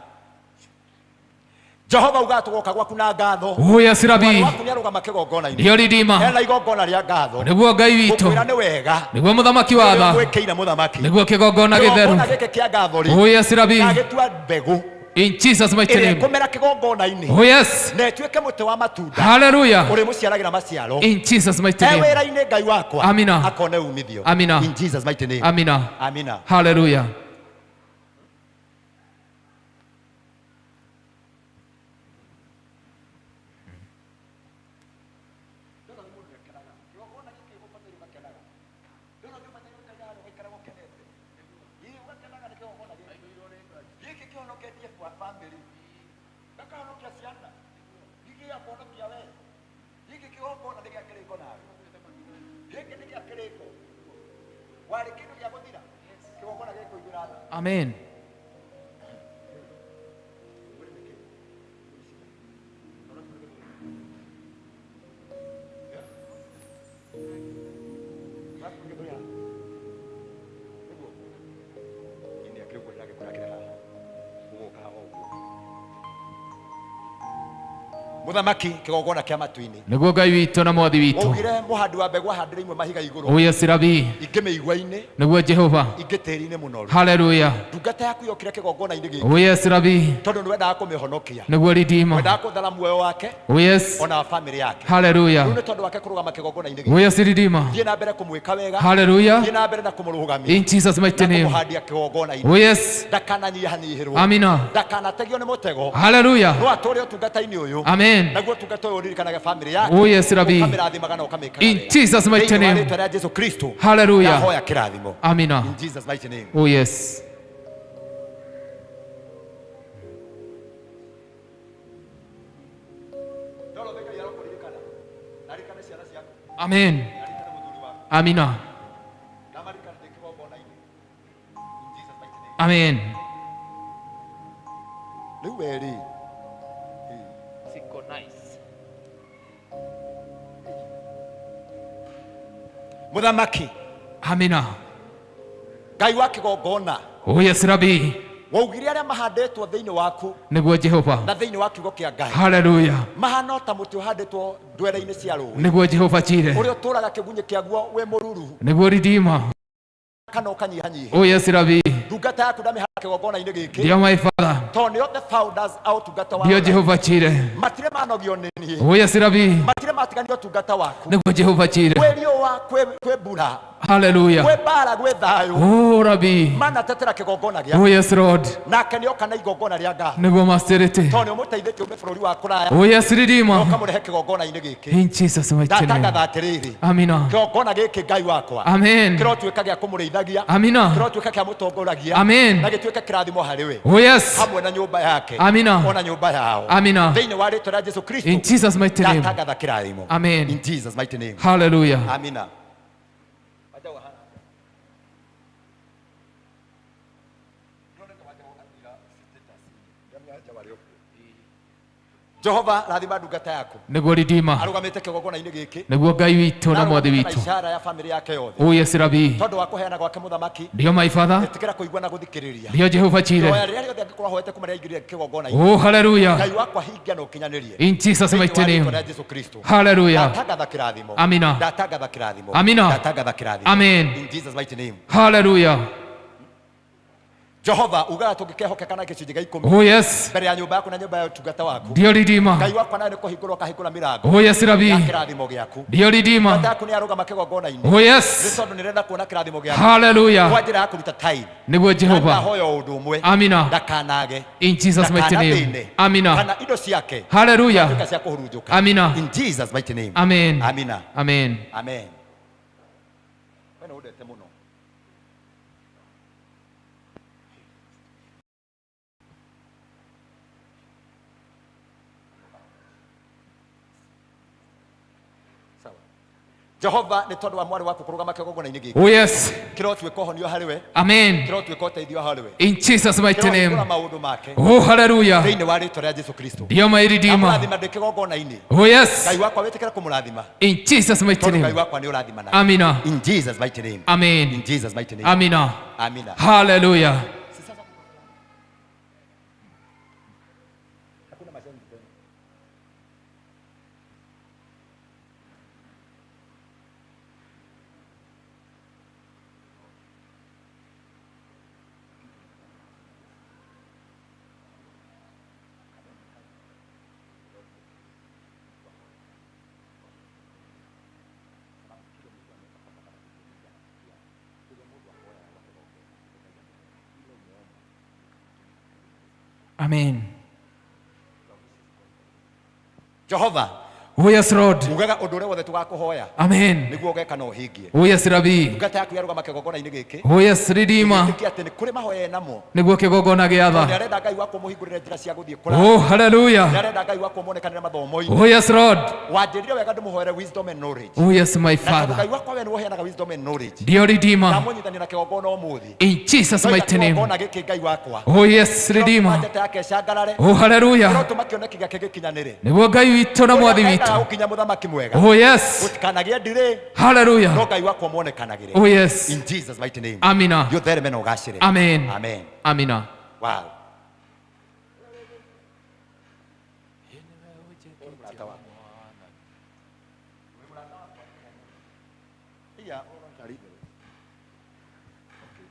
Jehova ugatugoka gwaku na ngatho. Oh yes Rabbi. Waku nĩ arũgama kĩgongona-inĩ. Ndio ridima. Hena igongona rĩa ngatho. Niguo Ngai witũ. Ũkwĩra nĩ wega. Niguo mũthamaki wa tha. Gwĩkĩire mũthamaki. Niguo kĩgongona gĩtheru. Kĩgongona gĩkĩ kĩa ngatho rĩ. Oh yes Rabbi. Gĩtua mbegũ. In Jesus mighty name. Kumera kigongona-ini. Oh yes. Na tuĩke mũtĩ wa matunda. Hallelujah. Ũrĩ mũciaragĩra maciaro. In Jesus mighty name. Wĩra-inĩ Ngai wakwa. Amina. Akone umithio. Amina. In Jesus mighty name. Amina. Amina. Hallelujah. Amen. Muthamaki kigogona kia matu-ini niguo Ngai witũ na mwathi witũ. Ugire muhandi wa mbegu ahandire imwe mahiga iguru. Oh yes Rabi. Ingĩmĩigua-inĩ niguo Jehova. ingĩ tĩri-inĩ mũnoru. Hallelujah. Ndungata yaku yokire kĩgongona-inĩ gĩkĩ. Oh yes Rabi. Tondũ nĩwendaga kũmĩhonokia. niguo Redeemer. Wendaga kũthara muoyo wake. Oh yes. Ona wa family yake. Hallelujah. Rĩu nĩ tondũ wake kũrũgama kĩgongona-inĩ gĩkĩ. Oh yes Redeemer. Thiĩ na mbere kũmwĩka wega. Hallelujah. Thiĩ na mbere na kũmũrũgamia. In Jesus mighty name. Kũmũhandia kĩgongona-inĩ. Oh yes. Ndakananyihanyihĩrwo. Amina. Ndakanategio nĩ mũtego. Hallelujah. No atũre ũtungata-inĩ ũyũ. Amen. Naguo ũtungata ũyũ ũririkanage family yake. Oh yes Rabi. Ũkamĩrathimaga na ũkamĩka In wega. Jesus mighty Thĩinĩ wa name. rĩĩtwa rĩa Jesũ Kristo. Hallelujah. Ndahoya kĩrathimo. Amina. In Jesus mighty name. Oh yes. Amen. Amina. Amen. Rĩu weri. Siko nice. Muthamaki. Amina. Ngai wa kĩgongona. Oh yes Rabi. Waugire arĩa mahandĩtwo thĩinĩ waku niguo Jehova. na thĩinĩ wa kiugo kĩa Ngai. Hallelujah. Mahana ta mũtĩ ũhandĩtwo ndwere-inĩ cia rũĩ. niguo Jehova Jireh. Ũrĩa ũtũũraga kĩgunyĩ kĩaguo wĩ mũruru. niguo Redeemer. Kana ũkanyihanyiha. Oh yes Rabi. Ndungata yaku ndamĩhanda kĩgongona-inĩ gĩkĩ. Dear my Father. Tondũ nĩo the founders a ũtungata wa Dear Jehova Jireh. matirĩ manogio nĩ niĩ. Oh yes Rabi. Matirĩ matiganio ũtungata waku. niguo Jehova Jireh. Kwĩ riũa kwĩ mbura. Hallelujah. Kwĩ mbara gwĩ thayũ. Oh Rabi. Manatetera kĩgongona gĩaku. Oh yes Lord. Nake nĩoka na igongona rĩa Ngai. niguo Masterity. Tondũ nĩũmũteithĩtie ume bũrũri wa kũraya. Oh yes Redeemer. Ũkamũrehe kĩgongona-inĩ gĩkĩ. In Jesus mighty name. Ndatangatha atĩrĩrĩ. Amina. Kĩgongona gĩkĩ Ngai wakwa. Amen. Kĩrotuĩka gĩa kũmũrĩithagia. Amina. Kĩrotuĩka gĩa mũtongoragia. Amen. Na gĩtuĩke kĩrathimo harĩ we. Oh yes. Hamwe na nyũmba yake. Amina. Ona nyũmba yao. Amina. Thĩinĩ wa rĩĩtwa rĩa Jesũ Kristo. In Jesus mighty name. Ndatangatha kĩrathimo. Amen. In Jesus mighty name. Hallelujah. Amina. Jehova rathima ndungata yaku. niguo Redeemer. Arũgamĩte kĩgongona-inĩ gĩkĩ. niguo Ngai witũ na mwathi witũ. Ishara ya family yake yothe. Oh yes Rabi. Tondũ wa kũheana gwake mũthamaki. Dear my Father. Ĩtĩkĩra kũigua na gũthikĩrĩria. Dear Jehova Jireh. Rĩrĩa rĩothe angĩkorwo hoete kuma rĩa ingĩrĩire kĩgongona-inĩ. Oh hallelujah. Ngai wakwa hingia na ũkinyanĩrie. In Jesus mighty name. Rĩa Jesũ Kristo. Hallelujah. Ndatangatha kĩrathimo. Amina. Ndatangatha kĩrathimo. Amina. Ndatangatha kĩrathimo. Amen. In Jesus mighty name. Hallelujah. Jehova ugaga tũngĩkehokeka na gĩcunjĩ gĩa 10. Oh yes. Mbere ya nyũmba yaku na nyũmba ya ũtungata waku. Dear Redeemer. Ngai wakwa nawe nĩ kũhingũra ũkahingũra mĩrango. Oh yes Rabi. Ya kĩrathimo gĩaku. Dear Redeemer. Ndungata yaku nĩ arũgama kĩgongona-inĩ. Oh Nĩ yes. tondũ nĩrenda kuona kĩrathimo gĩaku. Hallelujah. Kwa njĩra ya kũruta tithe. niguo Jehova. Ndahoya ũndũ ũmwe. Amina. Ndakanage. In Jesus mighty name. Amina. Kana indo ciake. Hallelujah. Tuĩka cia kũhurunjũka. Amina. In Jesus mighty name. Amen. Amina. Amen. Amen. Wena ũndete mũno. Jehova nĩ tondũ wa mwarĩ waku kũrũgama kĩgongona-inĩ gĩkĩ. Oh yes. Kĩrotuĩka ũhonio harĩ we. Amen. Kĩrotuĩka ũteithio harĩ we. In Jesus mighty name. Kĩrohingũra maũndũ make. Oh hallelujah. Thĩinĩ wa rĩĩtwa rĩa Jesũ Kristo. Dear my Redeemer. Amũrathima ndĩ kĩgongona-inĩ. Oh yes. Ngai wakwa wĩtĩkĩra kũmũrathima. In Jesus mighty Tondũ Ngai name. wakwa nĩ ũrathima nawe. Amina. In Jesus mighty name. Amen. In Jesus mighty name. Amina. Amina. Hallelujah. Amen. Jehova. Oh yes Lord. Ugaga ũndũ ũrĩa wothe tũgakũhoya. Amen. Nĩguo ũgeka na ũhingie. Oh yes Rabi. Ndungata yaku yarũgama kĩgongona-inĩ gĩkĩ. Oh yes Redeemer. Ĩtĩkia atĩ nĩ kũrĩ mahoya namo. niguo kĩgongona gĩa tha. Nĩarenda Ngai wakwa mũhingũrĩre njĩra cia gũthiĩ kũraya. Oh hallelujah. Nĩarenda Ngai wakwa muonekanĩre mathomo-inĩ. Oh yes Lord. Wanjĩrire wega ndĩmũhoere wisdom and knowledge. Oh yes my Na tondũ Father. Ngai wakwa we nĩ ũheanaga wisdom and knowledge. Dear Redeemer. Ndamũnyitania na kĩgongona ũmũthĩ. In Jesus mighty name. Kĩgongona gĩkĩ Ngai wakwa. Oh yes Redeemer. Njata yake ĩcangarare. Oh hallelujah. Kĩrotũma kĩoneki gĩake gĩkinyanĩre. niguo Ngai witũ na mwathi witũ. Gũkinya mũthamaki mwega. Oh yes. Gũtikanagie ndirĩ. Hallelujah. No Ngai wakwa muonekanagĩre. Oh yes. In Jesus mighty name. Amina. Yũthereme na ũgacĩre. Amen. Amen. Amina. Wow.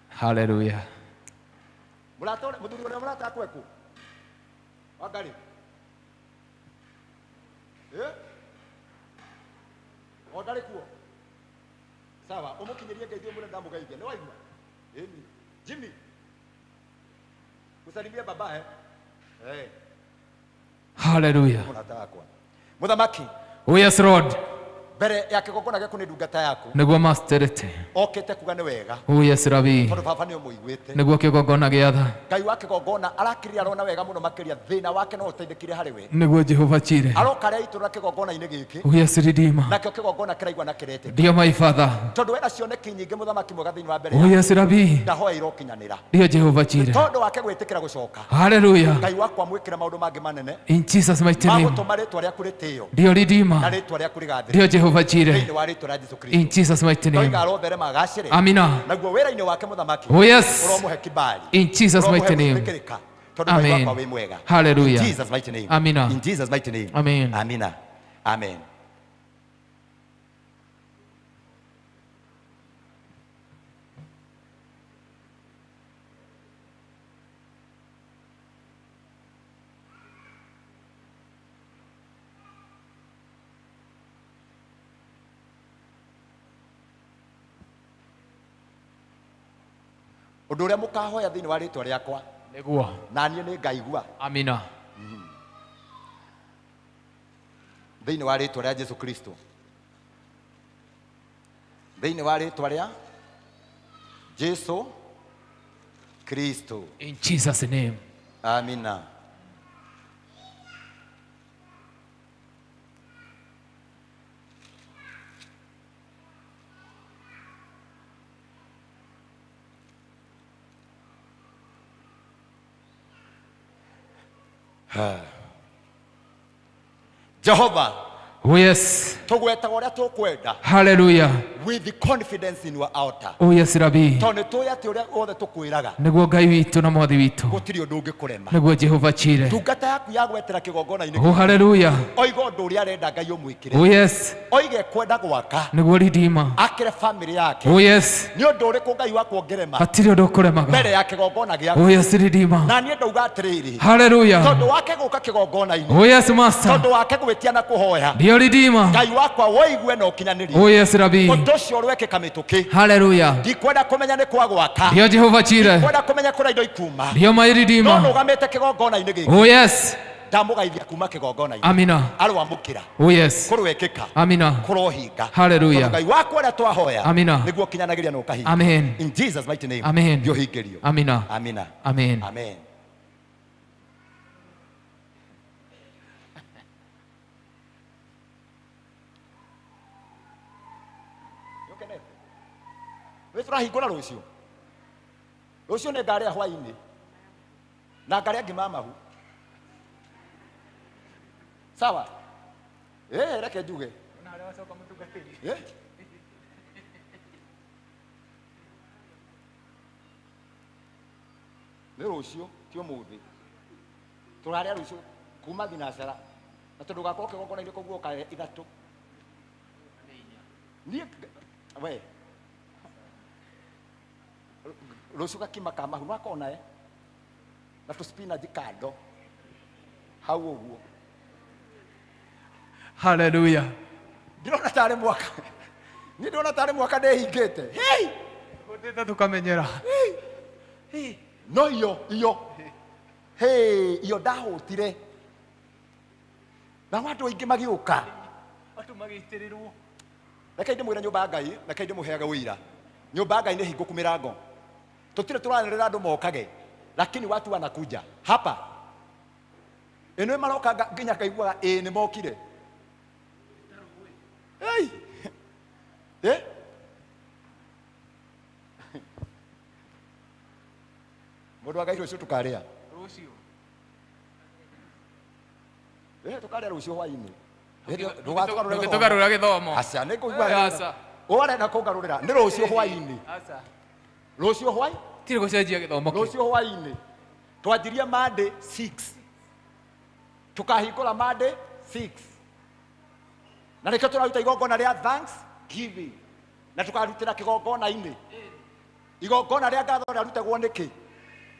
Hallelujah. Sawa, umukinyirie ngeithio mure ndamugeithia. Ni waigua? Jimmy. Kusalimia baba Hallelujah. Muthamaki. Oh yes, Lord. Mbere ya kigongona gĩaku nĩ ndungata yaku. Nĩguo masterete. Okĩte kuga nĩ wega. Oh yes, Rabbi. Tondũ baba nĩ ũmũiguĩte. Nĩguo kigongona gĩatha. Ngai wa kigongona arakĩrĩa arona wega mũno makĩria thĩna wake no ũteithĩkire harĩ we. Nĩguo Jehova Jireh. Aroka rĩa itũra kigongona-inĩ gĩkĩ. Oh yes, Redeemer. Nakĩo kigongona kĩraigua na kĩrete. Dear my Father. Tondũ wena cioneki nyingĩ mũthamaki mwega thĩinĩ wa mbere. Oh yes, Rabbi. Ndahoya irokinyanĩra. Dear Jehova Jireh. Tondũ wake gwĩtĩkĩra gũcoka. Hallelujah. Ngai wakwa mwĩkĩra maũndũ mangĩ manene. In Jesus mighty name. Magũtũma rĩtwa rĩaku rĩtĩo. Dear Redeemer. Na rĩtwa rĩaku rĩgathĩrĩrio. Dear Jehova Jireh. In Jesus mighty name. Amina. Oh yes. In Jesus mighty name. Amen. Hallelujah. In Jesus mighty name. Amina. In Jesus mighty name. Amen. Amina. Amen. Ũndũ ũrĩa mũkahoya thĩinĩ wa rĩtwa rĩakwa nĩguo na niĩ nĩ ngaigua. Amina. Thĩinĩ wa rĩtwa rĩa Jesu Kristo. Thĩinĩ wa rĩtwa rĩa Jesu Kristo. In Jesus name. Amina. Jehovah. Oh yes. Hallelujah. With the confidence in your altar. Oh yes, Rabbi. Nĩguo Ngai witũ na Mwathi witũ. Nĩguo Jehova Jireh. Oh hallelujah. Oh yes. Nĩguo Redeemer. Oh yes. Hatirĩ ũndũ ũkũremaga. Oh yes, Redeemer. Hallelujah. Oh yes, Master. Dear Redeemer. Oh yes, Rabbi. Hallelujah. Dear Jehovah Jireh. Dear my Redeemer. Oh yes. Amina. Oh yes. Amina. Hallelujah. Amina. Amen. In Jesus mighty name. Amen. Amina. Amen. Amen. Amen. Turahingũra rũciũ. Rũciũ nĩ ngarĩa hwaĩ-inĩ. Na ngarĩa ngima mahu. Sawa? Reke njuge. Na arĩa wacoka mũtungatĩri. Nĩ rũciũ, ti ũmũthĩ. Tũrarĩa rũciũ kuma thinacara. Na tondũ gakorwo kĩgongona-inĩ kũu guoka ithatũ. Niĩ we rũciũ gakima ka mahu wakona na tu spinach kando hau ũguo. Hallelujah. Ndĩrona tarĩ mwaka. Niĩ ndĩrona tarĩ mwaka ndĩhingĩte. Hey! Gũtĩte tũkamenyera. Hey! No iyo. Hey! Iyo ndahũtire. Na watu aingĩ magĩũka. Watu magĩitĩrĩrwo. Reke ndĩmwĩre nyũmba ya Ngai, reke ndĩmũheaga ũira. Nyũmba ya Ngai nĩ hingũku mĩrango. Tutire turanĩrĩra andũ mokage, lakini watu wanakuja hapa. Eno maroka nginya kaiguaga nĩ mokire. Hey! Mũndũ wa Ngai rũciũ tũkarĩa. Tũkarĩa rũciũ hwaĩ-inĩ. Tũgarũra gĩthomo. Aca nĩ kũigua. Ũrenda kũngarũrĩra nĩ rũciũ hwaĩ-inĩ. Aca. Rũciũ hwaĩ? Tire gũcenjia gĩthomo kĩu. Rũciũ hwaĩ-inĩ. Twanjirie Monday 6. Tukahingũra Monday 6. Na nikio turaruta igongona ria thanksgiving. Na tukarutira kigongona-ini. Igongona ria ngatho rirutagwo niki?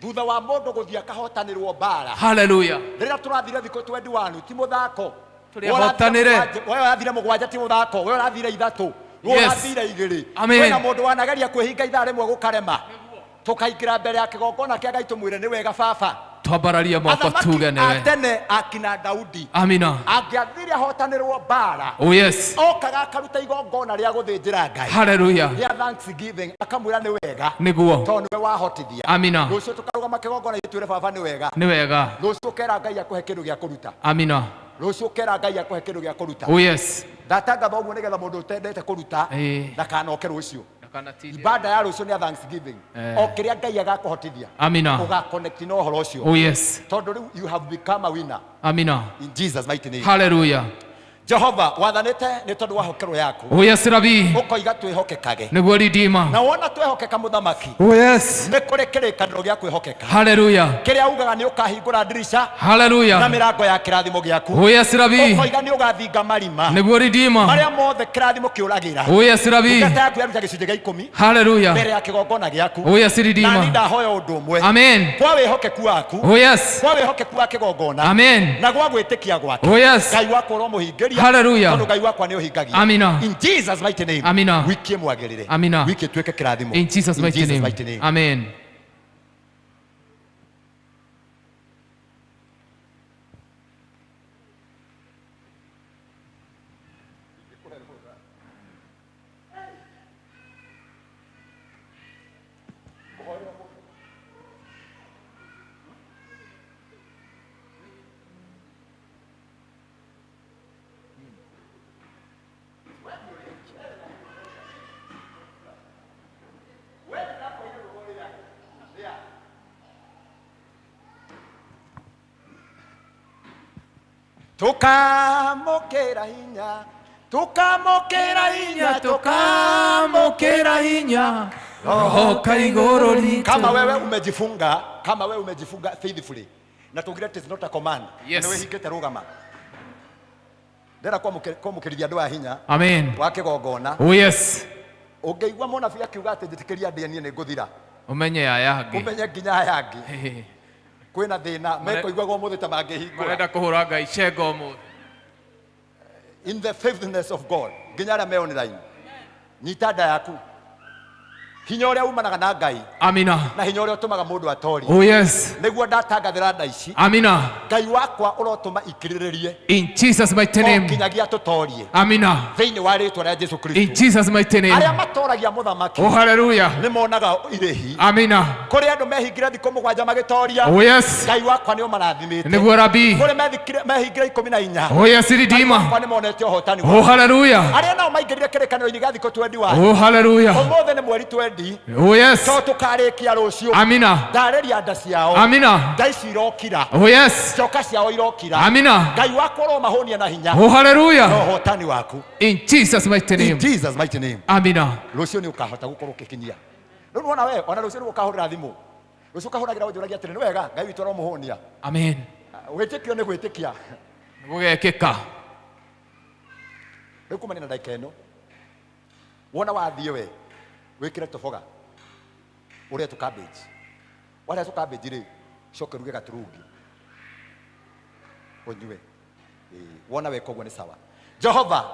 Thutha wa mundu guthia akahotanirwo bara. Hallelujah. Rira turathire thiko 21 ti muthako. Turihotanire. Wewe urathire mugwanja ti muthako. Wewe urathire ithatu. Wewe urathire igiri. Amen. Wena mundu wanageria kwihinga ithaa rimwe gukarema. Tukaikira mbere ya kigongona kia Ngai tumwire ni wega baba. Twambararia moko tuge newe. Atene akina Daudi. Amina. Angiathire ahotanirwo bara. Oh yes. Okaga akaruta igongona ria guthinjira Ngai. Hallelujah. Ria thanksgiving akamwira ni wega. Niguo. Tondu we wahotithia. Amina. Rucio tukarugama kigongona itwire baba ni wega. Ni wega. Rucio kera Ngai akuhe kindu gia kuruta. Amina. Rucio kera Ngai akuhe kindu gia kuruta. Oh yes. Ndatanga thoguo nigetha mundu utendete kuruta ndakanoke rucio. Ibada ya rucio ni thanksgiving. O kiria Ngai agakuhotithia. Amina. Ugaconnect no horo ucio. Oh yes. Tondu you have become a winner. Amina. In Jesus mighty name. Hallelujah. Jehova wathanite ni tondu wa hokero yaku. Oh yes Rabbi. Ukoiga twihokekage. Niguo ridima. Na wona twihokeka muthamaki. Oh yes. Ni kuri kirikaniro gia kwihokeka. Hallelujah. Kiria ugaga ni ukahingura dirisha. Hallelujah. Na mirango ya kirathimo giaku. Oh yes Rabbi. Ukoiga ni ugathinga marima. Niguo ridima. Maria mothe kirathimo kiuragira. Oh yes Rabbi. Ngata yaku yaruta gicunje gia 10. Hallelujah. Mbere ya kigongona giaku. Oh yes ridima. Na ndahoya undu umwe. Amen. Kwa wihokeku waku. Oh yes. Kwa wihokeku wa kigongona. Amen. Na gwa gwitikia gwake. Oh yes. Ngai wako ro muhingiria. Hallelujah. Ngai wakwa ni uhingagia. Amina. In Jesus mighty name. Amina. Wikie mwagirire. Amina. Wikie tweke kirathimo. In Jesus mighty name. Amen. Tukamukira hinya. Tukamukira hinya. Tukamukira hinya. Roho kaigoro litu. Kama wewe umejifunga faithfully. Na tugire it is not a command. Yes. Wewe hingete rugama. Ndera kwa mukirithia ndu wa hinya. Amen. Wake gogona. Oh yes. Ungeigwa munabii akiuga ati njitikiria ndenie ni nguthira. Umenye yayangi. Umenye nginya yangi. Kwina thina meko igwagwo muthe ta mangihingura. Marenda kuhura Ngai cengo mu. In the faithfulness of God. Nginya ara me online. Nyita yaku. Hinya uria umanaga na Ngai. Amina. Na hinya uria utumaga mundu atori. Oh yes. Niguo ndatangathira nda ici. Amina. Ngai wakwa urotuma ikiriririe. In Jesus mighty name. Kinyagia tutorie. Amina. Thiini wa ritwa ria Jesu Kristo. In Jesus mighty name. Aria matoragia muthamaki. Oh hallelujah. Ni monaga irihi. Amina. Kuri andu mehingire thikũ 7 magitoria. Oh yes. Ngai wakwa ni umarathimite. Niguo Rabbi. Kuri mehingire 14. Oh yes ridima. Kwa ni monete uhotani. Oh hallelujah. Aria nao maingirire kirikaniro-ini gia thikũ 21. Oh hallelujah. Umuthi ni mweri 20. Oh yes. To tukarikia rucio. Amina. Ndareria nda ciao. Amina. Ngai cirokira. Oh yes. Coka ciao irokira. Amina. Ngai wakwa ro mahonia na hinya. Oh hallelujah. No hotani waku. In Jesus mighty name. In Jesus mighty name. Amina. Rucio ni ukahota gukorwo kikinyia. Riu wona we ona rucio ni ukahurira thimu. Rucio ukahuragira unjuragia atiri ni wega Ngai witu ro muhonia. Amen. Witikio ni gwitikia. Gugekeka. Riu kumania na ndagika ino. Wona wathie we. Wikire toboga. Uria tu cabbage. Wala tu cabbage ri. Shoke ruge gaturungi. Onywe. Wona we kogwo ni sawa. Jehova.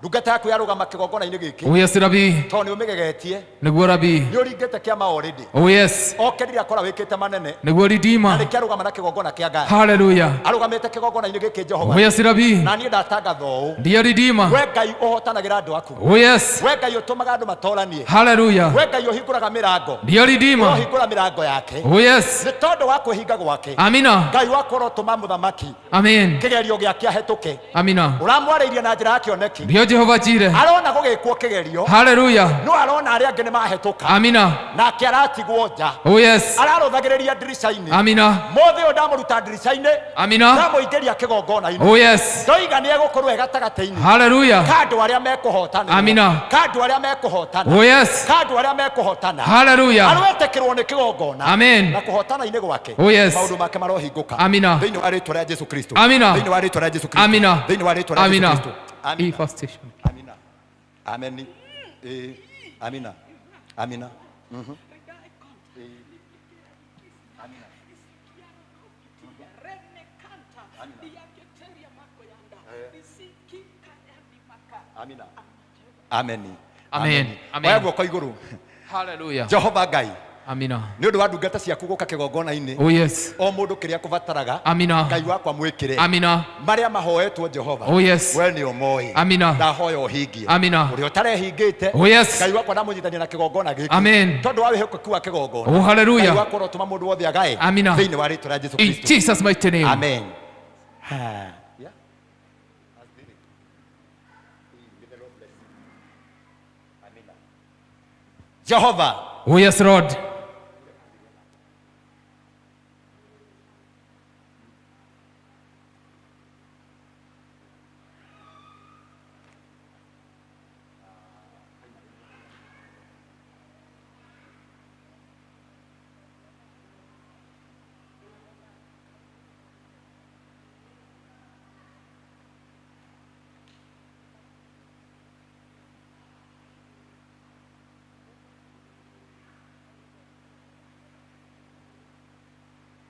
Ndungata yaku yarugama kigongona-ini giki. Oh yes Rabbi. To ni umigegetie. Niguo Rabbi. Ni uringite kiama already. Oh yes. Okerire akora wikite manene. Niguo ridima. Na kiarugama na kigongona kia Ngai. Hallelujah. Arugamite kigongona-ini giki Jehova. Oh yes Rabbi. Na ni ndatangatha uu. Ndio ridima. We Ngai uhotanagira andu aku. Oh yes. We Ngai utumaga andu matoranie. Hallelujah. We Ngai uhinguraga mirango. Ndio ridima. Uhingura mirango yake. Oh yes. Ni tondu wa kwihinga gwake. Amina. Ngai wakwa urotuma muthamaki. Amen. Kigerio giake ahituke. Amina. Uramwariirie na njira ya kioneki. Ndio Jehova Jireh. Arona gugikwo kigerio. Hallelujah. No arona aria angĩ nĩmahĩtũka. Amina. Na kĩaratigwo nja. Oh yes. Ararũthagĩrĩria ndirica-inĩ. Amina. Mũthĩ ũyũ ndamũruta ndirica-inĩ. Amina. Ndamũingĩria kĩgongona-inĩ. Oh yes. Ndoiga nĩegũkorwo gatagatĩ-inĩ. Hallelujah. Kandũ arĩa mekũhotana. Amina. Kandũ arĩa mekũhotana. Oh yes. Kandũ arĩa mekũhotana. Hallelujah. Arwetĩkĩrwo nĩ kĩgongona. Amen. Na kũhotana-inĩ gwake. Oh yes. Maũndũ make marohingũka. Amina. Thĩinĩ wa rĩĩtwa rĩa Jesũ Kristo. Amina. Thĩinĩ wa rĩĩtwa rĩa Jesũ Kristo. Amina. Thĩinĩ wa rĩĩtwa rĩa Jesũ Kristo. Amina. First station. Amina. Amen. Amina. Amina. Mhm. Amina. Amen. Amen. Amen. Wewe kwa iguru. Hallelujah. Jehova Ngai. Amina. Nĩ ũndũ wa ndungata ciaku gũka kĩgongona-inĩ. Oh yes. O mũndũ kĩrĩa kũbataraga. Amina. Ngai wakwa mwĩkĩre. Amina. Marĩa mahoetwo Jehova. Oh yes. We nĩ ũmoĩ. Amina. Ndahoya ũhingie. Amina. Ũrĩa ũtarehingĩte. Oh yes. Ngai wakwa ndamũnyitania na kĩgongona gĩkĩ. Amen. Tondũ wa wĩhokeku wa kĩgongona. Oh hallelujah. Ngai wakwa ũrotũma mũndũ wothe agae. Amina. Thĩinĩ wa rĩĩtwa rĩa Jesũ In Kristo. Jesus mighty name. Amen. Jehovah. Oh yes, Lord.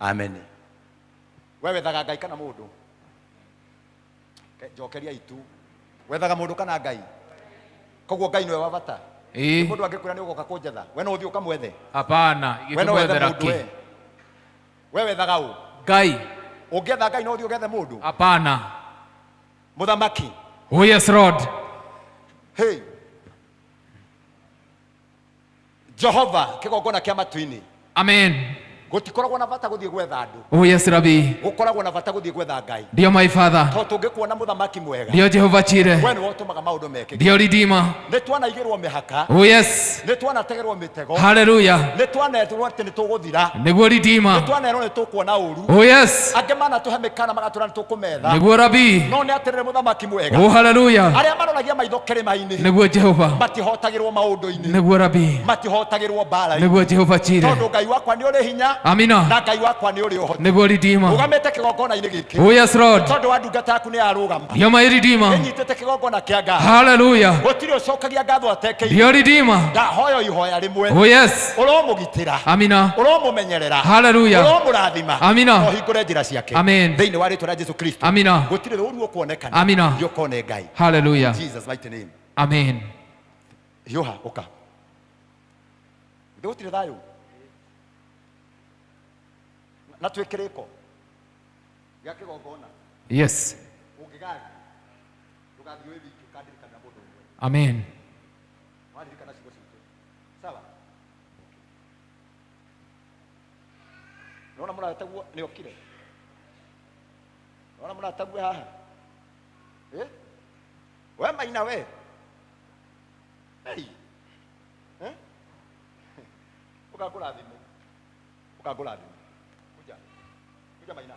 Amen. Wewe thaga Ngai kana mũndũ? Njokeria itu. Wethaga mũndũ kana Ngai? Koguo Ngai nĩwe wa bata. Mũndũ angĩkwĩra nĩ ũgoka kũnjetha, we no ũthiĩ ũkamwethe? Hapana, igĩtũmwethera ki. We wethaga ũ? Ngai. Ũngĩetha Ngai no ũthiĩ ũgethe mũndũ? Hapana. Mũthamaki. Oh yes, Lord. Hey. Jehova kĩgongona kĩa matu-inĩ. Amen. Gũtikoragwo na bata gũthiĩ gwetha andũ. Oh yes, Rabbi. Gũkoragwo na bata gũthiĩ gwetha Ngai. Ndio my Father. Tondũ tũngĩkuona mũthamaki mwega. Ndio Jehova Jireh. We nĩwe ũtũmaga maũndũ mekĩke. Ndio Redeemer. Nĩ twanaigĩrwo mĩhaka. Oh yes. Nĩ twanategerwo mĩtego. Hallelujah. Nĩ twanerwo atĩ nĩ tũgũthira. Nĩguo Redeemer. Nĩ twanerwo nĩ tũkuona ũru. Oh yes. Angĩ manatũhe mĩkana magatũra nĩ tũkũmetha. Nĩguo Rabbi. No nĩ atĩrĩrĩ mũthamaki mwega. Oh hallelujah. Arĩa maroragia maitho kĩrĩma-inĩ. Nĩguo Jehova. Matihotagĩrwo maũndũ-inĩ. Nĩguo Rabbi. Matihotagĩrwo mbara-inĩ. Nĩguo Jehova Jireh. Tondũ Ngai wakwa nĩ ũrĩ hinya. Amina. Na Ngai wakwa nĩ ũrĩ ũhoti. Nĩguo Redeemer. Ũgamĩte kĩgongona-inĩ gĩkĩ. Oh yes, Lord. Tondũ wa ndungata yaku nĩ arũgama. Ndio my Redeemer. Nĩnyitĩte kĩgongona kĩa ngatho. Hallelujah. Gũtirĩ ũcokagia ngatho atekĩire. Ndio Redeemer. Ndahoya ihoya rĩmwe. Oh yes. Ũromũgitĩra. Amina. Ũromũmenyerera. Hallelujah. Ũromũrathima. Amina. Ũhingũre njĩra ciake. Amen. Thĩinĩ wa rĩĩtwa rĩa Jesũ Kristo. Amina. Gũtirĩ ũru ũkuonekana. Amina. Ũkone Ngai. Hallelujah. Jesus mighty name. Amen. Hiũha ũka. Gũtirĩ thayũ. Na twĩ kĩrĩko gĩa kĩgongona. Yes. Ũngĩgathiĩ ndũgathiĩ wĩ wiki ũkandirikana mũndũ ũmwe. Amen. Waririkana ciugo citũ. Sawa. Naona mũrataguo nĩ okire. Naona mũrataguo haha. We Maina we. Hey. Ũkakũrathimwo. Ũkakũrathimwo. Kuja Maina.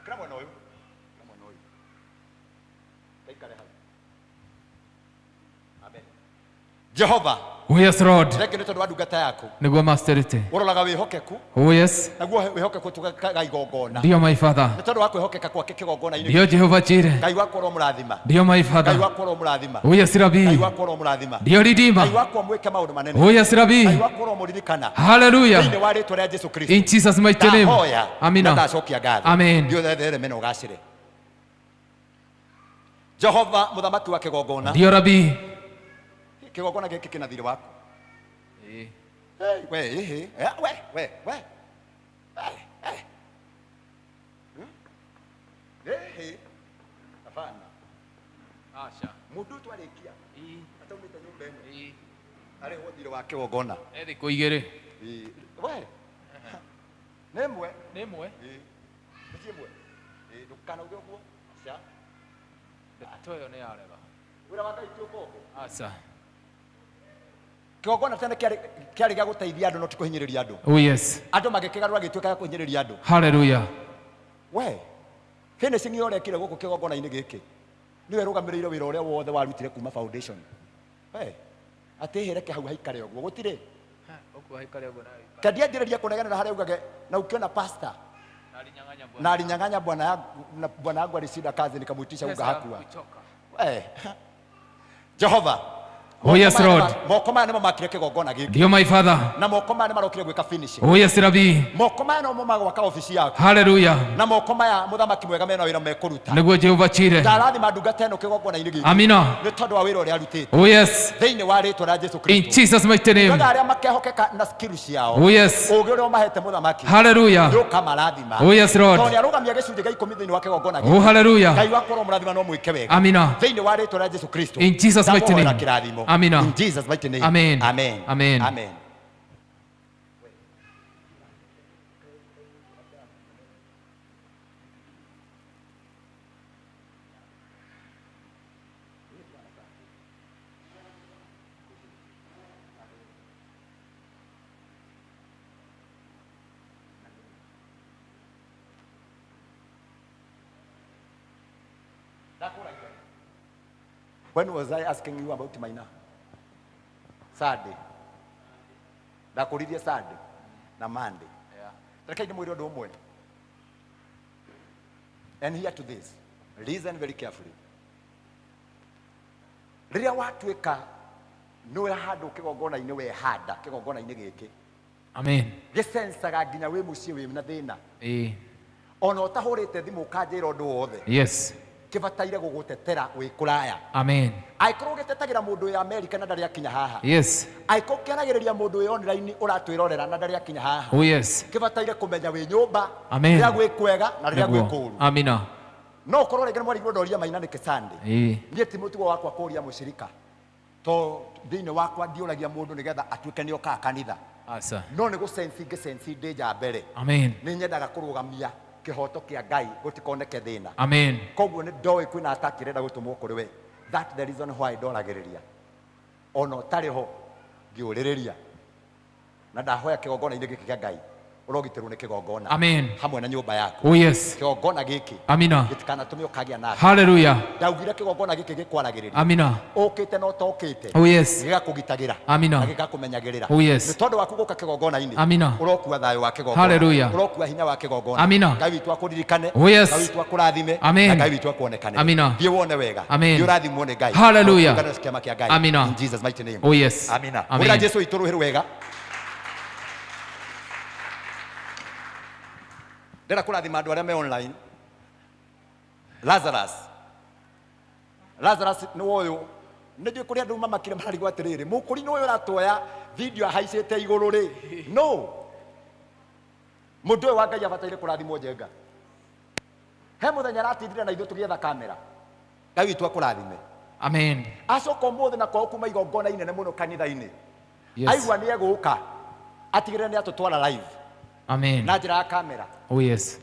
Kira mwana ũyũ. Kira mwana ũyũ. Kaikare hau. Amen. Jehova. Oh yes, Lord. Reke nĩ tondũ wa ndungata yaku. Nĩguo masterity. Ũroraga wĩhokeku. Oh yes. Naguo wĩhokeku tugaga igongona. Ndio my Father. Nĩ tondũ wa kwĩhokeka gwake kĩgongona-inĩ. Ndio Jehova Jireh. Ngai wakwa ũromũrathima. Ndio my Father. Ngai wakwa ũromũrathima. Oh yes, Rabbi. Ngai wakwa ũromũrathima. Ndio Redeemer. Ngai wakwa mwĩke maũndũ manene. Oh yes, Rabbi. Ngai wakwa ũromũririkana. Hallelujah. Thĩinĩ wa rĩĩtwa rĩa Jesũ Kristo. In Jesus mighty name. Ndahoya. Amina. Ndacokia ngatho. Amen. Ndio thethere mena ũgacĩre. Jehova mũthamaki wa kĩgongona. Ndio Rabbi. Kĩgongona gĩkĩ kĩna thirĩ waku. We. Hapana. Asha. Mũndũ twarĩkia. Ataumĩte nyũmba ĩno. Arĩhwo thirĩ wa kĩgongona. Ethi kũigĩrĩ. We. Nĩ ĩmwe. Nĩ ĩmwe. Nĩ ĩmwe. Ndũkanauge ũguo. Aca. Ndeto ĩyo nĩ yarega. wira wa Ngai ti ukombo Asa. kigongona tene kiari gya guteithia andu no ti kuhinyiriria andu. Oh yes. Andu magikigarura gituika gya kuhinyiriria andu. Hallelujah. We finishing yore kire guku kigongona-ini giki niwe rugamirire wira uria wothe warutire kuma foundation. We atihire ke hau haikare ogwo gutire Oku haikare ogwo nayo. kadia ndireria kuneganira haria ugage na ukiona pastor na alinyang'anya bwana yangu alishinda kazi nikamuitisha uga hakua. We Jehova. Oh yes Lord. Moko maya nimo makire kigongona giki. Ndio my Father. Na moko maya nimarokire gwika finish. Oh yes Rabbi. Moko maya no momaga gwaka ofisi yaku. Hallelujah. Na moko maya muthamaki mwega mena wira mekuruta. Niguo Jehova chire. Ndarathi mandungata eno kigongona-ini giki. Amina. Ni tondu wa wira uria arutite. Oh yes. Thiini wa ritwa rĩa Jesu In Kristo. Jesus mighty name. Ndoga aria makehokeka na skills yao. Oh yes. Ugi uria mahete muthamaki. Hallelujah. Nduka marathima. Oh yes Lord. Toni arugamia gicunjĩ gĩa 10 thiini wa kigongona giki. Oh hallelujah. Ngai wakoro murathima no mwike wega. Amina. Thiini wa ritwa rĩa Jesu Kristo. In Jesus mighty name. Amina. In Jesus mighty name. Amen. Amen. Amen. Amen. When was I asking you about Maina? Saturday. Ndakuririe Saturday na Monday. Yeah. Reke ndimwire undu umwe. And here to this. Listen very carefully. Riria watuika niwe handu kigongona-ini we handa kigongona-ini giki. Amen. Gisensaga nginya wi mucii wi na thina. Ona utahurite thimu kanjira undu wothe. Yes. Kibataire gugutetera wi kuraya. Amen. Aikoro gitetagira mundu wi America na ndari akinya haha. Yes. Aikoro kianagiriria mundu wi online uratwirorera na ndari akinya haha. Oh yes. Kibataire kumenya wi nyumba. Amen. Ria gwi kwega na ria gwi kuru. Amina. No korwo rege mwari ndoria Maina ni kisande. Nie ti mutugo wakwa kuria mushirika. To thiini wakwa ndiuragia mundu nigetha atuike ni oka kanitha. Asa. No ni gusensi ndeja mbere. Amen. Ni nyendaga kurugamia kihoto kia Ngai gutikoneke thina. Amen. Koguo ni ndoe kwina atakirenda gutumwo kuri we. That the reason why ndoragiriria. Ono tariho ngiuririria. Na ndahoya kigongona-ini giki kia Ngai. Urogitirwo ni kigongona. Amen. Hamwe na nyumba yako. Oh yes. Kigongona giki. Amina. Gitikana tumio kagia na. Hallelujah. Ndaugire kigongona giki gikwaragiriria. Amina. Okite no tokite. Oh yes. Gigakugitagira. Amina. Na gikakumenyagirira. Oh yes. Ni tondu waku guka kigongona-ini. Amina. Urokua thayo wa kigongona. Hallelujah. Urokua hinya wa kigongona. Amina. Ngai witu akuririkane. Oh yes. Ngai witu akurathime. Amen. Na Ngai witu akuonekane. Amina. Thie wone wega. Amen. Thie urathimwo ni Ngai. Hallelujah. Kana kiama kia Ngai. Amina. In Jesus mighty name. Oh yes. Amina. Amen. Ura Jesu ituruhire wega. Ndera kurathima andu aria me online. Lazarus ni uyu nijui kuria andu mamakire marigwo atiriri mukuri ni uyu uratuoya video ahaicite iguru ri no mundu uyu wa Ngai abataire kurathimwo njenga he muthenya aratindire na ithu tugietha kamera Ngai witu akurathime. Amen. Acoka umuthi na kwao kuma igongona inene muno kanitha-ini. Yes. Aigua ni eguka atigire ni atutwara live. Amen. Na njira ya kamera. Oh yes.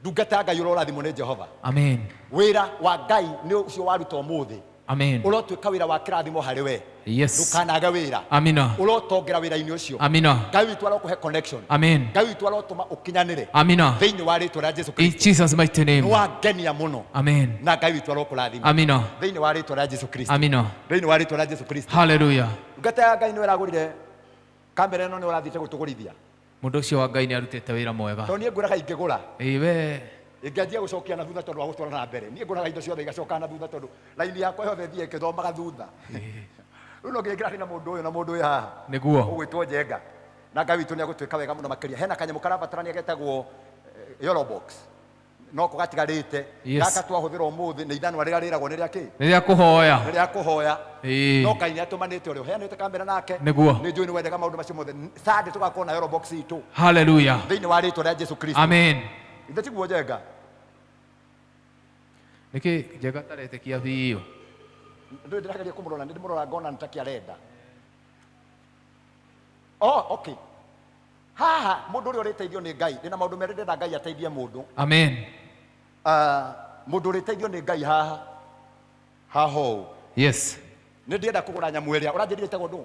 Ndungata Ngai urorathimwo ni Jehova. Amen. Wira wa Ngai ni ucio waruta umuthi. Amen. Urotwika wira wa kirathimo hari we. Yes. Ndukanaga wira. Amina. Urotongera wira-ini ucio. Amina. Ngai witu arokuhe connection. Amen. Ngai witu arotuma ukinyanire. Amina. Thiini wa ritwa rĩa Jesu In Kristo. Jesus mighty name. Ni wangenia muno. Amen. Na Ngai witu arokurathima. Amina. Thiini wa ritwa rĩa Jesu Kristo. Amina. Thiini wa ritwa rĩa Jesu Kristo. Hallelujah. Ndungata ya Ngai ni uragurire kamera ino ni urathite gutugurithia. Mundu ucio wa Ngai ni arutite wira mwega. To nie nguraga ingigura. Iwe. Ingianjia gucokia na thutha tondu wa gutwara na mbere. Nie nguraga indo ciothe igacoka na thutha tondu laini yakwa yothe thie ikithomaga thutha. Riu no ngingira na mundu uyu na mundu uyu haha. Niguo. Ugwitwo njenga. Na Ngai witu ni agutwika wega muno makiria. Hena kanyamu karabatarania getagwo yellow box. No kugatigarite. Gaka twahuthira umuthi ni ithanwa riria riragwo ni ria ki? Ni ria kuhoya. Ni ria kuhoya. No Ngai ni atumanite urio. Heanite kamera nake. Niguo. Ni njui ni wendaga maundu macio mothe. Sade tugakona na yellow box itu. Hallelujah. Thiini wa ritwa rĩa Jesu Kristo. Amen. Ithe tiguo njenga. Niki njenga taretekia biu. Ndio ndirageria kumurona ndi murora ngona nitakia renda. Oh, okay. Haha mundu uri uriteithio ni Ngai. Ndina maundu merende na Ngai ateithie mundu. Amen. Mundu uriteithio ni Ngai haha. Haho. Yes. Nĩ ndĩrenda kũgũra nyamũ ĩrĩa ũranjĩrire ĩtagwo ndũ.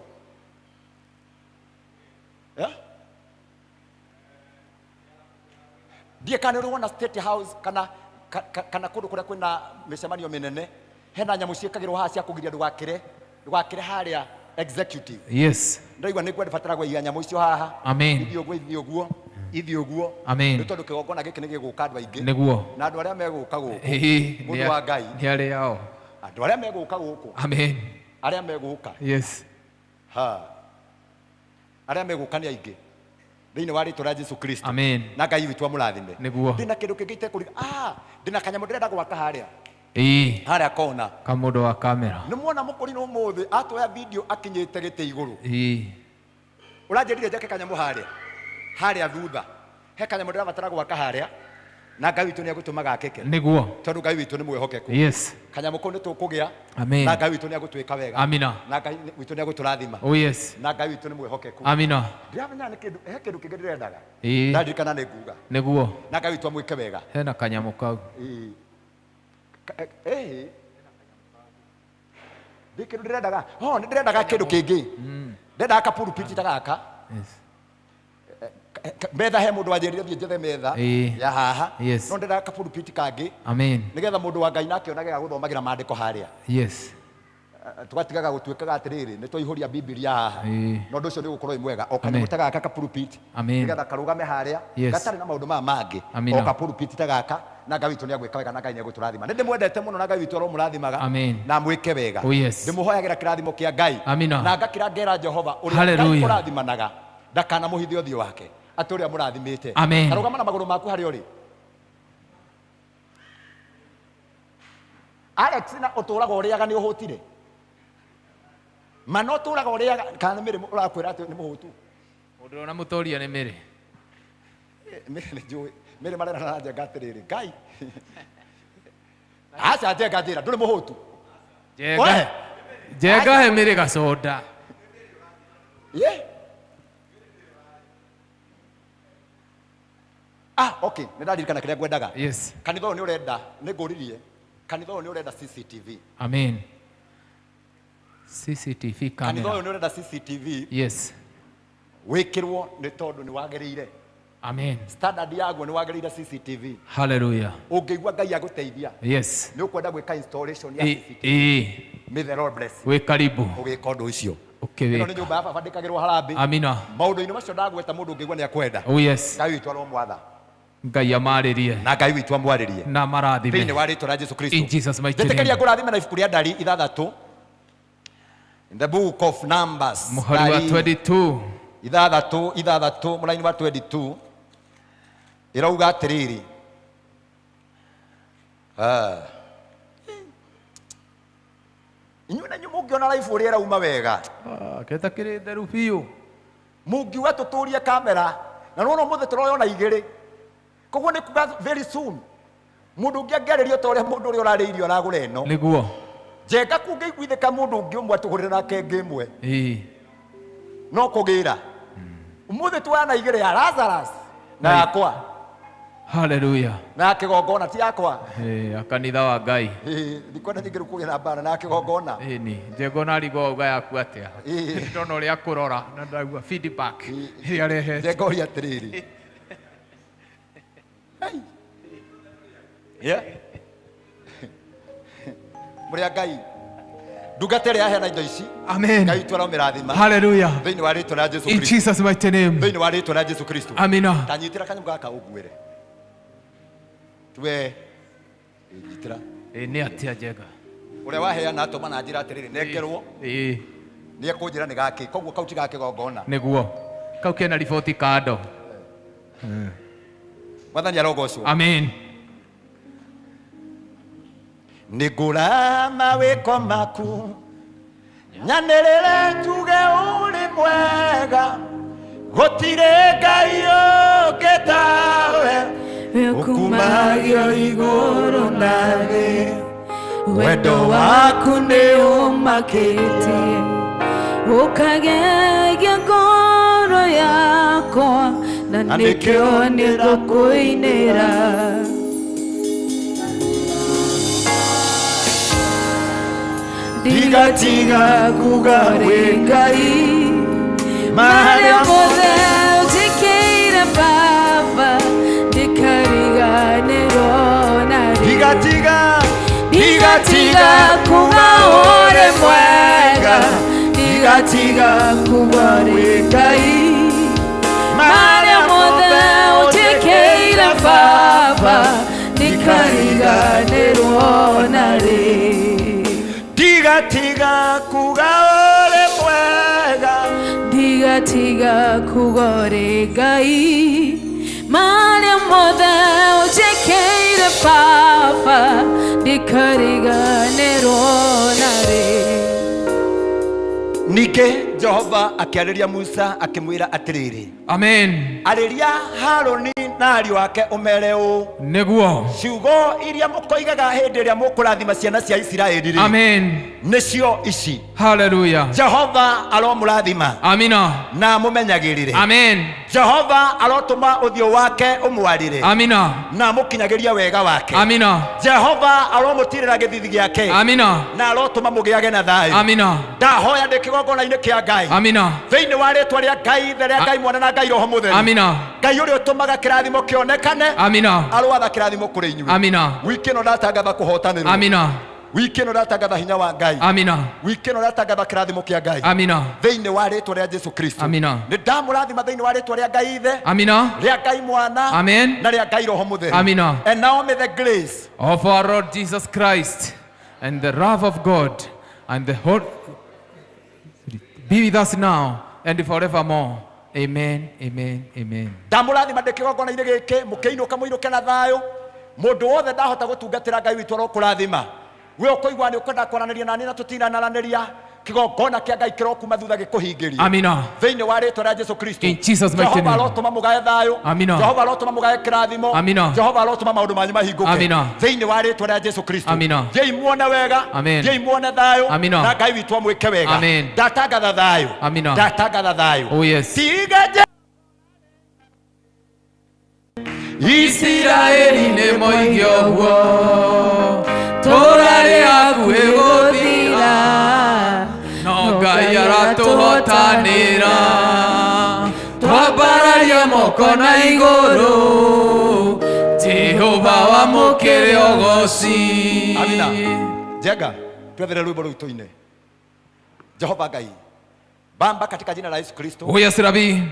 Ndiye kana rũo na State House kana kũndũ kũrĩa kwĩna mĩcemanio mĩnene hena nyamũ ciĩkagĩrwo haha cia kũgiria ndũgakĩre harĩa executive. Yes. Ndaigua nĩ kwenda batara gwa nyamũ icio haha. Amen. Ithi ũguo. Amen. Nĩ tondũ kĩgongona gĩkĩ nĩ gĩgũka andũ aingĩ. Nĩguo. Na andũ arĩa megũka gũkũ. Mũndũ wa Ngai. Nĩ arĩ yao. Andũ arĩa megũka gũkũ. Amen. Arĩa megũka. Yes. Arĩa megũka nĩ aingĩ. Thĩinĩ wa rĩĩtwa rĩa Jesũ Kristo. Amen. Na Ngai witũ amũrathime. Nĩguo. Ndĩna kĩndũ kĩngĩ itekũriga. Ndĩna kanyamũ ndĩrenda gwaka harĩa. Harĩa kona. Kamũndũ wa kamera. Nĩ muona mũkũri no mũthĩ atoya video akinyĩte gĩtĩ igũrũ. Ũranjĩrire njake kanyamũ harĩa thutha. He kanyamũ ndĩrabatara gwaka harĩa. Na Ngai witũ nĩ agũtũma gakeke. Nĩguo. Tondũ Ngai witũ nĩ mwĩhokeku. Yes. Kanyamũ kau nĩ tũkũgĩa. Amen. Na Ngai witũ nĩ agũtwĩka wega. Amina. Na Ngai witũ nĩ agũtũrathima. Oh yes. Na Ngai witũ nĩ mwĩhokeku. Amina. Ndiramenya nĩ kĩndũ kĩngĩ ndĩrendaga. Ndandirikana nĩ nguga. Nĩguo. Na Ngai witũ amwĩke wega. Hena kanyamũ kau. Ndikĩndũ ndĩrendaga. Nĩ ndĩrendaga kĩndũ kĩngĩ. Ndendaga kapurupiti ta gaka. Metha he mũndũ wanjĩrire thiĩ njethe metha ya haha. No ndendaga kapurupiti kangĩ. Amen. Nĩgetha mũndũ wa Ngai nake onaga gũthomagĩra maandĩko harĩa. Yes. Tugatigaga gũtuĩkaga atĩrĩrĩ nĩ twaihũria Biblia haha. No ũndũ ũcio nĩ ũgũkorwo mwega. O kanyamũ ta gaka kapurupiti. Nĩgetha karũgame harĩa. Gatarĩ na maũndũ maya mangĩ. O kapurupiti ta gaka. Na Ngai witũ nĩ agwĩka wega na Ngai nĩ agũtũrathima. Nĩ ndĩmwendete mũno na Ngai witũ aromũrathimaga. Na mwĩke wega. Ndĩmũhoyagĩra kĩrathimo kĩa Ngai. Na ngakĩra ngera Jehova ũrĩa Ngai kũrathimanaga. Ndakana mũhithie ũthiũ wake. Atũrĩa mũrathimĩte. Karũgama na magũrũ maku harĩa ũrĩ. Alex na ũtũraga ũrĩaga nĩ ũhũtire. Mana ũtũraga ũrĩaga kana nĩ mĩrĩ ũrakwĩra atĩ nĩ mũhũtu. Mũndũ ona mũtoria nĩ mĩrĩ. Mĩrĩ nĩ njũĩ. Mĩrĩ marera na njenga atĩrĩrĩ. Ngai. Aca njenga njĩra ndũrĩ mũhũtu. Njenga he mĩrĩ gacoda. Okay, nĩ ndaririkana kĩrĩa ngwendaga. Yes. Kanitha ũyũ nĩ ũrenda, nĩ ngũririe. Kanitha ũyũ nĩ ũrenda CCTV. Amen. CCTV camera. Kanitha ũyũ nĩ ũrenda CCTV. Yes. Wĩkĩrwo nĩ tondũ nĩ wagĩrĩire. Amen. Standard yaguo nĩ wagĩrĩire CCTV. Hallelujah. Ũngĩigua Ngai agũteithia. Yes. Nĩ ũkwenda gwĩka installation ya CCTV. May the Lord bless you. Wĩ karibu. Ũgĩka ũndũ ũcio. Ĩno nĩ nyũmba ya baba ndĩkagĩrwo harambĩ. Amina. Maũndũ-inĩ macio ndagweta mũndũ ũngĩigua nĩ akwenda. Oh yes. Ngai witũ aromwatha. Ngai amarĩrie. Na Ngai witũ amwarĩrie. Na marathime. Thĩinĩ wa rĩĩtwa rĩa Jesũ Kristo. In Jesus mighty name. Ndĩtĩkĩria ngũrathime na ibuku rĩa Ndari 6. In the book of Numbers. Mũhari wa 22. 6 mũraini wa 22. Ĩrauga atĩrĩrĩ. Inyuĩ na inyuĩ mũngĩona live ũrĩa ĩrauma wega. Kĩta kĩrĩ theru biũ. Mũngiuga tũtũrie kamera. Na no mũthĩ tũroyona igĩrĩ. Koguo nĩ kuga very soon. Mũndũ ũngĩ angĩarĩrio ta ũrĩa mũndũ ũrĩa ũrarĩ irio aragũra ĩno. Nĩguo. Njenga kũngĩiguithĩka mũndũ ũngĩ ũmwe tũgũrĩre nake ĩngĩ ĩmwe. No kũgĩra. Ũmũthĩ twana igĩrĩ ya Lazarus na yakwa. Hallelujah. Na kĩgongona ti yakwa. Kanitha wa Ngai. Ndikwenda nyingĩrĩ kũgĩa mbara na kĩgongona. Ni njengo na rigo uga yaku atĩa. Ndona ũrĩa kũrora na ndagua feedback. Ĩrĩa rehe. Njengo ria atĩrĩrĩ. Mũrĩa Ngai ndungata ĩrĩa yaheana indo ici. Amen. Ngai witũ aromĩrathima. Hallelujah. Thĩinĩ wa rĩĩtwa rĩa Jesũ Kristo. In Jesus mighty name. Thĩinĩ wa rĩĩtwa rĩa Jesũ Kristo. Amina. Tanyitĩra kanyamũ gaka ũguĩre. Tuwe nyitĩra. Nĩ atĩa njega. Ũrĩa waheana atũma na njĩra atĩrĩrĩ nengerwo. Nĩ ekũnjĩra nĩ gakĩ. Koguo kau ti gakĩgongona. Nĩguo. Kau kena riboti kando. Mwathani arogocwo. Amen. Nĩngũra mawĩko maku nyanĩrĩre njuge ũrĩ mwega gũtirĩ Ngai ũngĩ tawe ũkumagio igũrũ na thĩ wendo waku nĩ ũmakĩtie ũkagegia ngoro yakwa na nĩkĩo nĩngũkũinĩra ndigatiga kuga wĩ Ngai marĩa mothe ũnjĩkĩire Baba ndikariganĩrwo narĩ ndigatiga kuga ũrĩ mwega ndigatiga kuga wĩ Ngai marĩa mothe ũnjĩkĩire Baba ndikariganĩrwo narĩ ndigatiga kuga ũrĩ mwega ndigatiga kuga ũrĩ Ngai marĩa mothe ũnjĩkĩire Baba ndikariganĩrwo narĩ. Ningĩ Jehova akĩarĩria Musa akĩmwĩra atĩrĩrĩ. Amen. Arĩria Harũni na ariũ ake ũmere ũũ. Nĩguo. Ciugo iria mũkoigaga hĩndĩ ĩrĩa mũkũrathima ciana cia Isiraeli. Amen. Nĩcio ici. Hallelujah. Jehova aromũrathima. Amina. Na mũmenyagĩrĩre. Amen. Jehova arotũma ũthiũ wake ũmwarĩre. Amina. Na mũkinyagĩria wega wake. Amina. Jehova aromũtirĩra gĩthithi gĩake. Amina. Na arotũma mũgĩage na thayũ. Amina. Ndahoya ndĩ kĩgongona-inĩ kĩa Ngai. Amina. Thĩinĩ wa rĩĩtwa rĩa Ngai, rĩa Ngai Mwana na Ngai Roho Mũtheru. Amina. Ngai ũrĩa ũtũmaga kĩrathimo kĩonekane. Amina. Arwatha kĩrathimo kũrĩ inyuĩ. Amina. Wiki ĩno ndatangatha kũhotanĩrwo. Amina. Wiki ĩno ndatangatha hinya wa Ngai. Amina. Wiki ĩno ndatangatha kĩrathimo kĩa Ngai. Amina. Thĩinĩ wa rĩĩtwa rĩa Jesu Kristo. Amina. Nĩ ndamũrathima thĩinĩ wa rĩĩtwa rĩa Ngai Ithe. Amina. Rĩa Ngai Mwana. Amen. Na rĩa Ngai Roho Mũtheru. Amina. And now may the grace of our Lord Jesus Christ and the love of God and the Holy be with us now and forevermore. Amen, amen, amen. Ndamũrathima ndĩ kĩgongona-inĩ gĩkĩ mũkĩinũka mũinũke na thayũ. Mũndũ wothe ndahota gũtungatĩra Ngai witũ arokũrathima. We ũkũigua nĩ ũkwenda kwaranĩria nani na tũtinanaranĩria. Kĩgongona kĩa Ngai kĩrokuma thutha gĩkũhingĩria. Amina. Thĩinĩ wa rĩĩtwa rĩa Jesu Kristo. In Jesus mighty name. Jehova arotũma mũgae thayũ. Amina. Jehova arotũma mũgae kĩrathimo. Amina. Jehova arotũma maũndũ manyu mahingũke. Amina. Thĩinĩ wa rĩĩtwa rĩa Jesu Kristo. Amina. Thiĩ muone wega. Amen. Thiĩ muone thayũ. Amina. Na Ngai witũ amwĩke wega. Amen. Ndatangatha thayũ. Amina. Ndatangatha thayũ. Oh yes. Tiga Isiraeli nĩ moige ũguo tũrarĩ hakuhĩ gũthira no Ngai aratũhotanĩra twambararia moko na igũrũ Jehova wamũkĩre ũgooci. Amina. Jenga twethere rwĩmbo rũu tũine. Jehova Ngai Baba katika jina la Yesu Kristo. Oh yes Rabbi.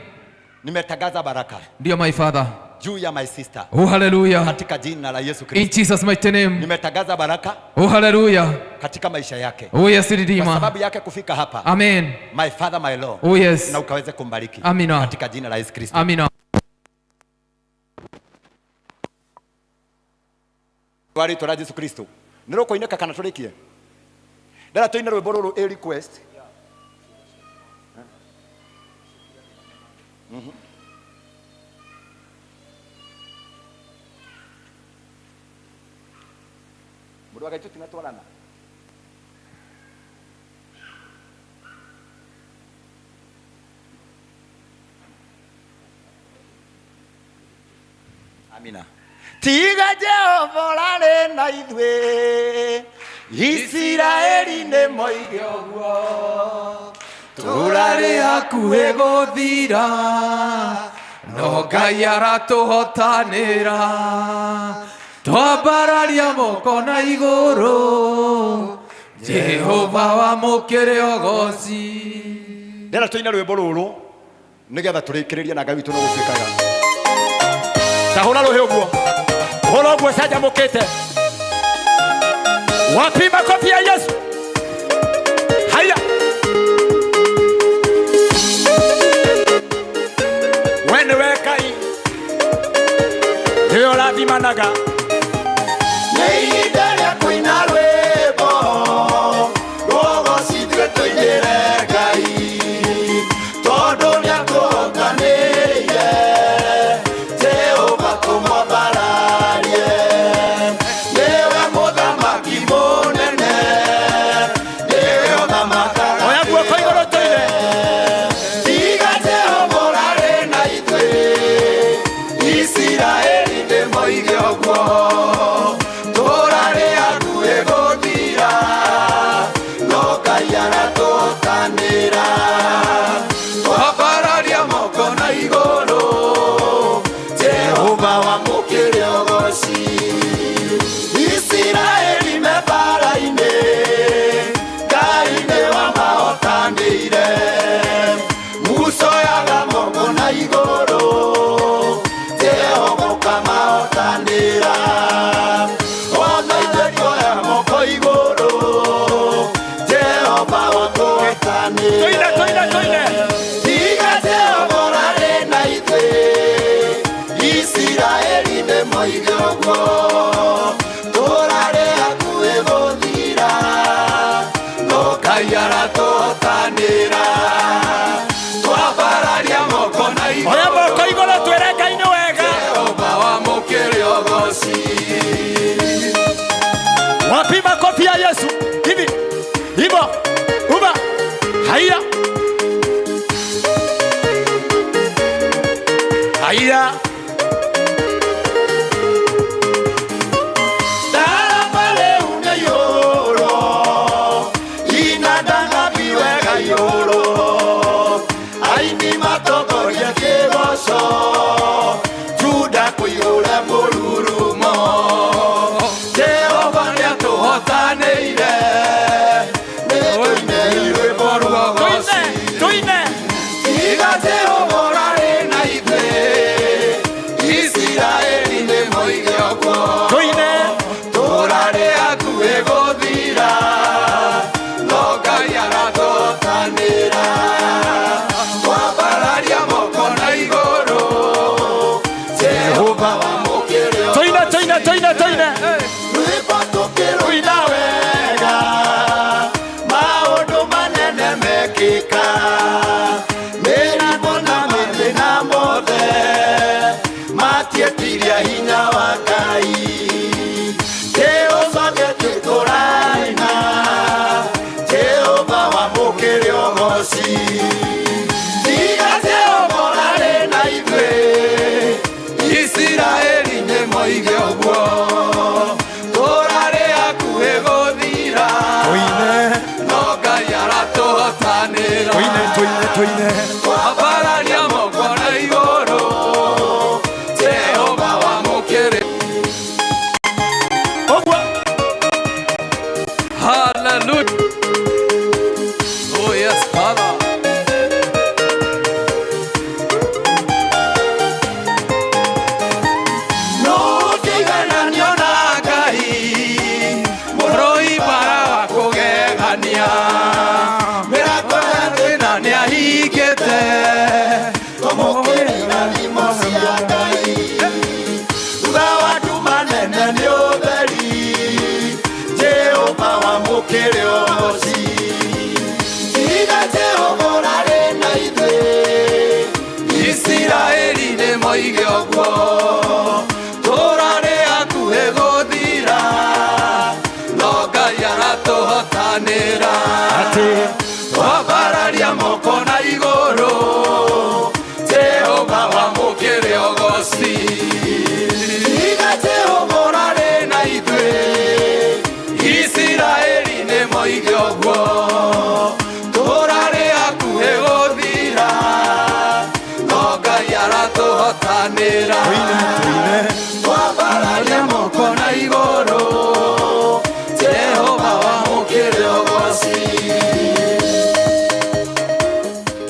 Nimetangaza baraka. Dear my Father. Juu ya my sister. Oh hallelujah. Katika jina la Yesu Kristo. In Jesus mighty name. Nimetangaza baraka. Oh hallelujah. Katika maisha yake. Oh yes Redeemer. Kwa sababu yake kufika hapa. Amen. My Father, my Lord. Oh yes. Na ukaweze kumbariki. Amina. Katika jina la Yesu Kristo. Amina. Wari tora Yesu Kristo. Nero koineka kana turikie. Ndara toina rwimbo ruru a request. Mũndũ wagaitũ tinatwarana. Amina. Tiga Jehova rarĩ na ithuĩ Isiraeli nĩ moige ũguo tũrarĩ hakuhĩ gũthira no Ngai aratũhotanĩra twambararia moko na igũrũ Jehova wamũkĩre ũgooci. Ndĩra tũine rwĩmbo rũrũ nĩgetha tũrĩkĩrĩrie na Ngai witũ no gũtuĩkaga. Tahũra rũhĩ ũguo. Hũra ũguo canjamũkĩte. Wapi makofi ya Yesu? Haya. We nĩwe Ngai. Nĩwe ũrathimanaga. Nĩ ihinda rĩa kũina rwĩmbo rũgocithie tũinĩre Ngai tondũ nĩatũhotanĩire Jehova tũmũthararie nĩwe mũthamaki mũnene nĩwe ũthamakaga. Oya guoko igũrũ tũine. Tiga Jehova ũrarĩ na ithuĩ Isiraeli nĩ moige ũguo igwo turare hakuhe guthira no Ngai aratuhotanira twambararia moko na iguru oya moko iguru twere Ngai ni wega Jehova wamukire ogoci wapima kofi ya Yesu hivi hivyo uba haya haya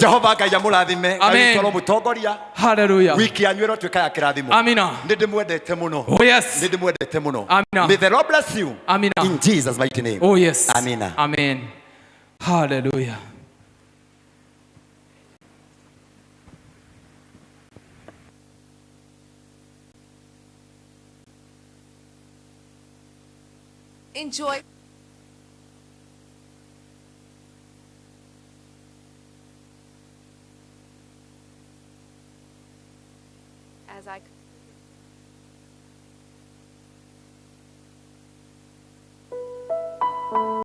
Jehova Ngai amurathime Ngai toro mutongoria hallelujah wiki anywero tweka ya kirathimo amina ndimwendete muno oh yes ndimwendete muno amina may the Lord bless you amina in Jesus mighty name oh yes amina amen hallelujah. Enjoy. As I